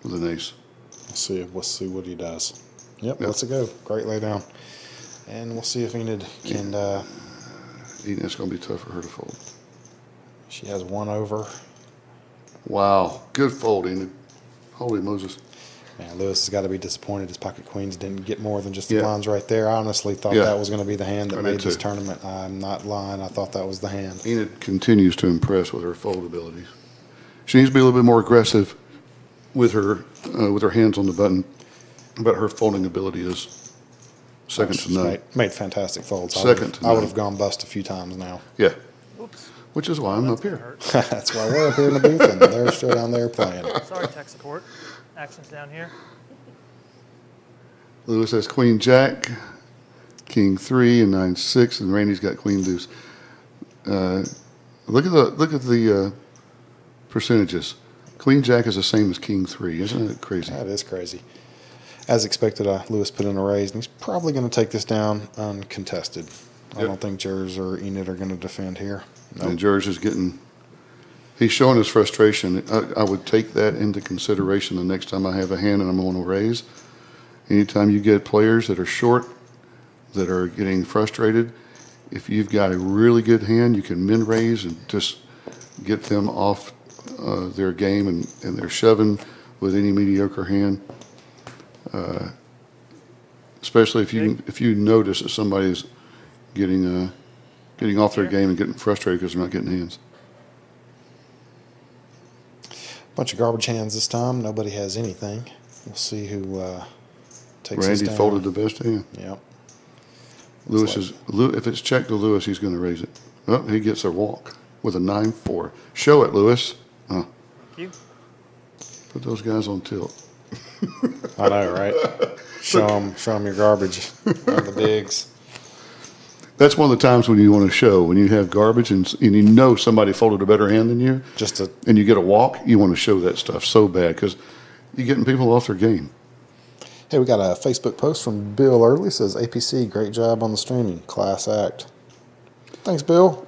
with an ace. Let's see what he does. Yep, let's go. Great lay down. And we'll see if Enid can. Enid's going to be tough for her to fold. She has one over. Wow, good fold, Enid. Holy Moses. Man, Lewis has got to be disappointed his pocket queens didn't get more than just the Yeah. blinds right there. I honestly thought Yeah. that was going to be the hand that I made did this too. tournament. I'm not lying. I thought that was the hand. Enid continues to impress with her fold abilities. She needs to be a little bit more aggressive with her hands on the button, but her folding ability is second to none. Made fantastic folds. Second to I would none. have gone bust a few times now. Yeah. Which is why I'm up here. That's why we're up here in the booth and they're still down there playing. Sorry, tech support. Action's down here. Lewis has queen jack, king 3, and 9-6, and Randy's got queen deuce. Look at the percentages. Queen jack is the same as king 3. Isn't it crazy? That is crazy. As expected, Lewis put in a raise, and he's probably going to take this down uncontested. I don't think Jers or Enid are going to defend here. Nope. And George is he's showing his frustration. I would take that into consideration the next time I have a hand and I'm going to raise. Anytime you get players that are short, that are getting frustrated, if you've got a really good hand, you can min raise and just get them off their game, and they're shoving with any mediocre hand. Especially if you notice that somebody's getting off their game and getting frustrated because they're not getting hands. Bunch of garbage hands this time. Nobody has anything. We'll see who takes this Randy down. folded the best hand. Yep. If it's checked to Lewis, he's going to raise it. Oh, he gets a walk with a 9-4. Show it, Lewis. Thank you. Put those guys on tilt. I know, right? Show them your garbage on the bigs. That's one of the times when you want to show, when you have garbage and you know somebody folded a better hand than you, and you get a walk, you want to show that stuff so bad because you're getting people off their game. Hey, we got a Facebook post from Bill Early. Says, APC, great job on the streaming. Class act. Thanks, Bill.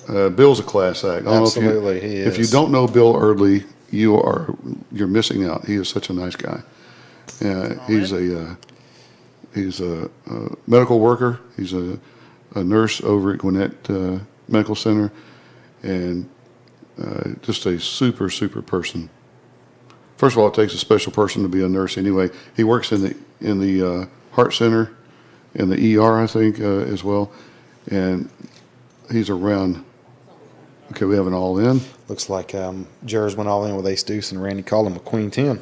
Bill's a class act. Absolutely, he is. If you don't know Bill Early, you're missing out. He is such a nice guy. He's a medical worker. He's a nurse over at Gwinnett Medical Center, and just a super, super person. First of all, it takes a special person to be a nurse anyway. He works in the heart center, in the ER, I think, as well, and he's around. Okay, we have an all-in. Looks like Jers went all in with ace deuce, and Randy called him a queen 10.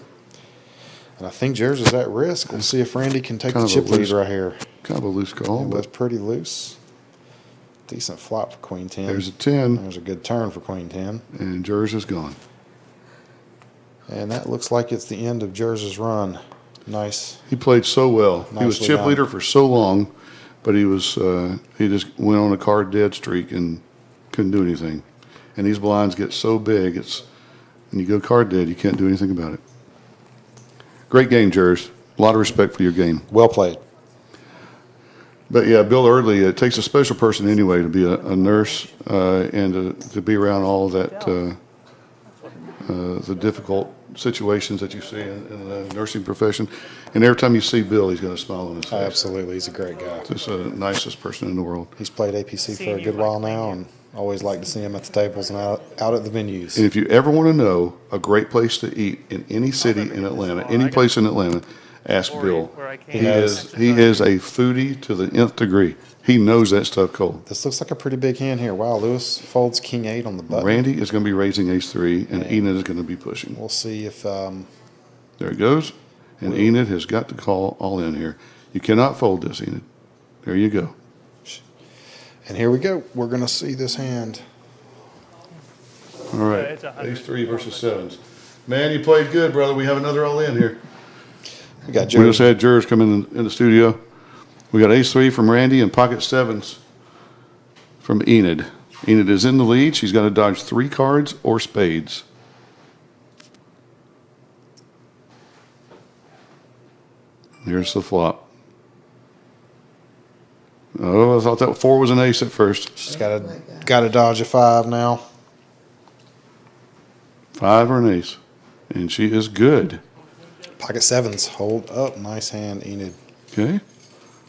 And I think Jers is at risk. We'll see if Randy can take the chip lead right here. Kind of a loose call. It was pretty loose. Decent flop for queen 10. There's a 10. There's a good turn for queen 10. And Jers is gone. And that looks like it's the end of Jers's run. Nice. He played so well. He was Nicely chip done. leader for so long, but he just went on a card dead streak and couldn't do anything. And these blinds get so big, and you go card dead, you can't do anything about it. Great game, Jers. A lot of respect for your game. Well played. But yeah, Bill Eardley, it takes a special person anyway to be a nurse and to be around all of that, the difficult situations that you see in the nursing profession. And every time you see Bill, he's got a smile on his face. Absolutely, he's a great guy. Just the nicest person in the world. He's played APC for a good while now, and always like to see him at the tables and out at the venues. And if you ever want to know a great place to eat in any city in Atlanta, any place in Atlanta, ask Bill. He is a foodie to the nth degree. He knows that stuff cold. This looks like a pretty big hand here. Wow, Lewis folds king 8 on the button. Randy is going to be raising ace 3, and Enid is going to be pushing. We'll see if... there it goes. And Enid has got to call all in here. You cannot fold this, Enid. There you go. And here we go. We're going to see this hand. All right. Ace 3 versus 7s. Man, you played good, brother. We have another all in here. We got just had Jers come in the studio. We got ace 3 from Randy and pocket 7s from Enid. Enid is in the lead. She's got to dodge 3 cards or spades. Here's the flop. Oh, I thought that 4 was an ace at first. She's got to dodge a 5 now. 5 or an ace. And she is good. Pocket 7s. Hold up. Nice hand, Enid. Okay.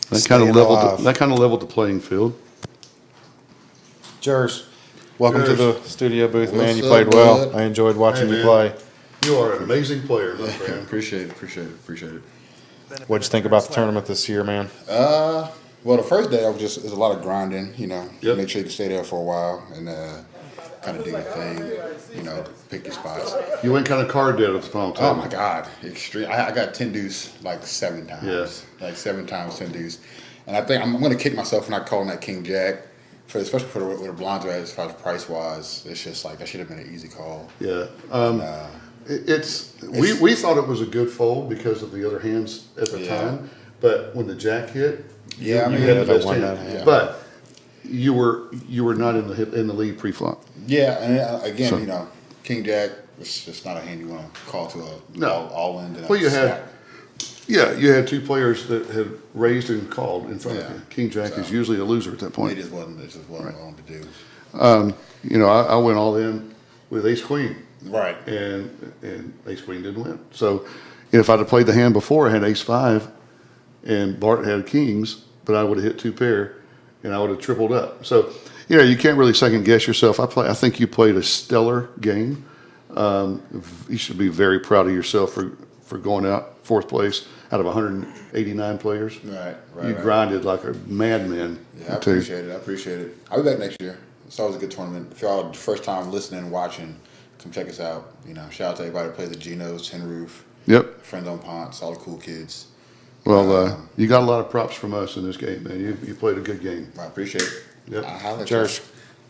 That kind of leveled the playing field. Jers, welcome to the studio booth, man. You What's played up, well. bud? I enjoyed watching Hey, you man. play. You are an amazing player, my friend. Appreciate it. What'd you think about the tournament this year, man? Well, the first day I was just, it was a lot of grinding, you know, make sure you can stay there for a while and kind of do your thing, you know, pick your spots. You went kind of card dead at the final time. Oh my God, extreme! I got 10 deuce like 7 times. Yeah. Like 7 times 10 deuce, and I think I'm going to kick myself for not calling that king jack, especially for where the blinds are at as far as price wise. It's just like that should have been an easy call. Yeah. We thought it was a good fold because of the other hands at the time, but when the jack hit, you had the best hand. Yeah. But you were not in the lead pre-flop. Yeah, and again, you know, king jack is just not a hand you want to call to all in. Well, you had 2 players that had raised and called in front of you. King jack is usually a loser at that point. It just wasn't what I wanted to do. You know, I went all in with ace queen. Right. And ace queen didn't win. So if I'd have played the hand before, I had ace 5 and Bart had kings, but I would have hit 2 pair and I would have tripled up. So, you know, you can't really second guess yourself. I think you played a stellar game. You should be very proud of yourself for going out 4th place out of 189 players. Right. You grinded like a madman. Yeah, I appreciate it. I'll be back next year. It's always a good tournament. If y'all the first time listening, watching, come check us out. You know, shout out to everybody that plays the Genos, Tin Roof. Yep. Friends on Ponce, all the cool kids. Well, you got a lot of props from us in this game, man. You played a good game. I appreciate it. Yep. Cheers.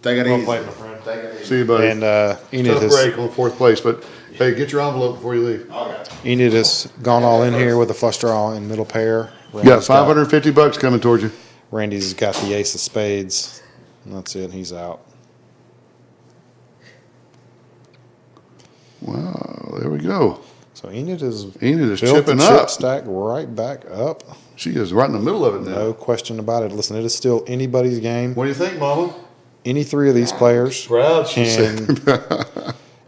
Take it easy. Played, my friend. See you, buddy. And Enid tough break on 4th place, but hey, get your envelope before you leave. Enid has gone all in here with a flush draw and middle pair. You got $550 coming towards you. Randy's got the ace of spades. And that's it. He's out. Wow, there we go. So Enid is chipping the up. chip stack right back up. She is right in the middle of it now. No question about it. Listen, it is still anybody's game. What do you think, Mama? Any 3 of these players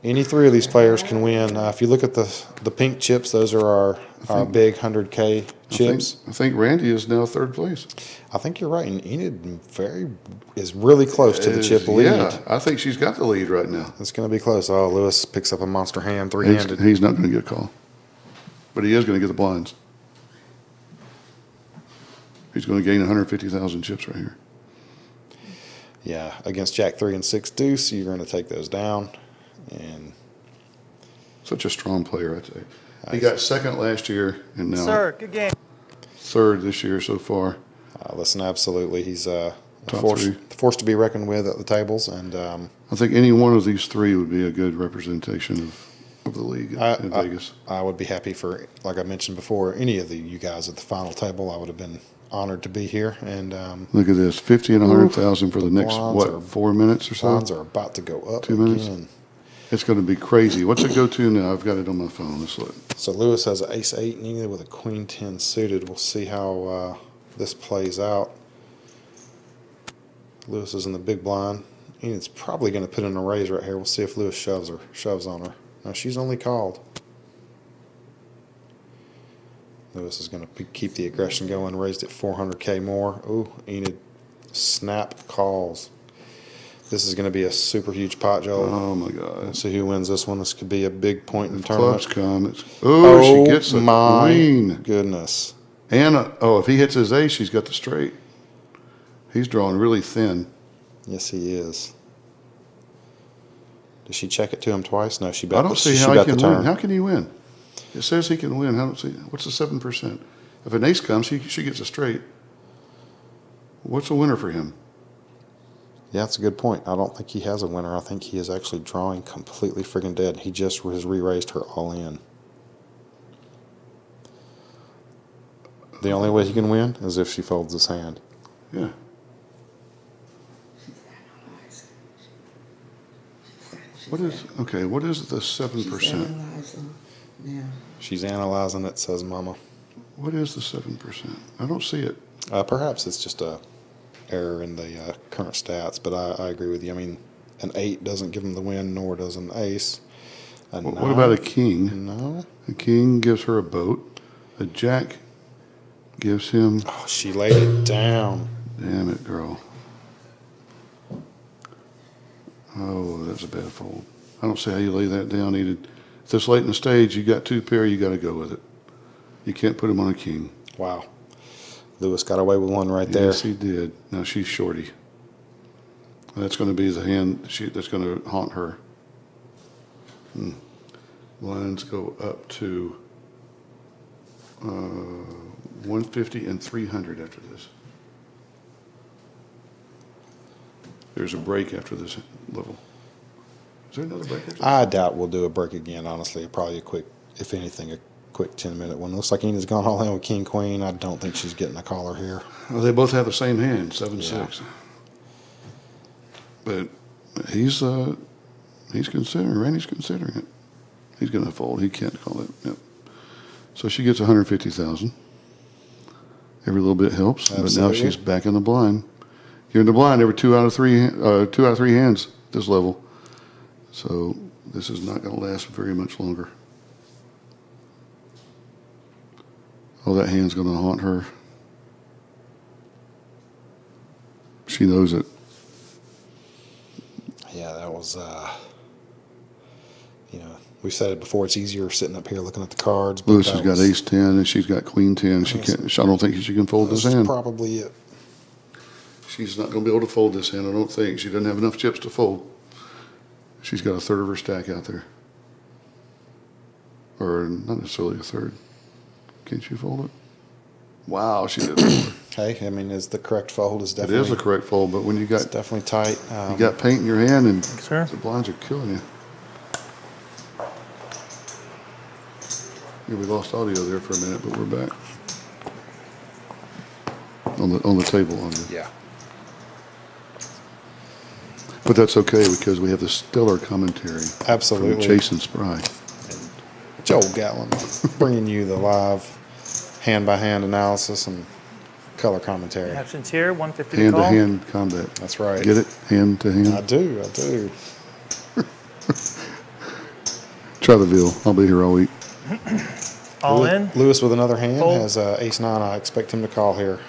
any 3 of these players can win. If you look at the pink chips, those are our big 100K chips. I think Randy is now 3rd place. I think you're right. And Enid is really close to the chip lead. Yeah, I think she's got the lead right now. It's going to be close. Oh, Lewis picks up a monster hand, 3-handed. He's not going to get a call. But he is going to get the blinds. He's going to gain 150,000 chips right here. Yeah, against Jack 3 and 6 deuce, you're going to take those down. And such a strong player, I'd say. He got 2nd last year, and now good game. 3rd this year so far. Listen, absolutely, he's a force to be reckoned with at the tables, and I think any one of these 3 would be a good representation of the league in Vegas. I would be happy for, like I mentioned before, any of you guys at the final table. I would have been honored to be here. And look at this, 50 and 100,000 for the next 4 minutes or so. Bonds are about to go up 2 minutes. again. It's going to be crazy. What's it go to now? I've got it on my phone. Let's look. So Lewis has an ace-8 and Enid with a queen-10 suited. We'll see how this plays out. Lewis is in the big blind. Enid's probably going to put in a raise right here. We'll see if Lewis shoves on her. No, she's only called. Lewis is going to keep the aggression going. Raised it 400K more. Ooh, Enid snap calls. This is going to be a super huge pot, Joel. Oh my God! Let's see who wins this one. This could be a big point in the Clubs tournament. come. Oh, she gets a queen. Goodness. And if he hits his ace, she's got the straight. He's drawing really thin. Yes, he is. Does she check it to him twice? No, she bet. I don't see how he can win. How can he win? It says he can win. I don't see. What's the 7%? If an ace comes, she gets a straight. What's a winner for him? Yeah, that's a good point. I don't think he has a winner. I think he is actually drawing completely friggin' dead. He just has re-raised her all in. The only way he can win is if she folds his hand. Yeah. What is the 7%? She's analyzing it, says Mama. What is the 7%? I don't see it. Perhaps it's just a error in the current stats, but I agree with you. I mean, an 8 doesn't give him the win, nor does an ace. What about a king? No. A king gives her a boat. A jack gives him... Oh, she laid it down. Damn it, girl. Oh, that's a bad fold. I don't see how you lay that down, Enid. If this late in the stage, you got 2 pair, you got to go with it. You can't put him on a king. Wow. Lewis got away with one right there. Yes, he did. Now she's shorty. That's going to be the hand that's going to haunt her. Blinds go up to 150 and 300 after this. There's a break after this level. Is there another break after this? I doubt we'll do a break again, honestly. Probably a quick, if anything, a quick 10-minute one. Looks like Enid's gone all in with King Queen. I don't think she's getting a caller here. Well, they both have the same hand, 7-6. But he's considering. Randy's considering it. He's going to fold. He can't call it. Yep. So she gets 150,000. Every little bit helps. Absolutely. But now she's back in the blind. You're in the blind every 2 out of 3 hands at this level. So this is not going to last very much longer. Oh, that hand's going to haunt her. She knows it. Yeah, that was, we've said it before. It's easier sitting up here looking at the cards. Lewis has got ace 10 and she's got queen 10. She can't. I don't think she can fold this hand. That's probably it. She's not going to be able to fold this hand. I don't think. She doesn't have enough chips to fold. She's got a third of her stack out there, or not necessarily a third. Can't she fold it? Wow, she did fold it. Hey, I mean, is the correct fold is definitely. It is the correct fold, but when you got it's definitely tight. You got paint in your hand, and the blinds are killing you. Yeah, we lost audio there for a minute, but we're back on the table on you. Yeah. But that's okay because we have the stellar commentary. Absolutely. From Jason Spry. And Joel Gatlin bringing you the live hand-by-hand analysis and color commentary. Actions here, 150 hand-to-hand combat. That's right. Get it? Hand-to-hand? I do. Try the veal. I'll be here all week. All in. Lewis with another hand Fold. has ace 9. I expect him to call here.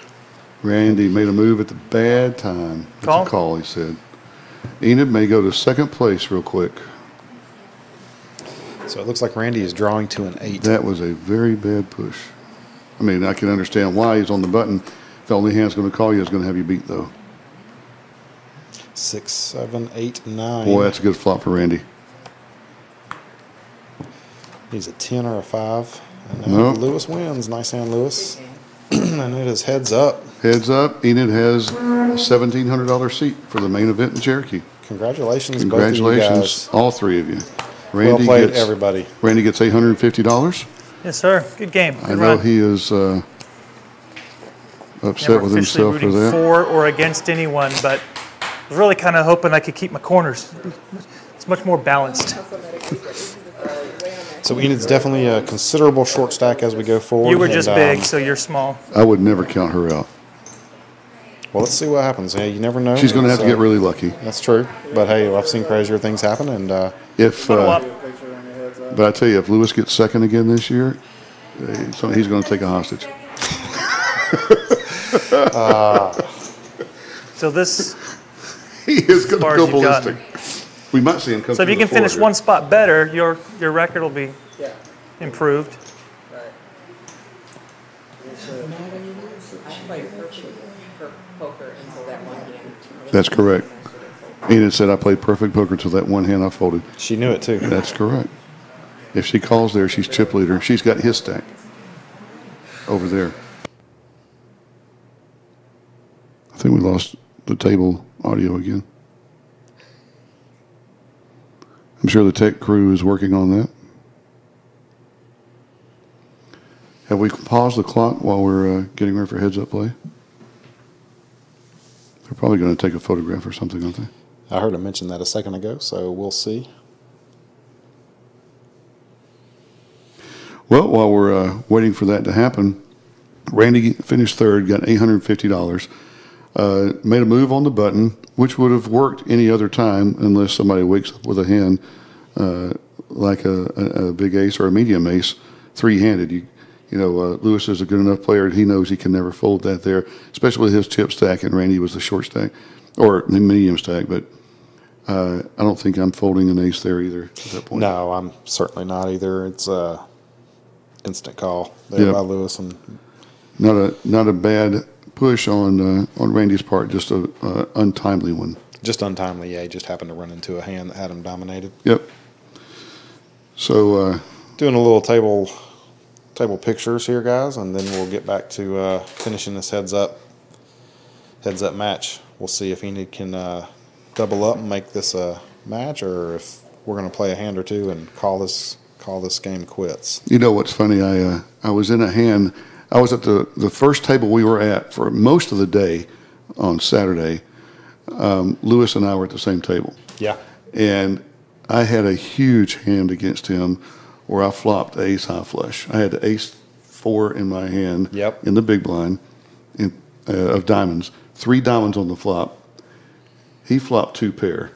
Randy made a move at the bad time. That's a call, he said. Enid may go to second place real quick. So it looks like Randy is drawing to an 8. That was a very bad push. I mean, I can understand why he's on the button. The only hand's going to call you is going to have you beat, though. 6, 7, 8, 9. Boy, that's a good flop for Randy. He's a 10 or a 5. And Nope. Lewis wins. Nice hand, Lewis. And it is heads up. Heads up. Enid has a $1,700 seat for the main event in Cherokee. Congratulations, Congratulations, both of you guys. all three of you. Well played, everybody. Randy gets $850. Yes, sir. Good game. Good I know run. he is upset Never with officially himself for rooting that. for or against anyone, but I was really kind of hoping I could keep my corners. It's It's much more balanced. So Enid's definitely a considerable short stack as we go forward. You were just big, so you're small. I would never count her out. Well, let's see what happens. Hey, you never know. She's going to have to get really lucky. That's true. But hey, I've seen crazier things happen, and but I tell you, if Lewis gets second again this year, he's going to take a hostage. So this, he is going to go ballistic. We might see him come. So if you can finish one spot better, your record will be improved. I played poker until that one hand. That's correct. Enid said I played perfect poker until that one hand I folded. She knew it too. That's correct. If she calls there, she's chip leader. She's got his stack over there. I think we lost the table audio again. I'm sure the tech crew is working on that. Have we paused the clock while we're getting ready for heads-up play? They're probably going to take a photograph or something, aren't they? I heard him mention that a second ago, so we'll see. Well, while we're waiting for that to happen, Randy finished third, got $850. Made a move on the button, which would have worked any other time unless somebody wakes up with a hand like a big ace or a medium ace, three-handed. Lewis is a good enough player. He knows he can never fold that there, especially with his chip stack, and Randy was the short stack or the medium stack. But I don't think I'm folding an ace there either at that point. No, I'm certainly not either. It's a instant call there by Lewis, and not a bad push on Randy's part, just a untimely one. Just untimely, yeah. He just happened to run into a hand that had him dominated. Yep. So doing a little table pictures here, guys, and then we'll get back to finishing this heads up match. We'll see if Enid can double up and make this a match, or if we're going to play a hand or two and call this game quits. You know what's funny? I was in a hand. I was at the first table we were at for most of the day on Saturday. Lewis and I were at the same table. Yeah. And I had a huge hand against him where I flopped ace high flush. I had the ace 4 in my hand in the big blind of diamonds, 3 diamonds on the flop. He flopped 2 pair.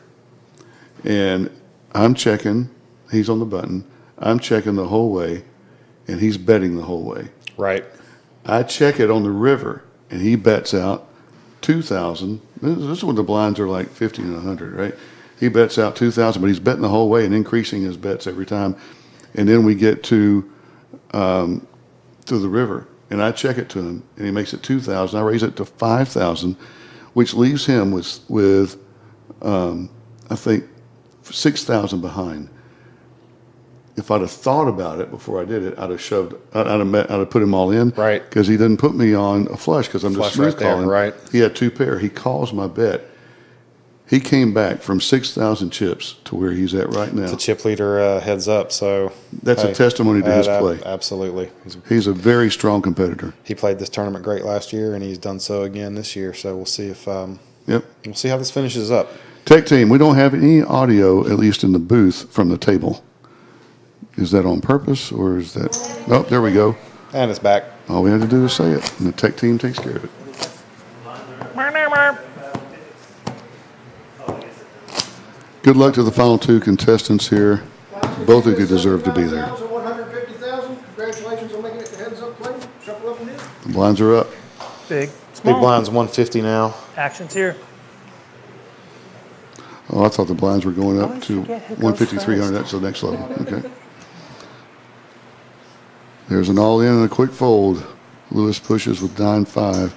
And I'm checking. He's on the button. I'm checking the whole way, and he's betting the whole way. Right. I check it on the river, and he bets out 2,000. This is when the blinds are like 50 and 100, right? He bets out 2,000, but he's betting the whole way and increasing his bets every time. And then we get to the river, and I check it to him, and he makes it 2,000. I raise it to 5,000, which leaves him with I think 6,000 behind. If I'd have thought about it before I did it, I'd have put him all in. Right. Because he didn't put me on a flush because I'm just smooth calling. Right. He had 2 pair. He calls my bet. He came back from 6,000 chips to where he's at right now. The chip leader heads up, so that's a testimony to his play. Absolutely. He's a very strong competitor. He played this tournament great last year, and he's done so again this year. So we'll see if we'll see how this finishes up. Tech team, we don't have any audio, at least in the booth, from the table. Is that on purpose, or is that? Oh, there we go. And it's back. All we had to do is say it, and the tech team takes care of it. Good luck to the final 2 contestants here. Both of you deserve to be there. Congratulations on making it to heads up play. Shuffle up and in. The blinds are up. Big, small. Big blind's 150 now. Action's here. Oh, I thought the blinds were going up to 150, 300. That's the next level. Okay. There's an all-in and a quick fold. Lewis pushes with 9-5.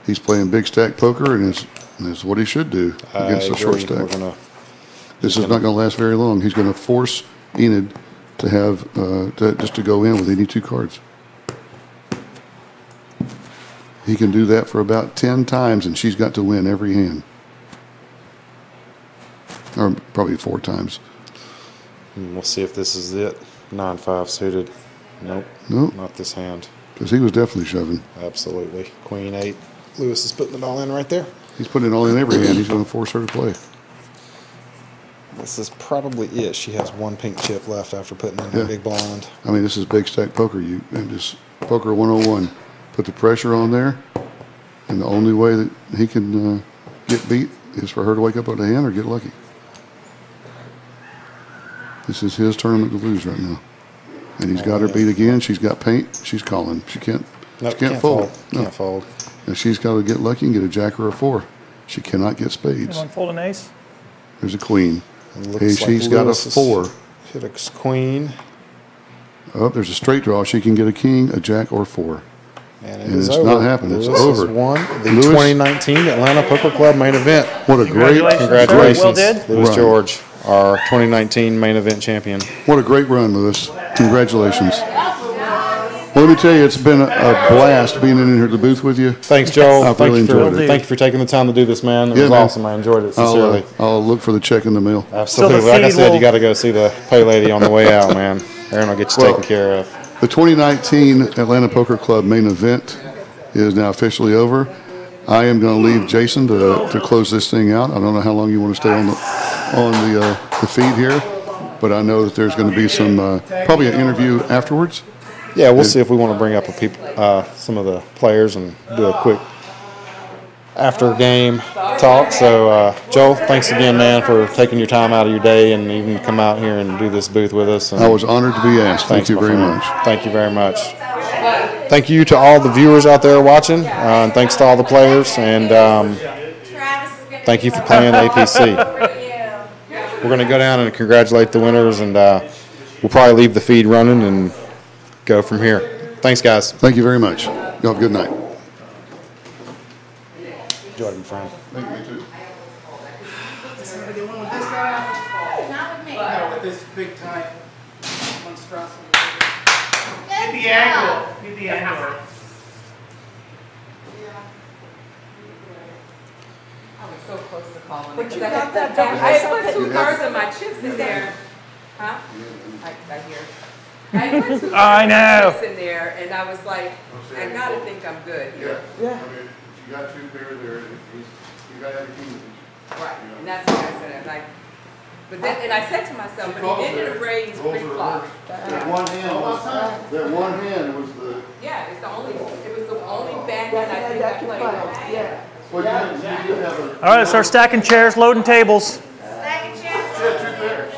He's playing big stack poker, and it's what he should do against a short stack. This is not going to last very long. He's going to force Enid to have just to go in with any 2 cards. He can do that for about 10 times, and she's got to win every hand. Or probably 4 times. We'll see if this is it. 9-5 suited. Nope. Not this hand. Because he was definitely shoving. Absolutely. Queen 8. Lewis is putting it all in right there. He's putting it all in every hand. He's going to force her to play. This is probably it. She has one pink chip left after putting in her big blind. I mean, this is big stack poker. And just poker 101. Put the pressure on there, and the only way that he can get beat is for her to wake up with a hand or get lucky. This is his tournament to lose right now. And he's got her beat again. She's got paint. She's calling. She can't fold. No. Can't fold. Now she's got to get lucky and get a jack or a 4. She cannot get spades. Anyone fold an ace? There's a queen. Hey, she's got a 4. Hit a queen. Oh, there's a straight draw. She can get a king, a jack, or 4. And it's not happening. It's over. Lewis won the 2019 Atlanta Poker Club main event. What a great congratulations, well did. Lewis George, our 2019 main event champion. What a great run, Lewis. Congratulations. Well, let me tell you, it's been a blast being in here at the booth with you. Thanks, Joel. I've really enjoyed it. Thank you for taking the time to do this, man. It was awesome. I enjoyed it sincerely. I'll look for the check in the mail. Absolutely. Like I said, you got to go see the pay lady on the way out, man. Aaron will get you taken care of. The 2019 Atlanta Poker Club main event is now officially over. I am going to leave Jason to close this thing out. I don't know how long you want to stay on the feed here, but I know that there's going to be some probably an interview afterwards. Yeah, we'll see if we want to bring up some of the players and do a quick after game talk. So, Joel, thanks again, man, for taking your time out of your day and even come out here and do this booth with us. And I was honored to be asked. Thank you very much. Thank you very much. Thank you to all the viewers out there watching, and thanks to all the players, and thank you for playing APC. We're going to go down and congratulate the winners, and we'll probably leave the feed running and go from here. Thanks, guys. Thank you very much. You have a good night. Enjoy it, my friend. Thank you, too. No, with this big time monstrosity. Get the angle. Get the angle. I was so close to calling. But you I got that put 2 cards of my chips in there. Huh? I hear. I put 2 I know. chips in there, and I was like, I gotta think I'm good here. Yeah. I mean, you got 2 pairs there. You got to have a king. Right, and that's what I said. Like, but then, and I said to myself, but he didn't raise pre-flop. That one hand was the. Yeah, it was the only backhand I think I played. Yeah. Well, you did have a. All right, let's start stacking chairs, loading tables. Second chance. She had 2 pairs.